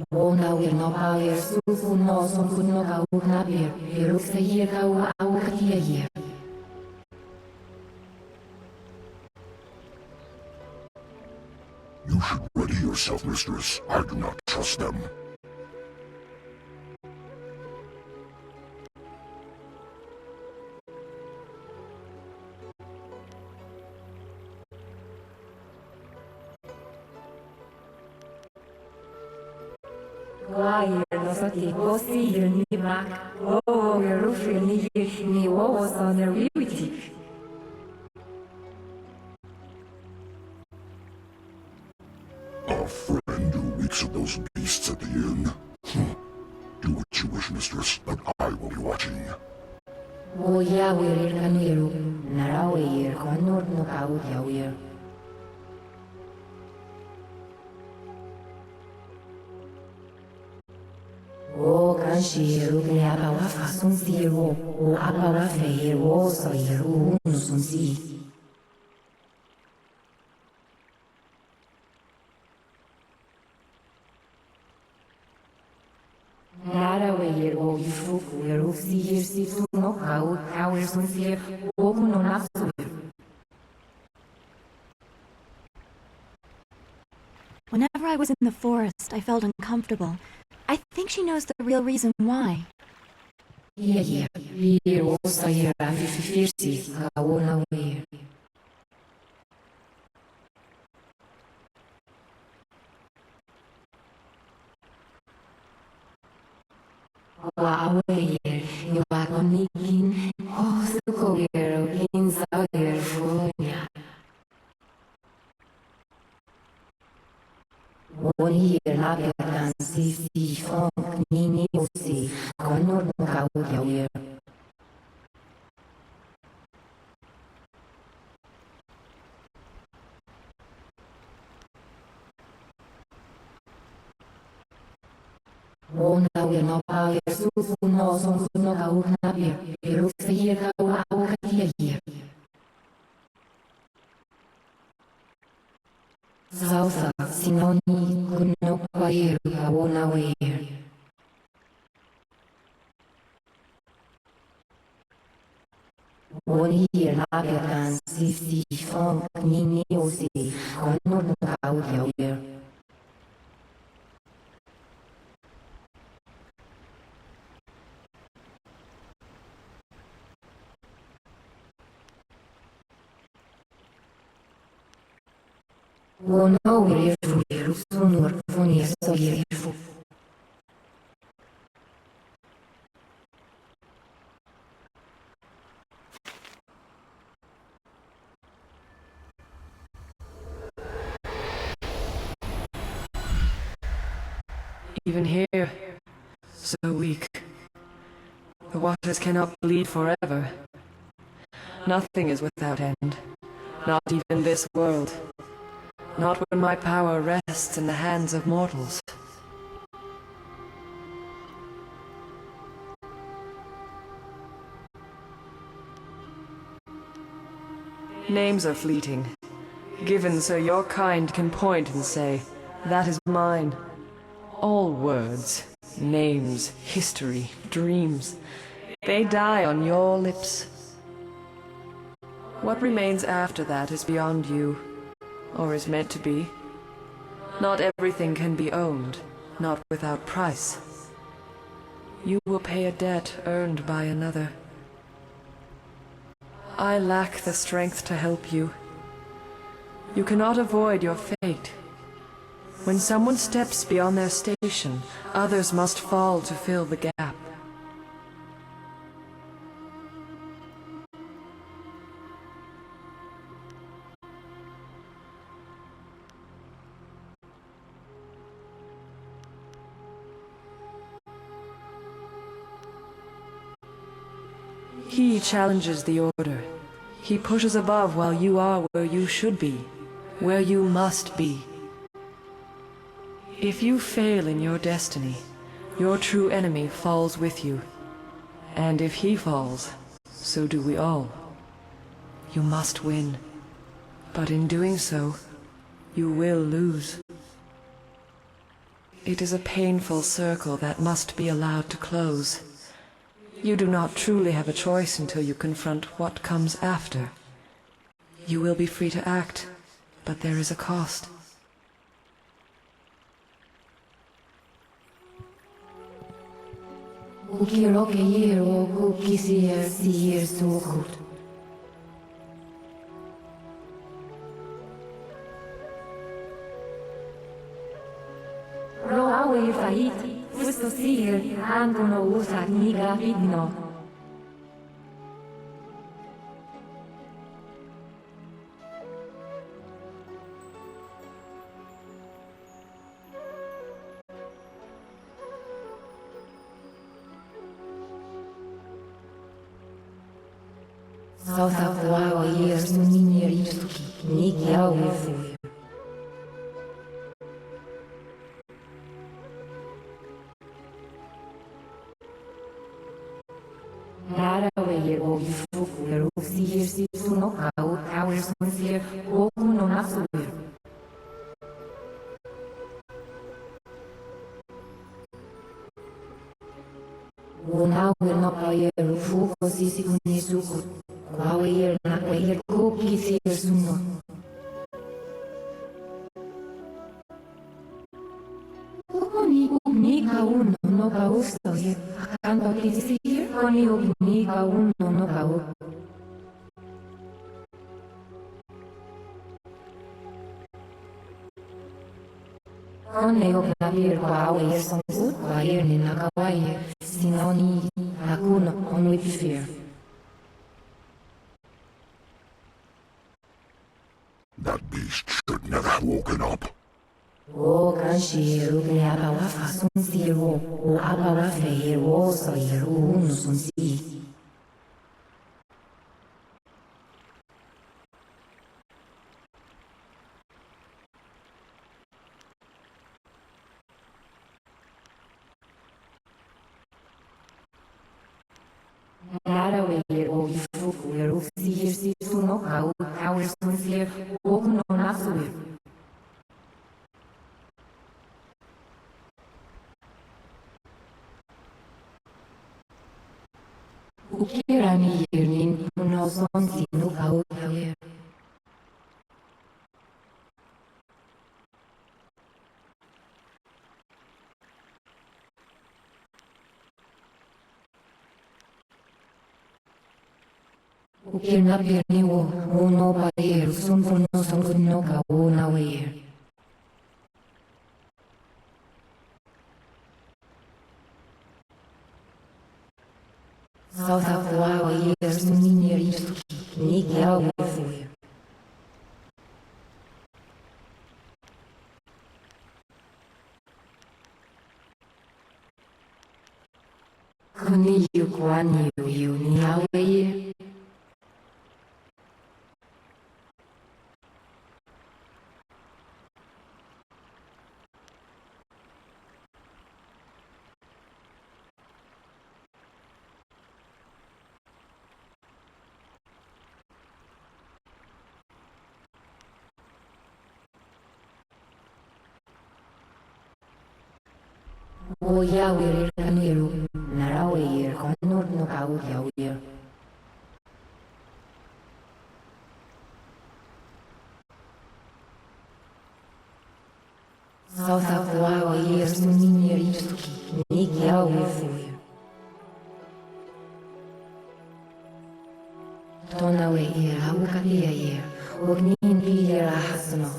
Ona wir no power sufu no son kun no ka na bir. Hiruk se hier ka au katia hier. You should ready yourself, mistress. I do not trust them. Why no sati bosi hier ni back. Oh, your roof ni was on the reality. Our friend who reeks of those beasts at the inn. Do what you wish, mistress, but I will be watching. Oh, yeah, we're Kaniru. Narawe here, Conor no Kau Yawir. Oh, Kanshi, Rugni Abawa Fasun Zero, O Abawa Fair, O Soyer, Unusun Si. Narawe here, O Yufu, Rufi here, Sifu no Kau, Kawersun Fear, Oku no Natsu. Whenever I was in the forest, I felt uncomfortable. I think she knows the real reason why. Yeah, here also here, I'm 50, I wanna wear. Wow, here, you are on Nikin, oh, the Kogero, inside here, Fonia. One year, Labia can see funk, Nini, see, Conor Kau. Oh, now we're not power, Sufu, no, son, no, Kau, Nabir, Piruk, here, Kau, here. Sausa, Sinoni, Kuno, Pair, Kawona, where. One year, Labia can see funk, Nini, see, Conor Kau, here. Oh no, we're here, soon, funny, so here. Even here, so weak. The waters cannot bleed forever. Nothing is without end. Not even this world. Not when my power rests in the hands of mortals. Names are fleeting, given so your kind can point and say, that is mine. All words, names, history, dreams, they die on your lips. What remains after that is beyond you. Or is meant to be. Not everything can be owned, not without price. You will pay a debt earned by another. I lack the strength to help you. You cannot avoid your fate. When someone steps beyond their station, others must fall to fill the gap. He challenges the order. He pushes above while you are where you should be. where you must be. If you fail in your destiny, your true enemy falls with you. And if he falls, so do we all. You must win. But in doing so, you will lose. It is a painful circle that must be allowed to close. You do not truly have a choice until you confront what comes after. You will be free to act, but there is a cost. Roawe fahiti, questo sir, angono usa niga vidno. Sauta voava ier su minierituki, niki aue fui. Nara weir o ifuku er ufsir si suno kau tower sunsir oku no nasuir. Una no payer ufuko si kunisuku. Kwaweir na kwair kuki sir suno. Koni ugnika uno no kausto ye. Kanto kisir koni ugnika uno no kau. Kone ognavir kwaweir songut kwair ni nakawair. Sinoni hakuno on with fear. That beast should never have woken up. O kanshiro gne abawa fasun siro, o abawa feir o soir unu sunsi. Nara weir o ifuku er ufsir si suno kau tower sunsir oku no nasuir. Ukirani yernin no sonsi no kau tower. Ukirna birni wo no pair sunfun no songun no kau na weir. Sauta voava ier su minierituki, niki aue fui. Kuni yu kwan yu ni aue ier. O yawir kaniru, narawir konur no kau yawir. Sauta voava ier su minierituki, niki aue fui. Tonawe ier aukalia ier, ognin ier ahasno.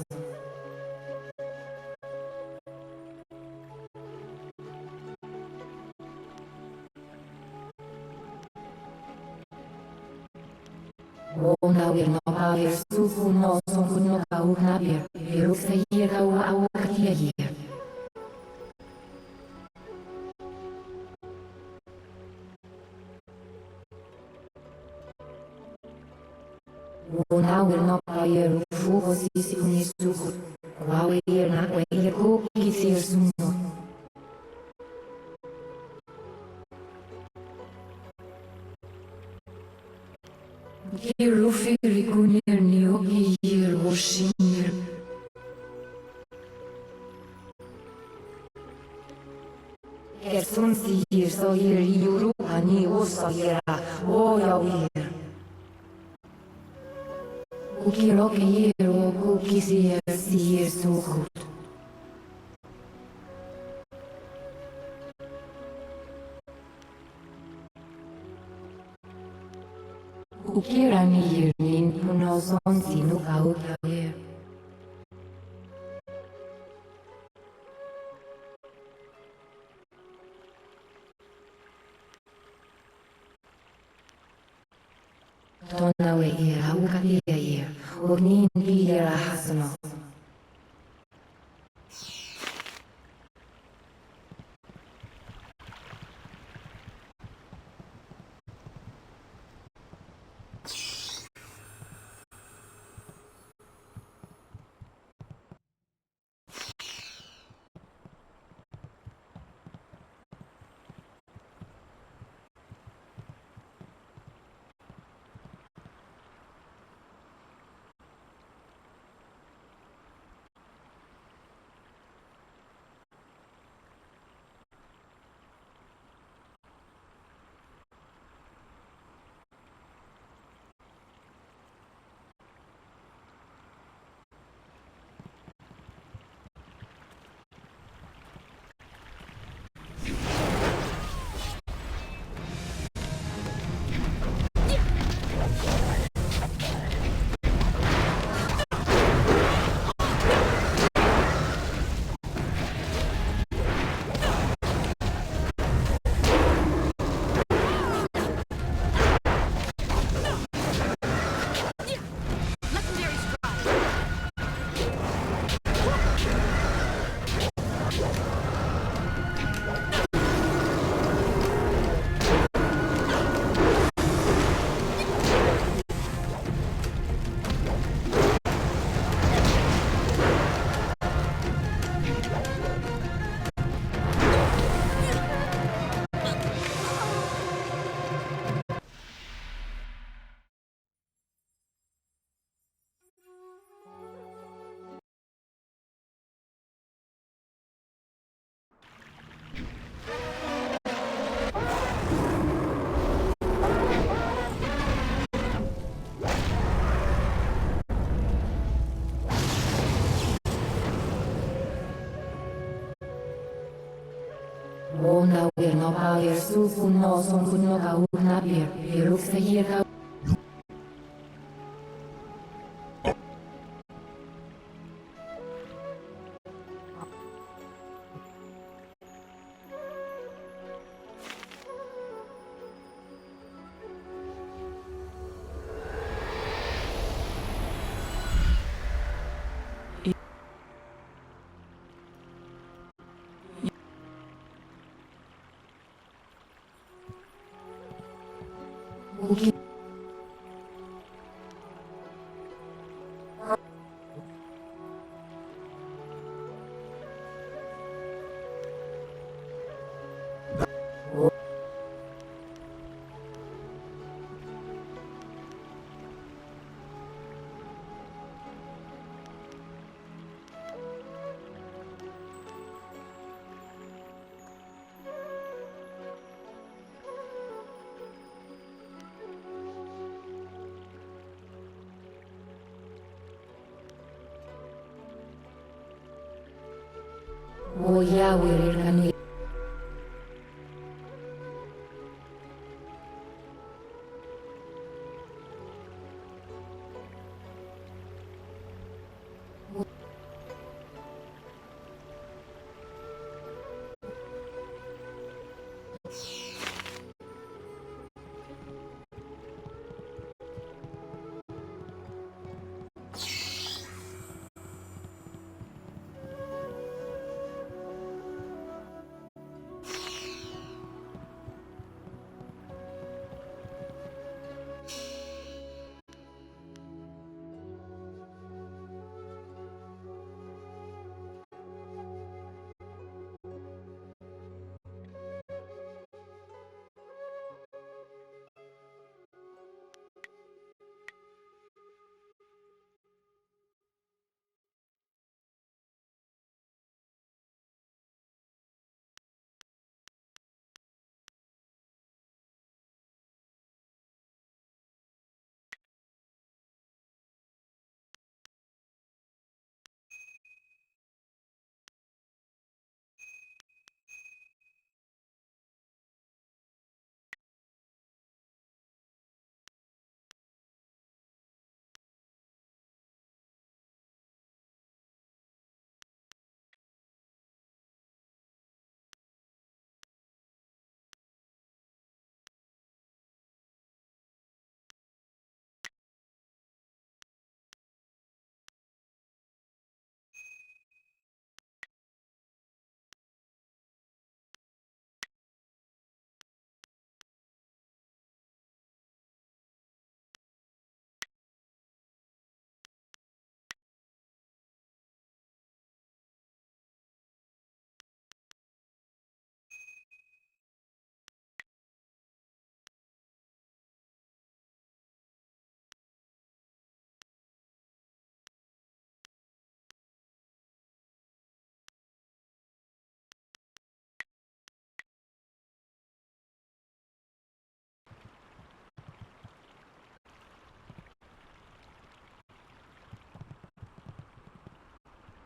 Onawir no pavir sufu no sonku no kau knabir, viruksa ier kau aukalia ier. Onawir no pavir fugo sisi ni suku. Kwawe na we ko kisir sumo. Kirufiri kunir ni ogir woshimir. Gersun sihir soyir yuru hani osayira oyawir. Kukiro kiro kukisir sihir sukut. Kukirani yirnin punoson sinu kaukawir. Tonawe ira ukalia ir, ognin ira hasno. Ona wir no power sufu no son kuno ka una bir, biruk se yeka. Oya wirir kami.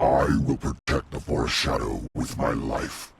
I will protect the Forest Shadow with my life.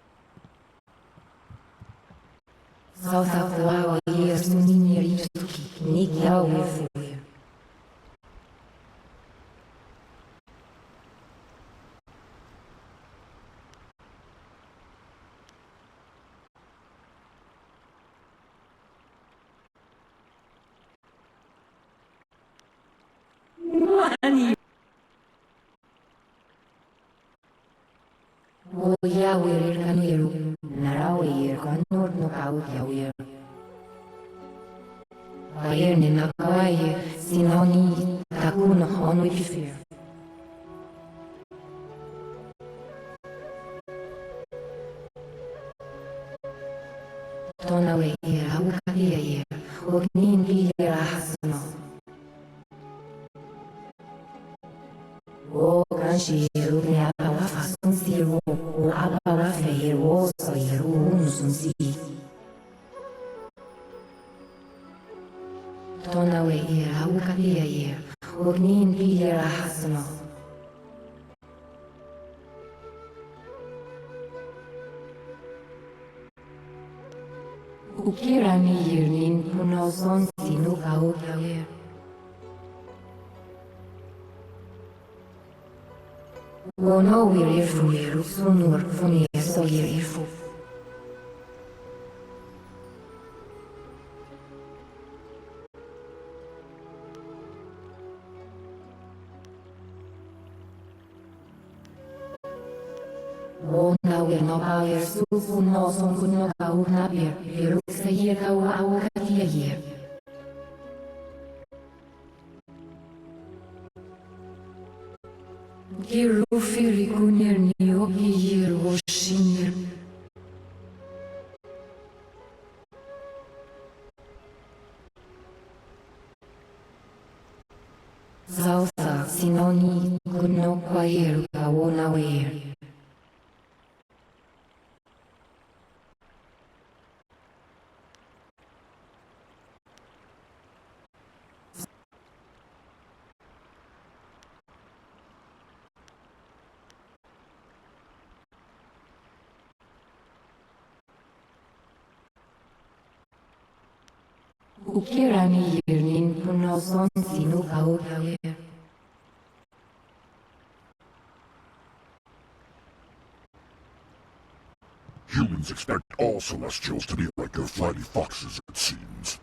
Humans expect all Celestials to be like their flighty foxes, it seems.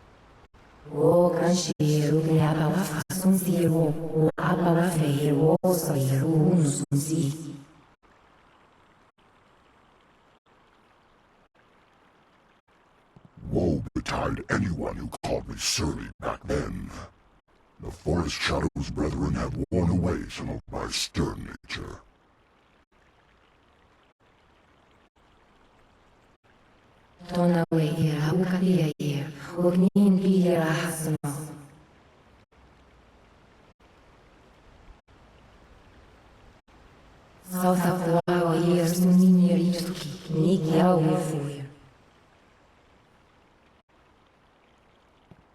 Woe betide anyone who called me surly back then. The Forest Shadow's brethren have worn away some of my stern nature.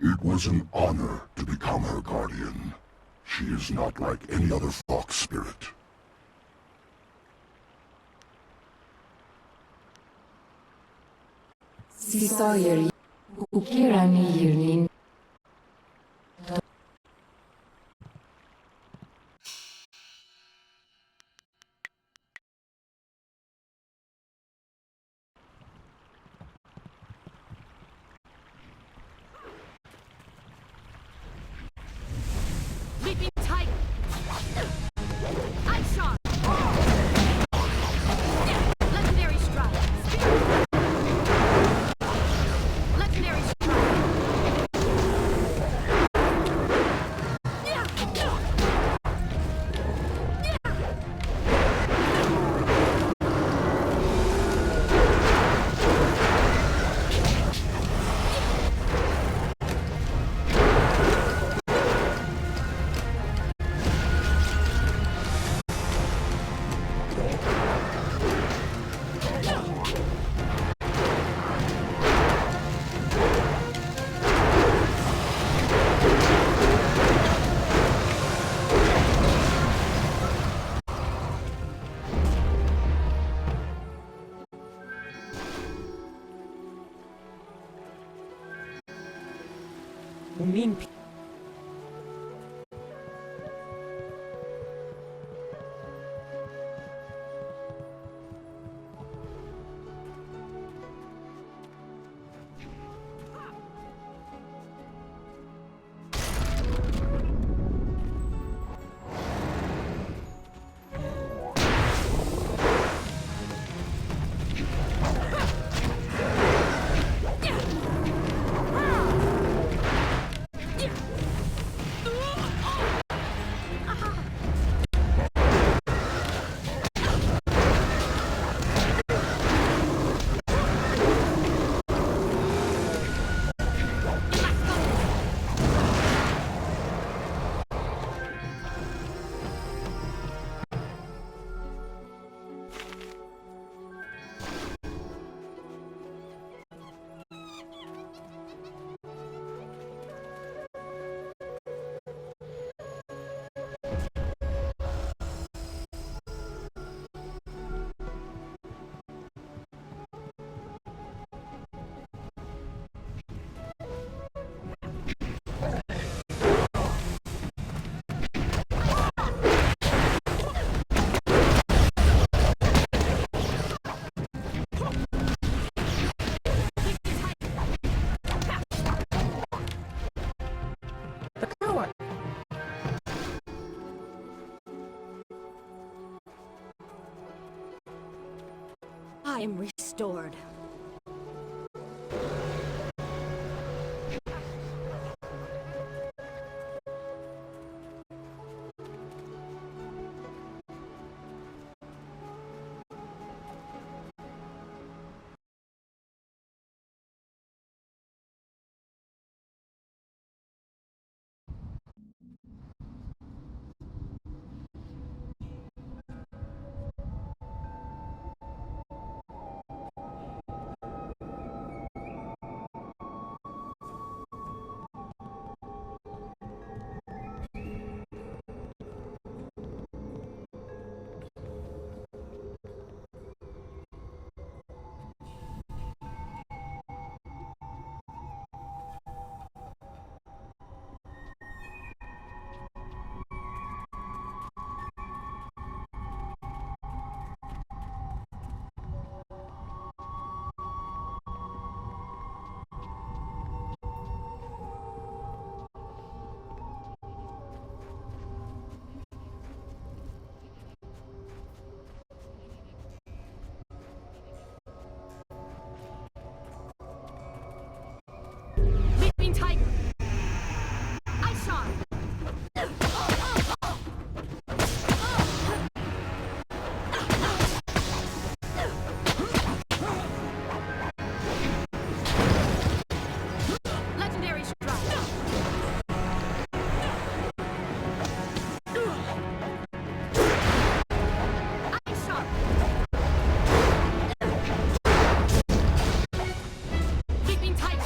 It was an honor to become her guardian. She is not like any other fox spirit. Leaping tiger! Ice shot! Legendary strike! Legendary strike! mean I am restored. Leaping tiger. Ice arm. Legendary strike. Ice arm. Leaping tiger.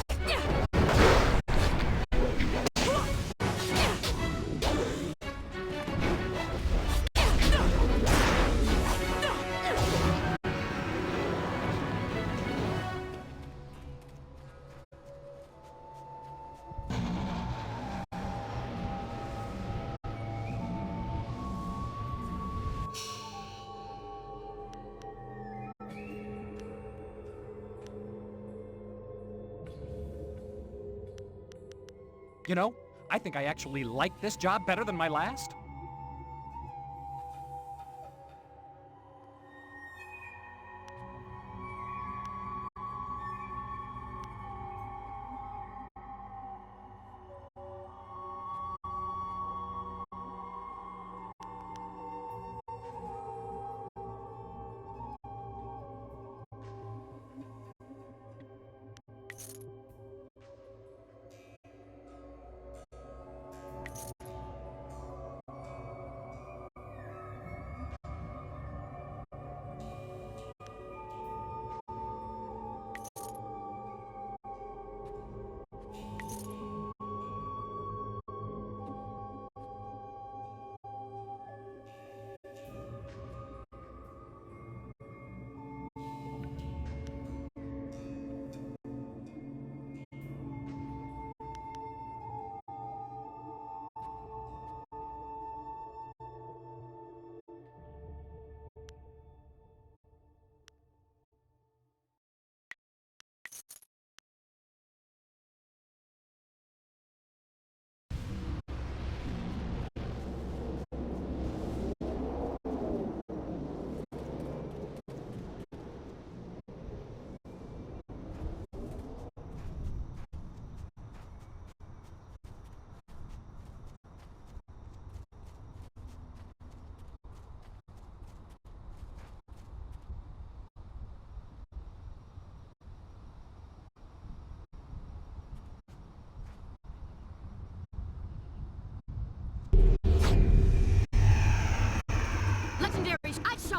You know, I think I actually like this job better than my last.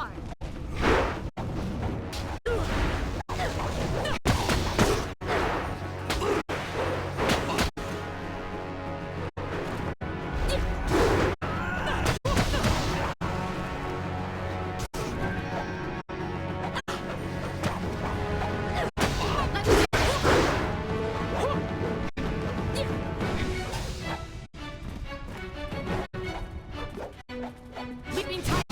guard! Leaping tight!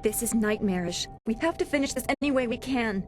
This is nightmarish. We have to finish this any way we can.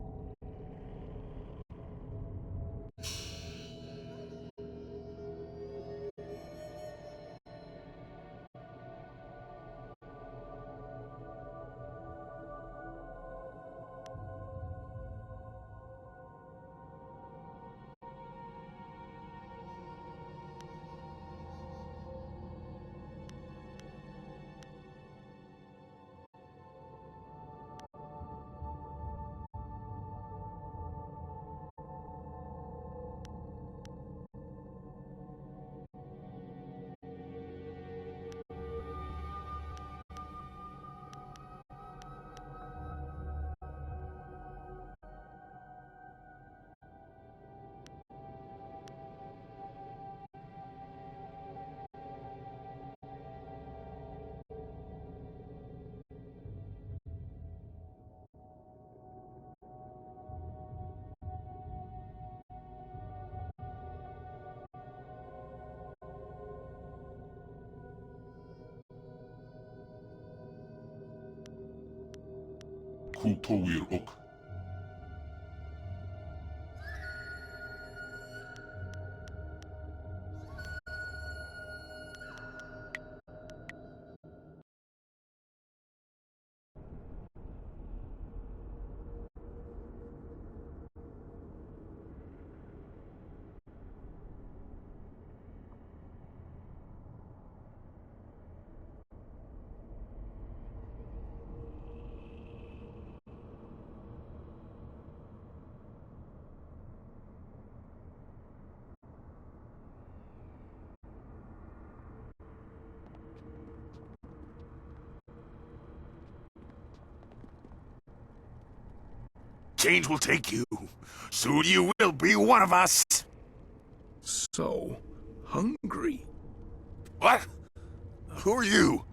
Kultowir ook. Change will take you. Soon you will be one of us. So hungry. What? Who are you?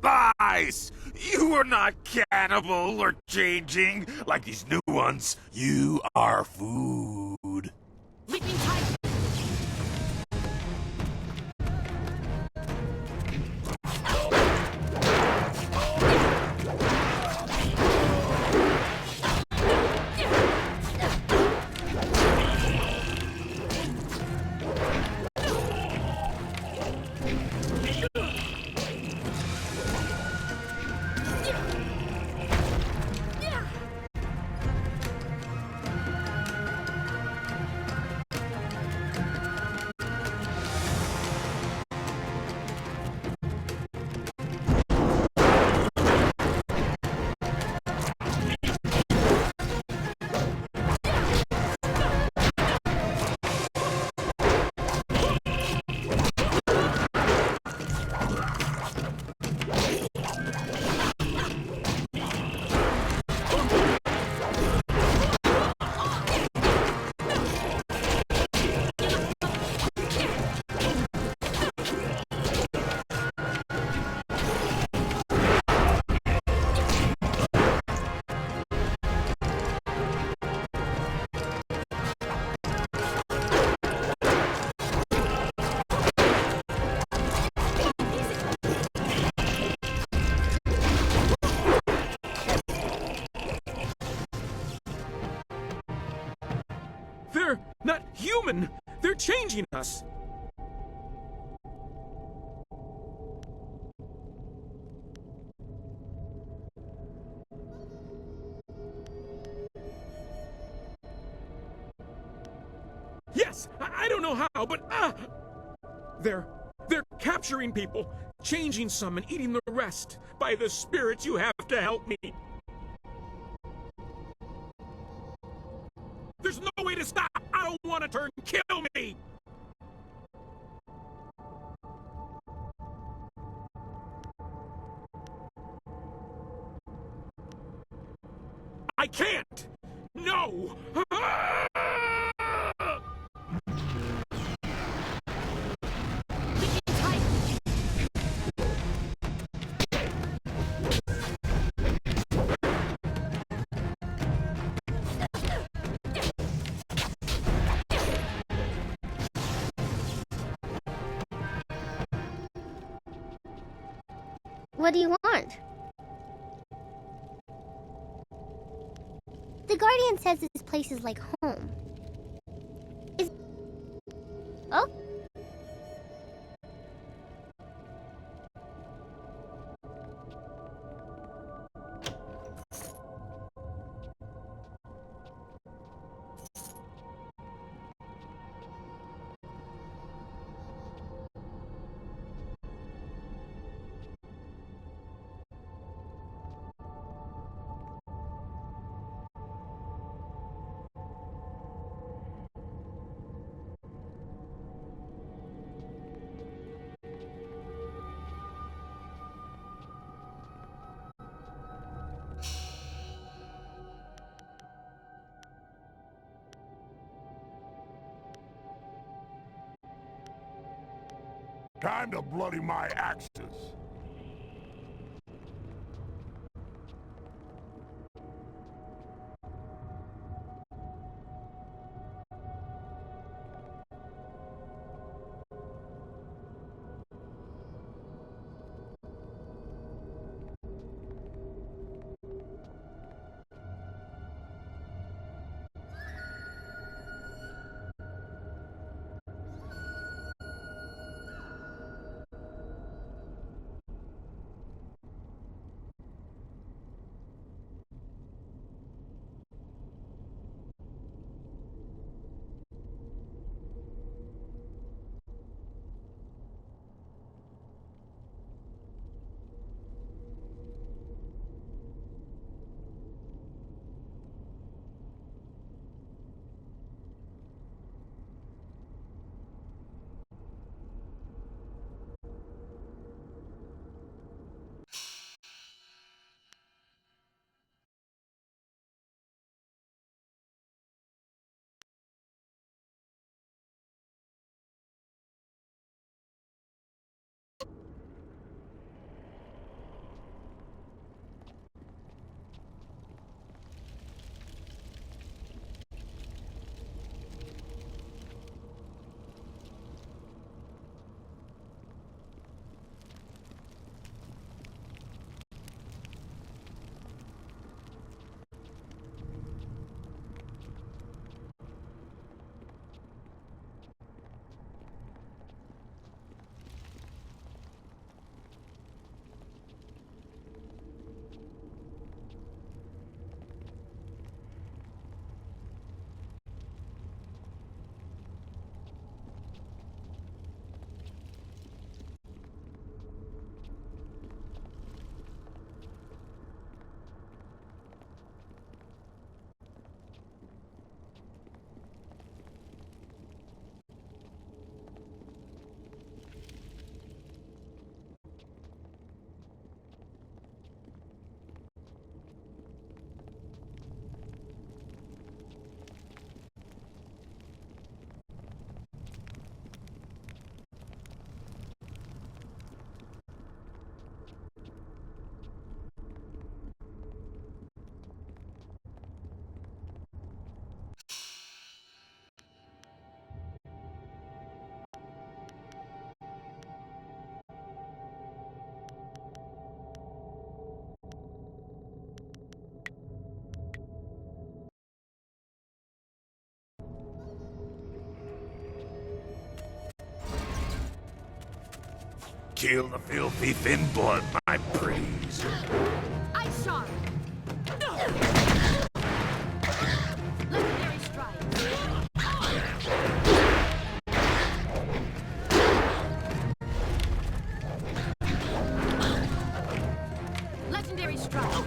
Lies! You are not cannibal or changing like these new ones. You are food. Leaping tight! They're not human! They're changing us! Yes! I don't know how, but They're capturing people, changing some and eating the rest. By the spirits, you have to help me. There's no way to stop. I don't want to turn. Kill me. I can't. No. What do you want? The Guardian says this place is like home. Oh? Time to bloody my axes. Kill the filthy thin blood, my praise. Ice shard. Legendary strike. Legendary strike.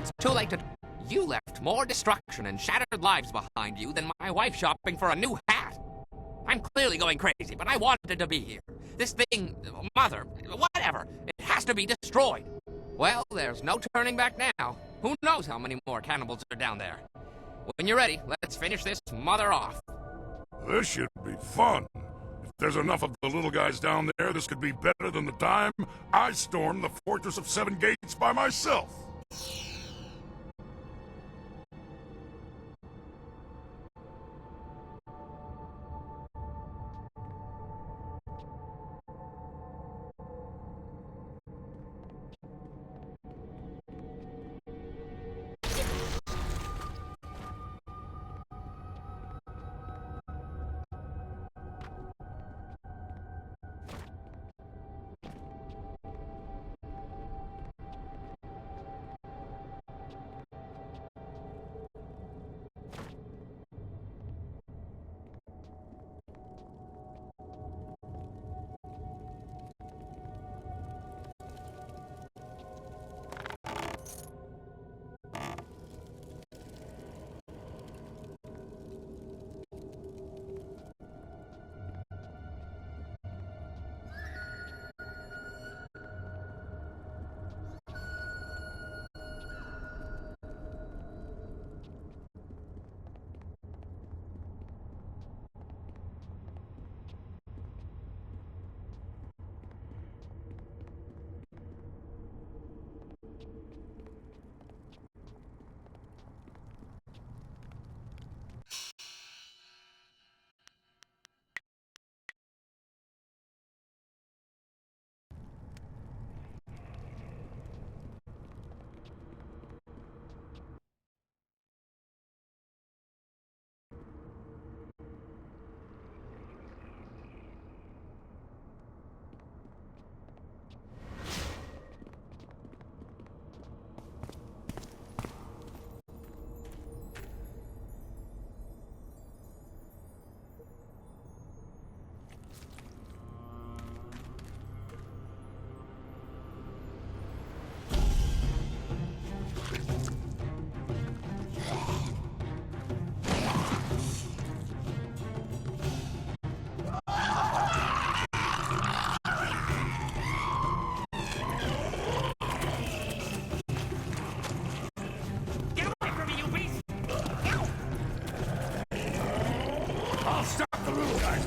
It's too late to... You left more destruction and shattered lives behind you than my wife shopping for a new hat. I'm clearly going crazy, but I wanted to be here. This thing, Mother, whatever, it has to be destroyed. Well, there's no turning back now. Who knows how many more cannibals are down there? When you're ready, let's finish this mother off. This should be fun. If there's enough of the little guys down there, this could be better than the time I stormed the Fortress of Seven Gates by myself.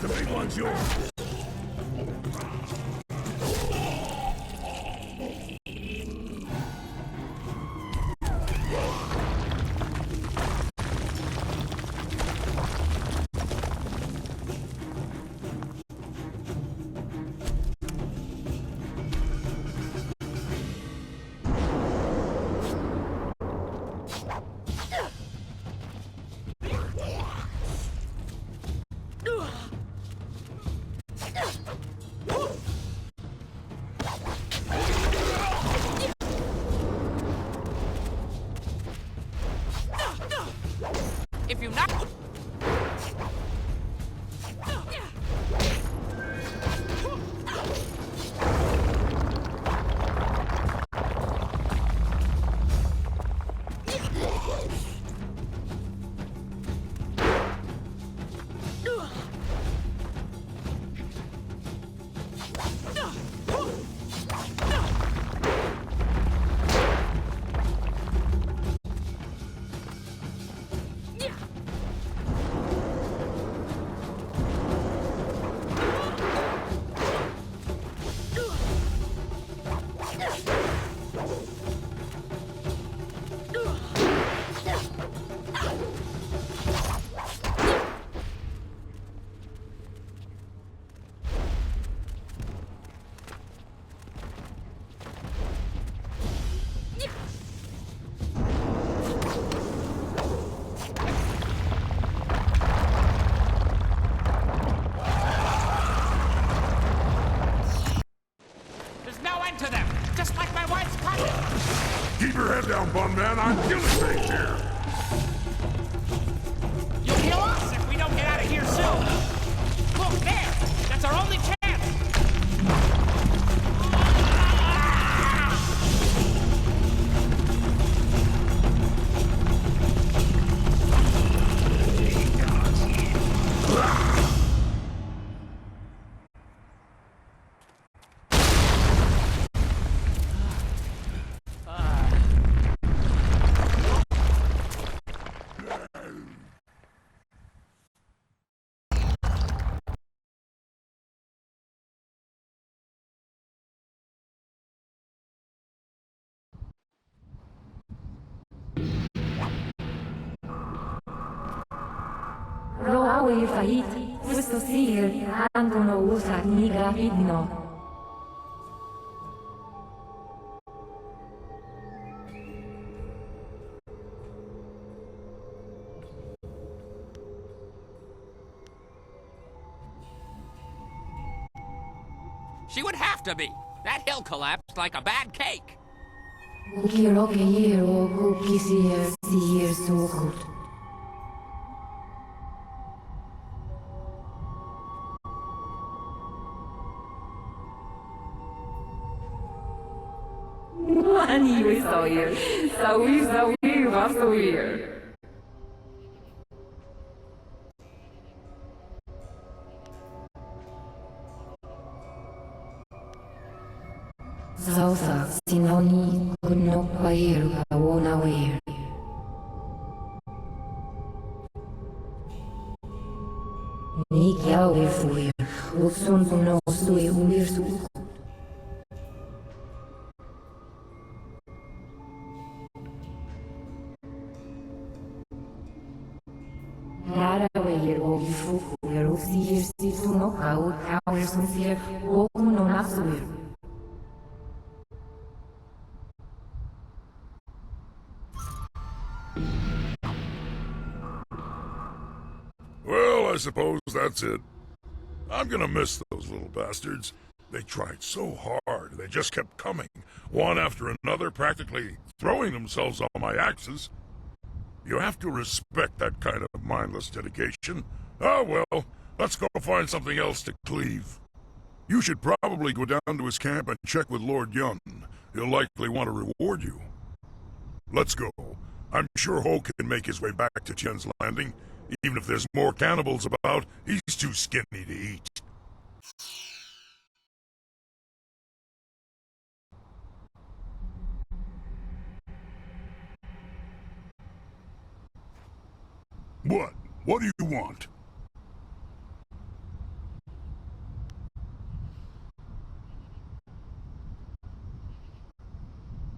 The big one's yours. If you not... Keep your head down, Bun Man. I'm killing things here. You'll kill us if we don't get out of here soon. Look, there! That's our only chance! Ro awe fait, questo sir, andono usa ni gravidno. She would have to be. That hill collapsed like a bad cake. Ukiro ke yero, ukisier sukut. Ani we sawir, sawir, vasawir. Sausa, sinoni, kunno kwair, wona weir. Ni kiawe fuir, uksun no sui ulir su. Nara weir ogi fuku, uksir si suno kau, kauer sunsir, okuno nasuir. Well, I suppose that's it. I'm gonna miss those little bastards. They tried so hard, they just kept coming, one after another, practically throwing themselves on my axes. You have to respect that kind of mindless dedication. Oh well, let's go find something else to cleave. You should probably go down to his camp and check with Lord Yun. He'll likely want to reward you. Let's go. I'm sure Ho can make his way back to Tien's Landing. Even if there's more cannibals about, he's too skinny to eat. What? What do you want?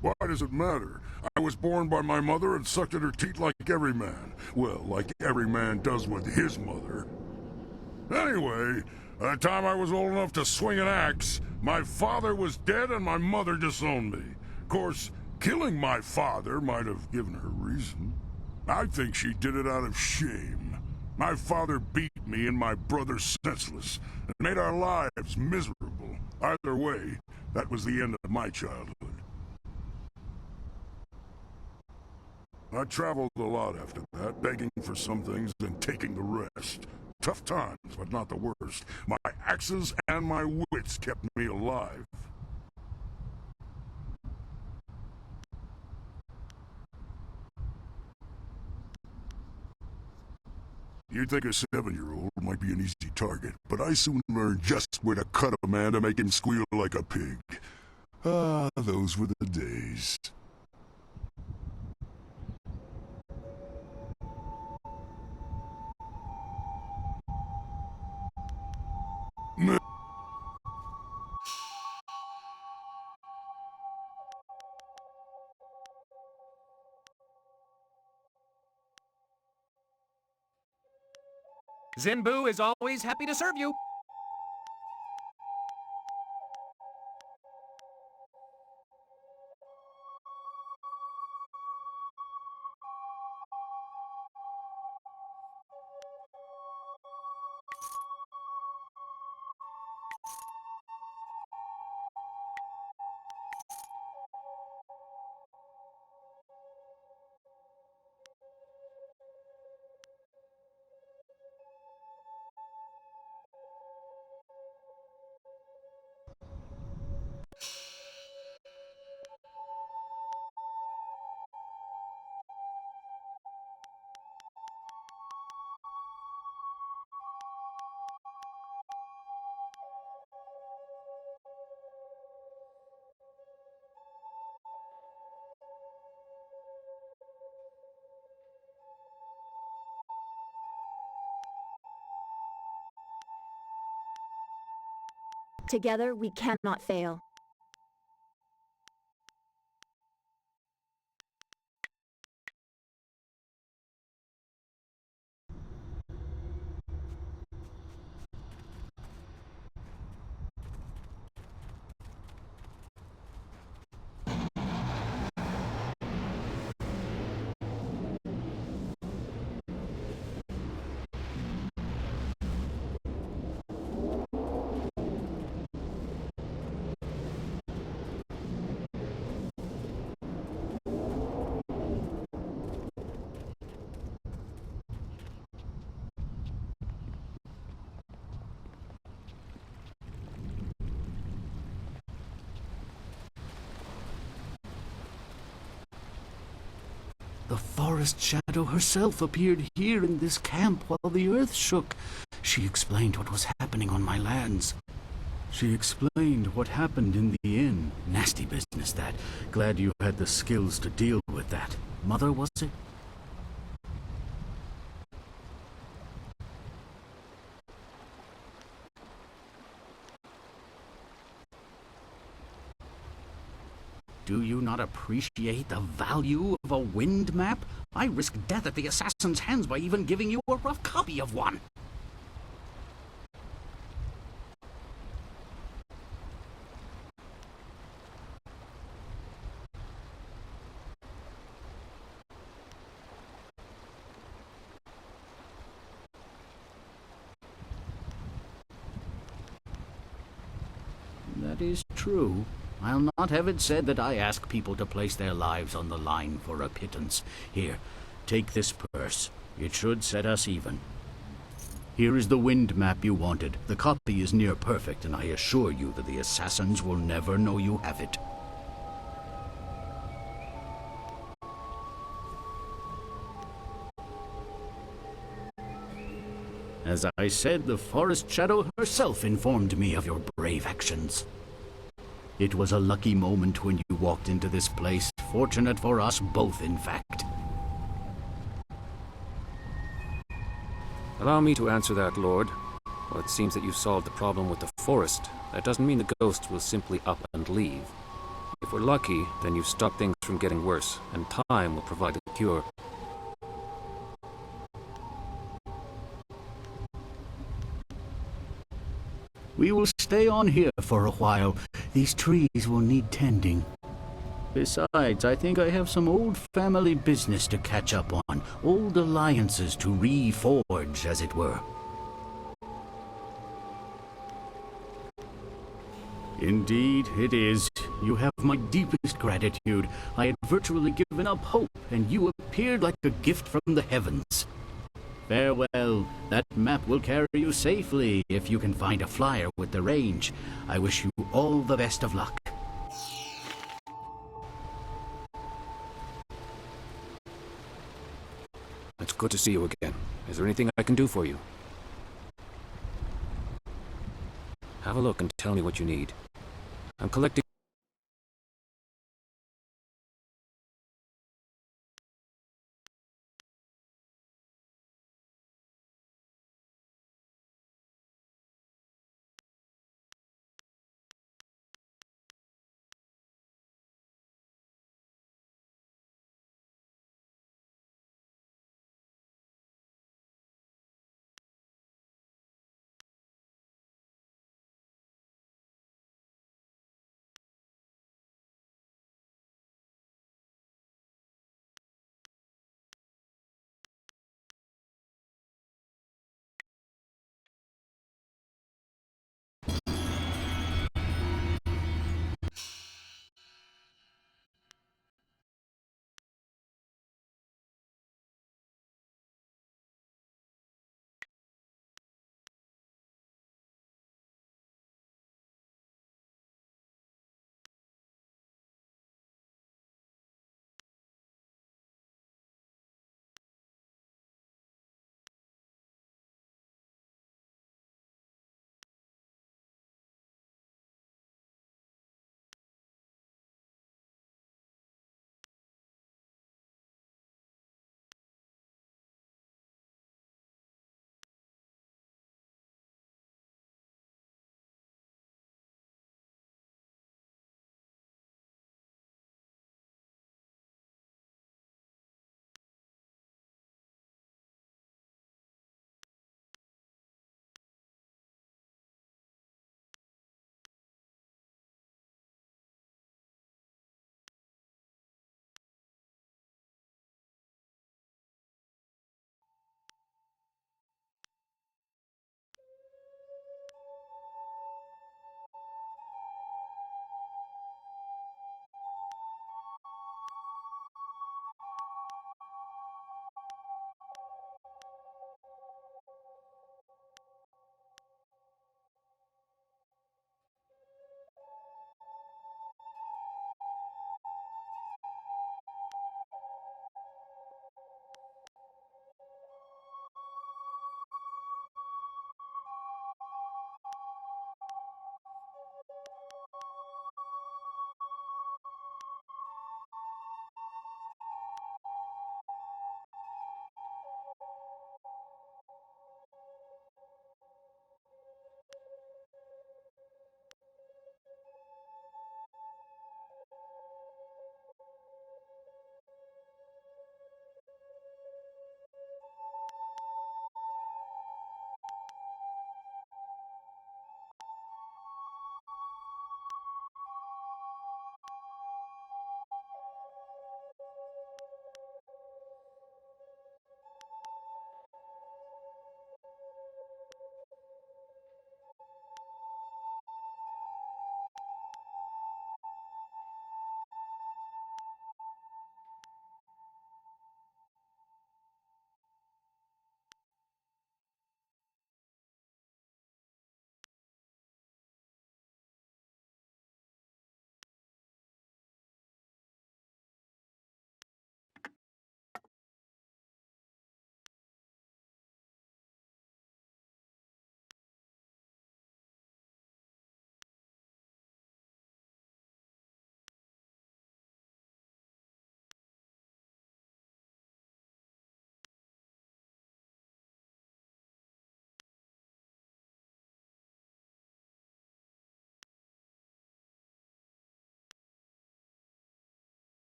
Why does it matter? I was born by my mother and sucked at her teat like every man. Well, like every man does with his mother. Anyway, by the time I was old enough to swing an axe, my father was dead and my mother disowned me. Of course, killing my father might have given her reason. I think she did it out of shame. My father beat me and my brother senseless, and made our lives miserable. Either way, that was the end of my childhood. I traveled a lot after that, begging for some things and taking the rest. Tough times, but not the worst. My axes and my wits kept me alive. You'd think a 7-year-old might be an easy target, but I soon learned just where to cut a man to make him squeal like a pig. Ah, those were the days. Zinbu is always happy to serve you. Together, we cannot fail. The forest shadow herself appeared here in this camp while the earth shook. She explained what was happening on my lands. She explained what happened in the inn. Nasty business, that. Glad you had the skills to deal with that. Mother, was it? Do you not appreciate the value of a wind map? I risked death at the assassin's hands by even giving you a rough copy of one. That is true. I'll not have it said that I ask people to place their lives on the line for a pittance. Here, take this purse. It should set us even. Here is the wind map you wanted. The copy is near perfect, and I assure you that the assassins will never know you have it. As I said, the forest shadow herself informed me of your brave actions. It was a lucky moment when you walked into this place. Fortunate for us both, in fact. Allow me to answer that, Lord. Well, it seems that you've solved the problem with the forest. That doesn't mean the ghosts will simply up and leave. If we're lucky, then you've stopped things from getting worse, and time will provide the cure. We will stay on here for a while. These trees will need tending. Besides, I think I have some old family business to catch up on. Old alliances to reforge, as it were. Indeed, it is. You have my deepest gratitude. I had virtually given up hope, and you appeared like a gift from the heavens. Farewell. That map will carry you safely if you can find a flyer with the range. I wish you all the best of luck. It's good to see you again. Is there anything I can do for you? Have a look and tell me what you need. I'm collecting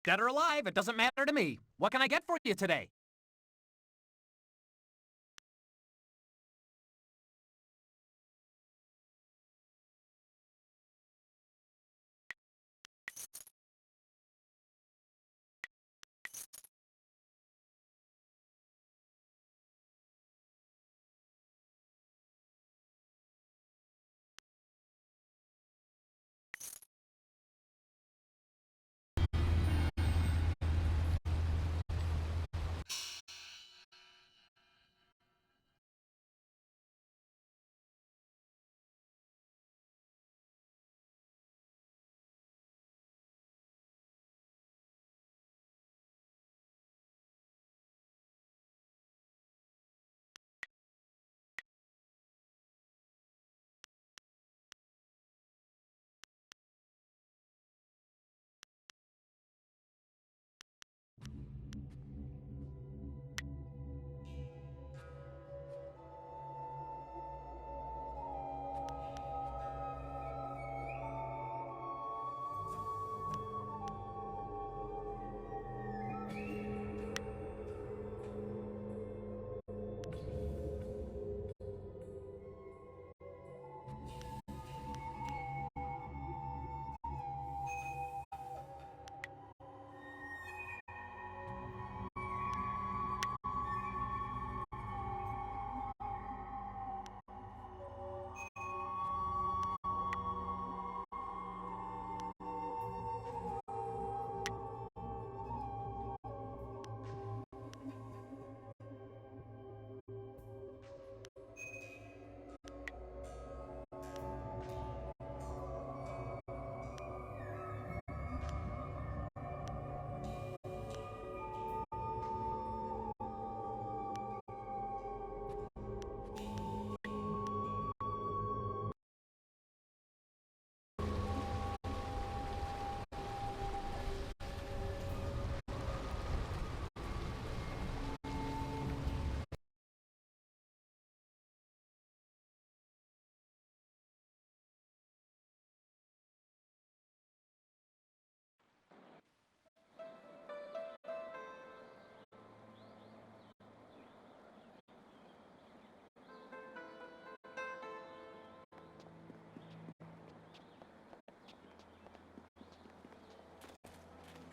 Dead or alive, it doesn't matter to me. What can I get for you today?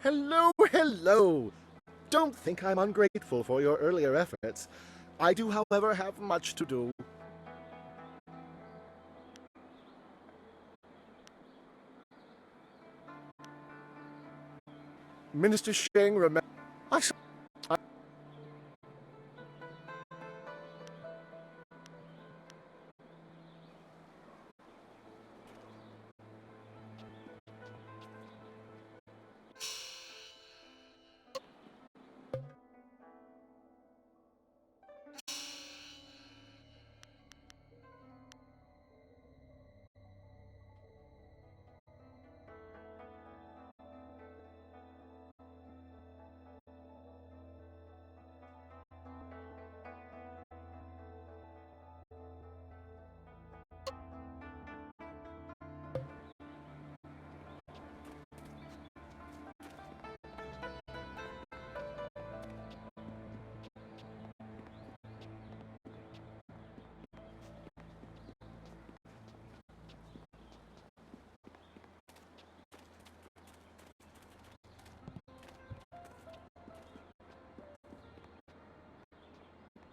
Hello, hello! Don't think I'm ungrateful for your earlier efforts. I do, however, have much to do. Minister Sheng, remember...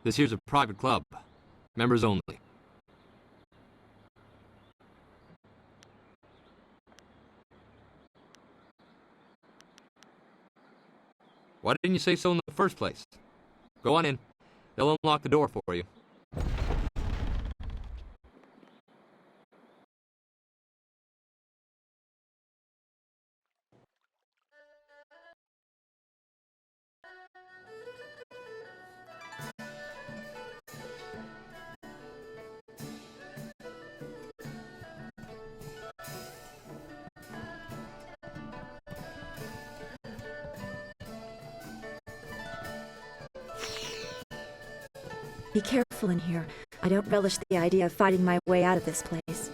This here's a private club. Members only. Why didn't you say so in the first place? Go on in. They'll unlock the door for you. Be careful in here. I don't relish the idea of fighting my way out of this place.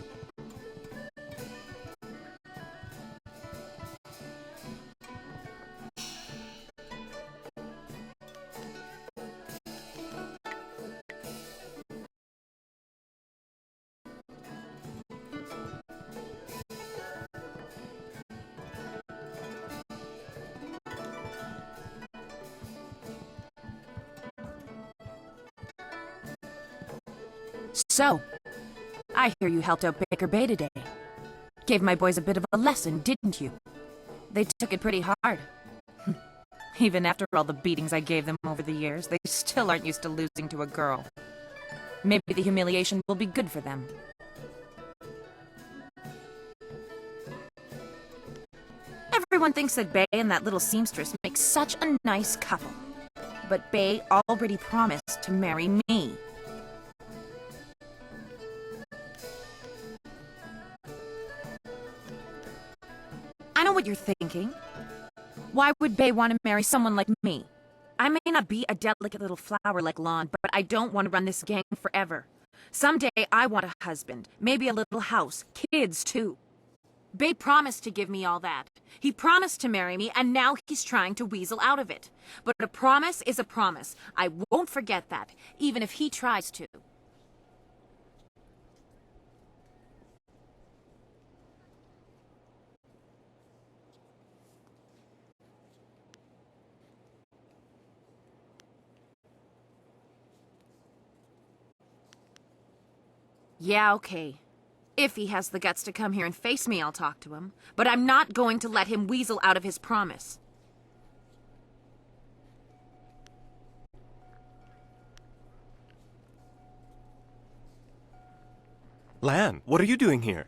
So, I hear you helped out Baker Bay today. Gave my boys a bit of a lesson, didn't you? They took it pretty hard. Even after all the beatings I gave them over the years, they still aren't used to losing to a girl. Maybe the humiliation will be good for them. Everyone thinks that Bay and that little seamstress make such a nice couple. But Bay already promised to marry me. I know what you're thinking. Why would Bay want to marry someone like me? I may not be a delicate little flower like Lon, but I don't want to run this gang forever. Someday I want a husband, maybe a little house, kids too. Bay promised to give me all that. He promised to marry me, and now he's trying to weasel out of it. But a promise is a promise. I won't forget that, even if he tries to. Yeah, okay. If he has the guts to come here and face me, I'll talk to him. But I'm not going to let him weasel out of his promise. Lan, what are you doing here?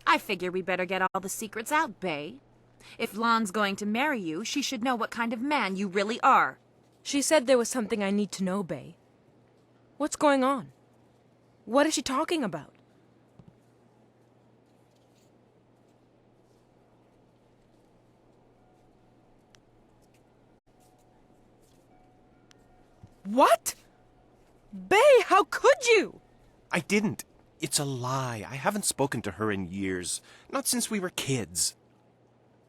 I figure we better get all the secrets out, Bay. If Lon's going to marry you, she should know what kind of man you really are. She said there was something I need to know, Bay. What's going on? What is she talking about? What? Bay, how could you? I didn't. It's a lie. I haven't spoken to her in years. Not since we were kids.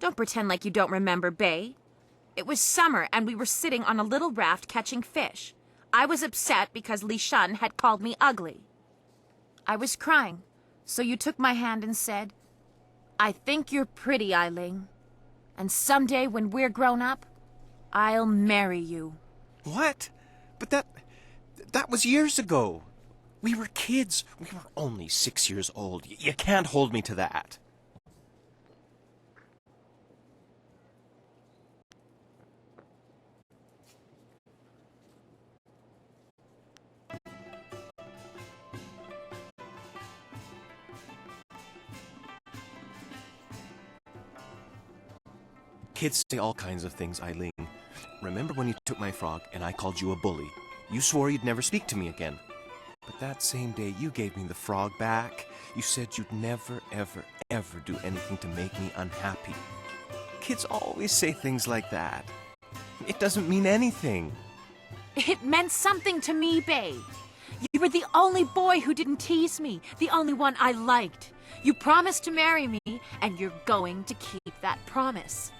Don't pretend like you don't remember, Bay. It was summer and we were sitting on a little raft catching fish. I was upset because Li Shun had called me ugly. I was crying, so you took my hand and said, "I think you're pretty, Eiling. And someday when we're grown up, I'll marry you." What? But that was years ago. We were kids. We were only 6 years old. You can't hold me to that. Kids say all kinds of things, Eileen. Remember when you took my frog and I called you a bully? You swore you'd never speak to me again. But that same day you gave me the frog back. You said you'd never, ever, ever do anything to make me unhappy. Kids always say things like that. It doesn't mean anything. It meant something to me, Bay. You were the only boy who didn't tease me, the only one I liked. You promised to marry me, and you're going to keep that promise.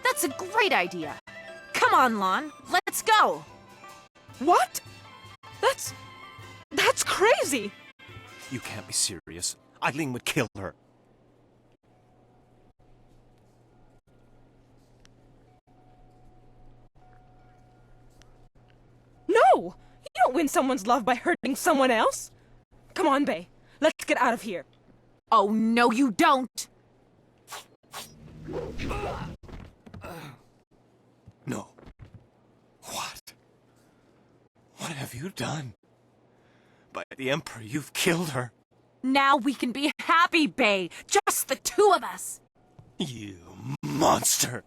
That's a great idea. Come on, Lon. Let's go. What? That's crazy. You can't be serious. Eileen would kill her. No! You don't win someone's love by hurting someone else. Come on, Bay. Let's get out of here. Oh, no, you don't. No. What? What have you done? By the Emperor, you've killed her. Now we can be happy, Bay. Just the two of us. You monster.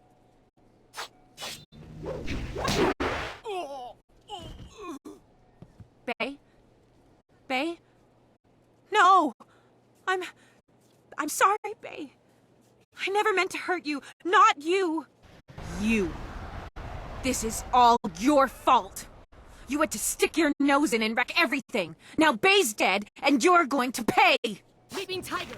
Bay? Bay? No! I'm sorry, Bay. I never meant to hurt you. Not you. You. This is all your fault. You had to stick your nose in and wreck everything. Now Bay's dead, and you're going to pay. Weeping Tiger!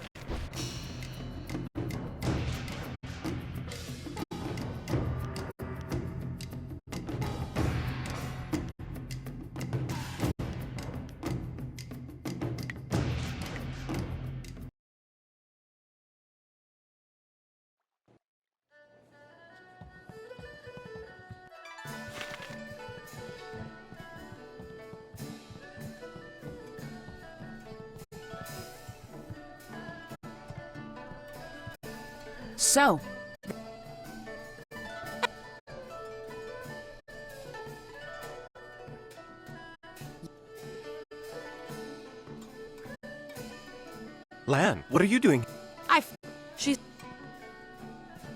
So, Lan, what are you doing? She's...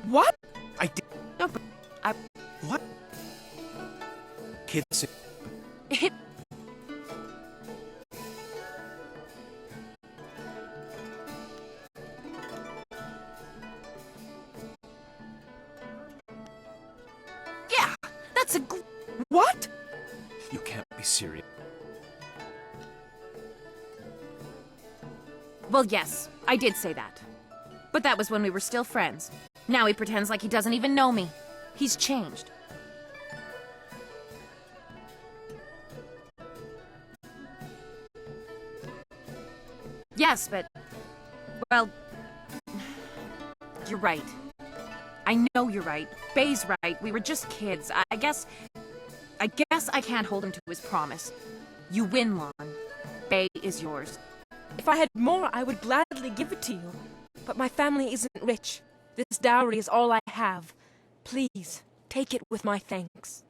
What? I did... No, but I... What? Kids... It... Yeah, that's a... What? You can't be serious. Well, yes, I did say that. But that was when we were still friends. Now he pretends like he doesn't even know me. He's changed. Yes, but... Well... You're right. I know you're right. Bay's right. We were just kids. I guess I can't hold him to his promise. You win, Lon. Bay is yours. If I had more, I would gladly give it to you. But my family isn't rich. This dowry is all I have. Please, take it with my thanks.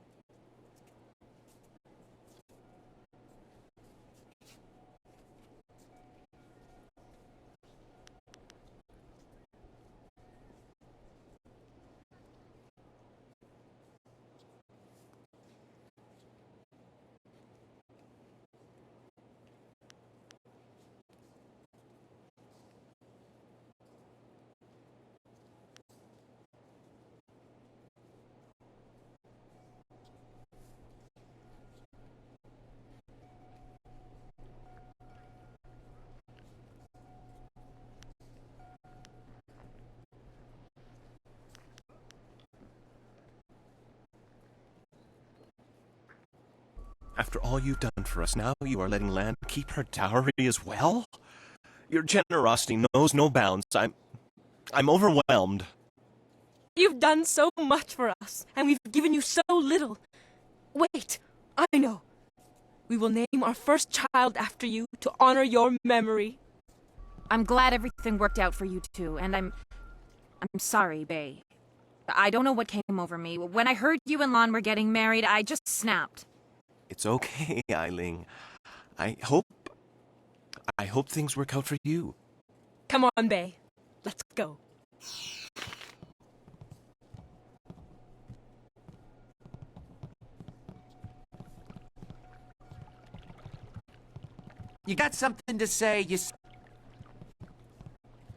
After all you've done for us, now you are letting Lan keep her dowry as well? Your generosity knows no bounds. I'm overwhelmed. You've done so much for us, and we've given you so little. Wait, I know. We will name our first child after you to honor your memory. I'm glad everything worked out for you two, and I'm sorry, Bay. I don't know what came over me. When I heard you and Lon were getting married, I just snapped. It's okay, Eiling. I hope things work out for you. Come on, Bay. Let's go. You got something to say,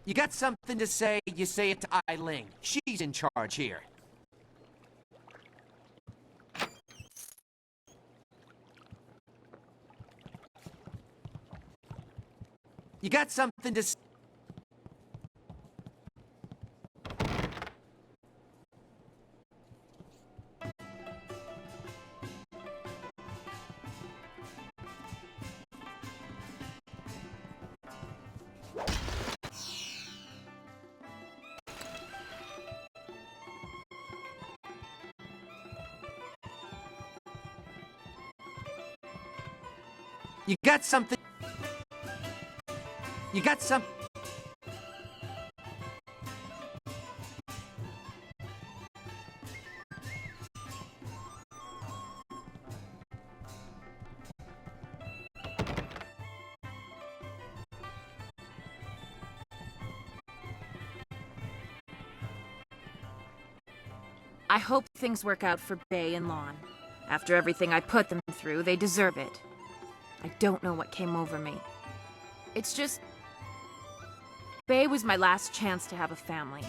you got something to say, you say it to Eiling. She's in charge here. You got something to... You got something... You got some... I hope things work out for Bay and Lon. After everything I put them through, they deserve it. I don't know what came over me. It's just... Bay was my last chance to have a family.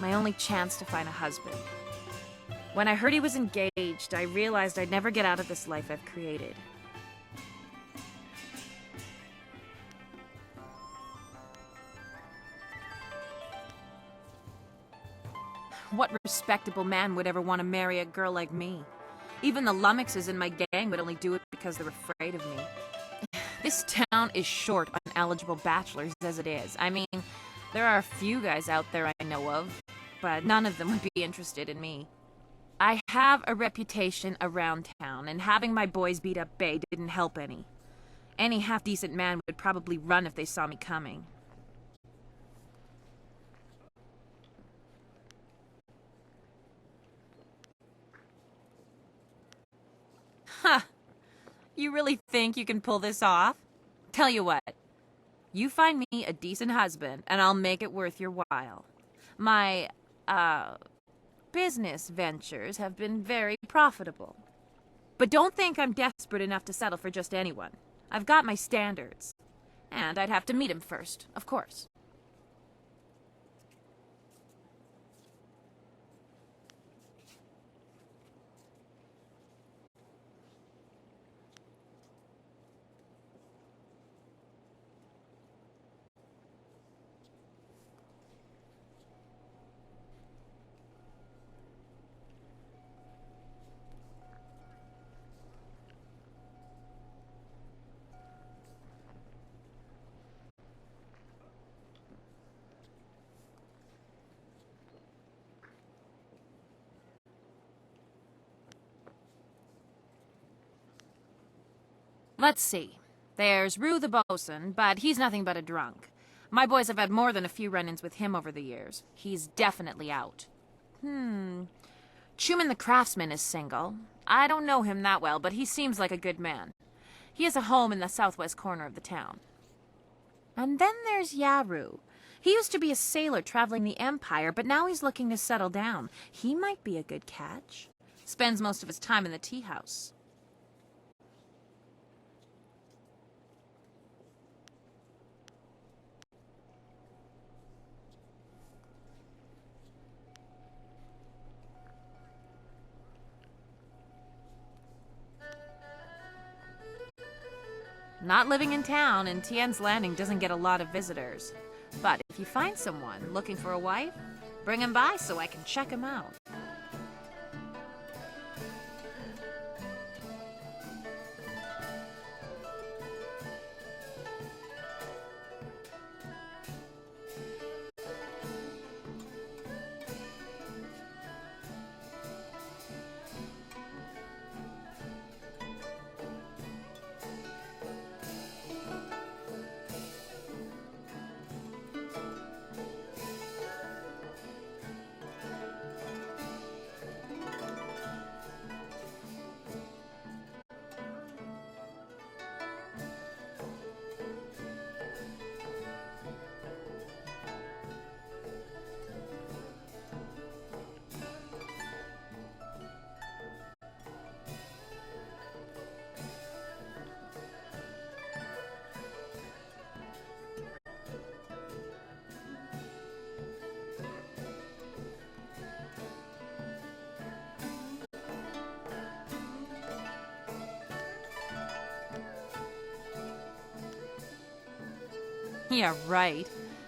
My only chance to find a husband. When I heard he was engaged, I realized I'd never get out of this life I've created. What respectable man would ever want to marry a girl like me? Even the lummoxes in my gang would only do it because they're afraid of me. This town is short on eligible bachelors as it is. I mean, there are a few guys out there I know of, but none of them would be interested in me. I have a reputation around town, and having my boys beat up Bay didn't help any. Any half-decent man would probably run if they saw me coming. Huh. You really think you can pull this off? Tell you what. You find me a decent husband, and I'll make it worth your while. My, business ventures have been very profitable. But don't think I'm desperate enough to settle for just anyone. I've got my standards. And I'd have to meet him first, of course. Let's see. There's Rue the bosun, but he's nothing but a drunk. My boys have had more than a few run-ins with him over the years. He's definitely out. Chuman the craftsman is single. I don't know him that well, but he seems like a good man. He has a home in the southwest corner of the town. And then there's Yaru. He used to be a sailor traveling the Empire, but now he's looking to settle down. He might be a good catch. Spends most of his time in the tea house. Not living in town, and Tien's Landing doesn't get a lot of visitors. But if you find someone looking for a wife, bring him by so I can check him out. Yeah, right.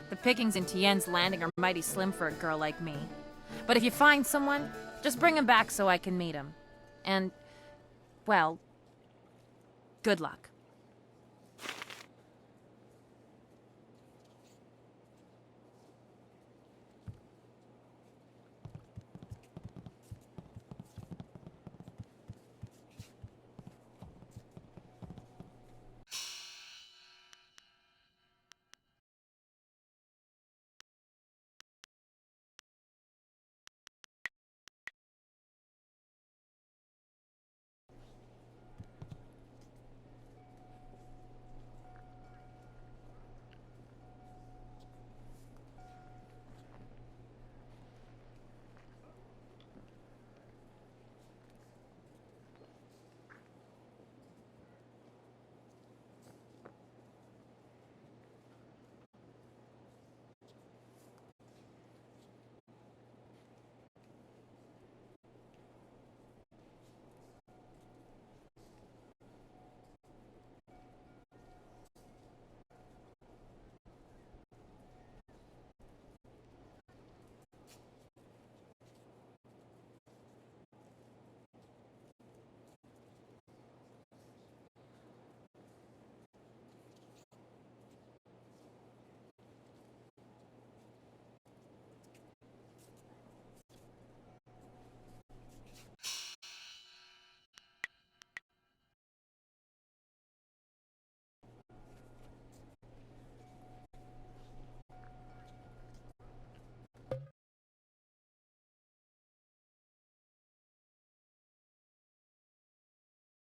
The pickings in Tien's Landing are mighty slim for a girl like me. But if you find someone, just bring him back so I can meet him. And, well, good luck.